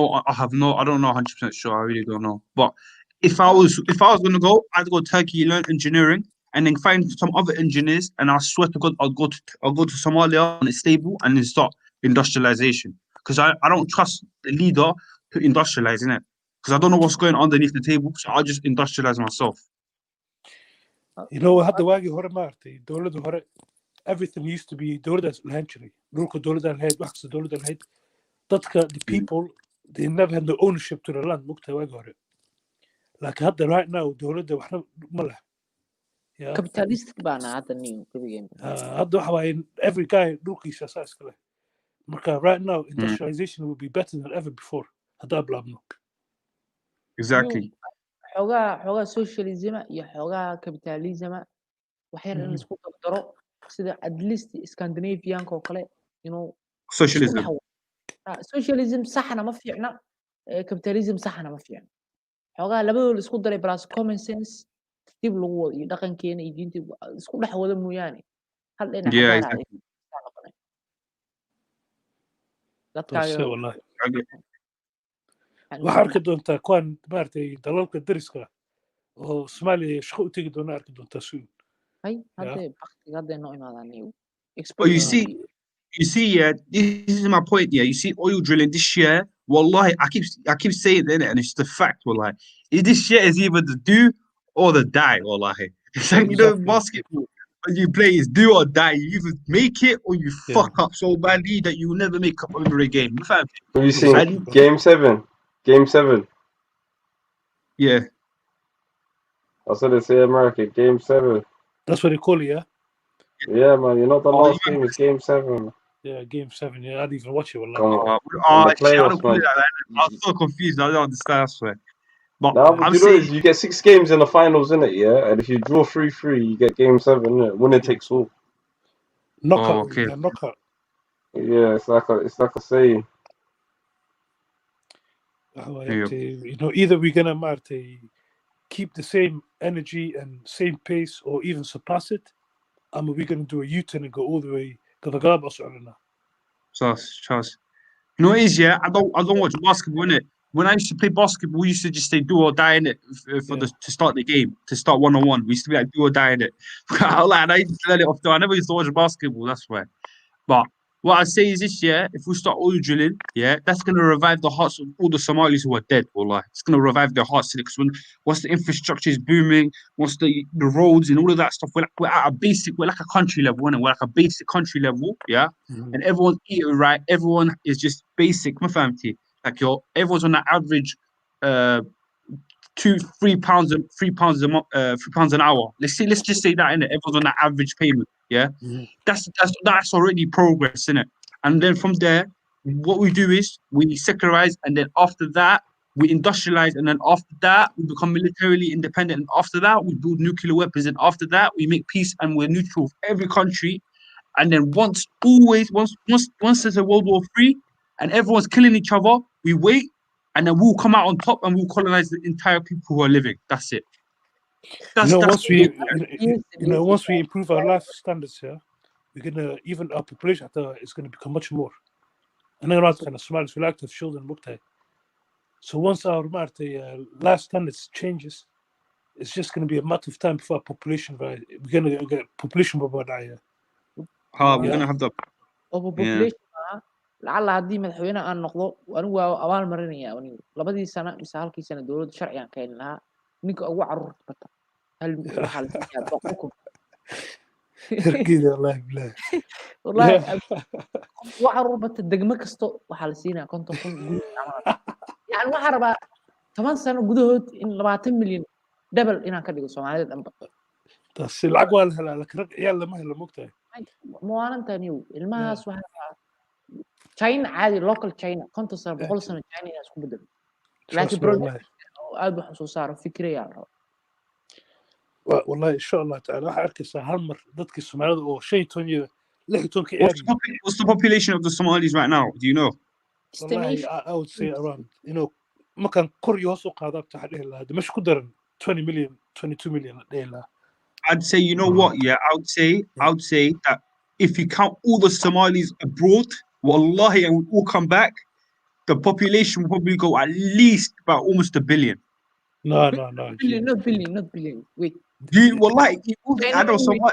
know 100% sure. I really don't know. But if I was going to go, I'd go Turkey, learn engineering, and then find some other engineers, and I swear to God, I'll go to Somalia and it's stable and then start industrialization. Because I don't trust the leader to industrialize in it. Because I don't know what's going on underneath the table, so I'll just industrialize myself. You know, hadda waagii hore maartay dowladda hore everything used to be dowladdaas lahayn jiray dhulka dowladda lahayd wax kasta dowladda lahayd dadka the people they never had no ownership to the land mugtahay waagii hore laakiin hadda right now dowladda waxna ma laha capitalistic baana hadda nin kabigeen hadda waxa waaye every guy dhulkiisa saa iska leh marka right now industrialization will be better than ever before haddaa bilaabno Exactly. xogaa socialism iyo xogaa capitalism wax yar in isku daro sida at least Scandinavian oo kale socialism saxna ma fiicna capitalism saxna ma fiicna xogaa labadooda isku daray plus common sense dib lagu wado iyo dhaqankeena iyo diinta isku dhex wada mooyaane hal dhinac Yeah, gaar ah exactly. Taasee wallahi Okay. waxaa arki doontaa kuwan maaragtay dalalka dariska oo Soomaaliya shaqo u tegi doona arki doontaa soon. hay Yeah. hadda baktiga hadda noo imaadaan iyo Oh, you exposure see, yeah, this is my point. Yeah, you see, oil drilling this year. Wallahi, I keep saying it, and it's the fact. Wallahi, this year is either the do or the die. Wallahi, it's like Exactly. basketball. When you play, it's do or die. You either make it or you Yeah. fuck up so badly that you will never make up over a game. You fam? Have you seen Exactly, bro. Game 7? Game 7. Yeah. I said it's in America. Game 7. That's what they call it, yeah? Yeah, man. You know the Oh, last game is Game 7. Yeah, game 7. Yeah, I didn't even watch it. Wallahi. Come on. Oh, In the shit, I don't playoffs, call man. it that. I was so confused. I don't understand. I swear. But Nah, but I'm you know saying, is you get 6 games in the finals, innit? Yeah, and if you draw 3-3, you get Game 7. Innit? Winner takes all. Knockout. oh, okay. Yeah, knockout. Yeah, it's like a saying. Yeah. Either we're gonna maaragtay keep the same energy and same pace or even surpass it, or we're gonna do a U-turn and go all the way to the Galapagos Arena. Trust. You know what it is, yeah? I don't watch basketball, innit? When I used to play basketball, we used to just say do or die in it for Yeah. to start the game, to start 1-on-1. We used to be like do or die in it. I used to let it off though. I never used to watch basketball, that's why. But what I say is this year, if we start oil drilling, yeah, that's gonna revive the hearts of all the Somalis who are dead, wallah. It's gonna revive their hearts because once the infrastructure is booming, once the roads and all of that stuff, we're at a basic, we're like a country level, innit? We're like a basic country level, yeah. Mhm. And everyone's eating right, everyone is just basic, my family. Like everyone's on that average 3 pounds a month, 3 pounds an hour. Let's just say that, innit? Everyone's on that average payment, yeah. Mhm. That's already progress, innit? And then from there, what we do is we secularize, and then after that we industrialize, and then after that we become militarily independent, and after that we build nuclear weapons, and after that we make peace and we're neutral with every country. And then once there's a World War III and everyone's killing each other, we wait, and then we'll come out on top and we'll colonize the entire people who are living. That's it. That's Once we it. once we improve our life standards here, we're gonna even our population is gonna become much more. And then kind of Somalis, we like to have children, so once our life standards changes, it's just gonna be a matter of time before our population, right? We're gonna get population bubble here. We're gonna have the population lacala haddii madaxweyne aan noqdo anigu waa abaal marinaya anigu 2 sano mise 1 sano dowladda sharci aan keenin lahaa ninka ugu caruurta bata hal waxa la siiyaa boqolkiiba wallahi billahi wallahi ugu caruur bata degmo kasto waxa la siinaa 50,000 guri yani waxa rabaa 10 sano gudahood in 20 milyan double inaan ka dhigo Soomaalida dhanba taas lacag waa la helaa laakiin rag ciyaal lama helo mogtahay maalintan ilmahaas waxa China عادي local China 50 سنة 100 سنة China inay isku bedelo laakiin project aad wax soo saaro fikriya والله إن شاء الله تعالى راح أركز هالمر ضدك الصوماليين أو شيء توني لحتون كياري. What's the population of the Somalis right now? Do you know? والله I would say around ما كان كوريا سوق هذا بتاع له هذا مش قدرن 20 million 22 million له. I'd say yeah, I would say that if you count all the Somalis abroad, wallahi, and we all come back, the population will probably go at least about almost 1 billion. No. Not billion. Wait. Wallahi, I know Somali.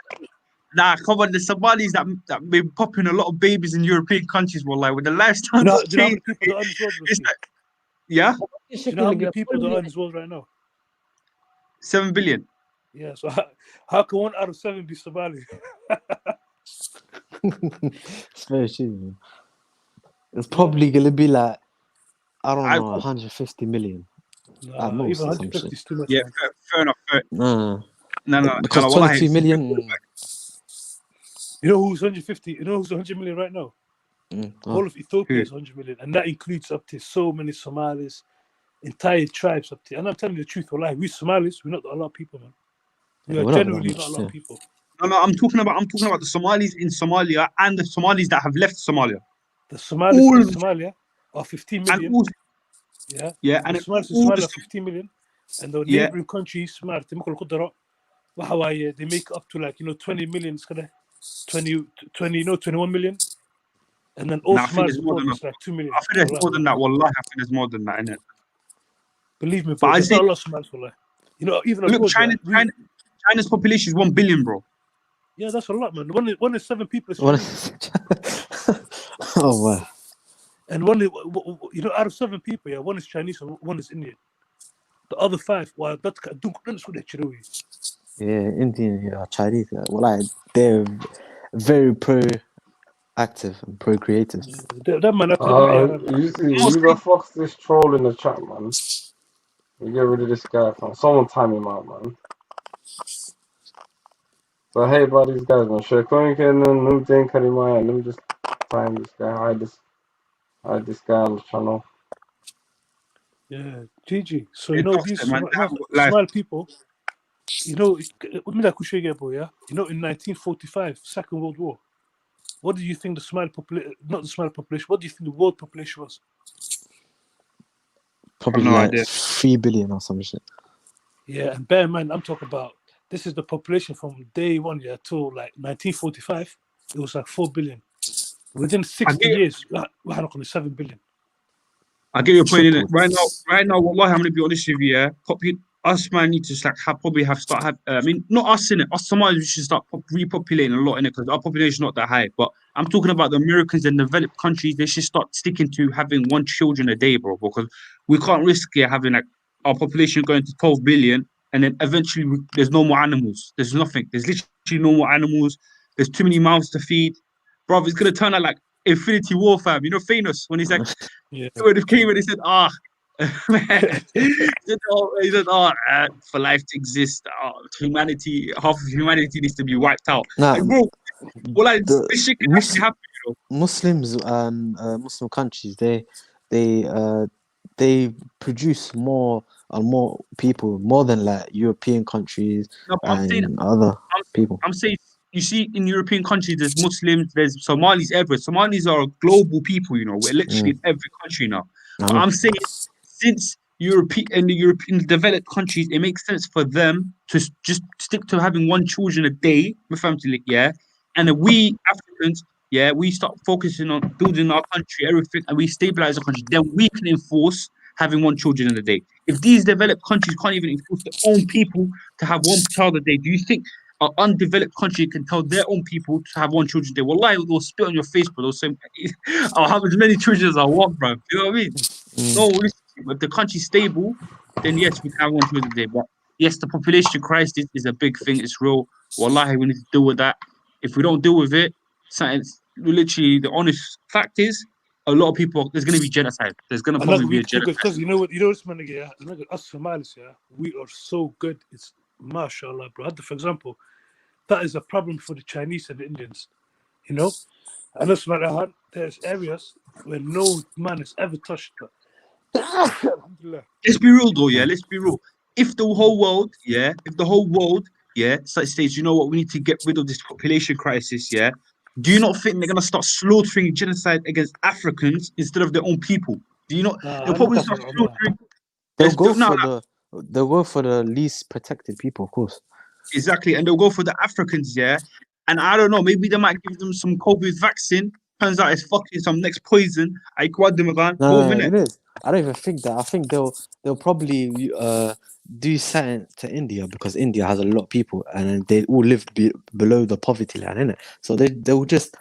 Nah, come on, the Somalis that been popping a lot of babies in European countries, wallahi, with the lifestyle. Do you know how many people that are in this world? Yeah? Do you know how many people that are in this world right now? 7 billion. Yeah, so how can 1 out of 7 be Somali? It's very true. It's probably gonna be like I don't know, 150 million. At most, even 150 is too much. Yeah, fair enough. No, no. Because 22 million. You know who's 150? You know who's 100 million right now? All of Ethiopia is 100 million, and that includes up to so many Somalis, entire tribes up to. And I'm telling you the truth, wallahi, we Somalis, we're not a lot of people, man. We are generally not a lot of people. No, I'm talking about the Somalis in Somalia and the Somalis that have left Somalia. The Somalis in Somalia are 15 million. Yeah, and the Somalis in Somalia are 15 million, and the neighboring countries, they make up to like 20 million, it's gonna 20, 21 million, and then all Nah, I think Somalis there's more than it's like 2 million. I think there's more than that. Wallahi, I think there's more than that, innit? Believe me, But bro, I there's see. not a lot of Somalis for like, even Look, abroad, China's population is 1 billion, bro. yeah, that's a lot, man. One in 7 people is One- Chinese. Oh wow. And out of 7 people, yeah, 1 is Chinese and 1 is Indian. The other 5, well, that's what Yeah, Indian, Chinese. Well, they're very pro-active and pro-creative. that man, You see, who the fuck's this troll in the chat, man? You get rid of this guy, man. Someone time him out, man. So hey, about these guys, man. Shakoinkin and Newton Karimaya. Let me just time this guy. Hide this guy on the channel. Yeah, GG. So It costs these them, man. Somali people, in 1945, Second World War, what do you think the Somali population, not the Somali population, what do you think the world population was? Probably no like idea. 3 billion or some shit. Yeah, and bear in mind, I'm talking about, this is the population from day 1 till like 1945, it was like 4 billion. Within 60 years, we're on 7 billion. I get your point, innit? Right now, wallahi, I'm gonna be honest with you, yeah. Us man need to probably I mean, not us in it. Us Somalis, we should start repopulating a lot in it because our population is not that high. But I'm talking about the Americans and developed countries. They should start sticking to having 1 children a day, bro. Because we can't risk having like our population going to 12 billion, and then eventually there's no more animals. There's nothing. There's literally no more animals. There's too many mouths to feed, bro. It's gonna turn out like Infinity War, fam. You know Thanos when he's like, when it came and he said, he said, for life to exist, half of humanity needs to be wiped out. Nah, like, bro, this shit can actually happen, you know. Muslims and Muslim countries, they produce more and more people, more than like European countries and other people. I'm saying, you see, in European countries, there's Muslims, there's Somalis everywhere. Somalis are a global people, you know. We're literally in every country now. But I'm saying, since in the European developed countries, it makes sense for them to just stick to having 1 children a day, yeah. And then we Africans, yeah, we start focusing on building our country, everything, and we stabilize the country. Then we can enforce having 1 children in a day. If these developed countries can't even enforce their own people to have 1 child a day, do you think an undeveloped country can tell their own people to have 1 children a day? Wallahi, they'll spit on your face, bro. They'll say, I'll have as many children as I want, bro. You know what I mean? No, if the country's stable, then yes, we can have 1 child a day. But yes, the population crisis is a big thing. It's real. Wallahi, we need to deal with that. If we don't deal with it, literally, the honest fact is, a lot of people, there's going to be genocide. There's going to probably be a genocide. Because you know what, man, us Somalis, we are so good. It's mashallah, bro. For example, that is a problem for the Chinese and the Indians, you know? And there's areas where no man has ever touched that. Let's be real though, yeah. Let's be real. If the whole world, says, you know what, we need to get rid of this population crisis, yeah. Do you not think they're gonna start slaughtering genocide against Africans instead of their own people? Do you not? They'll probably start slaughtering. They'll go for the least protected people, of course. Exactly, and they'll go for the Africans, yeah. And I don't know, maybe they might give them some COVID vaccine. Turns out it's fucking some next poison. I quad them again. It is. I don't even think that. I think they'll probably do something to India because India has a lot of people and they all live below the poverty line, innit? So they'll just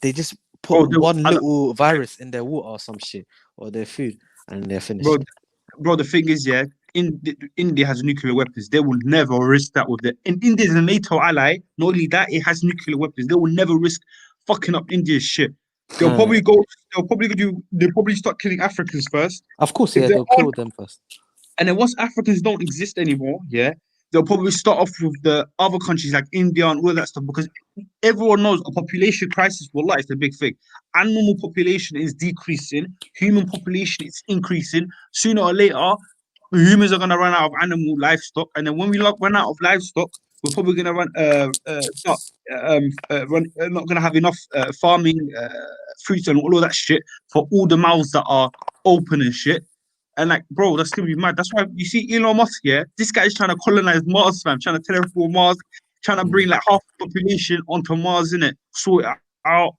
they just put one little virus in their water or some shit or their food and they're finished. Bro, the thing is, yeah, India has nuclear weapons. They will never risk that with it. And India is a NATO ally. Not only that, it has nuclear weapons. They will never risk fucking up India's shit. They'll probably start killing Africans first. Of course, yeah, they'll kill them first. And then once Africans don't exist anymore, yeah, they'll probably start off with the other countries like India and all that stuff because everyone knows a population crisis, wallah, is a big thing. Animal population is decreasing, human population is increasing. Sooner or later, humans are gonna run out of animal livestock, and then when we run out of livestock, we're probably gonna not gonna have enough farming, fruits and all of that shit for all the mouths that are open and shit. And like, bro, that's gonna be mad. That's why you see Elon Musk, yeah. This guy is trying to colonize Mars, fam. Trying to terraform Mars, trying to bring like half the population onto Mars, innit? Sort it out.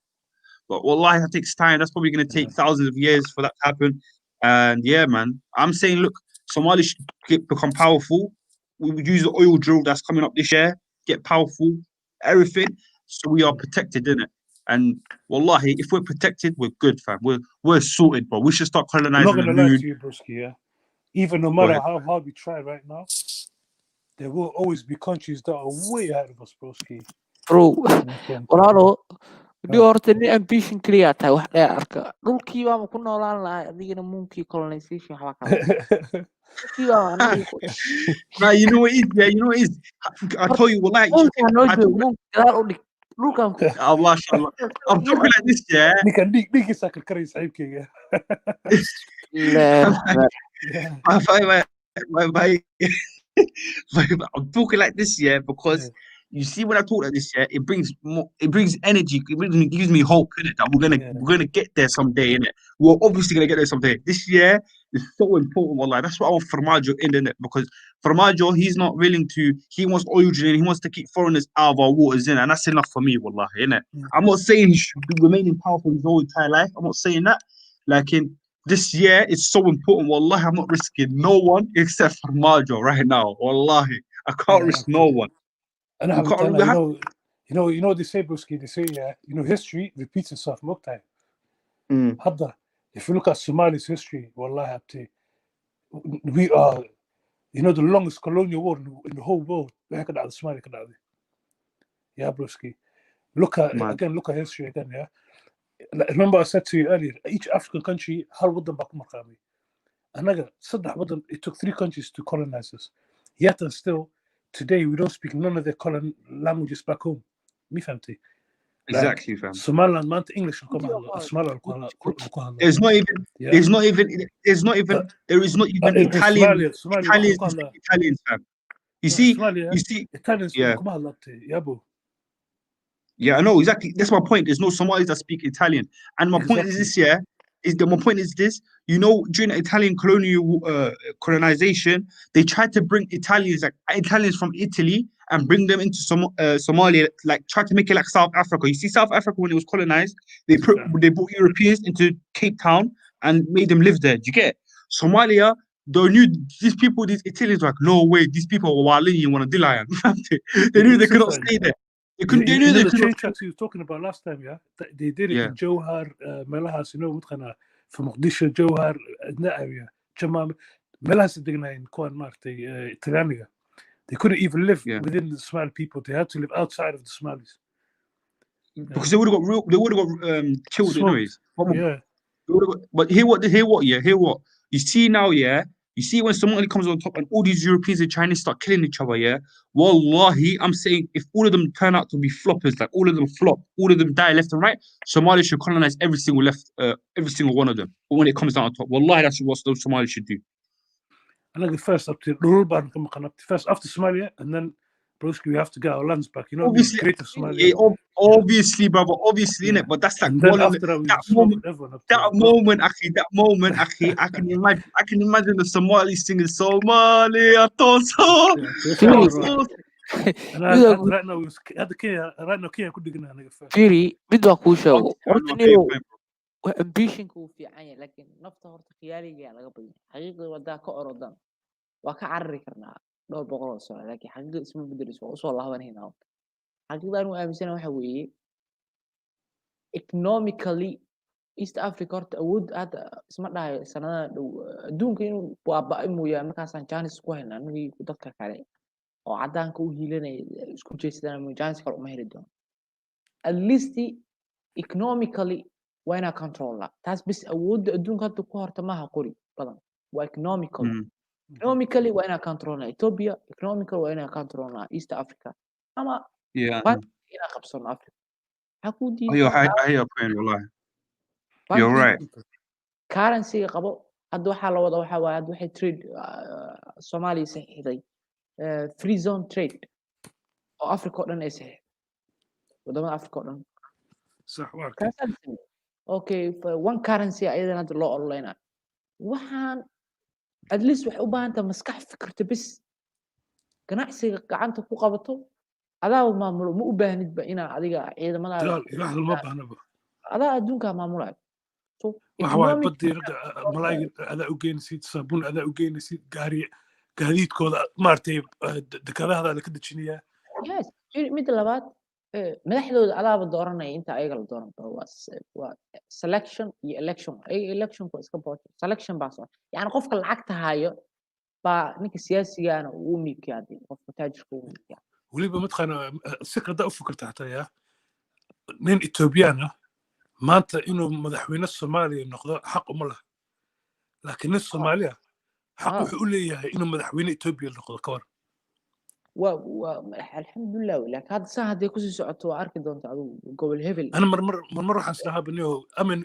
But wallahi, that takes time. That's probably gonna take thousands of years for that to happen. And yeah, man, I'm saying, look, Somalia should become powerful. We would use the oil drill that's coming up this year, get powerful, everything, so we are protected, innit? And wallahi, if we're protected, we're good, fam. We're sorted, bro. We should start I'm not colonizing the gonna lie moon. to you, broski. Yeah, even no Go matter ahead. how hard we try right now, there will always be countries that are way ahead of us, broski. Bro, Laakiin- walaalo hadii Ah. horta nin ambition kaliya tahay wax dheer arka dhulkii baa ku noolaan lahaa adigana moonkii colonization waxba kala dhulkii baa anagu ku Nah, you know what it is, yeah, you know what it is. I tell you, wallahi, moonkaan noo I joogo talk moonka gadaal u dhig dhulkaan ku oh, mashallah. I'm talking like this, yeah. ninkan dhiiggiisa karkaraya saaxiibkayga. I'm talking like this, yeah, because you see when I talk like this, yeah, it brings more, it brings energy, it gives me hope, innit, that we're gonna get there someday, innit. We're obviously gonna get there someday. This year is so important, wallah. That's why I want Farmajo in, innit, because Farmajo, he's not willing to, he wants oil drilling, he wants to keep foreigners out of our waters, innit, and that's enough for me, wallah, innit. I'm not saying he should remain in power for his whole entire life. I'm not saying that. Like in this year, it's so important. Wallahi, I'm not risking no one except for Farmajo right now. Wallahi, I can't risk no one. And We can't, you know, they say, broski, they say, history repeats itself, Moktai. Hadda, if you look at Somalia's history, wallahi, we are, the longest colonial war in the whole world. Yeah, broski. Look at history again, yeah. Remember I said to you earlier, each African country, it took 3 countries to colonize us. Yet and still, today we don't speak none of their languages back home. exactly, fam. Somaliland, man, English. There is not even Italian. Italians to speak Italians, fam. You see, Italians. yeah. Yeah, I know exactly. That's my point. There's no Somalis that speak Italian, and my point is this: my point is this. You know, during the Italian colonization, they tried to bring Italians from Italy and bring them into Somalia, like try to make it like South Africa. You see, South Africa when it was colonized, they brought Europeans into Cape Town and made them live there. Do you get it? Somalia? They knew these Italians were like, no way, these people were Walini and want to Dilayan. They knew they could not stay there. They knew they the could train not. tracks you were talking about last time, yeah? They did it in Johar, Melahas, from Mogadishu, Johar, in that area. Melahas in Kwan Marte, Tiraniga. They couldn't even live within the Somali people. They had to live outside of the Somalis. Because they would have got killed anyways. Yeah. But hear what, you see now, yeah. You see when somebody comes on top and all these Europeans and Chinese start killing each other, yeah. Wallahi, I'm saying if all of them turn out to be floppers, like all of them flop, all of them die left and right, Somalia should colonize every single one of them. But when it comes down to top, wallahi, that's what those Somalis should do. I like the first up to Rulban, first after Somalia, and then broski, we have to get our lands back. You know, obviously, greater Somalia. Obviously, brother, obviously, innit? But that's like one of that moment, Akhi, I can imagine the Somalis singing Somalia, Firi, mid waa kuu sheego. Horta niyow, ambitionka wuu fiican yahay, laakiin nafta horta khiyaaliga laga badin. Xaqiiqda wadaa ka orodan. Waa ka carari karnaa 200 sano, laakiin xaqiiqda isma bedelayso. Waa usoo laabanayna. Xaqiiqda anu aaminsana waxa weeye economically East Africa horta awood hadda isma dhahayo sanadaha dhow adduunka inuu baaba'ay mooyaane markaasaan Janice ku haynaa anigii dadka kale oo cadaanka u hiilanaya isku jeesadaan ama Janice kale uma heli doono. At least economically waa inaa control taas bis awoodda adduunka hadda ku horta maaha qori badan waa economically waa inaa control Ethiopia economically waa inaa control East Africa ama inaa qabsano Africa. I hear your point, wallahi. You're right. Currency qabo hadda waxa la wada waxa waa waxay trade Soomaaliya saxiixday free zone trade oo Africa oo dhan ay saxiixday wadamada Africa oo dhan صح okay for one currency ayadana hadda loo ololeynaa waxaan at least waxay u baahan tahay maskax fikirta bis ganacsiga gacanta ku qabato adaa maamulo ma u baahnidba inaa adiga ciidamadaada dagaal iyo wax lama baahnaba adaa adduunkaa maamulayo so waxa waaye economic badii ragga malaayig adaa u geynaysid saabuun adaa u geynaysid gaadiidkooda maaragtay dekedahada la ka dejinayaa yes midda labaad madaxdooda adaaba dooranaya inta ayaga la dooran karo waa selection iyo election electionku iska booto selection baa socda yani qofka lacagta hayo baa ninka siyaasigana uu miibkaya hadii qofka taajirka uu miibkaya weliba mataqaana si qalda u fikirta xataa yaa nin etoobiyaan ah maanta inuu madaxweyne soomaaliya noqdo xaq uma laha laakiin nin soomaaliya xaq wuxuu u leeyahay inuu madaxweyne etoobiya noqdo ka war alxamdulilah laakiin hadda saa hadday kusii socoto waa arki doonta adigu gobol hebel ana marmar waxaan islahaa baniyo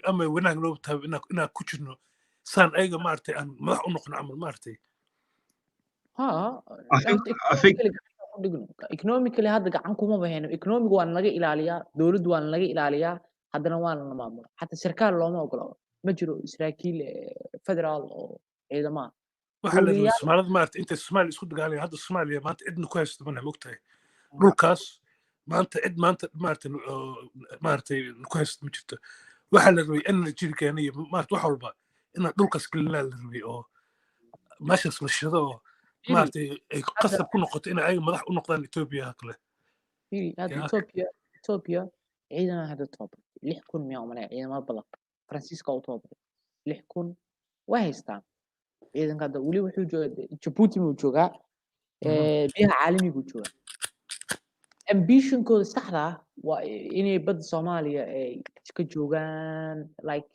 ama wanaag loo taabo inaan ku jirno saan ayaga maaragtay aan madax u noqono camal maaragtay I think economically hadda gacan kuma bahayno economic waan laga ilaaliyaa dowladdu waan laga ilaaliyaa haddana waan la maamula xataa sarkaal looma ogolo ma jiro saraakiil federaal oo ciidamaha waxaa la rabaa soomaalida maaragtay intay soomaaliya isku dagaalayaan hadda soomaaliya maanta cidna ku haysto mana mogtahay dhulkaas maanta cid maanta maaragtay ku haysto ma jirto waxaa la rabay energykeena iyo maarata wax walba inaan dhulkaas gelinaa la rabay oo meeshaas la shido oo maaragtay ay qasab ku noqoto in ayaga madax u noqdaan etoobiya kale etoobiya ciidana hadda tababar 6,000 miyaa umalaya ciidamada badan faransiiska u tababaray 6,000 way haystaan ciidanka hadda weli wuxuu joogaa jabuuti buu joogaa biyaha caalamigu joogaa ambitionkooda saxda ah waa inay badda soomaaliya ay ka joogaan like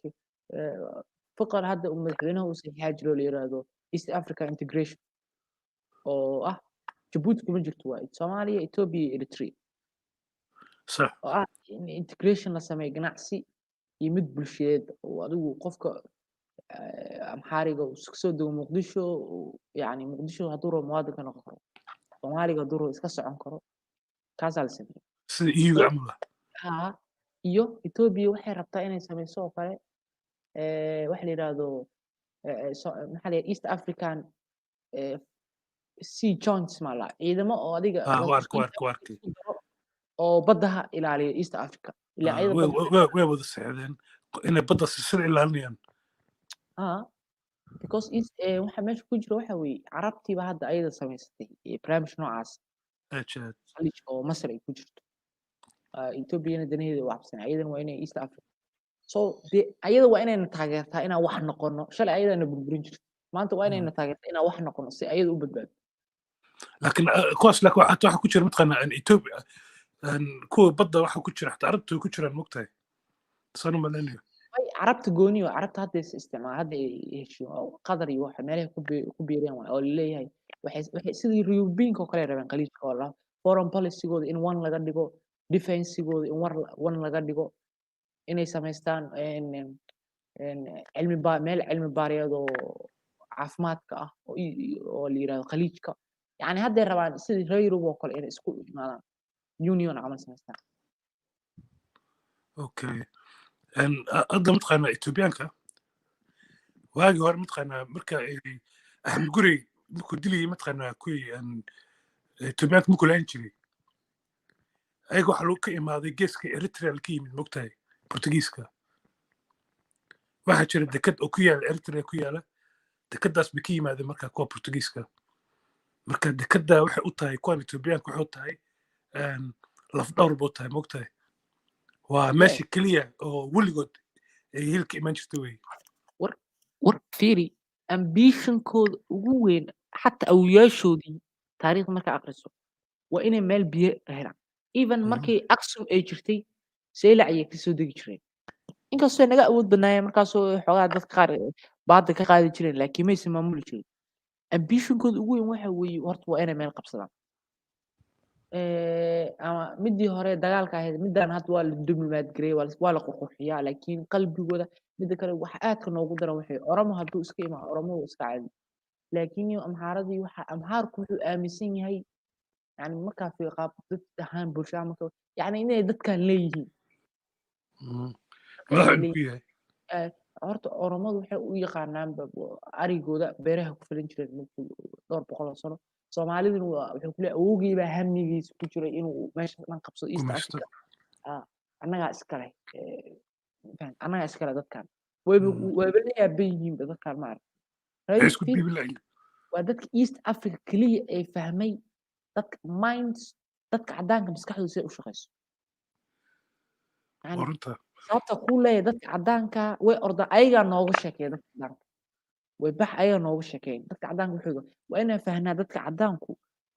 faqar hadda uu madaxweynaha uu saxiixaa jiro la yiraahdo East Africa integration oo ah jabuuti kuma jirto waa soomaaliya etoobiya iyo eritrea صح oo ah in integration la sameeyo ganacsi iyo mid bulsheed oo adigu qofka amxaariga uu soo dego muqdisho yani muqdisho hadduu rabo muwaadinka noqon karo soomaaliga hadduu rabo iska socon karo kaasaa la sameeyey sida iyaga camal ah iyo etoobiya waxay rabtaa inay sameyso oo kale waxa la yiraahdo maxaa la East African sea joints mala ciidamo oo adiga oo baddaha ilaaliya East Africa ilaa ayada way wada saxdeen inay badda sida ilaalinayaan because waxa meesha ku jira waxa weeye carabtiiba hadda ayada samaysatay barnaamij noocaas khaliij oo masar ay ku jirto etoobiyana danaheeda waa cabsan ayadana waa inay East Africa so ayada waa inayna taageertaa inaan wax noqono shalay ayadana burburin jirto maanta waa inayna taageertaa inaan wax noqono si ayada u badbaado laakiin kuwaas laakiin waxa ku jira mataqaanaa Ethiopia kuwa badda waxa ku jira xataa carabta ku jiraan mogtahay sanu malanayo carabta gooni oo carabta hadda isticmaal hadda heshiyo qadar iyo waxa meelaha ku biireen oo leeyahay waxay sidii European oo kale rabeen khaliijka oo la foreign policy-gooda in one laga dhigo defense-gooda in one laga dhigo inay samaystaan meel cilmi baariyeed oo caafimaadka ah oo la yiraahdo khaliijka yani hadday rabaan sidii reer Yurub oo kale inay isku imaadaan union camal samaystaan okay hadda mataqaanaa etoobiyaanka waagii hore mataqaanaa marka axmed gurey markuu dilayay mataqaanaa kuwii etoobiyaanka markuu laan jiray ayaga waxaa lagu ka imaaday geeska eritrea ka yimid mogtahay portugiiska waxaa jira deked oo ku yaala eritrea ku yaala dekeddaas bay ka yimaadeen markaa kuwa portugiiska marka dekedda waxay u tahay kuwan etoobiyaanka waxay u tahay lafdhawr buu tahay mogtahay waa meesha keliya oo weligood ay hilka imaan jirta wey war fiiri ambitionkooda ugu weyn xataa awliyaashoodii taariikhda marka aqriso waa inay meel biyo helaan even markii aksum ay jirtay seylac ayay kasoo degi jireen inkastoo naga awood badnaayeen markaasoo xoogaa dadka qaar baadda ka qaadi jireen laakiin maysan maamuli jirin ambitionkooda ugu weyn waxa weeye horta waa inay meel qabsadaan ama midii hore dagaalka ahayd midaan hadda waa la diblomaad gareey waa la qurqurxiyaa laakiin qalbigooda midda kale waxa aadka noogu daran waxay oromo hadduu iska imaa oromo iska caadi laakiin amxaaradii waxa amxaarku wuxuu aaminsan yahay yani markaa fi qaab dad ahaan bulshada marka yani inay dadkan leeyihiin horta oromadu waxay u yaqaanaan arigooda beeraha ku filan jireen markii dhowr boqol oo sano soomaaliduna waxay ku leeyahay awowgiiba hamigiisa ku jiray inuu meesha dhan qabsado east gumaysto africa annagaa iskale annagaa iskale dadkan wayba la yaaban yihiinba dadkan ma waxay isku arag dhiibi lahayn waa dadka east africa keliya ee fahmay dadka minds dadka caddaanka maskaxdooda siday u shaqayso yani waa runta sababta kuu leeyahay dadka caddaanka way orda ayagaa nooga sheekeeya dadka caddaanka way bax ayagaa nooga sheekeeya dadka caddaanka wuxuu waa inaan fahnaa dadka caddaanku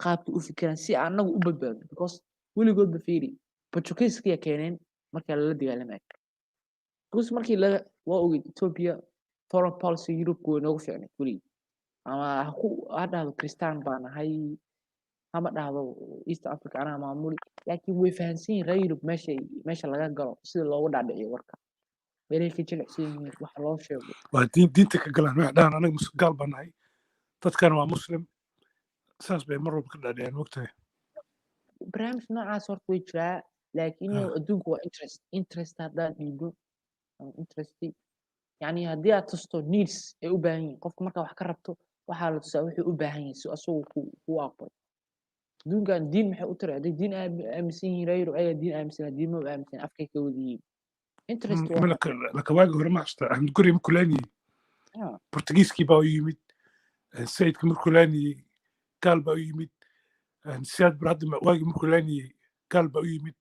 qaabka u fikiraan si aan anagu u badbaadno because weligoodba fiiri portugiiskiya keeneen markaa lala dagaalamaya because markii waa ogeyd ethiopia foreign policy europe way nooga fiicnay weligii ama ha dhahdo kristaan baan ahay hama dhahdo east africa anaa maamuli laakiin way fahansan yihin reer Europe meesha laga galo sida loogu dhaadhiciyo warka meelay ka jilicsan yihiin wax loo sheego waa diinta ka galaan wax dhahan anaga gaal baan nahay dadkan waa muslim saas bay mar walba ka dhaadhiceen mogtahay barnaamij noocaas horta way jiraa laakiin adduunku waa interest haddaad dhiibo interest yani haddii aad tusto needs ay u baahan yihiin qofka markaa wax ka rabto waxaa la tusaa wuxuu u baahan yahay si asagu ku aqbalo adduunkan diin maxay u tiri hadday diin aaminsan yihiin reer ayaga diin aaminsan diin ma aaminsan afkay ka wada yihiin interest laka waagi hore ma xasuusta axmed guri markuu laaniyey portugiiskii baa u yimid sayidka markuu laaniyey gaal baa u yimid siyaad bar hadda waagi markuu laaniyey gaal baa u yimid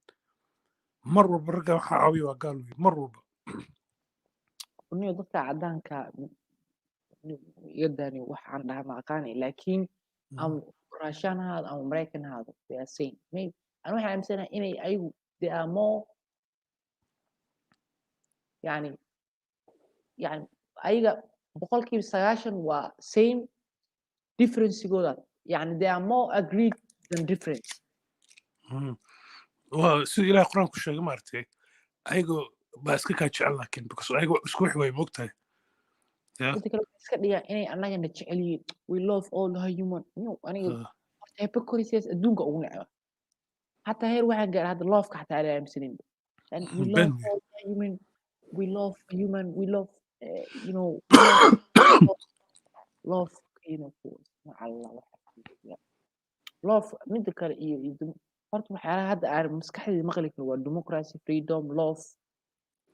mar walba ragga waxaa caawiya waa gaal wey mar walba uniyo dadka caddaanka iyadani waxaan dhaha ma aqaanay laakiin Russian ahaado ama American ahaado they are same maybe أنا waxaan aaminsanahay inay ayagu they are more yani ayaga boqolkiiba 90 waa same differencegooda yani they are more agreed than difference waa sida ilaahay qur-aanku sheegay maaragtay ayagoo baa iska kaa jecel laakiin because ayagoo isku wix way moogtahay inta kale iska dhigaa inay annagana jecel yihiin we love all the human aniga hypocrisy adduunka ugu necba حتى هير واحد قال هذا love حتى على مسلمين and we love all human we love human we love you know love you know مع الله love من ذكر فرط محيانا هذا عارف مسكحي مغلق هو democracy freedom love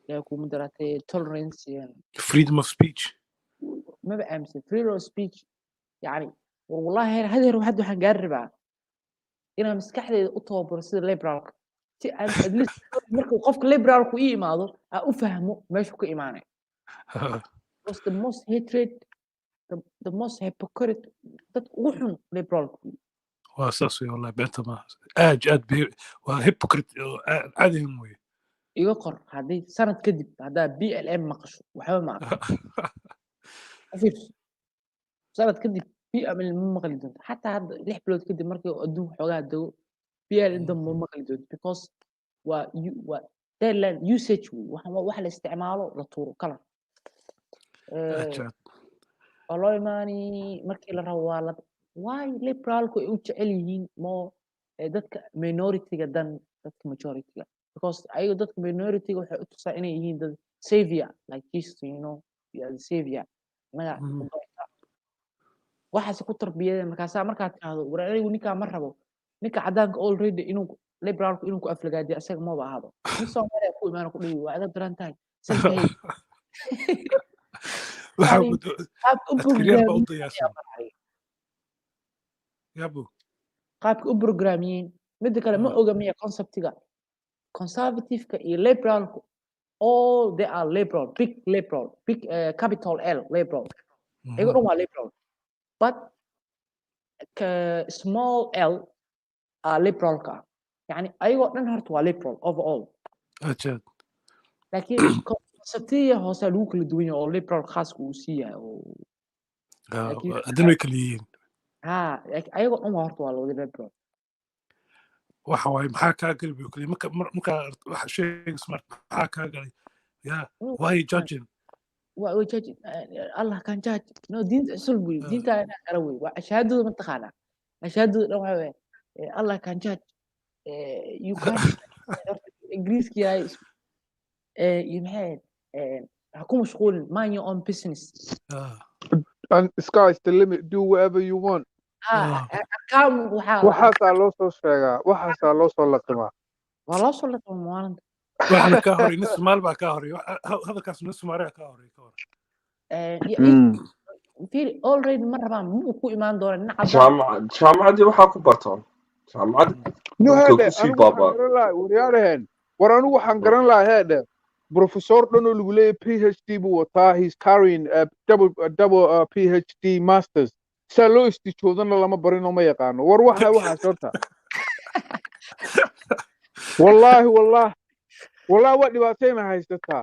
يكون مدراتي tolerance يعني freedom of speech ما بقى مثل freedom of speech يعني والله هذا واحد حنقربها inaan maskaxdeeda u tababaro sida liberalka si aan at least markuu qofka liberalku ii imaado aan u fahmo meeshuu ka imaanayo because the most hatred the most hypocrite dad ugu xun liberalku waa saas wey wallahi beenta maaha aad waa hypocrite caadihin wey iga qor haddii sanad kadib haddaa BLM maqasho waxba ma aqoon sanad kadib BLM ما مقلي دونت حتى هذا لح بلود كده مركي أدوم حاجات دو BLM ما مقلي دونت because ده لا usage واحد استعماله لطوره كلام والله ماني مركي للروالد واي liberal كو يوجعليين ما دتك minority جدا دتك majority because أيوة دتك minority وح تصير يهين ده savior like Jesus you know you are the savior ما waxaas ku tarbiyadeen markaad taado waraygu ninka ma rabo ninka cadaanka already inuu liberalku inuu ku aflagaadiyo asaga ma baahado in Soomaaliya ku imaan ku dhigi waa adag daran tahay salkay qaabka u programiyeen mid kale ma oga miya conceptiga conservative-ka iyo liberalku all they are liberal big capital L liberal iyagu dhan waa liberal but small L liberal ka يعني أيوة نهار توالي برول overall أجد لكن conceptية هو سلوك الدنيا أو liberal خاص كوسية أو أدنى كليين أيوة نهار توالي liberal وحواي محاكا قلبي وكلي مكا شيء اسمه محاكا قلبي يا why judging why judging الله كان judge no دين سلبي دين كان أروي وأشهد ما تخانا أشهد لو الله كان judge you can't English كيا يمهد ku mashquulin, mind your own business. And sky's the limit, do whatever you want. Account waxaa waxaasaa loo soo sheegaa, waxaasaa loo soo laqimaa. waa loo soo liqaa maalinta. waxaana kaa horay nin Soomaali baa kaa horay hadalkaas nin Soomaali kaa horay ka hor fiiri already ma rabaan muu ku imaan doona nin jaamacaddii waxaa ku bartaan jaamacad heedhe anigu waxaan garan lahay waryaadhaheen war anigu waxaan garan lahay heedhe professor dhan oo lagu leeyahay PhD buu wataa, he's carrying double PhD masters. saa loo istijoodana lama barin oo ma yaqaano war waxaas horta wallaahi waa dhibaatayna haysataa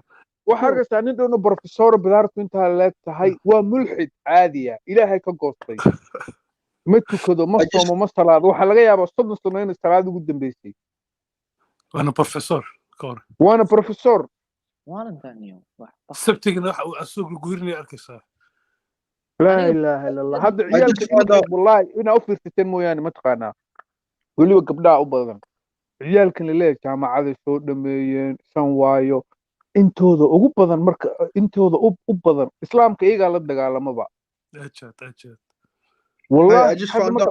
waxaa arkaysaa nin dhowna professor bidaartu intaa leeg tahay waa mulxid caadiya ilaahay ka goostay ma tukado ma soomo ma salaado waxaa laga yaabaa 30 sano inay salaad ugu dambeysay waana professor waana daniyo sabtigna waxa uu asugu guurinay arkaysaa laa ilaaha illa allah hadda ciyaalka wallahi inaa u fiirsateen mooyaane ma taqaanaa weliba gabdhaha u badan ciyaalkan laleeyahay jaamacaday soo dhameeyeen san waayo intooda ugu badan marka intooda u badan islaamka iyagaa la dagaalamaba wallahi I just found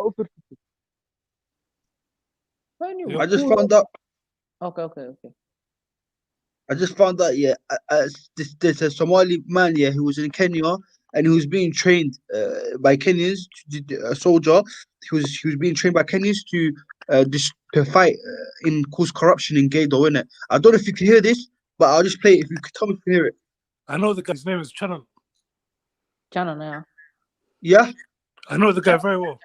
out okay I just found out there's a Somali man who was in Kenya and he was being trained by Kenyans, a soldier. He was being trained by Kenyans to fight in cause corruption in Gado, innit? I don't know if you can hear this, but I'll just play it if you could tell me if you can hear it. I know the guy's name is Channon. Yeah. Yeah? I know the guy very well.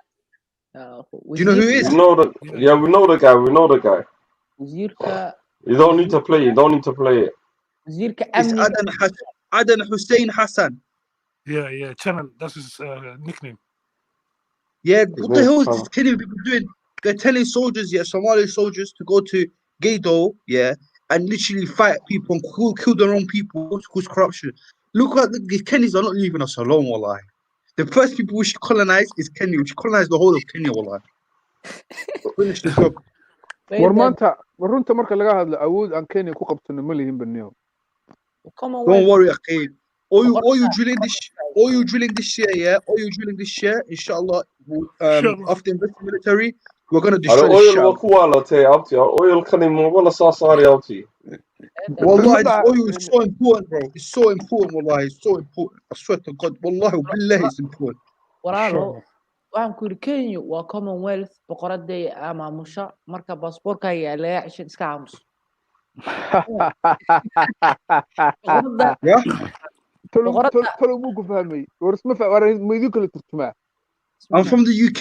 Do you know who he is? We know the guy. You don't need to play it. It's Adan Hussein Hassan. Yeah, Channon, that's his nickname. Yeah, what the hell is this Kenyan people doing? They're telling soldiers, Somali soldiers, to go to Gado, and literally fight people and kill their own people to cause corruption. Look at the Kenyans are not leaving us alone, wallahi. The first people we should colonize is Kenya. We should colonize the whole of Kenya, wallahi. Finish the job. war maanta runta marka laga hadlo awood aan Kenya ku qabsano ma lihin baniyo. Don't worry, okay. All you drilling this year, inshallah, after investing military, we're gonna destroy the shop. Oil Wallahi, oil is so important, bro. It's so important, wallahi. It's so important. I swear to God, wallahi, billahi, it's important. waxaan ku yiri Kenya waa Commonwealth boqoraday maamusha marka baasaboorkaaga yaa laga cishin iska aamus tolo muu ku fahmay war isma fahmay kala turjumaa I'm from the UK.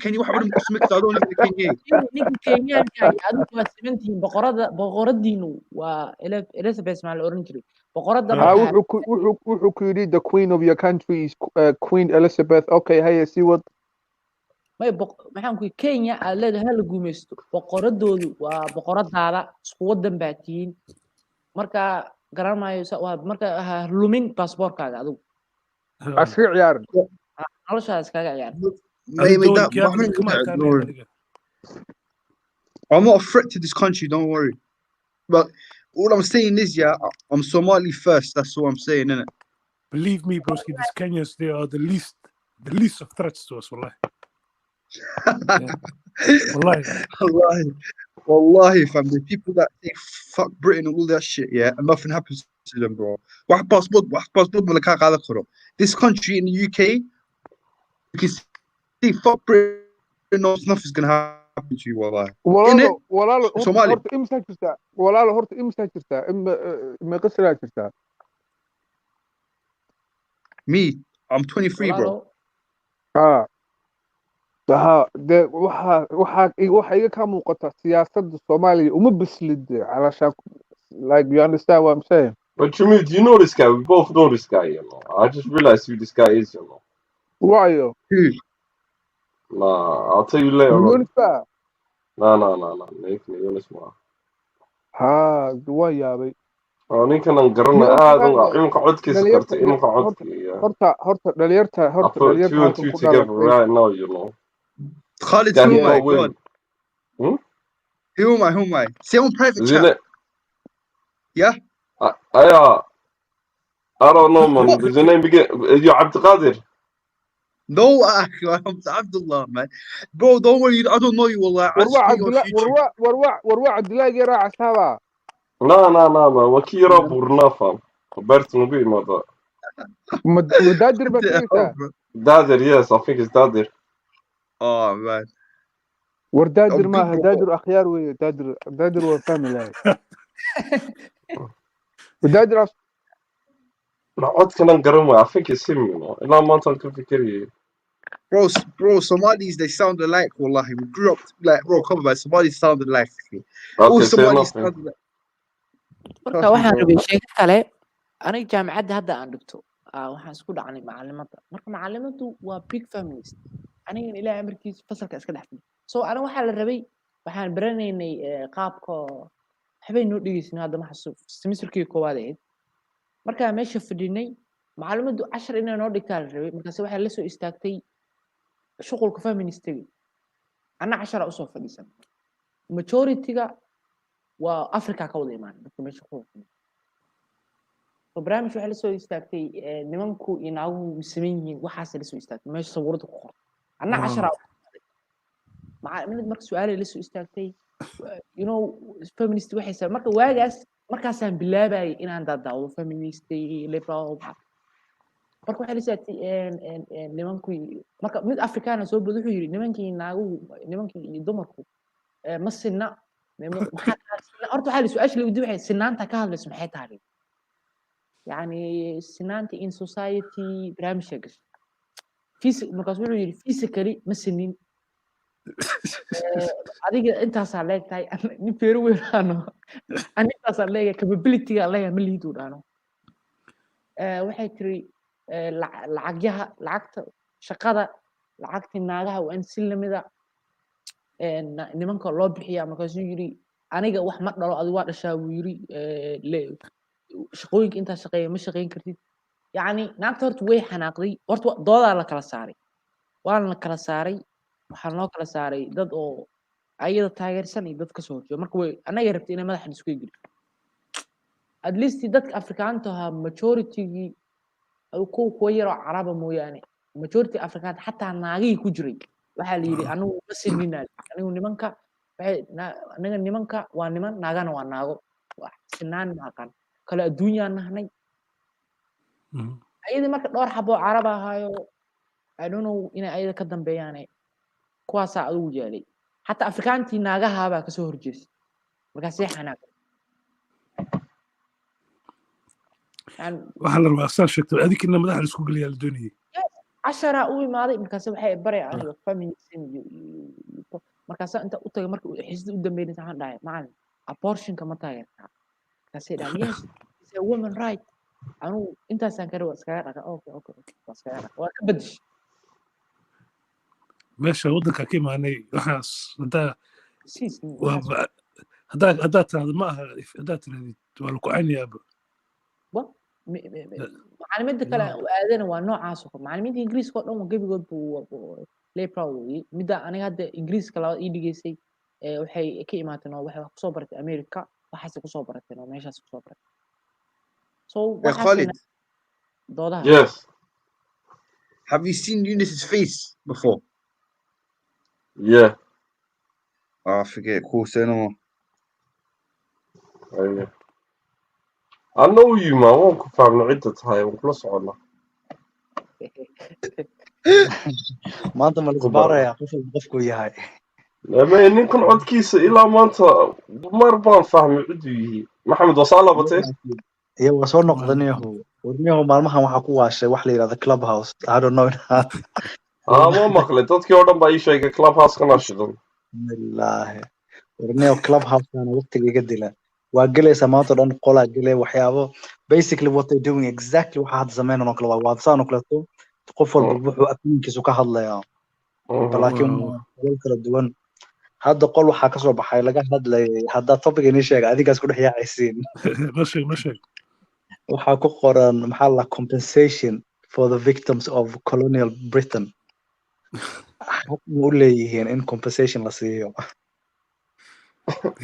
Kenya waxa uu ku sameeyay qaado ninka Kenya. ninka Kenyaanka adigu waa simantiin boqoradiinu waa Elizabeth ma la oran jiray boqorada wuxuu ku yiri the queen of your country is Queen Elizabeth. Okay, hey, see what maxaan ku Kenya aad leedahay la guumeysto boqoradoodu waa boqoradaada isku wadan baatiin marka garanaayo marka lumin baasaboorkaaga adigu aska ciyaar noloshaas kaga ciyaar I'm not a threat to this country, don't worry. But all I'm saying is, I'm Somali first. That's all I'm saying, innit? Believe me, broski, these Kenyans, they are the least of threats to us, wallahi. Wallahi, fam, the people that say fuck Britain and all that shit, and nothing happens to them, bro. This country in the UK, you can see fuck Britain, nothing's gonna happen to you, wallahi. walaalo horta imsa jirtaa ima qasraa jirtaa Me, I'm 23, bro. waxa iga ka muuqata siyaasadda Soomaaliya uma bislid alasha like you understand what I'm saying. But you mean, do you know this guy? We both know this guy, I just realized who this guy is, Why? Nah, I'll tell you later. Nah. Make me honest, man. Waa yaabay. ninkan aan garanay aad inka codkiisa kartay inka codkiisa horta dhalinyarta together right now, Khalid, who am I? Say on private chat. Yeah? I don't know, man. Does your name begin? You're Abdelkader. No, I'm Abdullah, man. Bro, don't worry. I don't know you, wallah. I just put you on YouTube. warwa Cabdilaahi raaca asxaaba. No, man. Wakira Burnafa. Roberto Nubi, mother. Mudaadir baa sheegaysaa. Dadir, yes. I think it's Dadir. Oh, man. War daadir maaha, daadir akhyaar weeye, daadir waa fahmi lahay. Daadir What can I get I think it's him, you know. I'm not talking to Bro, Somalis, they sound alike, wallahi. We grew up like, bro, come on, man. Somalis sound alike. All Okay, say Somalis nothing. sound alike. marka waxaan rabay sheeko kale aniga jaamacadda hadda aan dhigto waxaan isku dhacnay macallimada marka macallimadu waa big feminist aniga ilaahay amarkiisa fasalka iska dhex fadhiyo so aniga waxaa la rabay waxaan baranaynay qaabka waxbay noo dhegeysanay hadda ma xasuuf semesterkii koowaad ahayd markaa meesha fadhinay macallimadu 10 inay noo dhigtaa la rabay markaas waxay la soo istaagtay shuqulka feministiga ana 10 u soo fadhiisan majority-ga waa Africa ka wada imaan dadka meesha ku barnaamij waxa la soo istaagtay nimanku inaagu sameeyeen waxaas la soo istaagtay meesha sawirada ku qoran ana 10 marka su'aal la soo istaagtay you know feminist waxay marka markaasaan bilaabay inaan daawado feminist liberal marka waxa la saatay nimanku marka mid Afrikaan soo bad wuxuu yiri nimankii iyo dumarku ma sinna maxaa horta waxa la su'aasha la weydiiyay sinaanta ka hadlayso maxay tahay yani sinaanta in society barnaamijka gashay markaas wuxuu yiri physically ma sinin adiga intaas aan leeyahay ni feer weerano anigaas aan leeyahay capability aan leeyahay ma liido dhaano waxay tiri lacagta shaqada lacagta naagaha waa in si lamida nimanka loo bixiyaa markaas uu yiri aniga wax ma dhalo adiga waa dhashaa uu yiri shaqooyinka inta shaqeeyo ma shaqeyn kartid yani naagta horta way xanaaqday horta dooda la kala saaray waxaa loo kala saaray dad oo ayada taageersan iyo dad ka soo horjeeda marka way anaga rabtay inay madaxa isku geliyo at least dadka Afrikaanta ha majority-gi kuwa yar oo Carab mooyaane majority Afrikaanta xataa naagii ku jiray waxa la yiri anigu ma sininaay anigu nimanka waa niman naagana waa naago wax sinaan ma aqaan kala adduunyaa nahnay ayada marka dhowr xabo Carab ahaayo I don't know inay ayada ka dambeeyaan kuwaas adigu jeelay xataa Afrikaantii naagaha baa ka soo horjeestay markaas ay xanaaq waxaa la rabaa asaas sheegtay adikina madaxa isku geliyaa la doonayay 10 u imaaday markaas waxay baray aniga feminism markaas inta u tagay markii xisdi u dambeeyay waxaan dhahay macallin abortion kama taageertaa markaas ay dhahay yes it's a woman right anu intaasaan ka rabaa iskaga dhaqa okay waa ka badish meesha waddanka ka imaanay waxaas haddaa tiraahdo ma aha haddaa tirahdid waa la ku-aynayaaba macalimiinta kale aadana waa noocaas oo macalimiinta ingiriiska oo dhan gebigood buu leepraw midda aniga hadda ingiriiska labaad ii dhigaysay waxay ka imaateen oo waxay ku soo baratay America waxaas ku soo barateen oo meeshaas ku soo baratay so Khalid doodaha Yes. Have you seen Eunice's face before? Yeah. I forget. Cool, say no more. Yeah. I know you, man. Won't confirm عدة هاي وخلص عنا. maanta ma la baaraya qofku yahay لما نكون عد كيس إلى ما أنت مربان فاهم عدوي محمد وصل بتي. iyo waa soo noqdanayo warmiyaha maalmahan waxa ku waashay wax la yiraahdo clubhouse I don't know ما مقلت dadkii oo dhan baa ii sheegay clubhouse kana shidan. Wallahi warmiyaha clubhouse kana waqtiga iga dilan waa galaysa maanta dhan qolaa galay waxyaabo basically what they doing exactly waxa had zameynano kala waa saan oo kale qof walba wuxuu opinionkiisu ka hadlayaa laakiin wal kala duwan hadda qol waxa ka soo baxay laga hadlayay hadda topic inii sheegay adigaas ku dhaxyaacaysiin ma sheeg waxa ku qoran maxaa la compensation for the victims of colonial Britain wuu leeyihiin in compensation la siiyo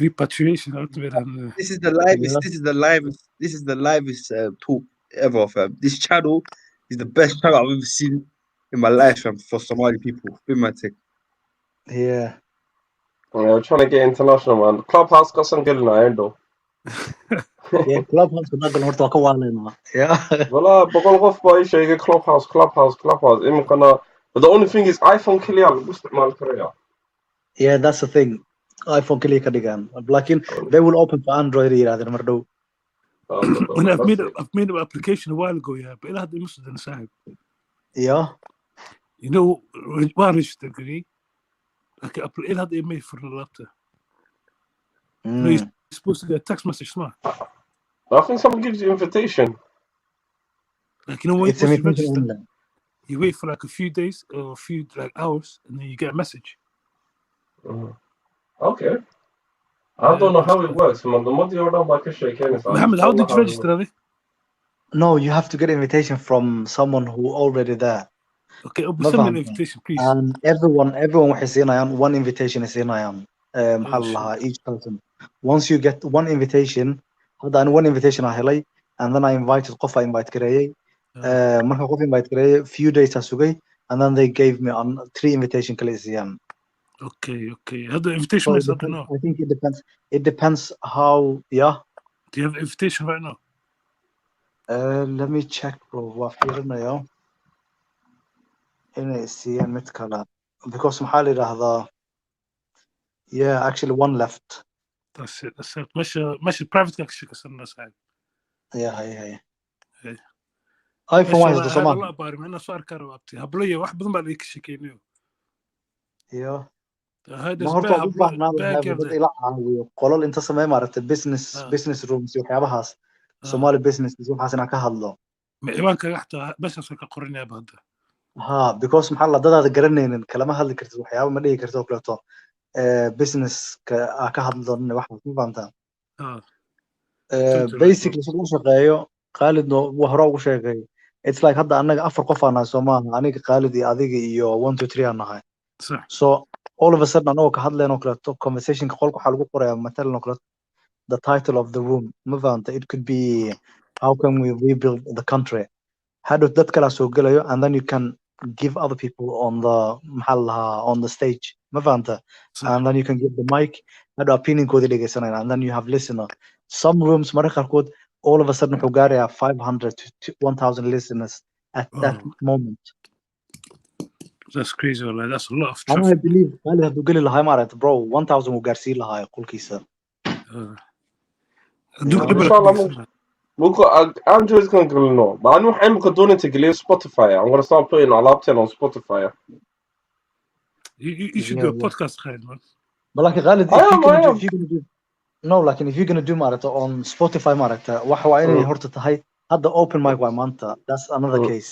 repatriation This is the livest talk ever, fam. This channel is the best channel I've ever seen in my life, fam, for Somali people. Been my thing. Yeah. We're trying to get international, man. Clubhouse got some good in though. Yeah, Clubhouse كنا قلنا horta waa ka waaleyna. Yeah. Well, بقول غف باي شيء Clubhouse. إما كنا. But the only thing is iPhone كليا بستعمل كريا. Yeah, that's the thing. iPhone kaliya ka dhigaan. Laakiin they will open for Android yiraahdeen mar dhow. When I've made an application a while ago, yeah, but it must have been sahib. Yeah. You know, one register agree. Like it had made for the laptop. No, you're supposed to get a text message, smart. I think someone gives you invitation. Like, you know, when It's you invitation register, only. you wait for like a few days or a few like hours, and then you get a message. Okay. I don't know how it works. Mohammed, how did you register, Ali? No, you have to get invitation from someone who already there. Okay, Ma send me an fahamtay? invitation, please. And everyone waxay siinayaan one invitation ay siinayaan. Maxaa la lahaa each person. Once you get one invitation, hadda aan one invitation aan helay, and then I invited qof I invite gareeyay. Marka qof invite gareeyay, few days aan sugay, and then they gave me on 3 invitation kale siiyaan. Okay. Had the invitation So is, I don't know. I think it depends. It depends how. Yeah. Do you have an invitation right now? Let me check, bro. Waa fiirinayo inay siiyaan mid kale because maxaa la yidhaahdaa. Yeah, actually one left. That's it. ماشي private كشي كسرنا سعيد. Yeah, هي. Hey. iPhone إيش واحد والله ده والله سمان. باري أنا صار كروابتي هبلية واحد بدون بعد يكشي كينيو. Yeah. هذا Ma زبالة horta u هبلة baahnaa lahaa باقي dad ده. ila caawiyo qolal inta samee maaragtay business rooms iyo waxyaabahaas Somali business waxaas inaan ka hadlo. إيمانك حتى بس أصير كقرني بهذا. Ha, because maxaa la dadaada garanaynin kalama hadli kartid waxyaabo ma dhihi kartid oo kaleeto. Business ka hadli doonana wax ma fahamtaa. Basically sidoo shaqeeyo Khalid waa hore ugu sheegay. It's like hadda anaga 4 qof aan nahay Soomaaliya aniga Khalid iyo adiga iyo 1 2 3 aan nahay. صح. So all of a sudden anoo ka hadlayno kaleeto conversation ka qolka waxaa lagu qorayaa matalan oo kaleeto the title of the room ma fahamta. It could be how can we rebuild the country. Hadhow dad kala soo gelayo and then you can give other people on the maxaa la lahaa on the stage ma fahamta. And then you can give the mic hadhow opinionkoodi dhegeysanayaan and then you have listener. Some rooms mararka qaarkood all of a sudden wuxuu gaarayaa 500 to 1000 listeners at that moment. That's crazy, والله. That's a lot of I traffic. believe Khalid hadduu geli lahaa maaragta bro 1000 wuu gaarsiin lahaa qolkiisa. Android's gonna go no. But I know I'm gonna do it Spotify. I'm gonna start putting our laptop on Spotify. You should do a podcast, Khalid, man. But like Khalid, I am. if you're gonna do no, like if you're gonna do maaragta on Spotify maaragta waxa waa inay horta tahay hadda open mic waa maanta. That's another case.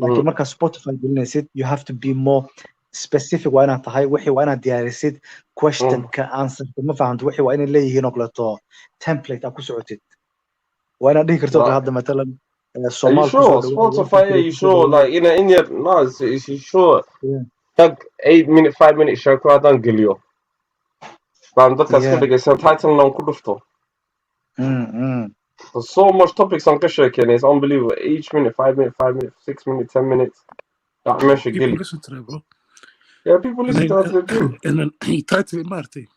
Like marka Spotify gelinaysid you have to be more specific waa inaad tahay wixii waa inaad diyaarisid question ka answer ma fahamto wixii waa inay leeyihiin oo kaleeto template aad ku socotid waa inaad dhihi karto hadda matalan Are you sure Spotify? Are you sure like in your no? Is you sure? Tag 8 minute 5 minute show ko adan geliyo. Baan dadka iska dhigaysan title noon ku dhufto. There's so much topics on Kasha Ken. It's unbelievable. Each minute, 5 minutes, 5 minutes, 6 minutes, 10 minutes. That measure People Gilly. listen to that, bro. Yeah, people listen to that. And then he titled it Marty.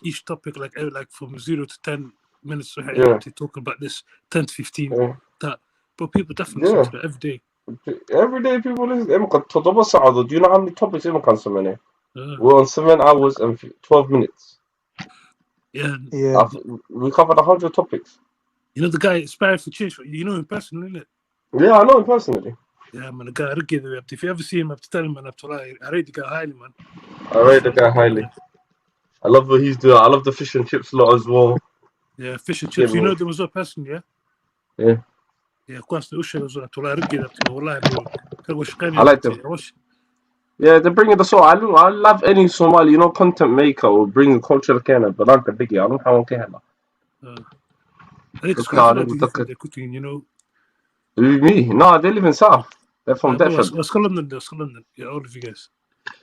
Each topic, like from 0 to 10 minutes, so to talk about this 10 to 15. That, but people definitely listen to that every day. Every day, people listen. Do you know how many topics in so many? We're on 7 hours and 12 minutes. Yeah. We covered 100 topics. You know the guy Inspired for Change. You know him personally, isn't it? Yeah, I know him personally. Yeah, man, the guy. If you ever see him, I have to tell him, man, I rate the guy highly, man. I rate the guy highly. I love what he's doing. I love the fish and chips lot as well. Yeah, fish and chips. You know them as well personally, yeah? Yeah. Yeah, كويس وش هذول والله I like them. Yeah, they're bringing the soul. I love any Somali, content maker or bring the culture Canada, but I'm big. I don't know how I think it's quite a lot of they're cooking, Me? No, they live in South. They're from Deptford. West London. Yeah, all of you guys.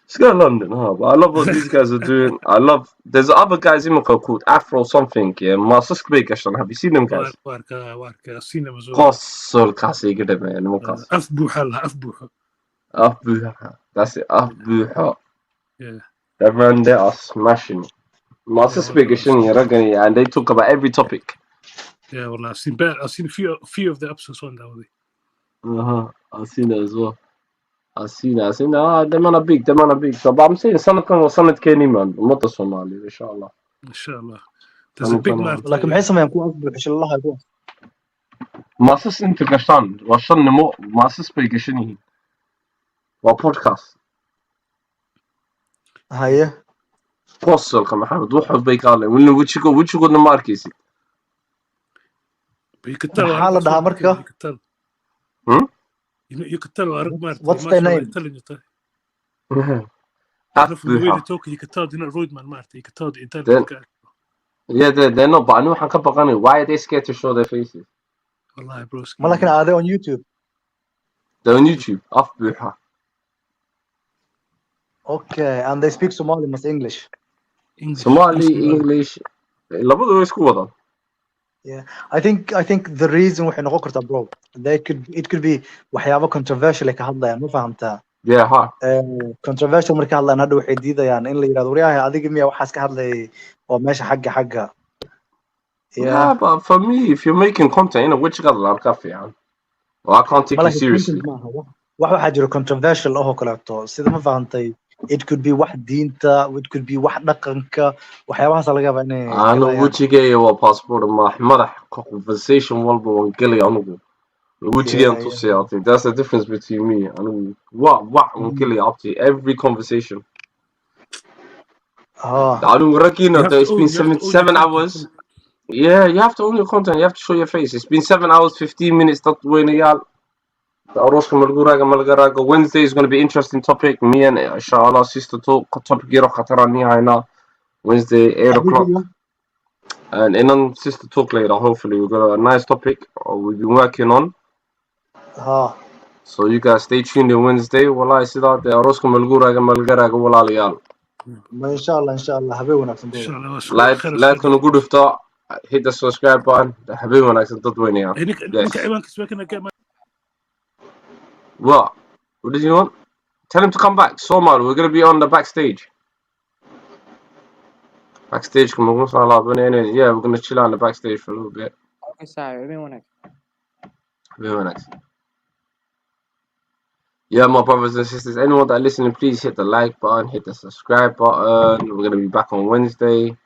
Let's go to London, huh? But I love what these guys are doing. I love. There's other guys in Mecca called Afro something. Yeah, Master Speak. Have you seen them guys? واركا السينما زول قصر كاسي كده man. مو قصر. أفبوحة لا أفبوحة. أفبوحة. That's it. أفبوحة. Yeah. That man, they are smashing. Master Speak and they talk about every topic. Yeah, well, I've seen few of the episodes on that way. I've seen that as well. I've seen that. Them are big. So, but I'm saying سنة كيني man. مطر Somali إن شاء الله. إن شاء الله. There's a big market. لكن بحس ما يكون أكبر إن شاء الله يكون. Master أنت كشان وشان نمو Master Speak شنو وبودكاست. هاي. فصل كم حد وحب بيكالي وإنه وش قلنا ماركيسي. حالة ده مركب. يكتلوا عرق مارتي. What's their name? يكتلوا talk يكتلوا دينا رويدمان مارتي يكتلوا إنتاج. Yeah, they're not. But I know how why are they scared to show their faces? والله bro. لكن are they on YouTube? They're on YouTube. أفبوحة. Okay, and they speak Somali, must English. Somali, English. لابد يسكوا. Yeah, I think the reason وحنا قرطة bro, it could be وحيابة controversial كهذا يعني مو فهمتها. Yeah, ها. Controversial مركها الله نادو حديدة يعني إن اللي يرادوا رياها هذيك مية وحاس كهذا وماشي حقها. Yeah, but for me, if you're making content, you know, which got a lot of coffee, man. Well, I can't take you seriously. واحد حاجة controversial كلاكتو. سيدا ما فهمتي. It could be واحد دينتا, it could be واحد نقنك, وحيابها صلاقة بعني. أنا وجهي جاي وباسبور ما conversation والبو ونقلي عنه. وجهي جاي انتوسياتي. That's the difference between me. أنا ونقلي عبتي every conversation. أنا وركينا. It's been 7 hours. Yeah, you have to own your content. You have to show your face. It's been 7 hours, 15 minutes. Wednesday is going to be interesting topic. Me and inshallah sister talk topic Wednesday 8 o'clock. And in sister talk later. Hopefully we got a nice topic we've been working on. So you guys stay tuned on Wednesday. Wallah, I see that the Orosco Malguraga Malgaraga Walalial. Inshallah حبيبنا like كانوا good iftar. Hit the subscribe button. حبيبي أنا أحسن تطويني يا. What? What did you want? Tell him to come back. Somal, we're gonna be on the backstage. Backstage, come on, yeah, we're gonna chill out on the backstage for a little bit. Okay, sorry. Yeah, my brothers and sisters, anyone that listening, please hit the like button, hit the subscribe button. We're gonna be back on Wednesday.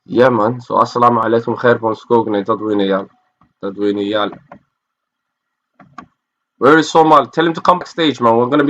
Yeah, man. So, assalamu alaikum, khair bon skogni, Tadwini yal. Where is Somal? Tell him to come backstage, man. We're gonna be